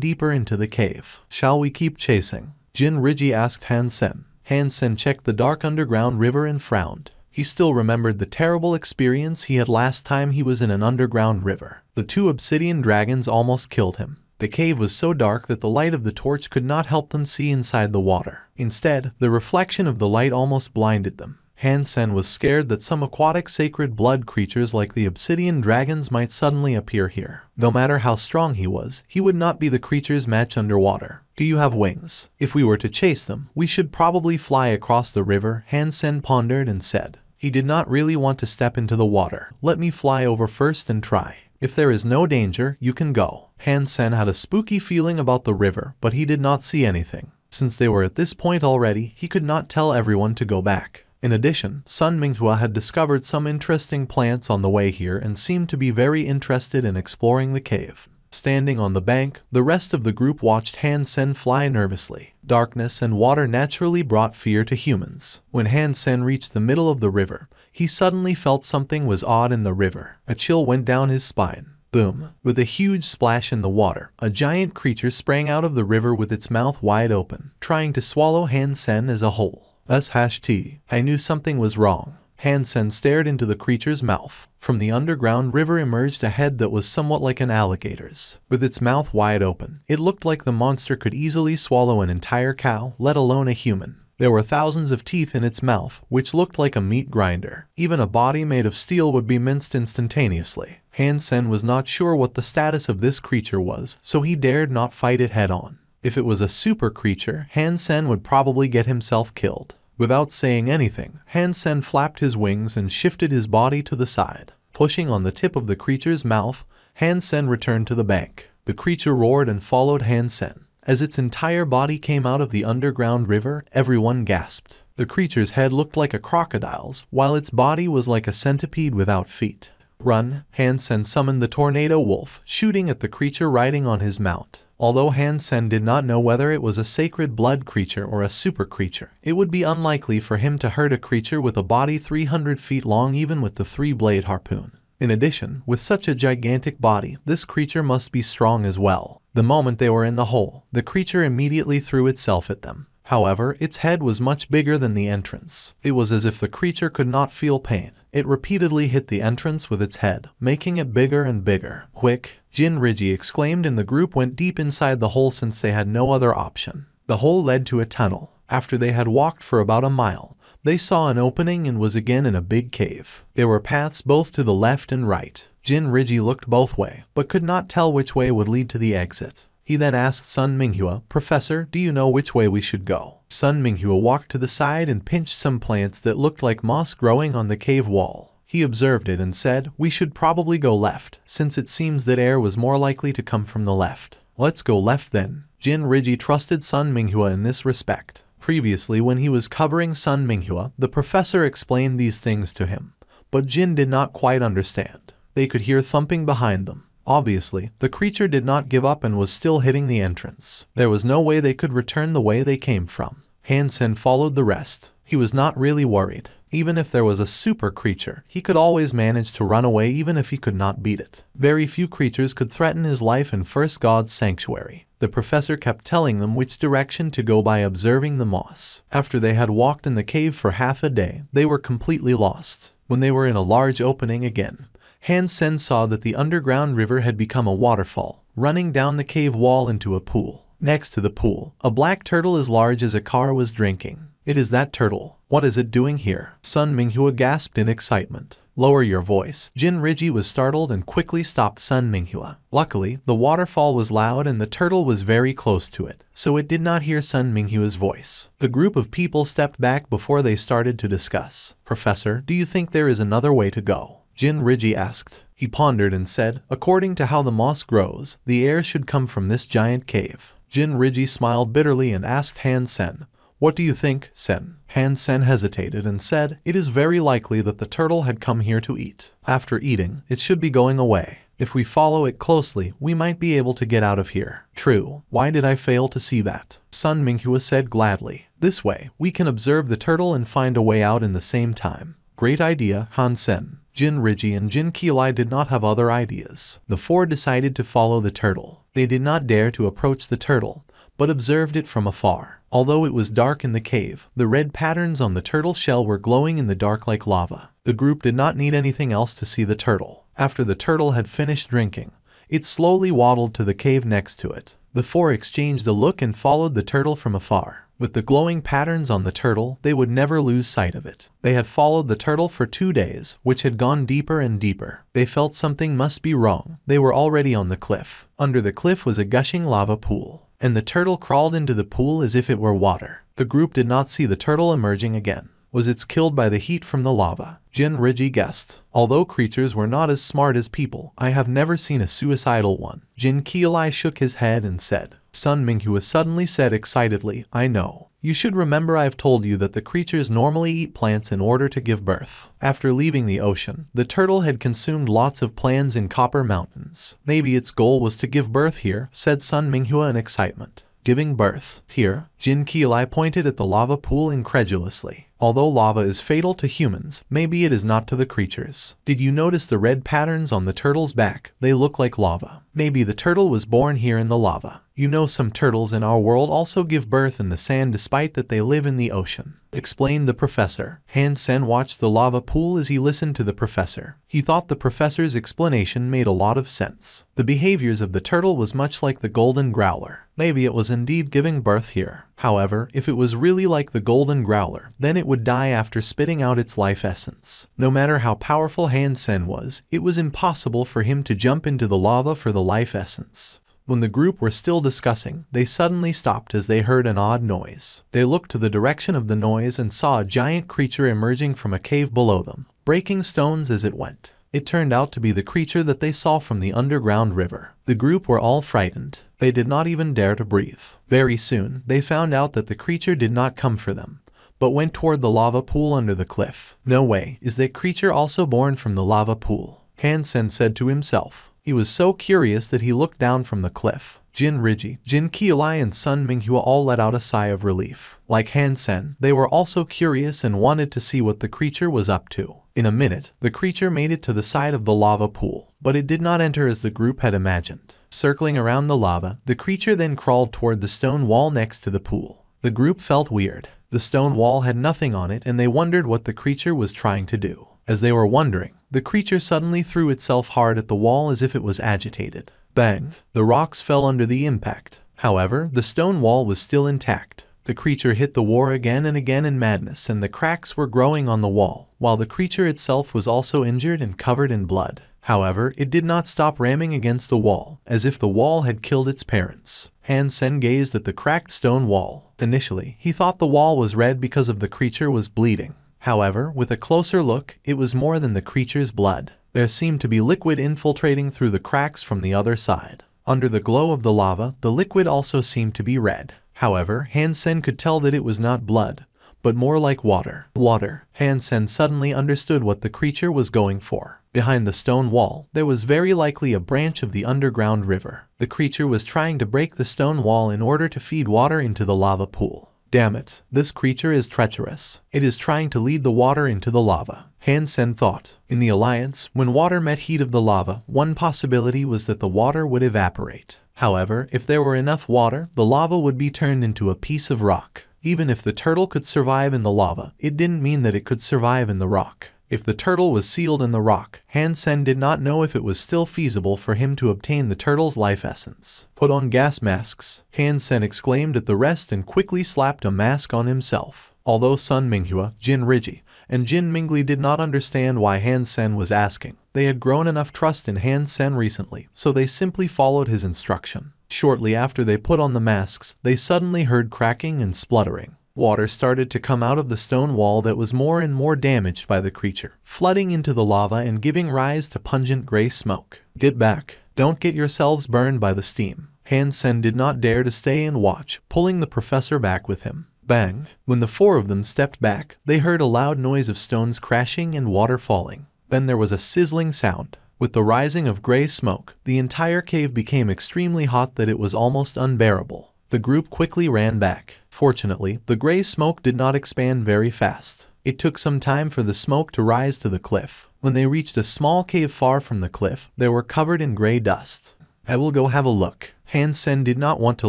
deeper into the cave. Shall we keep chasing? Jinriji asked Han Sen. Han Sen checked the dark underground river and frowned. He still remembered the terrible experience he had last time he was in an underground river. The 2 obsidian dragons almost killed him. The cave was so dark that the light of the torch could not help them see inside the water. Instead, the reflection of the light almost blinded them. Han Sen was scared that some aquatic sacred blood creatures like the obsidian dragons might suddenly appear here. No matter how strong he was, he would not be the creature's match underwater. Do you have wings? If we were to chase them, we should probably fly across the river, Han Sen pondered and said. He did not really want to step into the water. Let me fly over first and try. If there is no danger, you can go. Han Sen had a spooky feeling about the river, but he did not see anything. Since they were at this point already, he could not tell everyone to go back. In addition, Sun Minghua had discovered some interesting plants on the way here and seemed to be very interested in exploring the cave. Standing on the bank, the rest of the group watched Han Sen fly nervously. Darkness and water naturally brought fear to humans. When Han Sen reached the middle of the river, he suddenly felt something was odd in the river. A chill went down his spine. Boom! With a huge splash in the water, a giant creature sprang out of the river with its mouth wide open, trying to swallow Han Sen as a whole. I knew something was wrong. Han Sen stared into the creature's mouth. From the underground river emerged a head that was somewhat like an alligator's. With its mouth wide open, it looked like the monster could easily swallow an entire cow, let alone a human. There were thousands of teeth in its mouth, which looked like a meat grinder. Even a body made of steel would be minced instantaneously. Han Sen was not sure what the status of this creature was, so he dared not fight it head-on. If it was a super creature, Han Sen would probably get himself killed. Without saying anything, Han Sen flapped his wings and shifted his body to the side. Pushing on the tip of the creature's mouth, Han Sen returned to the bank. The creature roared and followed Han Sen. As its entire body came out of the underground river, everyone gasped. The creature's head looked like a crocodile's, while its body was like a centipede without feet. Run! Han Sen summoned the tornado wolf, shooting at the creature riding on his mount. Although Han Sen did not know whether it was a sacred blood creature or a super creature, it would be unlikely for him to hurt a creature with a body 300 feet long even with the 3-blade harpoon. In addition, with such a gigantic body, this creature must be strong as well. The moment they were in the hole, the creature immediately threw itself at them. However, its head was much bigger than the entrance. It was as if the creature could not feel pain. It repeatedly hit the entrance with its head, making it bigger and bigger. Quick! Jinriji exclaimed, and the group went deep inside the hole since they had no other option. The hole led to a tunnel. After they had walked for about a mile, they saw an opening and was again in a big cave. There were paths both to the left and right. Jinriji looked both ways, but could not tell which way would lead to the exit. He then asked Sun Minghua, "Professor, do you know which way we should go?" Sun Minghua walked to the side and pinched some plants that looked like moss growing on the cave wall. He observed it and said, "We should probably go left, since it seems that air was more likely to come from the left." "Let's go left then." Jin Riji trusted Sun Minghua in this respect. Previously, when he was covering Sun Minghua, the professor explained these things to him, but Jin did not quite understand. They could hear thumping behind them. Obviously, the creature did not give up and was still hitting the entrance. There was no way they could return the way they came from. Han Sen followed the rest. He was not really worried. Even if there was a super creature, he could always manage to run away even if he could not beat it. Very few creatures could threaten his life in First God's sanctuary. The professor kept telling them which direction to go by observing the moss. After they had walked in the cave for half a day, they were completely lost. When they were in a large opening again, Han Sen saw that the underground river had become a waterfall, running down the cave wall into a pool. Next to the pool, a black turtle as large as a car was drinking. It is that turtle. What is it doing here? Sun Minghua gasped in excitement. Lower your voice. Jin Riji was startled and quickly stopped Sun Minghua. Luckily, the waterfall was loud and the turtle was very close to it, so it did not hear Sun Minghua's voice. The group of people stepped back before they started to discuss. Professor, do you think there is another way to go? Jin Riji asked. He pondered and said, according to how the moss grows, the air should come from this giant cave. Jin Riji smiled bitterly and asked Han Sen, what do you think, Sen? Han Sen hesitated and said, it is very likely that the turtle had come here to eat. After eating, it should be going away. If we follow it closely, we might be able to get out of here. True. Why did I fail to see that? Sun Minghua said gladly. This way, we can observe the turtle and find a way out in the same time. Great idea, Han Sen. Jin Riji and Jin Qilai did not have other ideas. The four decided to follow the turtle. They did not dare to approach the turtle, but observed it from afar. Although it was dark in the cave, the red patterns on the turtle shell were glowing in the dark like lava. The group did not need anything else to see the turtle. After the turtle had finished drinking, it slowly waddled to the cave next to it. The four exchanged a look and followed the turtle from afar. With the glowing patterns on the turtle, they would never lose sight of it. They had followed the turtle for 2 days, which had gone deeper and deeper. They felt something must be wrong. They were already on the cliff. Under the cliff was a gushing lava pool, and the turtle crawled into the pool as if it were water. The group did not see the turtle emerging again. Was it killed by the heat from the lava? Jin Riji guessed. Although creatures were not as smart as people, I have never seen a suicidal one. Jin Qilai shook his head and said. Sun Minghua suddenly said excitedly, I know. You should remember I've told you that the creatures normally eat plants in order to give birth. After leaving the ocean, the turtle had consumed lots of plants in Copper Mountains. Maybe its goal was to give birth here, said Sun Minghua in excitement. Giving birth here? Jin Qilai pointed at the lava pool incredulously. Although lava is fatal to humans, maybe it is not to the creatures. Did you notice the red patterns on the turtle's back? They look like lava. Maybe the turtle was born here in the lava. You know, some turtles in our world also give birth in the sand despite that they live in the ocean, explained the professor. Han Sen watched the lava pool as he listened to the professor. He thought the professor's explanation made a lot of sense. The behaviors of the turtle was much like the golden growler. Maybe it was indeed giving birth here. However, if it was really like the golden growler, then it would die after spitting out its life essence. No matter how powerful Han Sen was, it was impossible for him to jump into the lava for the life essence. When the group were still discussing, they suddenly stopped as they heard an odd noise. They looked to the direction of the noise and saw a giant creature emerging from a cave below them, breaking stones as it went. It turned out to be the creature that they saw from the underground river. The group were all frightened. They did not even dare to breathe. Very soon, they found out that the creature did not come for them, but went toward the lava pool under the cliff. No way, is that creature also born from the lava pool? Han Sen said to himself. He was so curious that he looked down from the cliff. Jin Riji, Jin Qilai and Sun Minghua all let out a sigh of relief. Like Han Sen, they were also curious and wanted to see what the creature was up to. In a minute, the creature made it to the side of the lava pool, but it did not enter as the group had imagined. Circling around the lava, the creature then crawled toward the stone wall next to the pool. The group felt weird. The stone wall had nothing on it and they wondered what the creature was trying to do. As they were wondering, the creature suddenly threw itself hard at the wall as if it was agitated. Bang! The rocks fell under the impact. However, the stone wall was still intact. The creature hit the wall again and again in madness and the cracks were growing on the wall, while the creature itself was also injured and covered in blood. However, it did not stop ramming against the wall, as if the wall had killed its parents. Han Sen gazed at the cracked stone wall. Initially, he thought the wall was red because of the creature was bleeding. However, with a closer look, it was more than the creature's blood. There seemed to be liquid infiltrating through the cracks from the other side. Under the glow of the lava, the liquid also seemed to be red. However, Han Sen could tell that it was not blood, but more like water. Water. Han Sen suddenly understood what the creature was going for. Behind the stone wall, there was very likely a branch of the underground river. The creature was trying to break the stone wall in order to feed water into the lava pool. Damn it, this creature is treacherous. It is trying to lead the water into the lava, Han Sen thought. In the alliance, when water met heat of the lava, one possibility was that the water would evaporate. However, if there were enough water, the lava would be turned into a piece of rock. Even if the turtle could survive in the lava, it didn't mean that it could survive in the rock. If the turtle was sealed in the rock, Han Sen did not know if it was still feasible for him to obtain the turtle's life essence. Put on gas masks, Han Sen exclaimed at the rest and quickly slapped a mask on himself. Although Sun Minghua, Jin Riji, and Jin Mingli did not understand why Han Sen was asking, they had grown enough trust in Han Sen recently, so they simply followed his instruction. Shortly after they put on the masks, they suddenly heard cracking and spluttering. Water started to come out of the stone wall that was more and more damaged by the creature, flooding into the lava and giving rise to pungent gray smoke. Get back. Don't get yourselves burned by the steam. Han Sen did not dare to stay and watch, pulling the professor back with him. Bang! When the four of them stepped back, they heard a loud noise of stones crashing and water falling. Then there was a sizzling sound. With the rising of gray smoke, the entire cave became extremely hot that it was almost unbearable. The group quickly ran back. Fortunately, the gray smoke did not expand very fast. It took some time for the smoke to rise to the cliff. When they reached a small cave far from the cliff, they were covered in gray dust. I will go have a look. Han Sen did not want to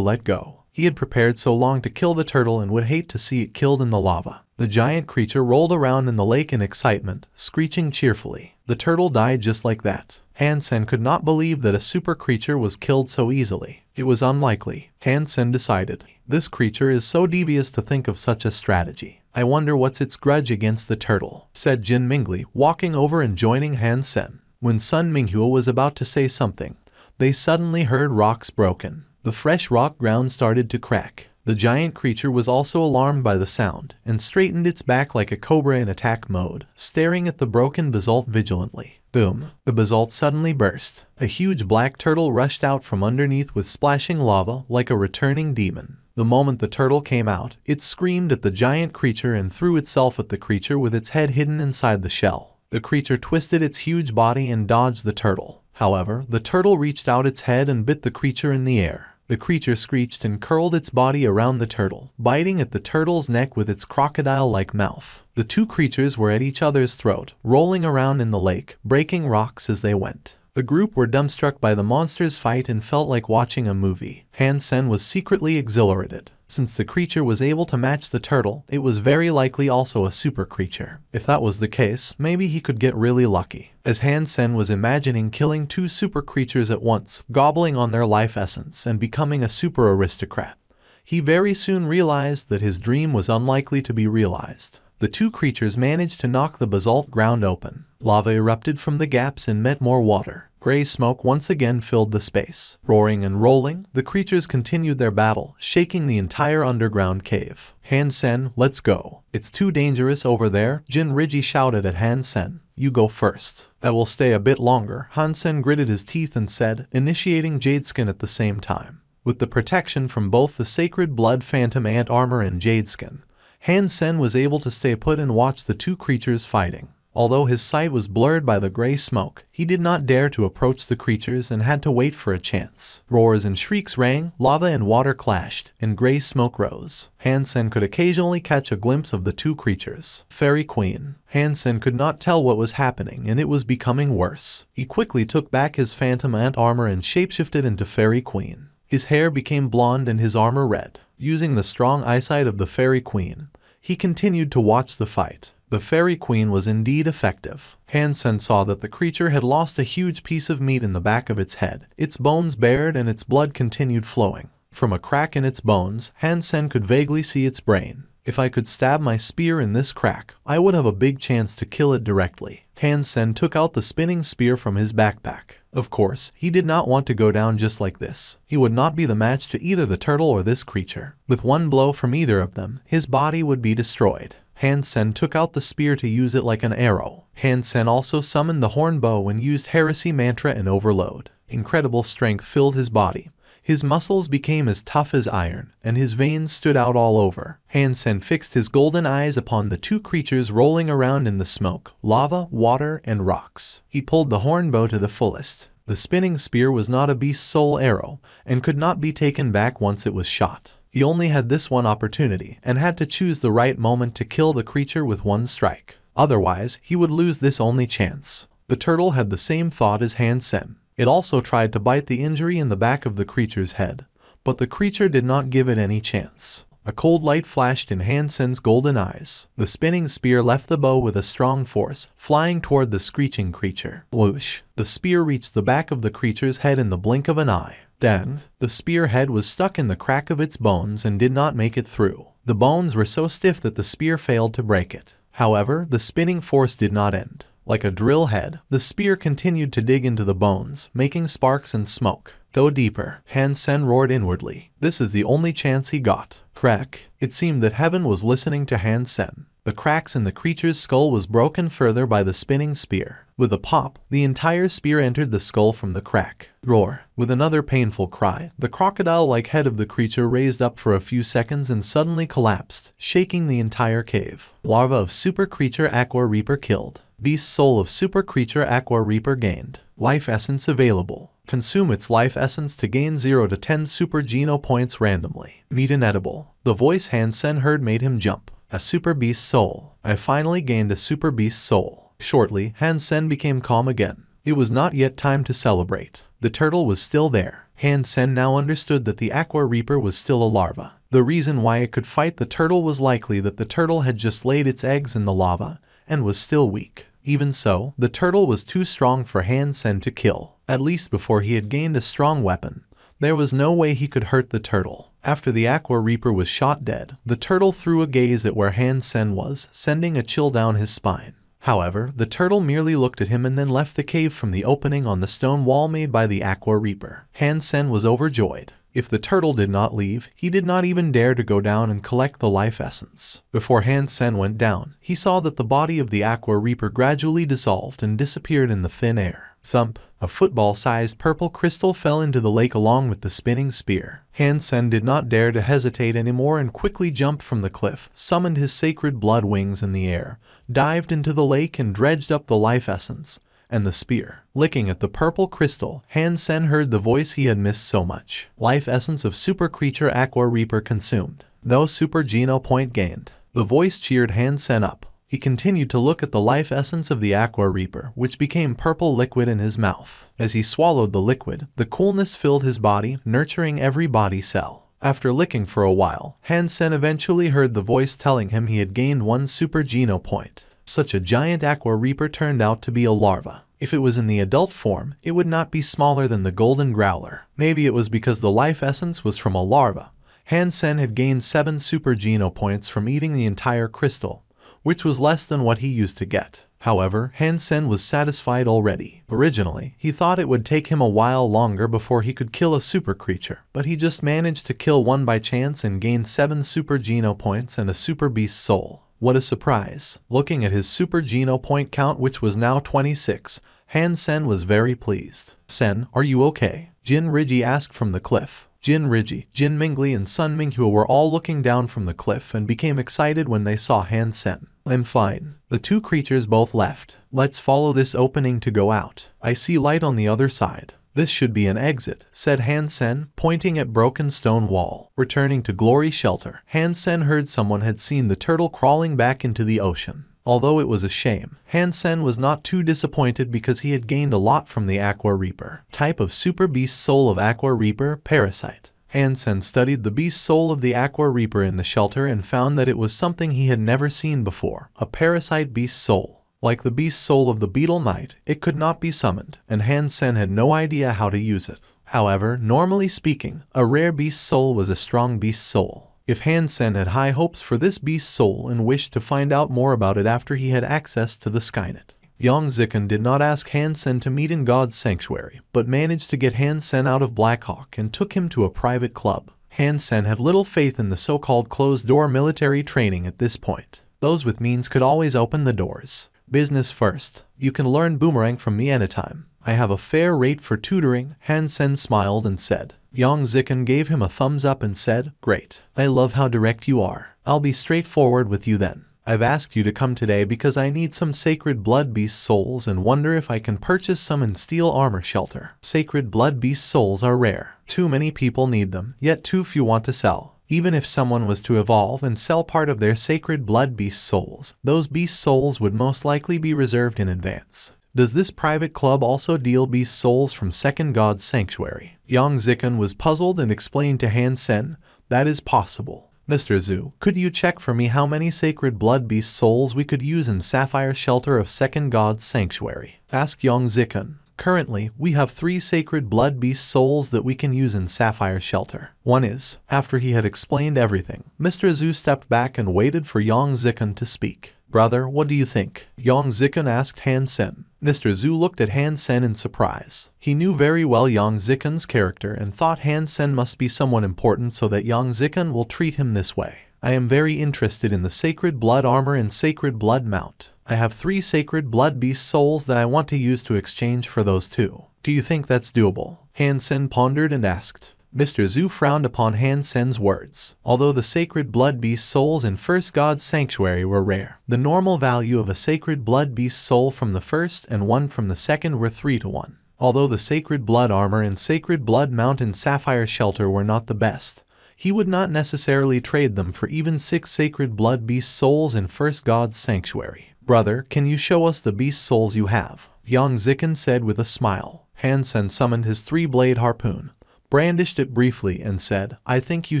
let go. He had prepared so long to kill the turtle and would hate to see it killed in the lava. The giant creature rolled around in the lake in excitement, screeching cheerfully. The turtle died just like that. Han Sen could not believe that a super creature was killed so easily. It was unlikely, Han Sen decided. This creature is so devious to think of such a strategy. I wonder what's its grudge against the turtle, said Jin Mingli, walking over and joining Han Sen. When Sun Minghua was about to say something, they suddenly heard rocks broken. The fresh rock ground started to crack. The giant creature was also alarmed by the sound, and straightened its back like a cobra in attack mode, staring at the broken basalt vigilantly. Boom! The basalt suddenly burst. A huge black turtle rushed out from underneath with splashing lava like a returning demon. The moment the turtle came out, it screamed at the giant creature and threw itself at the creature with its head hidden inside the shell. The creature twisted its huge body and dodged the turtle. However, the turtle reached out its head and bit the creature in the air. The creature screeched and curled its body around the turtle, biting at the turtle's neck with its crocodile-like mouth. The two creatures were at each other's throat, rolling around in the lake, breaking rocks as they went. The group were dumbstruck by the monsters' fight and felt like watching a movie. Han Sen was secretly exhilarated. Since the creature was able to match the turtle, it was very likely also a super creature. If that was the case, maybe he could get really lucky. As Han Sen was imagining killing two super creatures at once, gobbling on their life essence and becoming a super aristocrat, he very soon realized that his dream was unlikely to be realized. The two creatures managed to knock the basalt ground open. Lava erupted from the gaps and met more water. Gray smoke once again filled the space. Roaring and rolling, the creatures continued their battle, shaking the entire underground cave. Han Sen, let's go. It's too dangerous over there, Jin Riji shouted at Han Sen. You go first. That will stay a bit longer, Han Sen gritted his teeth and said, initiating Jadeskin at the same time. With the protection from both the Sacred Blood Phantom Ant Armor and Jadeskin, Han Sen was able to stay put and watch the two creatures fighting. Although his sight was blurred by the gray smoke, he did not dare to approach the creatures and had to wait for a chance. Roars and shrieks rang, lava and water clashed, and gray smoke rose. Han Sen could occasionally catch a glimpse of the two creatures. Fairy Queen. Han Sen could not tell what was happening and it was becoming worse. He quickly took back his phantom ant armor and shapeshifted into Fairy Queen. His hair became blonde and his armor red. Using the strong eyesight of the Fairy Queen, he continued to watch the fight. The Fairy Queen was indeed effective. Han Sen saw that the creature had lost a huge piece of meat in the back of its head. Its bones bared and its blood continued flowing. From a crack in its bones, Han Sen could vaguely see its brain. If I could stab my spear in this crack, I would have a big chance to kill it directly. Han Sen took out the spinning spear from his backpack. Of course, he did not want to go down just like this. He would not be the match to either the turtle or this creature. With one blow from either of them, his body would be destroyed. Han Sen took out the spear to use it like an arrow. Han Sen also summoned the horn bow and used heresy mantra and overload. Incredible strength filled his body. His muscles became as tough as iron, and his veins stood out all over. Han Sen fixed his golden eyes upon the two creatures rolling around in the smoke, lava, water, and rocks. He pulled the horn bow to the fullest. The spinning spear was not a beast soul arrow, and could not be taken back once it was shot. He only had this one opportunity, and had to choose the right moment to kill the creature with one strike. Otherwise, he would lose this only chance. The turtle had the same thought as Han Sen. It also tried to bite the injury in the back of the creature's head, but the creature did not give it any chance. A cold light flashed in Han Sen's golden eyes. The spinning spear left the bow with a strong force, flying toward the screeching creature. Whoosh! The spear reached the back of the creature's head in the blink of an eye. Then, the spear head was stuck in the crack of its bones and did not make it through. The bones were so stiff that the spear failed to break it. However, the spinning force did not end. Like a drill head, the spear continued to dig into the bones, making sparks and smoke. Go deeper, Han Sen roared inwardly. This is the only chance he got. Crack! It seemed that heaven was listening to Han Sen. The cracks in the creature's skull was broken further by the spinning spear. With a pop, the entire spear entered the skull from the crack. Roar! With another painful cry, the crocodile-like head of the creature raised up for a few seconds and suddenly collapsed, shaking the entire cave. Larva of Super Creature Aqua Reaper killed. Beast Soul of Super Creature Aqua Reaper gained. Life Essence available. Consume its life essence to gain 0 to 10 Super Geno points randomly. Meat inedible. The voice Han Sen heard made him jump. A Super Beast Soul. I finally gained a Super Beast Soul. Shortly, Han Sen became calm again. It was not yet time to celebrate. The turtle was still there. Han Sen now understood that the Aqua Reaper was still a larva. The reason why it could fight the turtle was likely that the turtle had just laid its eggs in the lava, and was still weak. Even so, the turtle was too strong for Han Sen to kill. At least before he had gained a strong weapon, there was no way he could hurt the turtle. After the Aqua Reaper was shot dead, the turtle threw a gaze at where Han Sen was, sending a chill down his spine. However, the turtle merely looked at him and then left the cave from the opening on the stone wall made by the Aqua Reaper. Han Sen was overjoyed. If the turtle did not leave, he did not even dare to go down and collect the life essence. Before Han Sen went down, he saw that the body of the Aqua Reaper gradually dissolved and disappeared in the thin air. Thump! A football-sized purple crystal fell into the lake along with the spinning spear. Han Sen did not dare to hesitate anymore and quickly jumped from the cliff, summoned his sacred blood wings in the air, dived into the lake and dredged up the life essence and the spear. Licking at the purple crystal, Han Sen heard the voice he had missed so much. Life essence of Super Creature Aqua Reaper consumed. No Super Geno point gained. The voice cheered Han Sen up. He continued to look at the life essence of the Aqua Reaper, which became purple liquid in his mouth. As he swallowed the liquid, the coolness filled his body, nurturing every body cell. After licking for a while, Han Sen eventually heard the voice telling him he had gained 1 Super Geno point. Such a giant Aqua Reaper turned out to be a larva. If it was in the adult form, it would not be smaller than the golden growler. Maybe it was because the life essence was from a larva. Han Sen had gained 7 Super Geno points from eating the entire crystal, which was less than what he used to get. However, Han Sen was satisfied already. Originally, he thought it would take him a while longer before he could kill a super creature, but he just managed to kill one by chance and gained 7 Super Geno points and a Super Beast Soul. What a surprise! Looking at his Super Geno point count, which was now 26, Han Sen was very pleased. Sen, are you okay? Jin Riji asked from the cliff. Jin Riji, Jin Mingli and Sun Minghua were all looking down from the cliff and became excited when they saw Han Sen. I'm fine. The two creatures both left. Let's follow this opening to go out. I see light on the other side. This should be an exit, said Han Sen, pointing at broken stone wall. Returning to Glory Shelter, Han Sen heard someone had seen the turtle crawling back into the ocean. Although it was a shame, Han Sen was not too disappointed because he had gained a lot from the Aqua Reaper. Type of Super Beast Soul of Aqua Reaper, Parasite. Han Sen studied the beast soul of the Aqua Reaper in the shelter and found that it was something he had never seen before, a parasite beast soul. Like the beast soul of the Beetle Knight, it could not be summoned, and Han Sen had no idea how to use it. However, normally speaking, a rare beast soul was a strong beast soul. If Han Sen had high hopes for this beast soul and wished to find out more about it after he had access to the Skynet. Yang Zikan did not ask Han Sen to meet in God's sanctuary, but managed to get Han Sen out of Blackhawk and took him to a private club. Han Sen had little faith in the so-called closed-door military training at this point. Those with means could always open the doors. Business first. You can learn Boomerang from me anytime. I have a fair rate for tutoring. Han Sen smiled and said. Yang Zikan gave him a thumbs up and said, great. I love how direct you are. I'll be straightforward with you then. I've asked you to come today because I need some sacred blood beast souls and wonder if I can purchase some in steel armor shelter. Sacred blood beast souls are rare. Too many people need them, yet too few want to sell. Even if someone was to evolve and sell part of their sacred blood beast souls, those beast souls would most likely be reserved in advance. Does this private club also deal beast souls from Second God's Sanctuary? Yang Zikan was puzzled and explained to Han Sen, that is possible. Mr. Zhu, could you check for me how many sacred blood beast souls we could use in Sapphire Shelter of Second God's Sanctuary? Asked Yang Zikan. Currently, we have 3 sacred blood beast souls that we can use in Sapphire Shelter. One is, after he had explained everything, Mr. Zhu stepped back and waited for Yang Zikan to speak. Brother, what do you think? Yang Zikan asked Han Sen. Mr. Zhu looked at Han Sen in surprise. He knew very well Yang Zikan's character and thought Han Sen must be someone important so that Yang Zikan will treat him this way. I am very interested in the sacred blood armor and sacred blood mount. I have 3 sacred blood beast souls that I want to use to exchange for those 2. Do you think that's doable? Han Sen pondered and asked. Mr. Zhu frowned upon Han Sen's words. Although the sacred blood beast souls in First God's Sanctuary were rare, the normal value of a sacred blood beast soul from the first and one from the second were 3 to 1. Although the sacred blood armor and sacred blood mount in Sapphire Shelter were not the best, he would not necessarily trade them for even 6 sacred blood beast souls in First God's Sanctuary. Brother, can you show us the beast souls you have? Yang Zikan said with a smile. Han Sen summoned his 3-blade harpoon, brandished it briefly and said, I think you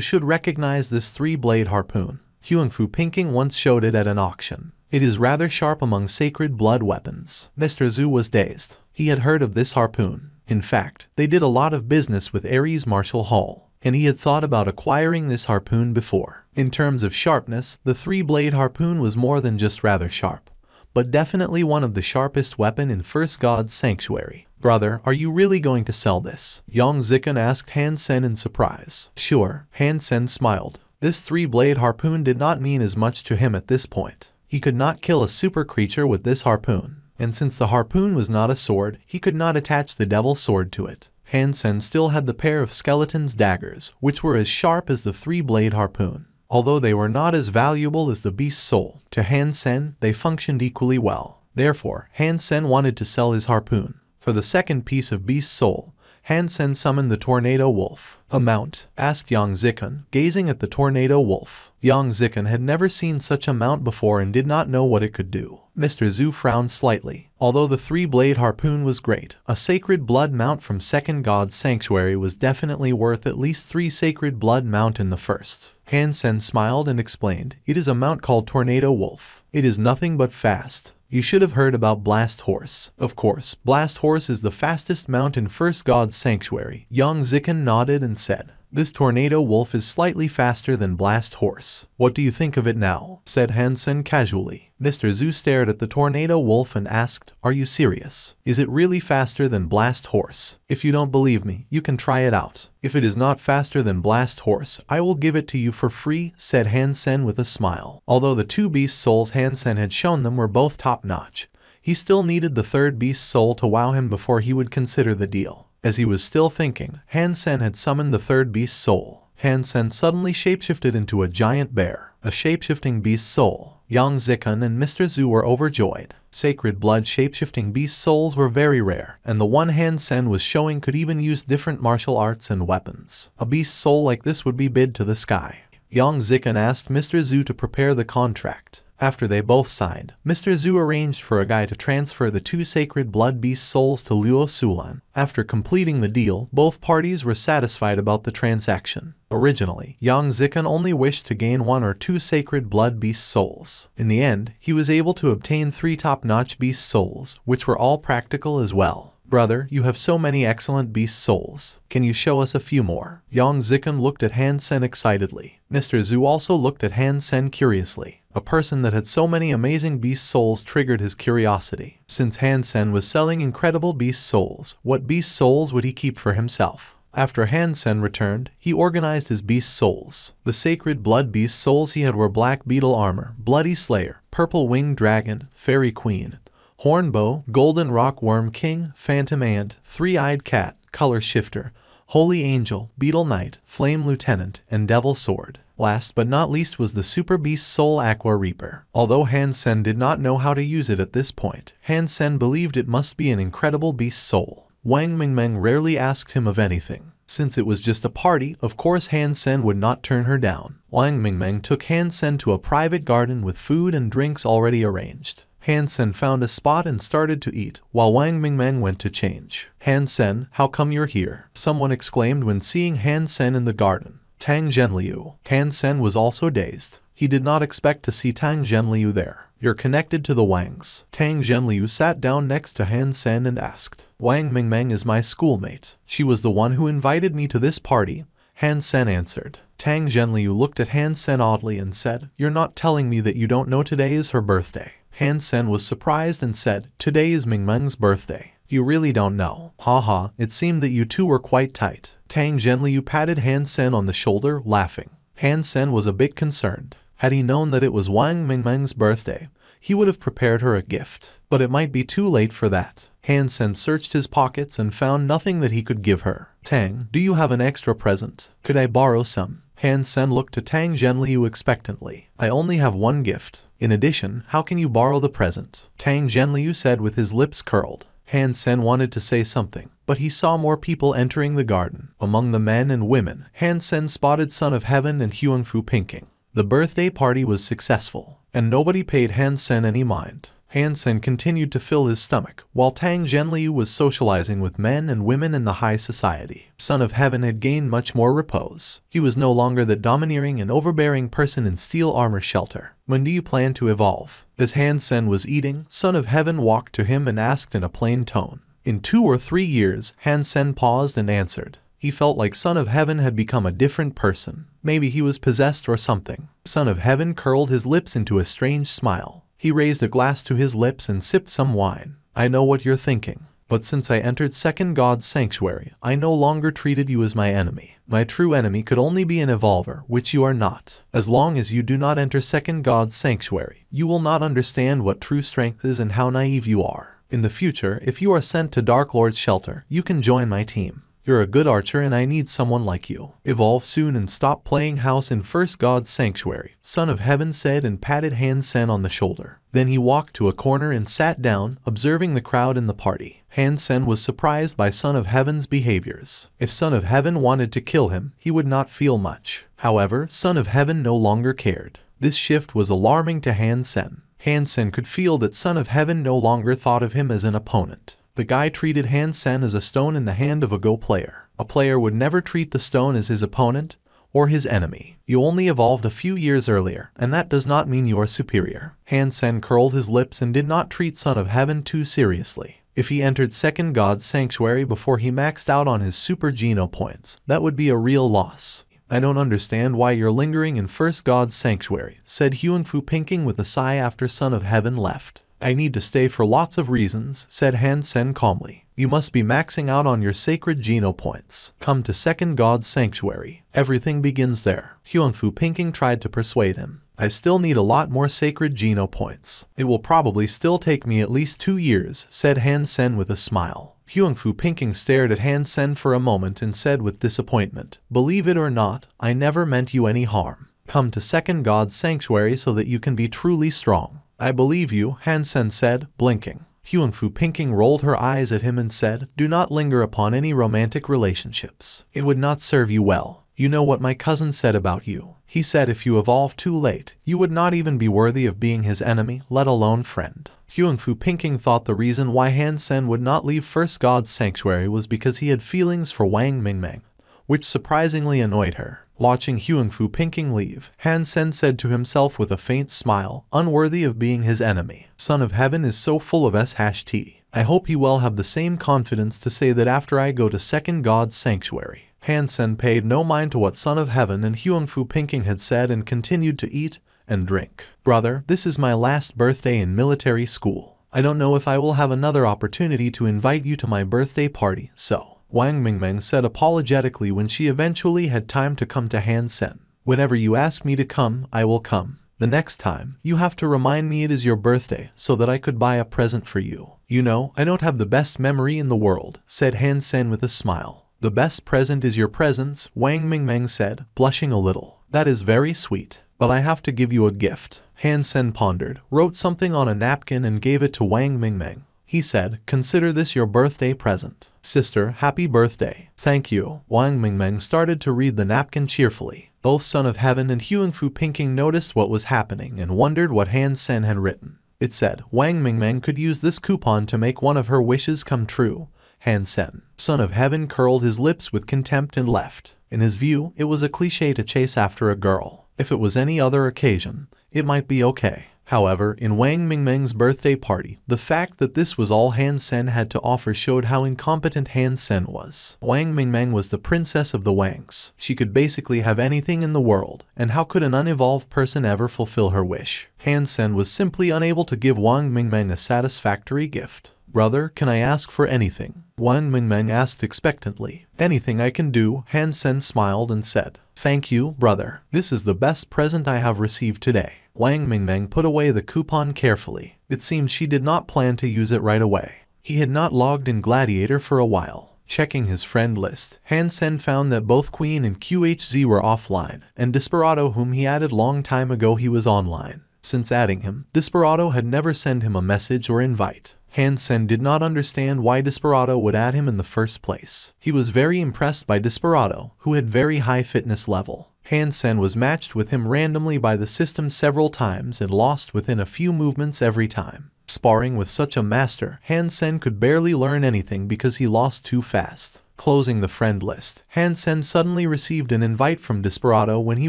should recognize this 3-blade harpoon. Huangfu Pinking once showed it at an auction. It is rather sharp among sacred blood weapons. Mr. Zhu was dazed. He had heard of this harpoon. In fact, they did a lot of business with Ares Martial Hall, and he had thought about acquiring this harpoon before. In terms of sharpness, the 3-blade harpoon was more than just rather sharp, but definitely one of the sharpest weapon in First God's Sanctuary. Brother, are you really going to sell this? Yang Zikan asked Han Sen in surprise. Sure, Han Sen smiled. This 3-blade harpoon did not mean as much to him at this point. He could not kill a super creature with this harpoon, and since the harpoon was not a sword, he could not attach the devil sword to it. Han Sen still had the pair of skeleton's daggers, which were as sharp as the 3-blade harpoon. Although they were not as valuable as the beast soul, to Han Sen, they functioned equally well. Therefore, Han Sen wanted to sell his harpoon. For the second piece of beast soul, Han Sen summoned the Tornado Wolf. A mount? Asked Yang Zikan, gazing at the Tornado Wolf. Yang Zikan had never seen such a mount before and did not know what it could do. Mr. Zhu frowned slightly. Although the 3-blade harpoon was great, a sacred blood mount from Second God's Sanctuary was definitely worth at least 3 sacred blood mount in the first. Han Sen smiled and explained, it is a mount called Tornado Wolf. It is nothing but fast. You should have heard about Blast Horse. Of course, Blast Horse is the fastest mount in First God's Sanctuary. Yang Zikan nodded and said, this Tornado Wolf is slightly faster than Blast Horse. What do you think of it now? Said Han Sen casually. Mr. Zhu stared at the Tornado Wolf and asked, are you serious? Is it really faster than Blast Horse? If you don't believe me, you can try it out. If it is not faster than Blast Horse, I will give it to you for free, said Han Sen with a smile. Although the 2 beast souls Han Sen had shown them were both top-notch, he still needed the 3rd beast soul to wow him before he would consider the deal. As he was still thinking, Han Sen had summoned the 3rd beast soul. Han Sen suddenly shapeshifted into a giant bear, a shapeshifting beast soul. Yang Zikan and Mr. Zhu were overjoyed. Sacred blood shapeshifting beast souls were very rare, and the one Han Sen was showing could even use different martial arts and weapons. A beast soul like this would be bid to the sky. Yang Zikan asked Mr. Zhu to prepare the contract. After they both signed, Mr. Zhu arranged for a guy to transfer the 2 sacred blood beast souls to Luo Sulan. After completing the deal, both parties were satisfied about the transaction. Originally, Yang Zikan only wished to gain 1 or 2 sacred blood beast souls. In the end, he was able to obtain 3 top-notch beast souls, which were all practical as well. Brother, you have so many excellent beast souls. Can you show us a few more? Yang Zikan looked at Han Sen excitedly. Mr. Zhu also looked at Han Sen curiously. A person that had so many amazing beast souls triggered his curiosity. Since Han Sen was selling incredible beast souls, what beast souls would he keep for himself? After Han Sen returned, he organized his beast souls. The sacred blood beast souls he had were Black Beetle Armor, Bloody Slayer, Purple Winged Dragon, Fairy Queen, Hornbow, Golden Rock Worm King, Phantom Ant, Three-Eyed Cat, Color Shifter, Holy Angel, Beetle Knight, Flame Lieutenant, and Devil Sword. Last but not least was the Super Beast Soul Aqua Reaper. Although Han Sen did not know how to use it at this point, Han Sen believed it must be an incredible beast soul. Wang Mingmeng rarely asked him of anything. Since it was just a party, of course Han Sen would not turn her down. Wang Mingmeng took Han Sen to a private garden with food and drinks already arranged. Han Sen found a spot and started to eat, while Wang Mingmeng went to change. Han Sen, how come you're here? Someone exclaimed when seeing Han Sen in the garden. Tang Zhenliu. Han Sen was also dazed. He did not expect to see Tang Zhenliu there. You're connected to the Wangs. Tang Zhenliu sat down next to Han Sen and asked. Wang Mingmeng is my schoolmate. She was the one who invited me to this party. Han Sen answered. Tang Zhenliu looked at Han Sen oddly and said, You're not telling me that you don't know today is her birthday. Han Sen was surprised and said, Today is Mingmeng's birthday. You really don't know. Haha, it seemed that you two were quite tight. Tang Zhenliu patted Han Sen on the shoulder, laughing. Han Sen was a bit concerned. Had he known that it was Wang Mingmeng's birthday, he would have prepared her a gift. But it might be too late for that. Han Sen searched his pockets and found nothing that he could give her. Tang, do you have an extra present? Could I borrow some? Han Sen looked to Tang Zhenliu expectantly. I only have one gift. In addition, how can you borrow the present? Tang Zhenliu said with his lips curled. Han Sen wanted to say something, but he saw more people entering the garden. Among the men and women, Han Sen spotted Son of Heaven and Huangfu Pinking. The birthday party was successful, and nobody paid Han Sen any mind. Han Sen continued to fill his stomach, while Tang Zhenliu was socializing with men and women in the high society. Son of Heaven had gained much more repose. He was no longer the domineering and overbearing person in steel armor shelter. When do you plan to evolve? As Han Sen was eating, Son of Heaven walked to him and asked in a plain tone. In 2 or 3 years, Han Sen paused and answered. He felt like Son of Heaven had become a different person. Maybe he was possessed or something. Son of Heaven curled his lips into a strange smile. He raised a glass to his lips and sipped some wine. I know what you're thinking. But since I entered Second God's Sanctuary, I no longer treated you as my enemy. My true enemy could only be an evolver, which you are not. As long as you do not enter Second God's Sanctuary, you will not understand what true strength is and how naive you are. In the future, if you are sent to Dark Lord's shelter, you can join my team. You're a good archer and I need someone like you. Evolve soon and stop playing house in First God's Sanctuary, Son of Heaven said and patted Han Sen on the shoulder. Then he walked to a corner and sat down, observing the crowd in the party. Han Sen was surprised by Son of Heaven's behaviors. If Son of Heaven wanted to kill him, he would not feel much. However, Son of Heaven no longer cared. This shift was alarming to Han Sen. Han Sen could feel that Son of Heaven no longer thought of him as an opponent. The guy treated Han Sen as a stone in the hand of a Go player. A player would never treat the stone as his opponent or his enemy. You only evolved a few years earlier, and that does not mean you are superior. Han Sen curled his lips and did not treat Son of Heaven too seriously. If he entered Second God's Sanctuary before he maxed out on his Super Geno points, that would be a real loss. I don't understand why you're lingering in First God's Sanctuary, said Huangfu Pinking with a sigh after Son of Heaven left. I need to stay for lots of reasons, said Han Sen calmly. You must be maxing out on your sacred Geno points. Come to Second God's Sanctuary. Everything begins there. Huangfu Pinking tried to persuade him. I still need a lot more sacred Geno points. It will probably still take me at least 2 years, said Han Sen with a smile. Huangfu Pinking stared at Han Sen for a moment and said with disappointment, Believe it or not, I never meant you any harm. Come to Second God's Sanctuary so that you can be truly strong. I believe you, Han Sen said, blinking. Huangfu Pinking rolled her eyes at him and said, Do not linger upon any romantic relationships. It would not serve you well. You know what my cousin said about you. He said if you evolve too late, you would not even be worthy of being his enemy, let alone friend. Huangfu Pinking thought the reason why Han Sen would not leave First God's Sanctuary was because he had feelings for Wang Mingmeng, which surprisingly annoyed her. Watching Huangfu Pinking leave, Han Sen said to himself with a faint smile, unworthy of being his enemy. Son of Heaven is so full of sh-t. I hope he will have the same confidence to say that after I go to Second God's Sanctuary. Han Sen paid no mind to what Son of Heaven and Huangfu Pinking had said and continued to eat and drink. Brother, this is my last birthday in military school. I don't know if I will have another opportunity to invite you to my birthday party, so. Wang Mingmeng said apologetically when she eventually had time to come to Han Sen. Whenever you ask me to come, I will come. The next time, you have to remind me it is your birthday so that I could buy a present for you. You know, I don't have the best memory in the world, said Han Sen with a smile. The best present is your presence, Wang Mingmeng said, blushing a little. That is very sweet, but I have to give you a gift. Han Sen pondered, wrote something on a napkin and gave it to Wang Mingmeng. He said, consider this your birthday present. Sister, happy birthday. Thank you. Wang Mingmeng started to read the napkin cheerfully. Both Son of Heaven and Huangfu Pinking noticed what was happening and wondered what Han Sen had written. It said, Wang Mingmeng could use this coupon to make one of her wishes come true. Han Sen, Son of Heaven, curled his lips with contempt and left. In his view, it was a cliché to chase after a girl. If it was any other occasion, it might be okay. However, in Wang Mingmeng's birthday party, the fact that this was all Han Sen had to offer showed how incompetent Han Sen was. Wang Mingmeng was the princess of the Wangs. She could basically have anything in the world, and how could an unevolved person ever fulfill her wish? Han Sen was simply unable to give Wang Mingmeng a satisfactory gift. Brother, can I ask for anything? Wang Mingmeng asked expectantly. Anything I can do, Han Sen smiled and said. Thank you, brother. This is the best present I have received today. Wang Mingmeng put away the coupon carefully. It seemed she did not plan to use it right away. He had not logged in Gladiator for a while. Checking his friend list, Han Sen found that both Queen and QHZ were offline, and Desperado, whom he added long time ago, he was online. Since adding him, Desperado had never sent him a message or invite. Han Sen did not understand why Desperado would add him in the first place. He was very impressed by Desperado, who had very high fitness level. Han Sen was matched with him randomly by the system several times and lost within a few movements every time. Sparring with such a master, Han Sen could barely learn anything because he lost too fast. Closing the friend list, Han Sen suddenly received an invite from Desperado when he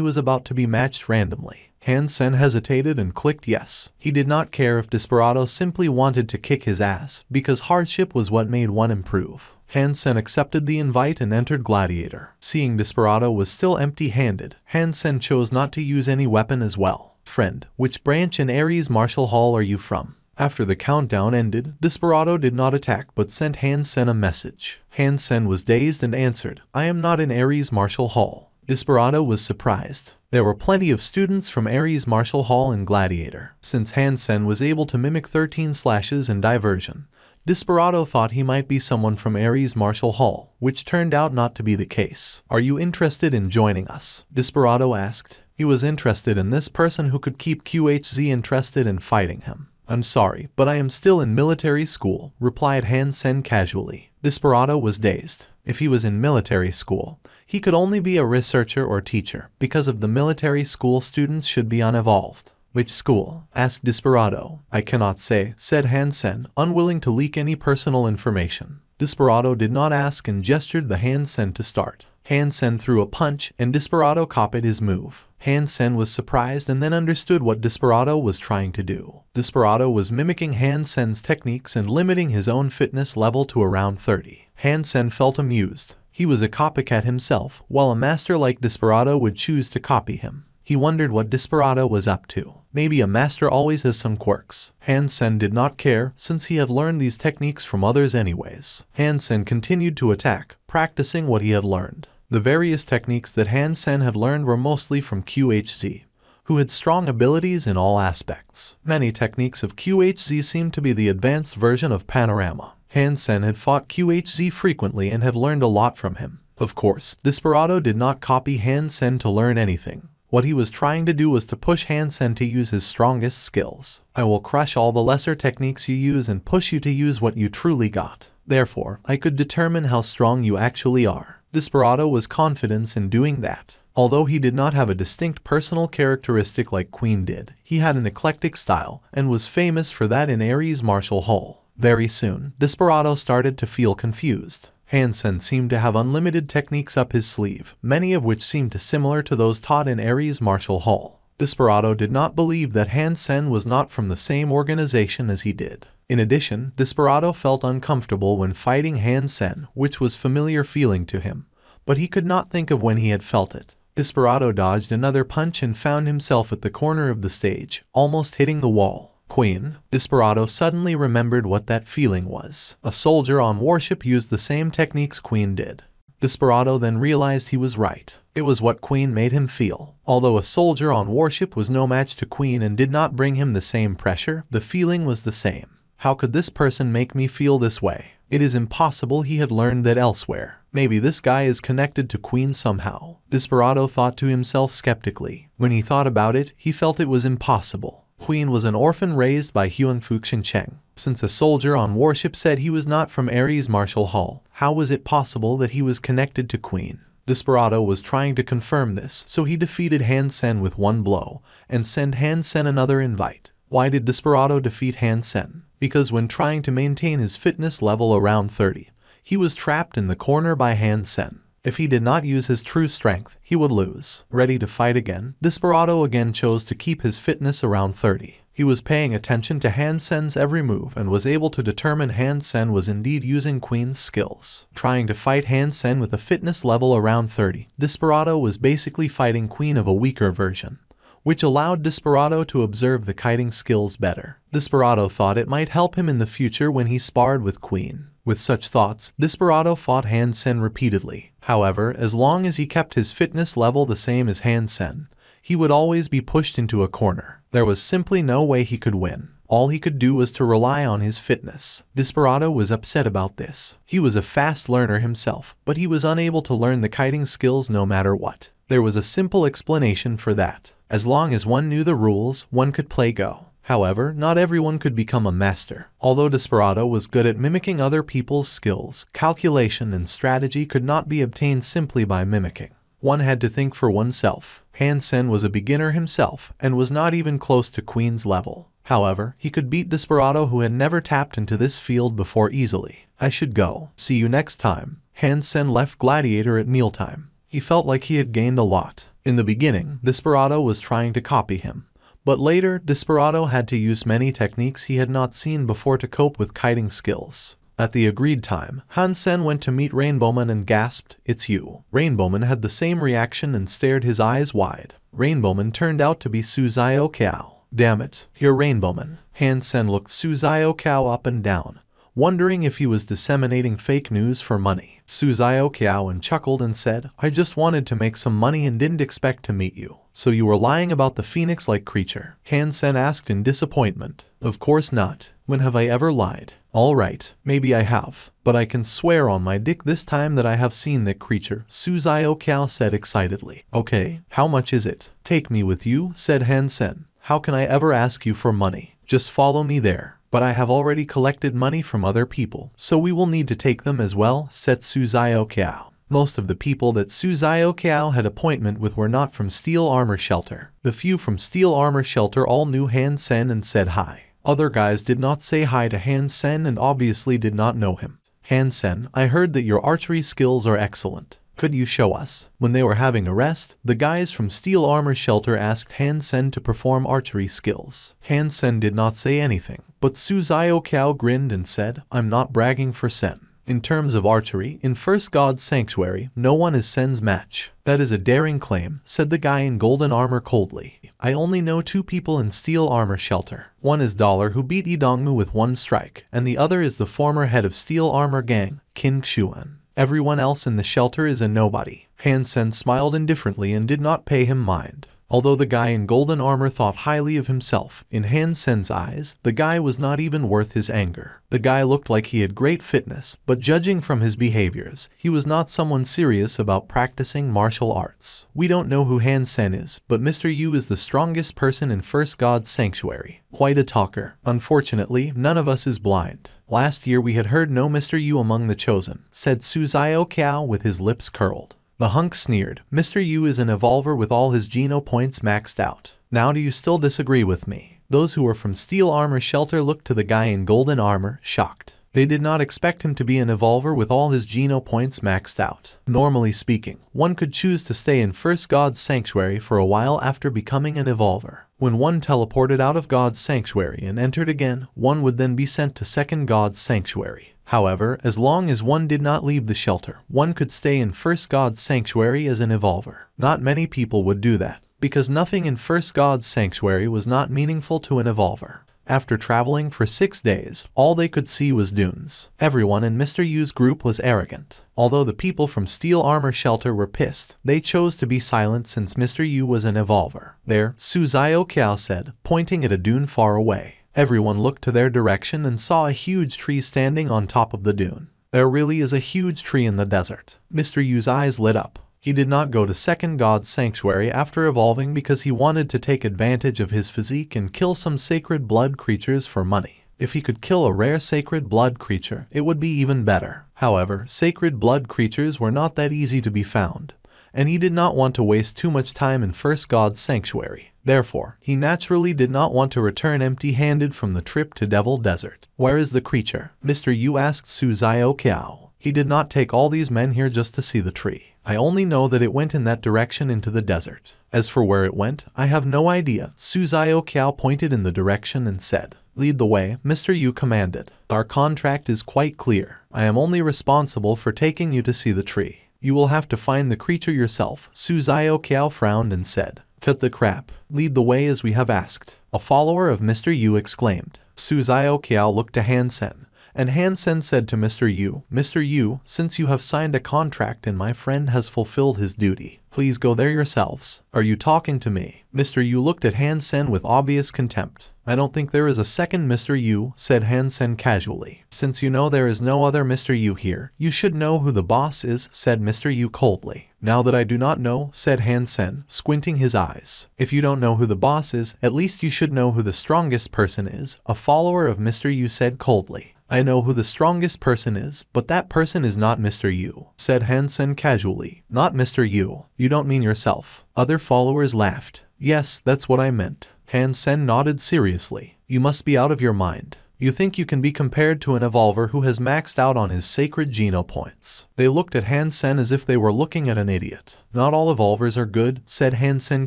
was about to be matched randomly. Han Sen hesitated and clicked yes. He did not care if Desperado simply wanted to kick his ass, because hardship was what made one improve. Han Sen accepted the invite and entered Gladiator. Seeing Desperado was still empty-handed, Han Sen chose not to use any weapon as well. Friend, which branch in Ares Martial Hall are you from? After the countdown ended, Desperado did not attack but sent Han Sen a message. Han Sen was dazed and answered, I am not in Ares Martial Hall. Desperado was surprised. There were plenty of students from Ares Martial Hall in Gladiator. Since Han Sen was able to mimic 13 slashes and diversion, Desperado thought he might be someone from Ares Martial Hall, which turned out not to be the case. Are you interested in joining us? Desperado asked. He was interested in this person who could keep QHZ interested in fighting him. I'm sorry, but I am still in military school, replied Han Sen casually. Desperado was dazed. If he was in military school, he could only be a researcher or teacher, because of the military school students should be unevolved. Which school? Asked Desperado. I cannot say, said Han Sen, unwilling to leak any personal information. Desperado did not ask and gestured the Han Sen to start. Han Sen threw a punch and Desperado copied his move. Han Sen was surprised and then understood what Desperado was trying to do. Desperado was mimicking Han Sen's techniques and limiting his own fitness level to around 30. Han Sen felt amused. He was a copycat himself, while a master like Desperado would choose to copy him. He wondered what Desperado was up to. Maybe a master always has some quirks. Han Sen did not care, since he had learned these techniques from others anyways. Han Sen continued to attack, practicing what he had learned. The various techniques that Han Sen had learned were mostly from QHZ, who had strong abilities in all aspects. Many techniques of QHZ seemed to be the advanced version of Panorama. Han Sen had fought QHZ frequently and had learned a lot from him. Of course, Desperado did not copy Han Sen to learn anything. What he was trying to do was to push Han Sen to use his strongest skills. I will crush all the lesser techniques you use and push you to use what you truly got. Therefore, I could determine how strong you actually are. Desperado was confident in doing that. Although he did not have a distinct personal characteristic like Queen did, he had an eclectic style and was famous for that in Ares Martial Hall. Very soon, Desperado started to feel confused. Han Sen seemed to have unlimited techniques up his sleeve, many of which seemed similar to those taught in Ares Martial Hall. Desperado did not believe that Han Sen was not from the same organization as he did. In addition, Desperado felt uncomfortable when fighting Han Sen, which was a familiar feeling to him, but he could not think of when he had felt it. Desperado dodged another punch and found himself at the corner of the stage, almost hitting the wall. Queen. Desperado suddenly remembered what that feeling was. A soldier on warship used the same techniques Queen did. Desperado then realized he was right. It was what Queen made him feel. Although a soldier on warship was no match to Queen and did not bring him the same pressure, the feeling was the same. How could this person make me feel this way? It is impossible. He had learned that elsewhere. Maybe this guy is connected to Queen somehow. Desperado thought to himself skeptically. When he thought about it, he felt it was impossible. Queen was an orphan raised by Huang Fuxian Cheng. Since a soldier on warship said he was not from Ares Martial Hall, how was it possible that he was connected to Queen? Desperado was trying to confirm this, so he defeated Han Sen with one blow, and sent Han Sen another invite. Why did Desperado defeat Han Sen? Because when trying to maintain his fitness level around 30, he was trapped in the corner by Han Sen. If he did not use his true strength, he would lose. Ready to fight again, Desperado again chose to keep his fitness around 30. He was paying attention to Han Sen's every move and was able to determine Han Sen was indeed using Queen's skills. Trying to fight Han Sen with a fitness level around 30, Desperado was basically fighting Queen of a weaker version, which allowed Desperado to observe the kiting skills better. Desperado thought it might help him in the future when he sparred with Queen. With such thoughts, Desperado fought Han Sen repeatedly. However, as long as he kept his fitness level the same as Han Sen, he would always be pushed into a corner. There was simply no way he could win. All he could do was to rely on his fitness. Desperado was upset about this. He was a fast learner himself, but he was unable to learn the kiting skills no matter what. There was a simple explanation for that. As long as one knew the rules, one could play Go. However, not everyone could become a master. Although Desperado was good at mimicking other people's skills, calculation and strategy could not be obtained simply by mimicking. One had to think for oneself. Han Sen was a beginner himself, and was not even close to Queen's level. However, he could beat Desperado, who had never tapped into this field before, easily. I should go. See you next time. Han Sen left Gladiator at mealtime. He felt like he had gained a lot. In the beginning, Desperado was trying to copy him. But later, Desperado had to use many techniques he had not seen before to cope with kiting skills. At the agreed time, Han Sen went to meet Rainbowman and gasped, "It's you." Rainbowman had the same reaction and stared his eyes wide. Rainbowman turned out to be Su Zio Kao. Damn it, you're Rainbowman. Han Sen looked Su Zio Kao up and down, wondering if he was disseminating fake news for money. Su Zio Kao chuckled and said, I just wanted to make some money and didn't expect to meet you. So you were lying about the phoenix-like creature? Han Sen asked in disappointment. Of course not. When have I ever lied? Alright, maybe I have, but I can swear on my dick this time that I have seen that creature, Su Zio Kao said excitedly. Okay, how much is it? Take me with you, said Han Sen. How can I ever ask you for money? Just follow me there. But I have already collected money from other people, so we will need to take them as well, said Su Zio Kao. Most of the people that Su Zio Kao had appointment with were not from Steel Armor Shelter. The few from Steel Armor Shelter all knew Han Sen and said hi. Other guys did not say hi to Han Sen and obviously did not know him. Han Sen, I heard that your archery skills are excellent. Could you show us? When they were having a rest, the guys from Steel Armor Shelter asked Han Sen to perform archery skills. Han Sen did not say anything, but Su Zio Kao grinned and said, I'm not bragging for Sen. In terms of archery, in First God's Sanctuary, no one is Sen's match. That is a daring claim, said the guy in golden armor coldly. I only know two people in Steel Armor Shelter. One is Dollar, who beat Idongmu with one strike, and the other is the former head of Steel Armor Gang, King Xuan. Everyone else in the shelter is a nobody. Han Sen smiled indifferently and did not pay him mind. Although the guy in golden armor thought highly of himself, in Han Sen's eyes, the guy was not even worth his anger. The guy looked like he had great fitness, but judging from his behaviors, he was not someone serious about practicing martial arts. We don't know who Han Sen is, but Mr. Yu is the strongest person in First God's Sanctuary. Quite a talker. Unfortunately, none of us is blind. Last year we had heard no Mr. Yu among the chosen, said Su Zio Kao with his lips curled. The hunk sneered. Mr. Yu is an evolver with all his Geno points maxed out. Now do you still disagree with me? Those who were from Steel Armor Shelter looked to the guy in golden armor, shocked. They did not expect him to be an evolver with all his Geno points maxed out. Normally speaking, one could choose to stay in First God's Sanctuary for a while after becoming an evolver. When one teleported out of God's Sanctuary and entered again, one would then be sent to Second God's Sanctuary. However, as long as one did not leave the shelter, one could stay in First God's Sanctuary as an evolver. Not many people would do that, because nothing in First God's Sanctuary was not meaningful to an evolver. After traveling for 6 days, all they could see was dunes. Everyone in Mr. Yu's group was arrogant. Although the people from Steel Armor Shelter were pissed, they chose to be silent since Mr. Yu was an evolver. There, Suzayo Kiao said, pointing at a dune far away. Everyone looked to their direction and saw a huge tree standing on top of the dune. There really is a huge tree in the desert. Mr. Yu's eyes lit up. He did not go to Second God's Sanctuary after evolving because he wanted to take advantage of his physique and kill some sacred blood creatures for money. If he could kill a rare sacred blood creature, it would be even better. However, sacred blood creatures were not that easy to be found, and he did not want to waste too much time in First God's Sanctuary. Therefore, he naturally did not want to return empty-handed from the trip to Devil Desert. Where is the creature? Mr. Yu asked Suzayo Kiao. He did not take all these men here just to see the tree. I only know that it went in that direction into the desert. As for where it went, I have no idea. Suzayo Kiao pointed in the direction and said, "Lead the way," Mr. Yu commanded. "Our contract is quite clear. I am only responsible for taking you to see the tree. You will have to find the creature yourself." Suzayo Kiao frowned and said, "Cut the crap. Lead the way as we have asked." A follower of Mr. Yu exclaimed. Suzayo Kiao looked to Hansen, and Hansen said to Mr. Yu, since you have signed a contract and my friend has fulfilled his duty, please go there yourselves. Are you talking to me?" Mr. Yu looked at Hansen with obvious contempt. "I don't think there is a second Mr. Yu," said Hansen casually. "Since you know there is no other Mr. Yu here, you should know who the boss is," said Mr. Yu coldly. "Now that I do not know," said Hansen, squinting his eyes. "If you don't know who the boss is, at least you should know who the strongest person is," a follower of Mr. Yu said coldly. "I know who the strongest person is, but that person is not Mr. Yu," said Hansen casually. "Not Mr. Yu. You don't mean yourself." Other followers laughed. "Yes, that's what I meant." Hansen nodded seriously. "You must be out of your mind. You think you can be compared to an evolver who has maxed out on his sacred Geno points." They looked at Hansen as if they were looking at an idiot. "Not all evolvers are good," said Hansen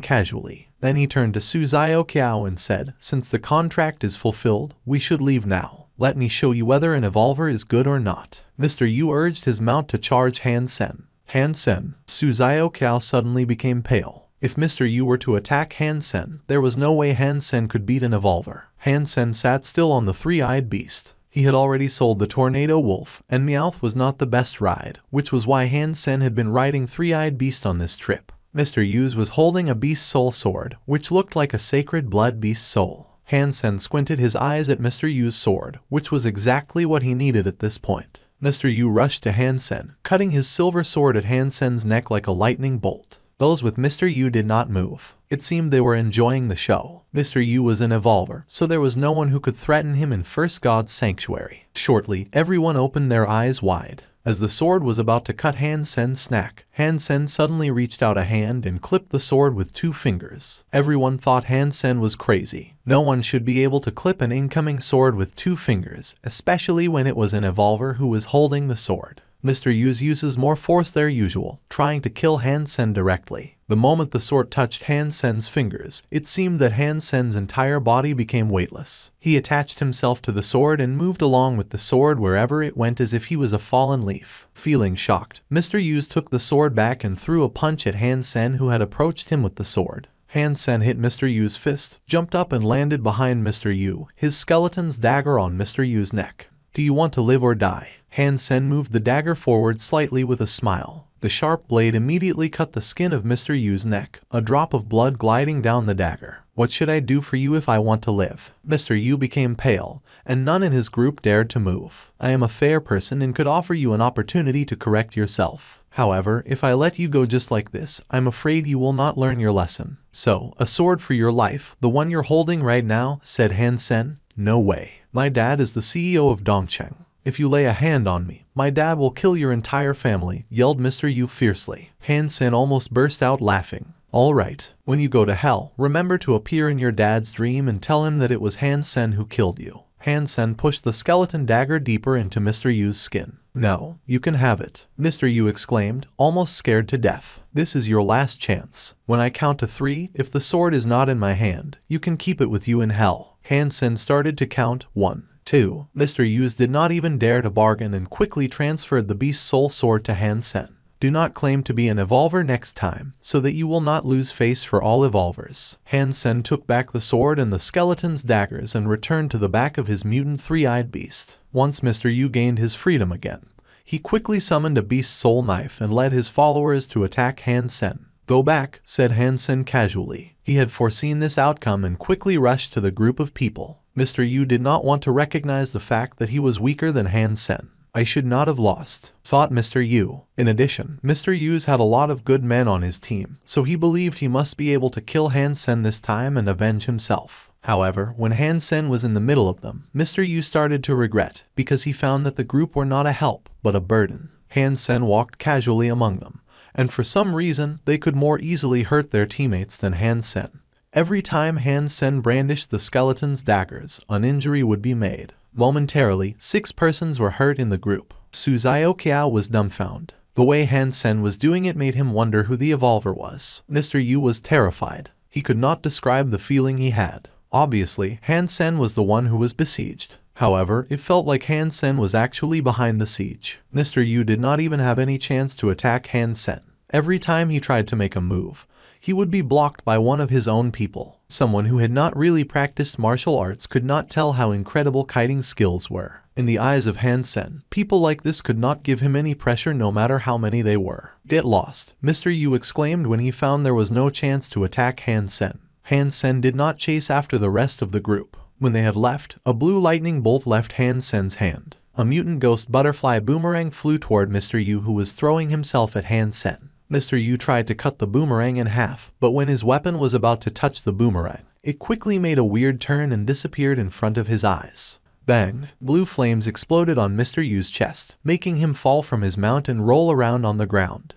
casually. Then he turned to Suzayo Kiao and said, "Since the contract is fulfilled, we should leave now. Let me show you whether an evolver is good or not." Mr. Yu urged his mount to charge Hansen. Hansen. Suzayo Kiao suddenly became pale. If Mr. Yu were to attack Hansen, there was no way Hansen could beat an evolver. Hansen sat still on the three-eyed beast. He had already sold the Tornado Wolf, and Meowth was not the best ride, which was why Hansen had been riding Three-Eyed Beast on this trip. Mr. Yu's was holding a beast soul sword, which looked like a sacred blood beast soul. Hansen squinted his eyes at Mr. Yu's sword, which was exactly what he needed at this point. Mr. Yu rushed to Hansen, cutting his silver sword at Hansen's neck like a lightning bolt. Those with Mr. Yu did not move. It seemed they were enjoying the show. Mr. Yu was an evolver, so there was no one who could threaten him in First God's Sanctuary. Shortly, everyone opened their eyes wide. As the sword was about to cut Hansen's neck, Hansen suddenly reached out a hand and clipped the sword with 2 fingers. Everyone thought Hansen was crazy. No one should be able to clip an incoming sword with 2 fingers, especially when it was an evolver who was holding the sword. Mr. Yu uses more force than usual, trying to kill Hansen directly. The moment the sword touched Hansen's fingers, it seemed that Hansen's entire body became weightless. He attached himself to the sword and moved along with the sword wherever it went as if he was a fallen leaf. Feeling shocked, Mr. Yu took the sword back and threw a punch at Hansen, who had approached him with the sword. Hansen hit Mr. Yu's fist, jumped up and landed behind Mr. Yu, his skeleton's dagger on Mr. Yu's neck. "Do you want to live or die?" Hansen moved the dagger forward slightly with a smile. The sharp blade immediately cut the skin of Mr. Yu's neck, a drop of blood gliding down the dagger. "What should I do for you if I want to live?" Mr. Yu became pale, and none in his group dared to move. "I am a fair person and could offer you an opportunity to correct yourself. However, if I let you go just like this, I'm afraid you will not learn your lesson. So, a sword for your life, the one you're holding right now," said Hansen. "No way. My dad is the CEO of Dongcheng. If you lay a hand on me, my dad will kill your entire family," yelled Mr. Yu fiercely. Hansen almost burst out laughing. "All right, when you go to hell, remember to appear in your dad's dream and tell him that it was Hansen who killed you." Hansen pushed the skeleton dagger deeper into Mr. Yu's skin. "No, you can have it," Mr. Yu exclaimed, almost scared to death. "This is your last chance. When I count to 3, if the sword is not in my hand, you can keep it with you in hell." Hansen started to count. 1, 2. Mr. Yu did not even dare to bargain and quickly transferred the beast's soul sword to Hansen. Do not claim to be an evolver next time, so that you will not lose face for all evolvers. Han Sen took back the sword and the skeleton's daggers and returned to the back of his mutant three-eyed beast. Once Mr. Yu gained his freedom again, he quickly summoned a beast soul knife and led his followers to attack Han Sen. Go back, said Han Sen casually. He had foreseen this outcome and quickly rushed to the group of people. Mr. Yu did not want to recognize the fact that he was weaker than Han Sen. I should not have lost, thought Mr. Yu. In addition, Mr. Yu's had a lot of good men on his team, so he believed he must be able to kill Han Sen this time and avenge himself. However, when Han Sen was in the middle of them, Mr. Yu started to regret, because he found that the group were not a help, but a burden. Han Sen walked casually among them, and for some reason, they could more easily hurt their teammates than Han Sen. Every time Han Sen brandished the skeleton's daggers, an injury would be made. Momentarily, 6 persons were hurt in the group. Su Xiaoqiao was dumbfounded. The way Han Sen was doing it made him wonder who the evolver was. Mr. Yu was terrified. He could not describe the feeling he had. Obviously, Han Sen was the one who was besieged. However, it felt like Han Sen was actually behind the siege. Mr. Yu did not even have any chance to attack Han Sen. Every time he tried to make a move, he would be blocked by one of his own people. Someone who had not really practiced martial arts could not tell how incredible kiting skills were. In the eyes of Han Sen, people like this could not give him any pressure no matter how many they were. Get lost, Mr. Yu exclaimed when he found there was no chance to attack Han Sen. Han Sen did not chase after the rest of the group. When they had left, a blue lightning bolt left Han Sen's hand. A mutant ghost butterfly boomerang flew toward Mr. Yu, who was throwing himself at Han Sen. Mr. Yu tried to cut the boomerang in half, but when his weapon was about to touch the boomerang, it quickly made a weird turn and disappeared in front of his eyes. Bang! Blue flames exploded on Mr. Yu's chest, making him fall from his mount and roll around on the ground.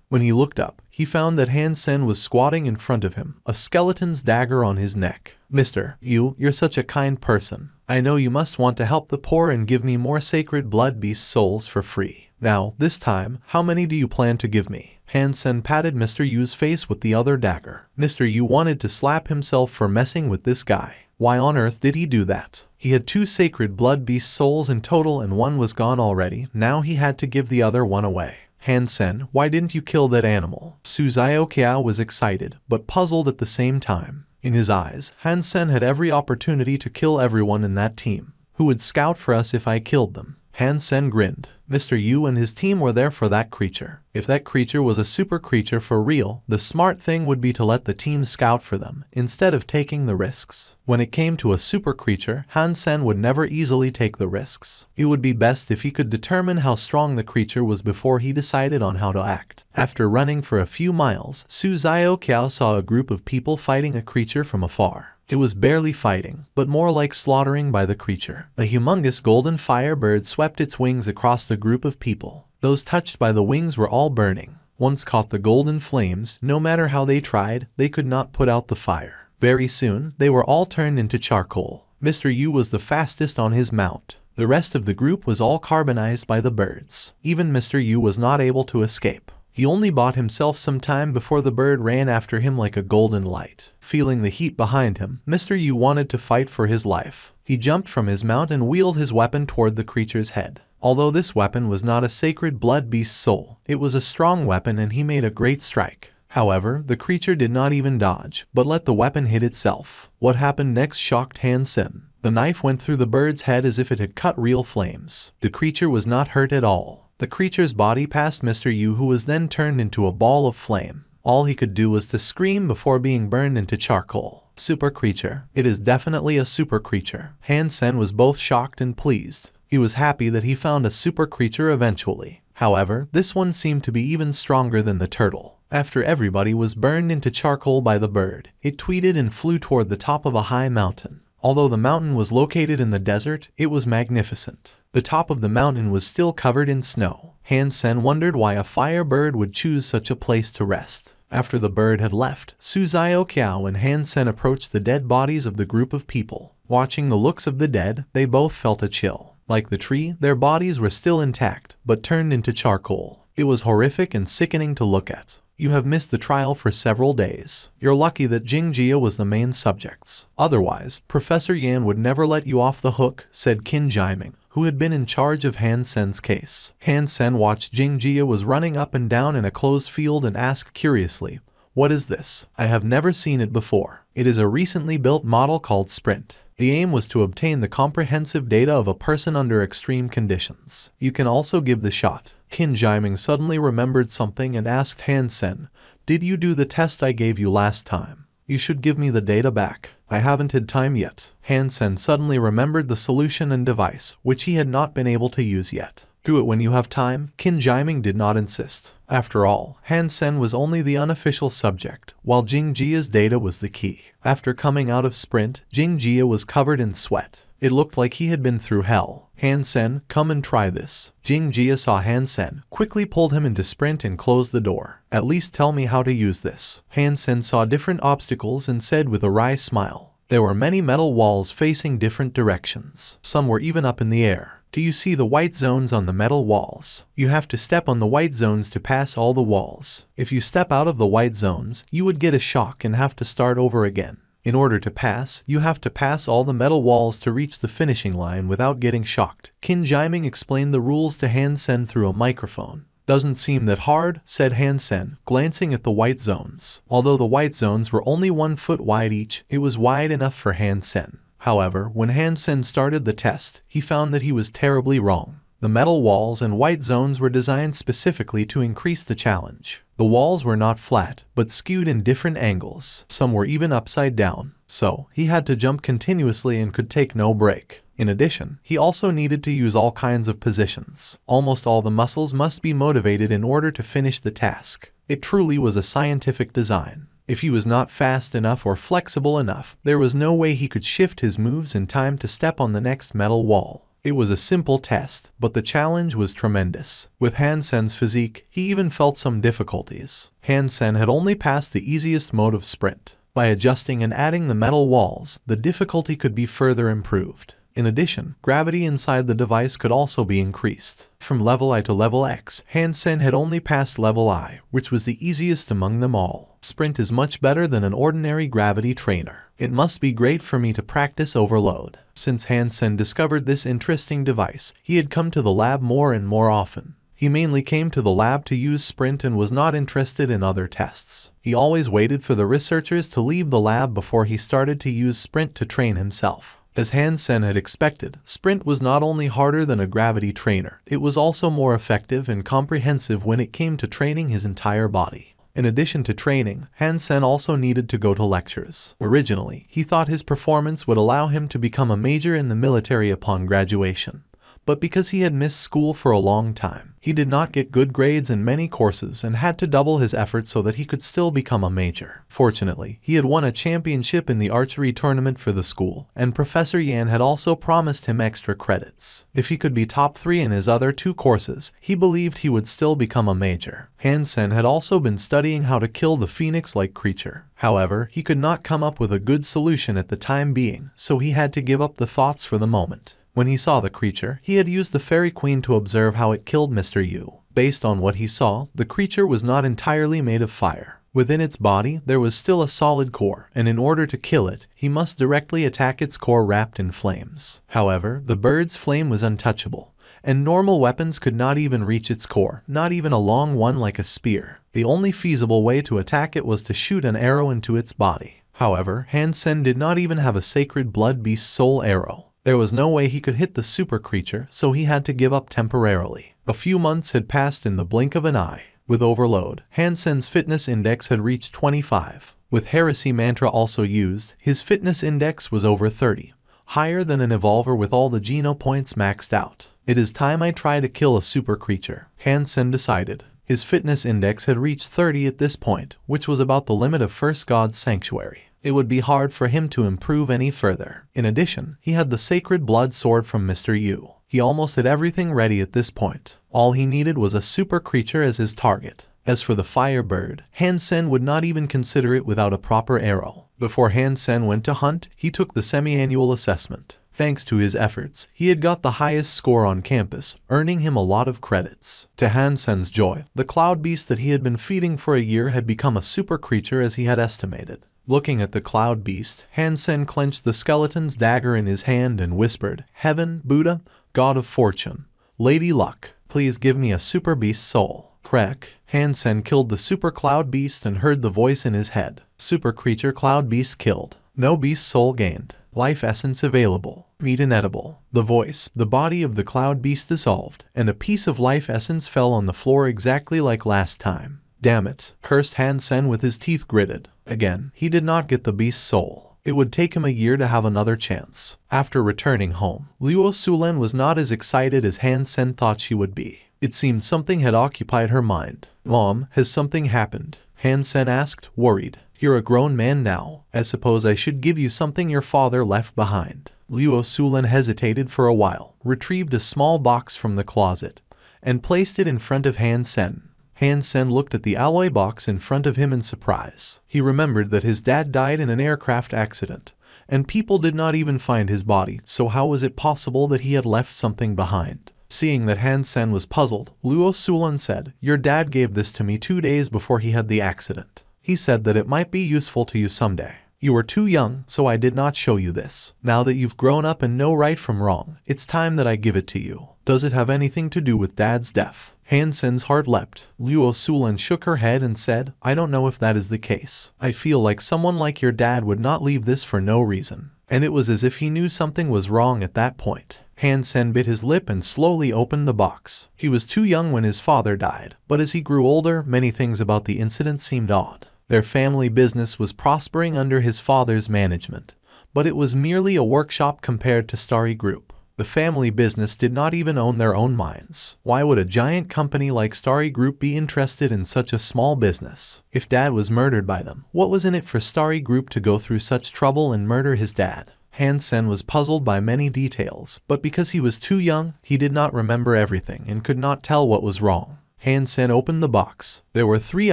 When he looked up, he found that Han Sen was squatting in front of him, a skeleton's dagger on his neck. Mr. Yu, you're such a kind person. I know you must want to help the poor and give me more sacred blood beast souls for free. Now, this time, how many do you plan to give me? Han Sen patted Mr. Yu's face with the other dagger. Mr. Yu wanted to slap himself for messing with this guy. Why on earth did he do that? He had 2 sacred blood beast souls in total and one was gone already. Now he had to give the other one away. Han Sen, why didn't you kill that animal? Su Xiaoqiao was excited, but puzzled at the same time. In his eyes, Han Sen had every opportunity to kill everyone in that team. Who would scout for us if I killed them? Han Sen grinned. Mr. Yu and his team were there for that creature. If that creature was a super creature for real, the smart thing would be to let the team scout for them, instead of taking the risks. When it came to a super creature, Han Sen would never easily take the risks. It would be best if he could determine how strong the creature was before he decided on how to act. After running for a few miles, Su Xiaoqiao saw a group of people fighting a creature from afar. It was barely fighting, but more like slaughtering by the creature. A humongous golden firebird swept its wings across the group of people. Those touched by the wings were all burning. Once caught the golden flames, no matter how they tried, they could not put out the fire. Very soon, they were all turned into charcoal. Mr. Yu was the fastest on his mount. The rest of the group was all carbonized by the birds. Even Mr. Yu was not able to escape. He only bought himself some time before the bird ran after him like a golden light. Feeling the heat behind him, Mr. Yu wanted to fight for his life. He jumped from his mount and wheeled his weapon toward the creature's head. Although this weapon was not a sacred blood beast soul, it was a strong weapon and he made a great strike. However, the creature did not even dodge, but let the weapon hit itself. What happened next shocked Han Sen. The knife went through the bird's head as if it had cut real flames. The creature was not hurt at all. The creature's body passed Mr. Yu, who was then turned into a ball of flame. All he could do was to scream before being burned into charcoal. Super creature. It is definitely a super creature. Han Sen was both shocked and pleased. He was happy that he found a super creature eventually. However, this one seemed to be even stronger than the turtle. After everybody was burned into charcoal by the bird, it tweeted and flew toward the top of a high mountain. Although the mountain was located in the desert, it was magnificent. The top of the mountain was still covered in snow. Han Sen wondered why a firebird would choose such a place to rest. After the bird had left, Su Xiaoqiao and Han Sen approached the dead bodies of the group of people. Watching the looks of the dead, they both felt a chill. Like the tree, their bodies were still intact, but turned into charcoal. It was horrific and sickening to look at. You have missed the trial for several days. You're lucky that Jingjia was the main subjects. Otherwise, Professor Yan would never let you off the hook, said Qin Jiming, who had been in charge of Han Sen's case. Han Sen watched Jingjia was running up and down in a closed field and asked curiously, "What is this? I have never seen it before." It is a recently built model called Sprint. The aim was to obtain the comprehensive data of a person under extreme conditions. You can also give the shot. Qin Jiming suddenly remembered something and asked Han Sen, "Did you do the test I gave you last time? You should give me the data back. I haven't had time yet." Han Sen suddenly remembered the solution and device, which he had not been able to use yet. "Do it when you have time," Qin Jiming did not insist. After all, Han Sen was only the unofficial subject, while Jingjia's data was the key. After coming out of Sprint, Jingjia was covered in sweat. It looked like he had been through hell. "Han Sen, come and try this." Jingjia saw Han Sen, quickly pulled him into Sprint and closed the door. "At least tell me how to use this." Han Sen saw different obstacles and said with a wry smile, "There were many metal walls facing different directions. Some were even up in the air. Do you see the white zones on the metal walls? You have to step on the white zones to pass all the walls. If you step out of the white zones, you would get a shock and have to start over again. In order to pass, you have to pass all the metal walls to reach the finishing line without getting shocked." Qin Jiming explained the rules to Han Sen through a microphone. "Doesn't seem that hard," said Han Sen, glancing at the white zones. Although the white zones were only 1 foot wide each, it was wide enough for Han Sen. However, when Han Sen started the test, he found that he was terribly wrong. The metal walls and white zones were designed specifically to increase the challenge. The walls were not flat, but skewed in different angles. Some were even upside down. So, he had to jump continuously and could take no break. In addition, he also needed to use all kinds of positions. Almost all the muscles must be motivated in order to finish the task. It truly was a scientific design. If he was not fast enough or flexible enough, there was no way he could shift his moves in time to step on the next metal wall. It was a simple test, but the challenge was tremendous. With Han Sen's physique, he even felt some difficulties. Han Sen had only passed the easiest mode of Sprint. By adjusting and adding the metal walls, the difficulty could be further improved. In addition, gravity inside the device could also be increased. From level I to level X, Han Sen had only passed level I, which was the easiest among them all. Sprint is much better than an ordinary gravity trainer. It must be great for me to practice overload. Since Han Sen discovered this interesting device, he had come to the lab more and more often. He mainly came to the lab to use Sprint and was not interested in other tests. He always waited for the researchers to leave the lab before he started to use Sprint to train himself. As Han Sen had expected, Sprint was not only harder than a gravity trainer, it was also more effective and comprehensive when it came to training his entire body. In addition to training, Han Sen also needed to go to lectures. Originally, he thought his performance would allow him to become a major in the military upon graduation. But because he had missed school for a long time, he did not get good grades in many courses and had to double his efforts so that he could still become a major. Fortunately, he had won a championship in the archery tournament for the school, and Professor Yan had also promised him extra credits. If he could be top 3 in his other 2 courses, he believed he would still become a major. Han Sen had also been studying how to kill the phoenix-like creature. However, he could not come up with a good solution at the time being, so he had to give up the thoughts for the moment. When he saw the creature, he had used the Fairy Queen to observe how it killed Mr. Yu. Based on what he saw, the creature was not entirely made of fire. Within its body, there was still a solid core, and in order to kill it, he must directly attack its core wrapped in flames. However, the bird's flame was untouchable, and normal weapons could not even reach its core, not even a long one like a spear. The only feasible way to attack it was to shoot an arrow into its body. However, Han Sen did not even have a sacred blood beast soul arrow. There was no way he could hit the super creature, so he had to give up temporarily. A few months had passed in the blink of an eye. With overload, Han Sen's fitness index had reached 25. With heresy mantra also used, his fitness index was over 30, higher than an evolver with all the Geno points maxed out. It is time I try to kill a super creature, Han Sen decided. His fitness index had reached 30 at this point, which was about the limit of First God's Sanctuary. It would be hard for him to improve any further. In addition, he had the sacred blood sword from Mr. Yu. He almost had everything ready at this point. All he needed was a super creature as his target. As for the fire bird, Han Sen would not even consider it without a proper arrow. Before Han Sen went to hunt, he took the semi-annual assessment. Thanks to his efforts, he had got the highest score on campus, earning him a lot of credits. To Han Sen's joy, the cloud beast that he had been feeding for a year had become a super creature as he had estimated. Looking at the cloud beast, Han Sen clenched the skeleton's dagger in his hand and whispered, "Heaven, Buddha, God of Fortune, Lady Luck, please give me a super beast soul." Crack. Han Sen killed the super cloud beast and heard the voice in his head. Super creature cloud beast killed. No beast soul gained. Life essence available. Meat inedible. The voice, the body of the cloud beast dissolved, and a piece of life essence fell on the floor exactly like last time. Damn it, cursed Han Sen with his teeth gritted. Again, he did not get the beast's soul. It would take him a year to have another chance. After returning home, Luo Sulan was not as excited as Han Sen thought she would be. It seemed something had occupied her mind. "Mom, has something happened?" Han Sen asked, worried. "You're a grown man now. I suppose I should give you something your father left behind." Luo Sulan hesitated for a while, retrieved a small box from the closet, and placed it in front of Han Sen. Han Sen looked at the alloy box in front of him in surprise. He remembered that his dad died in an aircraft accident, and people did not even find his body, so how was it possible that he had left something behind? Seeing that Han Sen was puzzled, Luo Sulan said, "Your dad gave this to me 2 days before he had the accident. He said that it might be useful to you someday. You were too young, so I did not show you this. Now that you've grown up and know right from wrong, it's time that I give it to you. Does it have anything to do with Dad's death?" Han Sen's heart leapt. Luo Sulan shook her head and said, "I don't know if that is the case. I feel like someone like your dad would not leave this for no reason." And it was as if he knew something was wrong at that point. Han Sen bit his lip and slowly opened the box. He was too young when his father died, but as he grew older, many things about the incident seemed odd. Their family business was prospering under his father's management, but it was merely a workshop compared to Starry Group. The family business did not even own their own mines. Why would a giant company like Starry Group be interested in such a small business? If Dad was murdered by them, what was in it for Starry Group to go through such trouble and murder his dad? Han Sen was puzzled by many details, but because he was too young, he did not remember everything and could not tell what was wrong. Han Sen opened the box. There were 3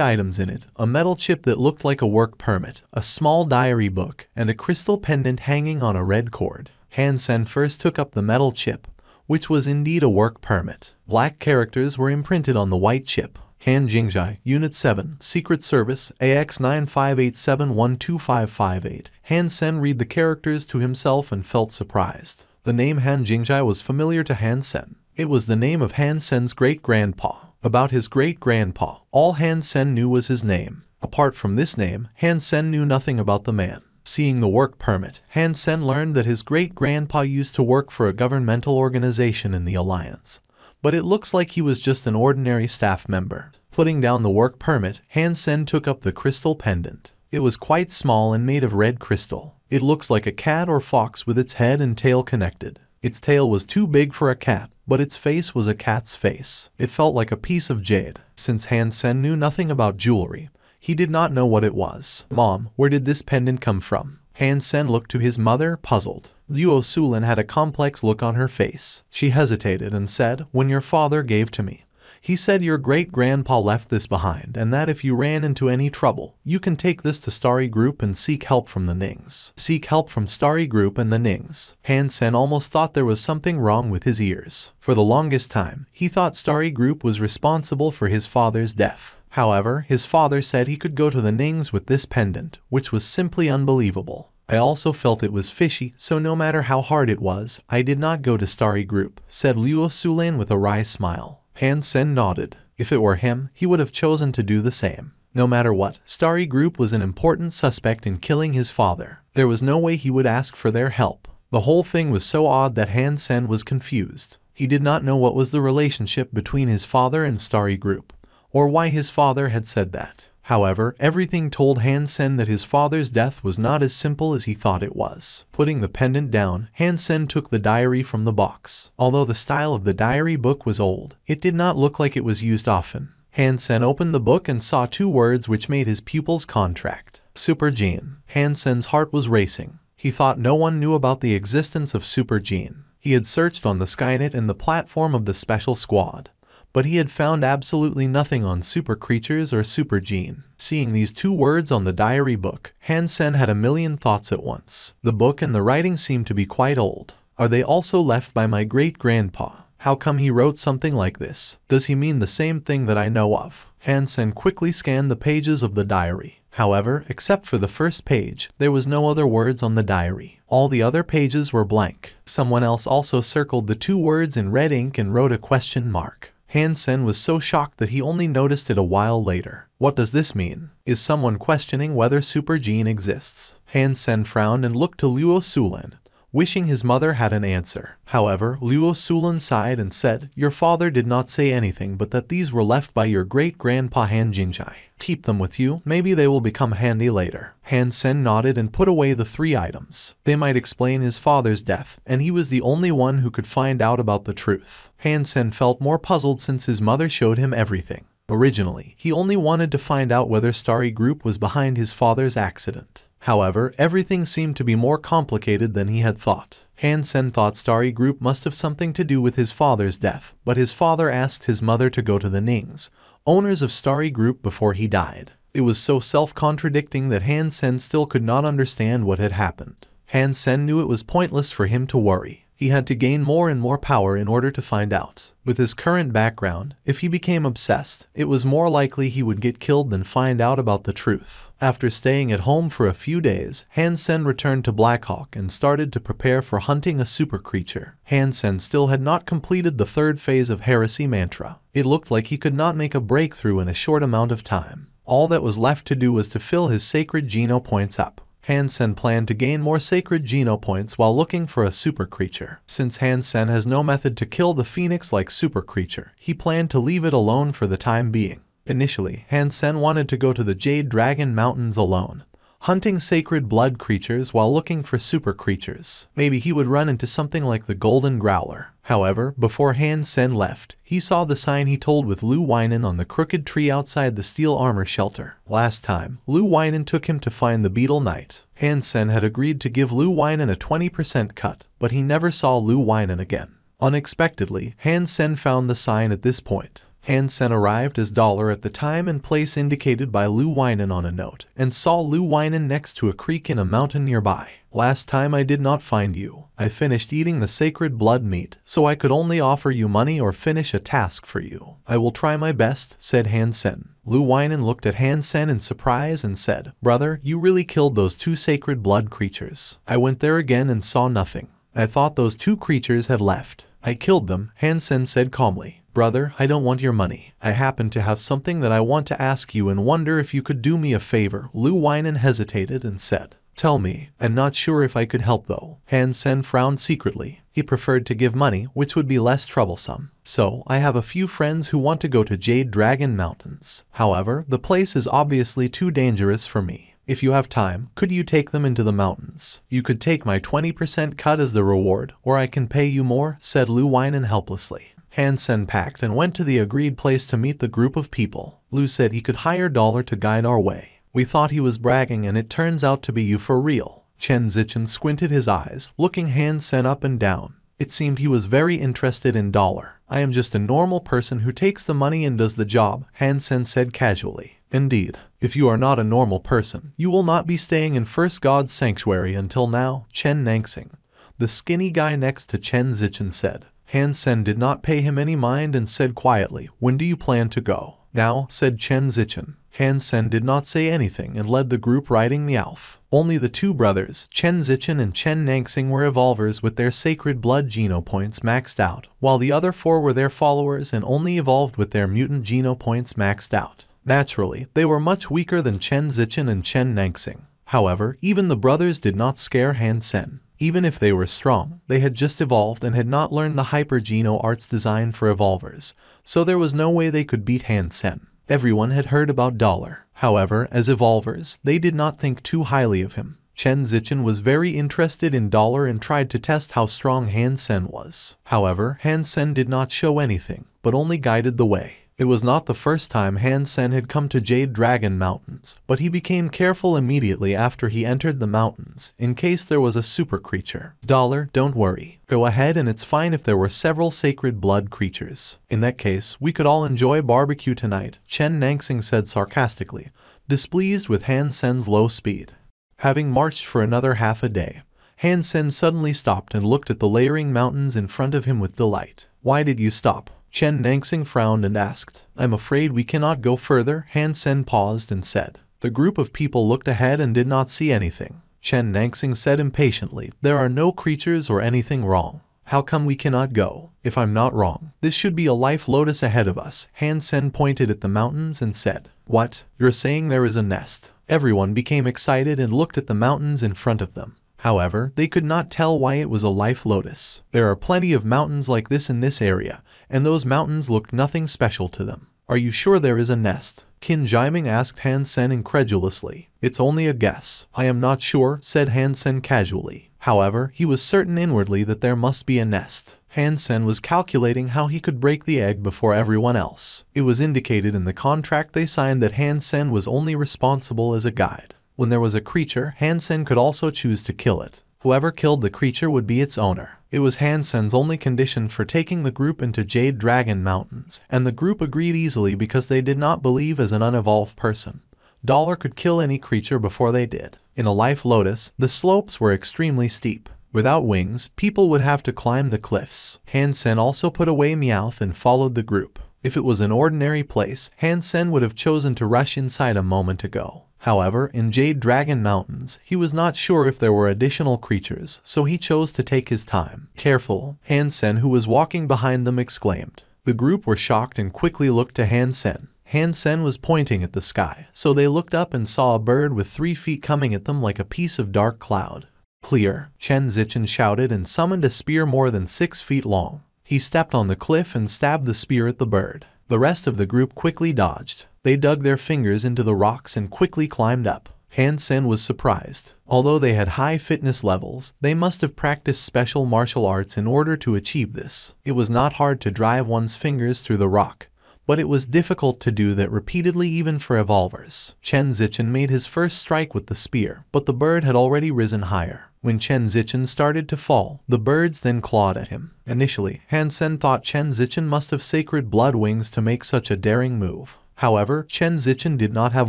items in it: a metal chip that looked like a work permit, a small diary book, and a crystal pendant hanging on a red cord. Han Sen first took up the metal chip, which was indeed a work permit. Black characters were imprinted on the white chip. Han Jingjai, Unit 7, Secret Service, AX 9587125558. Han Sen read the characters to himself and felt surprised. The name Han Jingjai was familiar to Han Sen. It was the name of Han Sen's great-grandpa. About his great-grandpa, all Han Sen knew was his name. Apart from this name, Han Sen knew nothing about the man. Seeing the work permit, Han Sen learned that his great-grandpa used to work for a governmental organization in the Alliance. But it looks like he was just an ordinary staff member. Putting down the work permit, Han Sen took up the crystal pendant. It was quite small and made of red crystal. It looks like a cat or fox with its head and tail connected. Its tail was too big for a cat, but its face was a cat's face. It felt like a piece of jade. Since Han Sen knew nothing about jewelry, he did not know what it was. "Mom, where did this pendant come from?" Han Sen looked to his mother, puzzled. Luo Sulan had a complex look on her face. She hesitated and said, "When your father gave to me, he said your great-grandpa left this behind and that if you ran into any trouble, you can take this to Starry Group and seek help from the Nings." Seek help from Starry Group and the Nings. Han Sen almost thought there was something wrong with his ears. For the longest time, he thought Starry Group was responsible for his father's death. However, his father said he could go to the Nings with this pendant, which was simply unbelievable. "I also felt it was fishy, so no matter how hard it was, I did not go to Starry Group," said Luo Sulan with a wry smile. Han Sen nodded. If it were him, he would have chosen to do the same. No matter what, Starry Group was an important suspect in killing his father. There was no way he would ask for their help. The whole thing was so odd that Han Sen was confused. He did not know what was the relationship between his father and Starry Group, or why his father had said that. However, everything told Han Sen that his father's death was not as simple as he thought it was. Putting the pendant down, Han Sen took the diary from the box. Although the style of the diary book was old, it did not look like it was used often. Han Sen opened the book and saw 2 words which made his pupils contract. Super Gene. Han Sen's heart was racing. He thought no one knew about the existence of Super Gene. He had searched on the Skynet and the platform of the Special Squad, but he had found absolutely nothing on super creatures or super gene. Seeing these 2 words on the diary book, Han Sen had a million thoughts at once. The book and the writing seemed to be quite old. Are they also left by my great-grandpa? How come he wrote something like this? Does he mean the same thing that I know of? Han-sen quickly scanned the pages of the diary. However, except for the first page, there was no other words on the diary. All the other pages were blank. Someone else also circled the 2 words in red ink and wrote a question mark. Han-sen was so shocked that he only noticed it a while later. What does this mean? Is someone questioning whether Super Gene exists? Han-sen frowned and looked to Luo Sulan, wishing his mother had an answer. However, Luo Sulan sighed and said, "Your father did not say anything but that these were left by your great-grandpa Han Jinchai. Keep them with you, maybe they will become handy later." Han-sen nodded and put away the 3 items. They might explain his father's death, and he was the only one who could find out about the truth. Han-sen felt more puzzled since his mother showed him everything. Originally, he only wanted to find out whether Starry Group was behind his father's accident. However, everything seemed to be more complicated than he had thought. Han-sen thought Starry Group must have something to do with his father's death, but his father asked his mother to go to the Nings, owners of Starry Group, before he died. It was so self-contradicting that Han-sen still could not understand what had happened. Han-sen knew it was pointless for him to worry. He had to gain more and more power in order to find out. With his current background, if he became obsessed, it was more likely he would get killed than find out about the truth. After staying at home for a few days, Han-sen returned to Blackhawk and started to prepare for hunting a super creature. Han-sen still had not completed the 3rd phase of Heresy Mantra. It looked like he could not make a breakthrough in a short amount of time. All that was left to do was to fill his sacred Geno points up. Han-sen planned to gain more sacred Geno points while looking for a super creature. Since Han-sen has no method to kill the phoenix-like super creature, he planned to leave it alone for the time being. Initially, Han-sen wanted to go to the Jade Dragon Mountains alone, hunting sacred blood creatures while looking for super creatures. Maybe he would run into something like the Golden Growler. However, before Han-sen left, he saw the sign he told with Lu Weinen on the crooked tree outside the steel armor shelter. Last time, Lu Weinen took him to find the Beetle Knight. Han-sen had agreed to give Lu Weinen a 20% cut, but he never saw Lu Weinen again. Unexpectedly, Han-sen found the sign at this point. Han-sen arrived as Dollar at the time and place indicated by Lu Weinen on a note, and saw Lu Weinen next to a creek in a mountain nearby. "Last time I did not find you. I finished eating the sacred blood meat, so I could only offer you money or finish a task for you. I will try my best," said Han-sen. Lu Weinen looked at Han-sen in surprise and said, "Brother, you really killed those 2 sacred blood creatures." "I went there again and saw nothing. I thought those 2 creatures had left. I killed them," Han-sen said calmly. "Brother, I don't want your money. I happen to have something that I want to ask you and wonder if you could do me a favor." Lu Weinen hesitated and said, "Tell me. I'm not sure if I could help though." Han-sen frowned secretly. He preferred to give money, which would be less troublesome. "So, I have a few friends who want to go to Jade Dragon Mountains. However, the place is obviously too dangerous for me. If you have time, could you take them into the mountains? You could take my 20% cut as the reward, or I can pay you more," said Lu Weinen helplessly. Han-sen packed and went to the agreed place to meet the group of people. Lu said he could hire Dollar to guide our way. "We thought he was bragging and it turns out to be you for real." Chen Zichen squinted his eyes, looking Han-sen up and down. It seemed he was very interested in Dollar. "I am just a normal person who takes the money and does the job," Han-sen said casually. "Indeed, if you are not a normal person, you will not be staying in First God's Sanctuary until now," Chen Nangsing, the skinny guy next to Chen Zichen, said. Han-sen did not pay him any mind and said quietly, "When do you plan to go?" "Now," said Chen Zichen. Han-sen did not say anything and led the group riding Meowth. Only the 2 brothers, Chen Zichen and Chen Nangsing, were evolvers with their sacred blood Geno points maxed out, while the other 4 were their followers and only evolved with their mutant Geno points maxed out. Naturally, they were much weaker than Chen Zichen and Chen Nangsing. However, even the brothers did not scare Han-sen. Even if they were strong, they had just evolved and had not learned the Hyper Geno arts designed for evolvers, so there was no way they could beat Han-sen. Everyone had heard about Dollar. However, as evolvers, they did not think too highly of him. Chen Zichen was very interested in Dollar and tried to test how strong Han-sen was. However, Han-sen did not show anything, but only guided the way. It was not the first time Han-sen had come to Jade Dragon Mountains, but he became careful immediately after he entered the mountains, in case there was a super creature. "Dollar, don't worry. Go ahead, and it's fine if there were several sacred blood creatures. In that case, we could all enjoy barbecue tonight," Chen Nangsing said sarcastically, displeased with Han-sen's low speed. Having marched for another half a day, Han Sen suddenly stopped and looked at the layering mountains in front of him with delight. "Why did you stop?" Chen Nangsing frowned and asked. "I'm afraid we cannot go further." Han Sen paused and said. The group of people looked ahead and did not see anything. Chen Nangsing said impatiently, "There are no creatures or anything wrong. How come we cannot go? If I'm not wrong, this should be a life lotus ahead of us." Han Sen pointed at the mountains and said, "What? You're saying there is a nest?" Everyone became excited and looked at the mountains in front of them. However, they could not tell why it was a life lotus. There are plenty of mountains like this in this area, and those mountains looked nothing special to them. "Are you sure there is a nest?" Qin Jiming asked Han Sen incredulously. "It's only a guess. I am not sure," said Han Sen casually. However, he was certain inwardly that there must be a nest. Han Sen was calculating how he could break the egg before everyone else. It was indicated in the contract they signed that Han Sen was only responsible as a guide. When there was a creature, Han Sen could also choose to kill it. Whoever killed the creature would be its owner. It was Han Sen's only condition for taking the group into Jade Dragon Mountains, and the group agreed easily because they did not believe as an unevolved person Dollar could kill any creature before they did. In a life lotus, the slopes were extremely steep. Without wings, people would have to climb the cliffs. Han Sen also put away Meowth and followed the group. If it was an ordinary place, Han Sen would have chosen to rush inside a moment ago. However, in Jade Dragon Mountains, he was not sure if there were additional creatures, so he chose to take his time. "Careful," Han Sen, who was walking behind them, exclaimed. The group were shocked and quickly looked to Han Sen. Han Sen was pointing at the sky, so they looked up and saw a bird with 3 feet coming at them like a piece of dark cloud. "Clear," Chen Zichen shouted and summoned a spear more than 6 feet long. He stepped on the cliff and stabbed the spear at the bird. The rest of the group quickly dodged. They dug their fingers into the rocks and quickly climbed up. Han Sen was surprised. Although they had high fitness levels, they must have practiced special martial arts in order to achieve this. It was not hard to drive one's fingers through the rock, but it was difficult to do that repeatedly even for evolvers. Chen Zichen made his first strike with the spear, but the bird had already risen higher. When Chen Zichen started to fall, the birds then clawed at him. Initially, Han Sen thought Chen Zichen must have sacred blood wings to make such a daring move. However, Chen Zichen did not have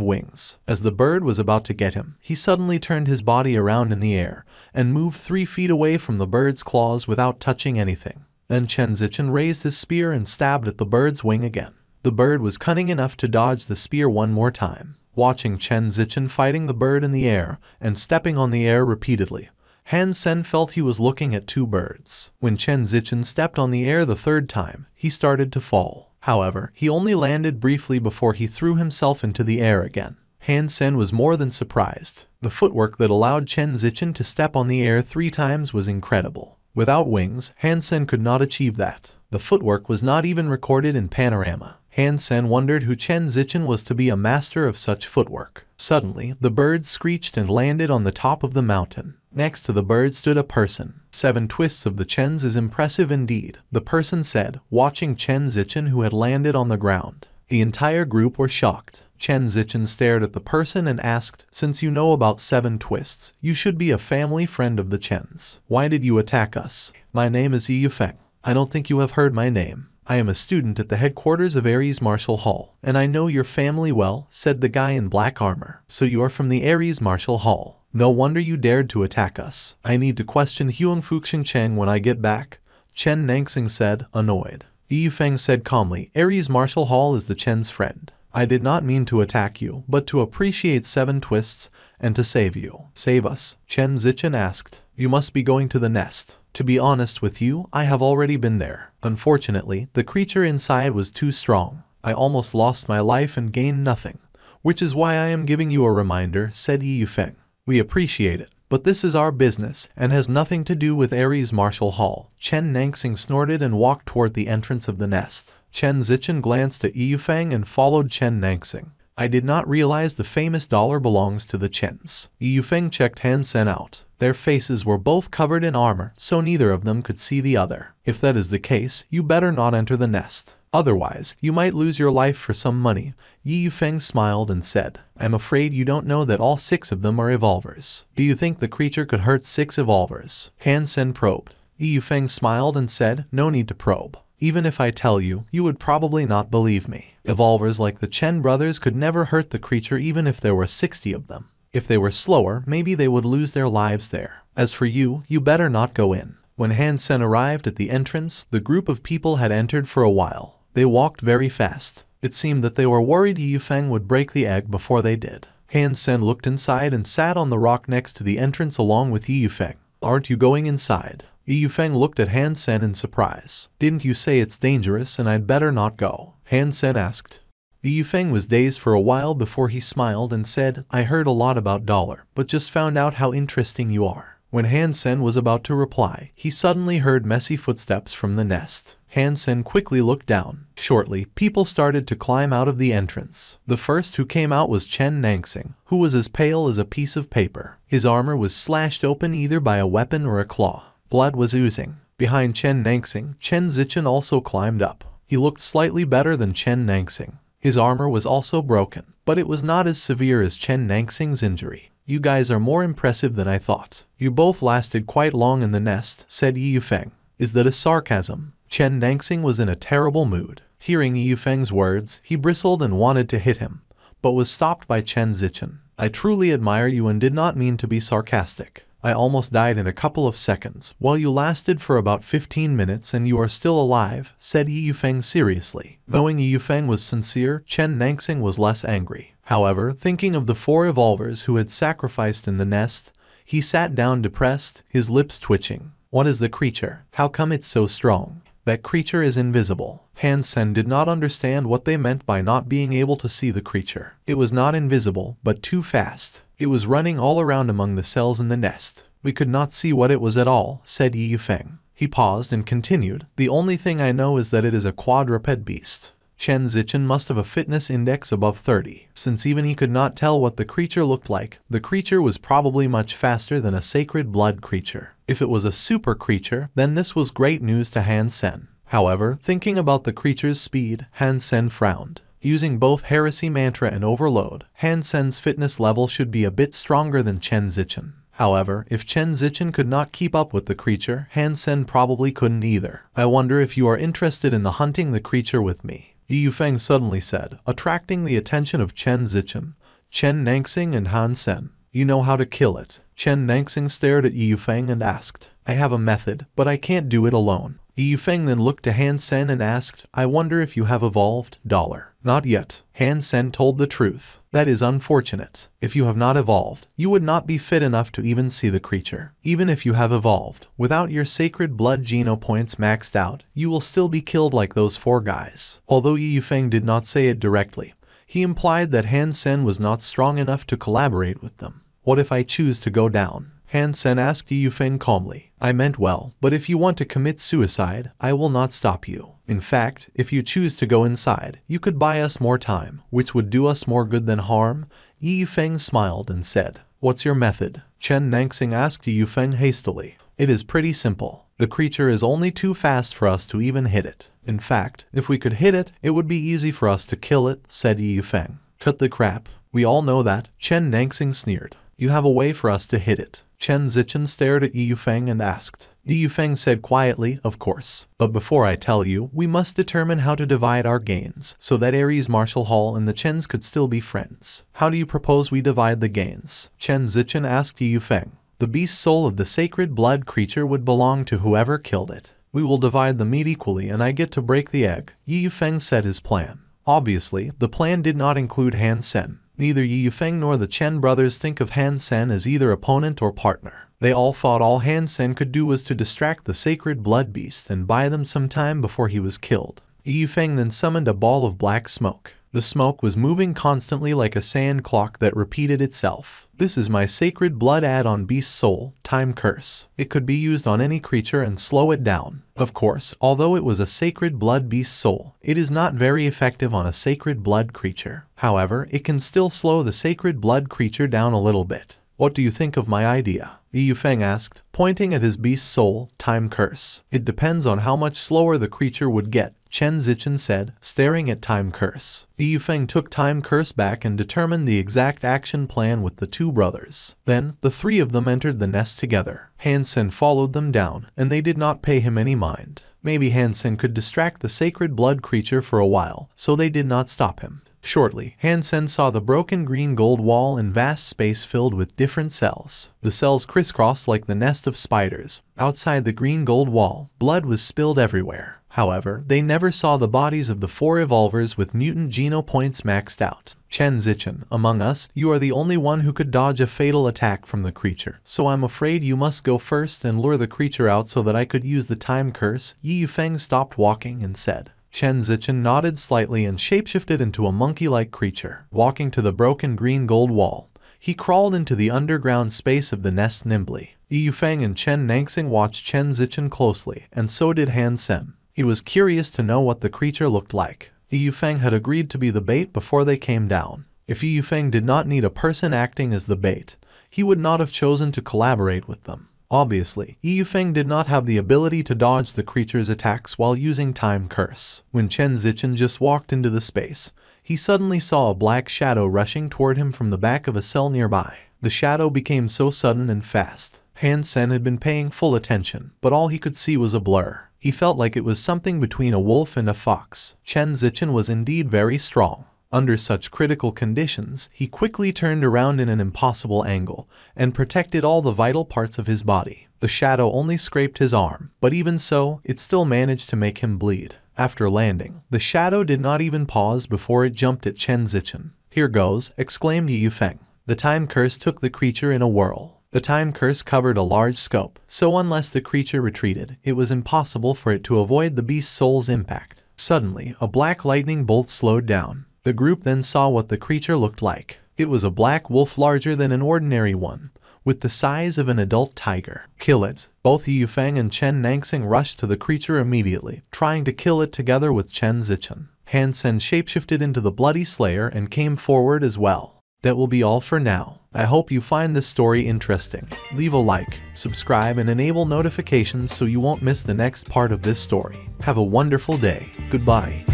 wings. As the bird was about to get him, he suddenly turned his body around in the air and moved 3 feet away from the bird's claws without touching anything. Then Chen Zichen raised his spear and stabbed at the bird's wing again. The bird was cunning enough to dodge the spear one more time. Watching Chen Zichen fighting the bird in the air and stepping on the air repeatedly, Han Sen felt he was looking at 2 birds. When Chen Zichen stepped on the air the 3rd time, he started to fall. However, he only landed briefly before he threw himself into the air again. Han Sen was more than surprised. The footwork that allowed Chen Zichen to step on the air 3 times was incredible. Without wings, Han Sen could not achieve that. The footwork was not even recorded in Panorama. Han Sen wondered who Chen Zichen was to be a master of such footwork. Suddenly, the bird screeched and landed on the top of the mountain. Next to the bird stood a person. 7 twists of the Chens is impressive indeed, the person said, watching Chen Zichen who had landed on the ground. The entire group were shocked. Chen Zichen stared at the person and asked, "Since you know about 7 twists, you should be a family friend of the Chens. Why did you attack us?" "My name is Yi Yufeng. I don't think you have heard my name. I am a student at the headquarters of Ares Martial Hall, and I know your family well," said the guy in black armor. "So you are from the Ares Martial Hall. No wonder you dared to attack us. I need to question Huang Fuxing Cheng when I get back," Chen Nangsing said, annoyed. Yi Yufeng said calmly, "Ares Martial Hall is the Chen's friend. I did not mean to attack you, but to appreciate 7 twists and to save you." "Save us?" Chen Zichen asked. "You must be going to the nest." "To be honest with you, I have already been there. Unfortunately, the creature inside was too strong. I almost lost my life and gained nothing, which is why I am giving you a reminder," said Yi Yufeng. "We appreciate it, but this is our business and has nothing to do with Ares Martial Hall." Chen Nangsing snorted and walked toward the entrance of the nest. Chen Zichen glanced at Yi Yufeng and followed Chen Nangsing. "I did not realize the famous dollar belongs to the Chens." Yi Yufeng checked Han Sen out. Their faces were both covered in armor, so neither of them could see the other. "If that is the case, you better not enter the nest. Otherwise, you might lose your life for some money." Yi Yufeng smiled and said, "I'm afraid you don't know that all 6 of them are evolvers. Do you think the creature could hurt 6 evolvers?" Han Sen probed. Yi Yufeng smiled and said, "No need to probe. Even if I tell you, you would probably not believe me. Evolvers like the Chen brothers could never hurt the creature even if there were 60 of them. If they were slower, maybe they would lose their lives there. As for you, you better not go in. When Han Sen arrived at the entrance, the group of people had entered for a while. They walked very fast. It seemed that they were worried Yu Feng would break the egg before they did. Han Sen looked inside and sat on the rock next to the entrance along with Yu Feng. Aren't you going inside? Yu Feng looked at Han Sen in surprise. Didn't you say it's dangerous and I'd better not go? Han Sen asked. Yu Feng was dazed for a while before he smiled and said, I heard a lot about dollar, but just found out how interesting you are. When Han Sen was about to reply, he suddenly heard messy footsteps from the nest. Han Sen quickly looked down. Shortly, people started to climb out of the entrance. The first who came out was Chen Nangsing, who was as pale as a piece of paper. His armor was slashed open either by a weapon or a claw. Blood was oozing. Behind Chen Nangsing, Chen Zichen also climbed up. He looked slightly better than Chen Nangsing. His armor was also broken, but it was not as severe as Chen Nangsing's injury. You guys are more impressive than I thought. You both lasted quite long in the nest, said Yu Feng. Is that a sarcasm? Chen Nangsing was in a terrible mood. Hearing Yu Feng's words, he bristled and wanted to hit him, but was stopped by Chen Zichen. I truly admire you and did not mean to be sarcastic. I almost died in a couple of seconds, while you lasted for about 15 minutes and you are still alive, said Yu Feng seriously. Knowing Yu Feng was sincere, Chen Nangsing was less angry. However, thinking of the 4 evolvers who had sacrificed in the nest, he sat down depressed, his lips twitching. What is the creature? How come it's so strong? That creature is invisible. Han Sen did not understand what they meant by not being able to see the creature. It was not invisible, but too fast. It was running all around among the cells in the nest. We could not see what it was at all, said Yu Feng. He paused and continued, the only thing I know is that it is a quadruped beast. Chen Zichen must have a fitness index above 30. Since even he could not tell what the creature looked like, the creature was probably much faster than a sacred blood creature. If it was a super creature, then this was great news to Han Sen. However, thinking about the creature's speed, Han Sen frowned. Using both Heresy Mantra and Overload, Han Sen's fitness level should be a bit stronger than Chen Zichen. However, if Chen Zichen could not keep up with the creature, Han Sen probably couldn't either. I wonder if you are interested in hunting the creature with me, Yu Feng suddenly said, attracting the attention of Chen Zichen, Chen Nangsing and Han Sen. You know how to kill it. Chen Nangsing stared at Yu Feng and asked, I have a method, but I can't do it alone. Yu Feng then looked to Han Sen and asked, I wonder if you have evolved, dollar. Not yet. Han Sen told the truth. That is unfortunate. If you have not evolved, you would not be fit enough to even see the creature. Even if you have evolved, without your sacred blood geno points maxed out, you will still be killed like those 4 guys. Although Yu Feng did not say it directly, he implied that Han Sen was not strong enough to collaborate with them. What if I choose to go down? Han Sen asked Yu Feng calmly. I meant well, but if you want to commit suicide, I will not stop you. In fact, if you choose to go inside, you could buy us more time, which would do us more good than harm. Yu Feng smiled and said, What's your method? Chen Nangsing asked Yu Feng hastily. It is pretty simple. The creature is only too fast for us to even hit it. In fact, if we could hit it, it would be easy for us to kill it, said Yu Feng. Cut the crap. We all know that, Chen Nangsing sneered. You have a way for us to hit it. Chen Zichen stared at Yu Feng and asked. Yu Feng said quietly, of course. But before I tell you, we must determine how to divide our gains, so that Ares Martial Hall and the Chens could still be friends. How do you propose we divide the gains? Chen Zichen asked Yu Feng. The beast soul of the sacred blood creature would belong to whoever killed it. We will divide the meat equally and I get to break the egg. Yu Feng said his plan. Obviously, the plan did not include Han Sen. Neither Yu Feng nor the Chen brothers think of Han Sen as either opponent or partner. They all thought all Han Sen could do was to distract the sacred blood beast and buy them some time before he was killed. Yu Feng then summoned a ball of black smoke. The smoke was moving constantly like a sand clock that repeated itself. This is my sacred blood add-on beast soul, time curse. It could be used on any creature and slow it down. Of course, although it was a sacred blood beast soul, it is not very effective on a sacred blood creature. However, it can still slow the sacred blood creature down a little bit. What do you think of my idea? Yu Feng asked, pointing at his beast soul, time curse. It depends on how much slower the creature would get, Chen Zichen said, staring at time curse. Yu Feng took time curse back and determined the exact action plan with the 2 brothers. Then, the 3 of them entered the nest together. Han Sen followed them down, and they did not pay him any mind. Maybe Han Sen could distract the sacred blood creature for a while, so they did not stop him. Shortly, Han Sen saw the broken green gold wall and vast space filled with different cells. The cells crisscrossed like the nest of spiders. Outside the green gold wall, blood was spilled everywhere. However, they never saw the bodies of the 4 evolvers with mutant geno points maxed out. Chen Zichen, among us, you are the only one who could dodge a fatal attack from the creature. So I'm afraid you must go first and lure the creature out so that I could use the time curse. Yi Yufeng stopped walking and said. Chen Zichen nodded slightly and shapeshifted into a monkey-like creature. Walking to the broken green gold wall, he crawled into the underground space of the nest nimbly. Yi Yufeng and Chen Nangxing watched Chen Zichen closely, and so did Han Sen. He was curious to know what the creature looked like. Yi Yufeng had agreed to be the bait before they came down. If Yi Yufeng did not need a person acting as the bait, he would not have chosen to collaborate with them. Obviously, Yi Yufeng did not have the ability to dodge the creature's attacks while using Time Curse. When Chen Zichen just walked into the space, he suddenly saw a black shadow rushing toward him from the back of a cell nearby. The shadow became so sudden and fast. Han Sen had been paying full attention, but all he could see was a blur. He felt like it was something between a wolf and a fox. Chen Zichen was indeed very strong. Under such critical conditions, he quickly turned around in an impossible angle and protected all the vital parts of his body. The shadow only scraped his arm, but even so, it still managed to make him bleed. After landing, the shadow did not even pause before it jumped at Chen Zichen. "Here goes," exclaimed Yi Yufeng. The time curse took the creature in a whirl. The time curse covered a large scope, so unless the creature retreated, it was impossible for it to avoid the beast's soul's impact. Suddenly, a black lightning bolt slowed down. The group then saw what the creature looked like. It was a black wolf larger than an ordinary one, with the size of an adult tiger. "Kill it!" Both Yi Yufeng and Chen Nangxing rushed to the creature immediately, trying to kill it together with Chen Zichen. Han Sen shapeshifted into the bloody slayer and came forward as well. That will be all for now. I hope you find this story interesting. Leave a like, subscribe, and enable notifications so you won't miss the next part of this story. Have a wonderful day. Goodbye.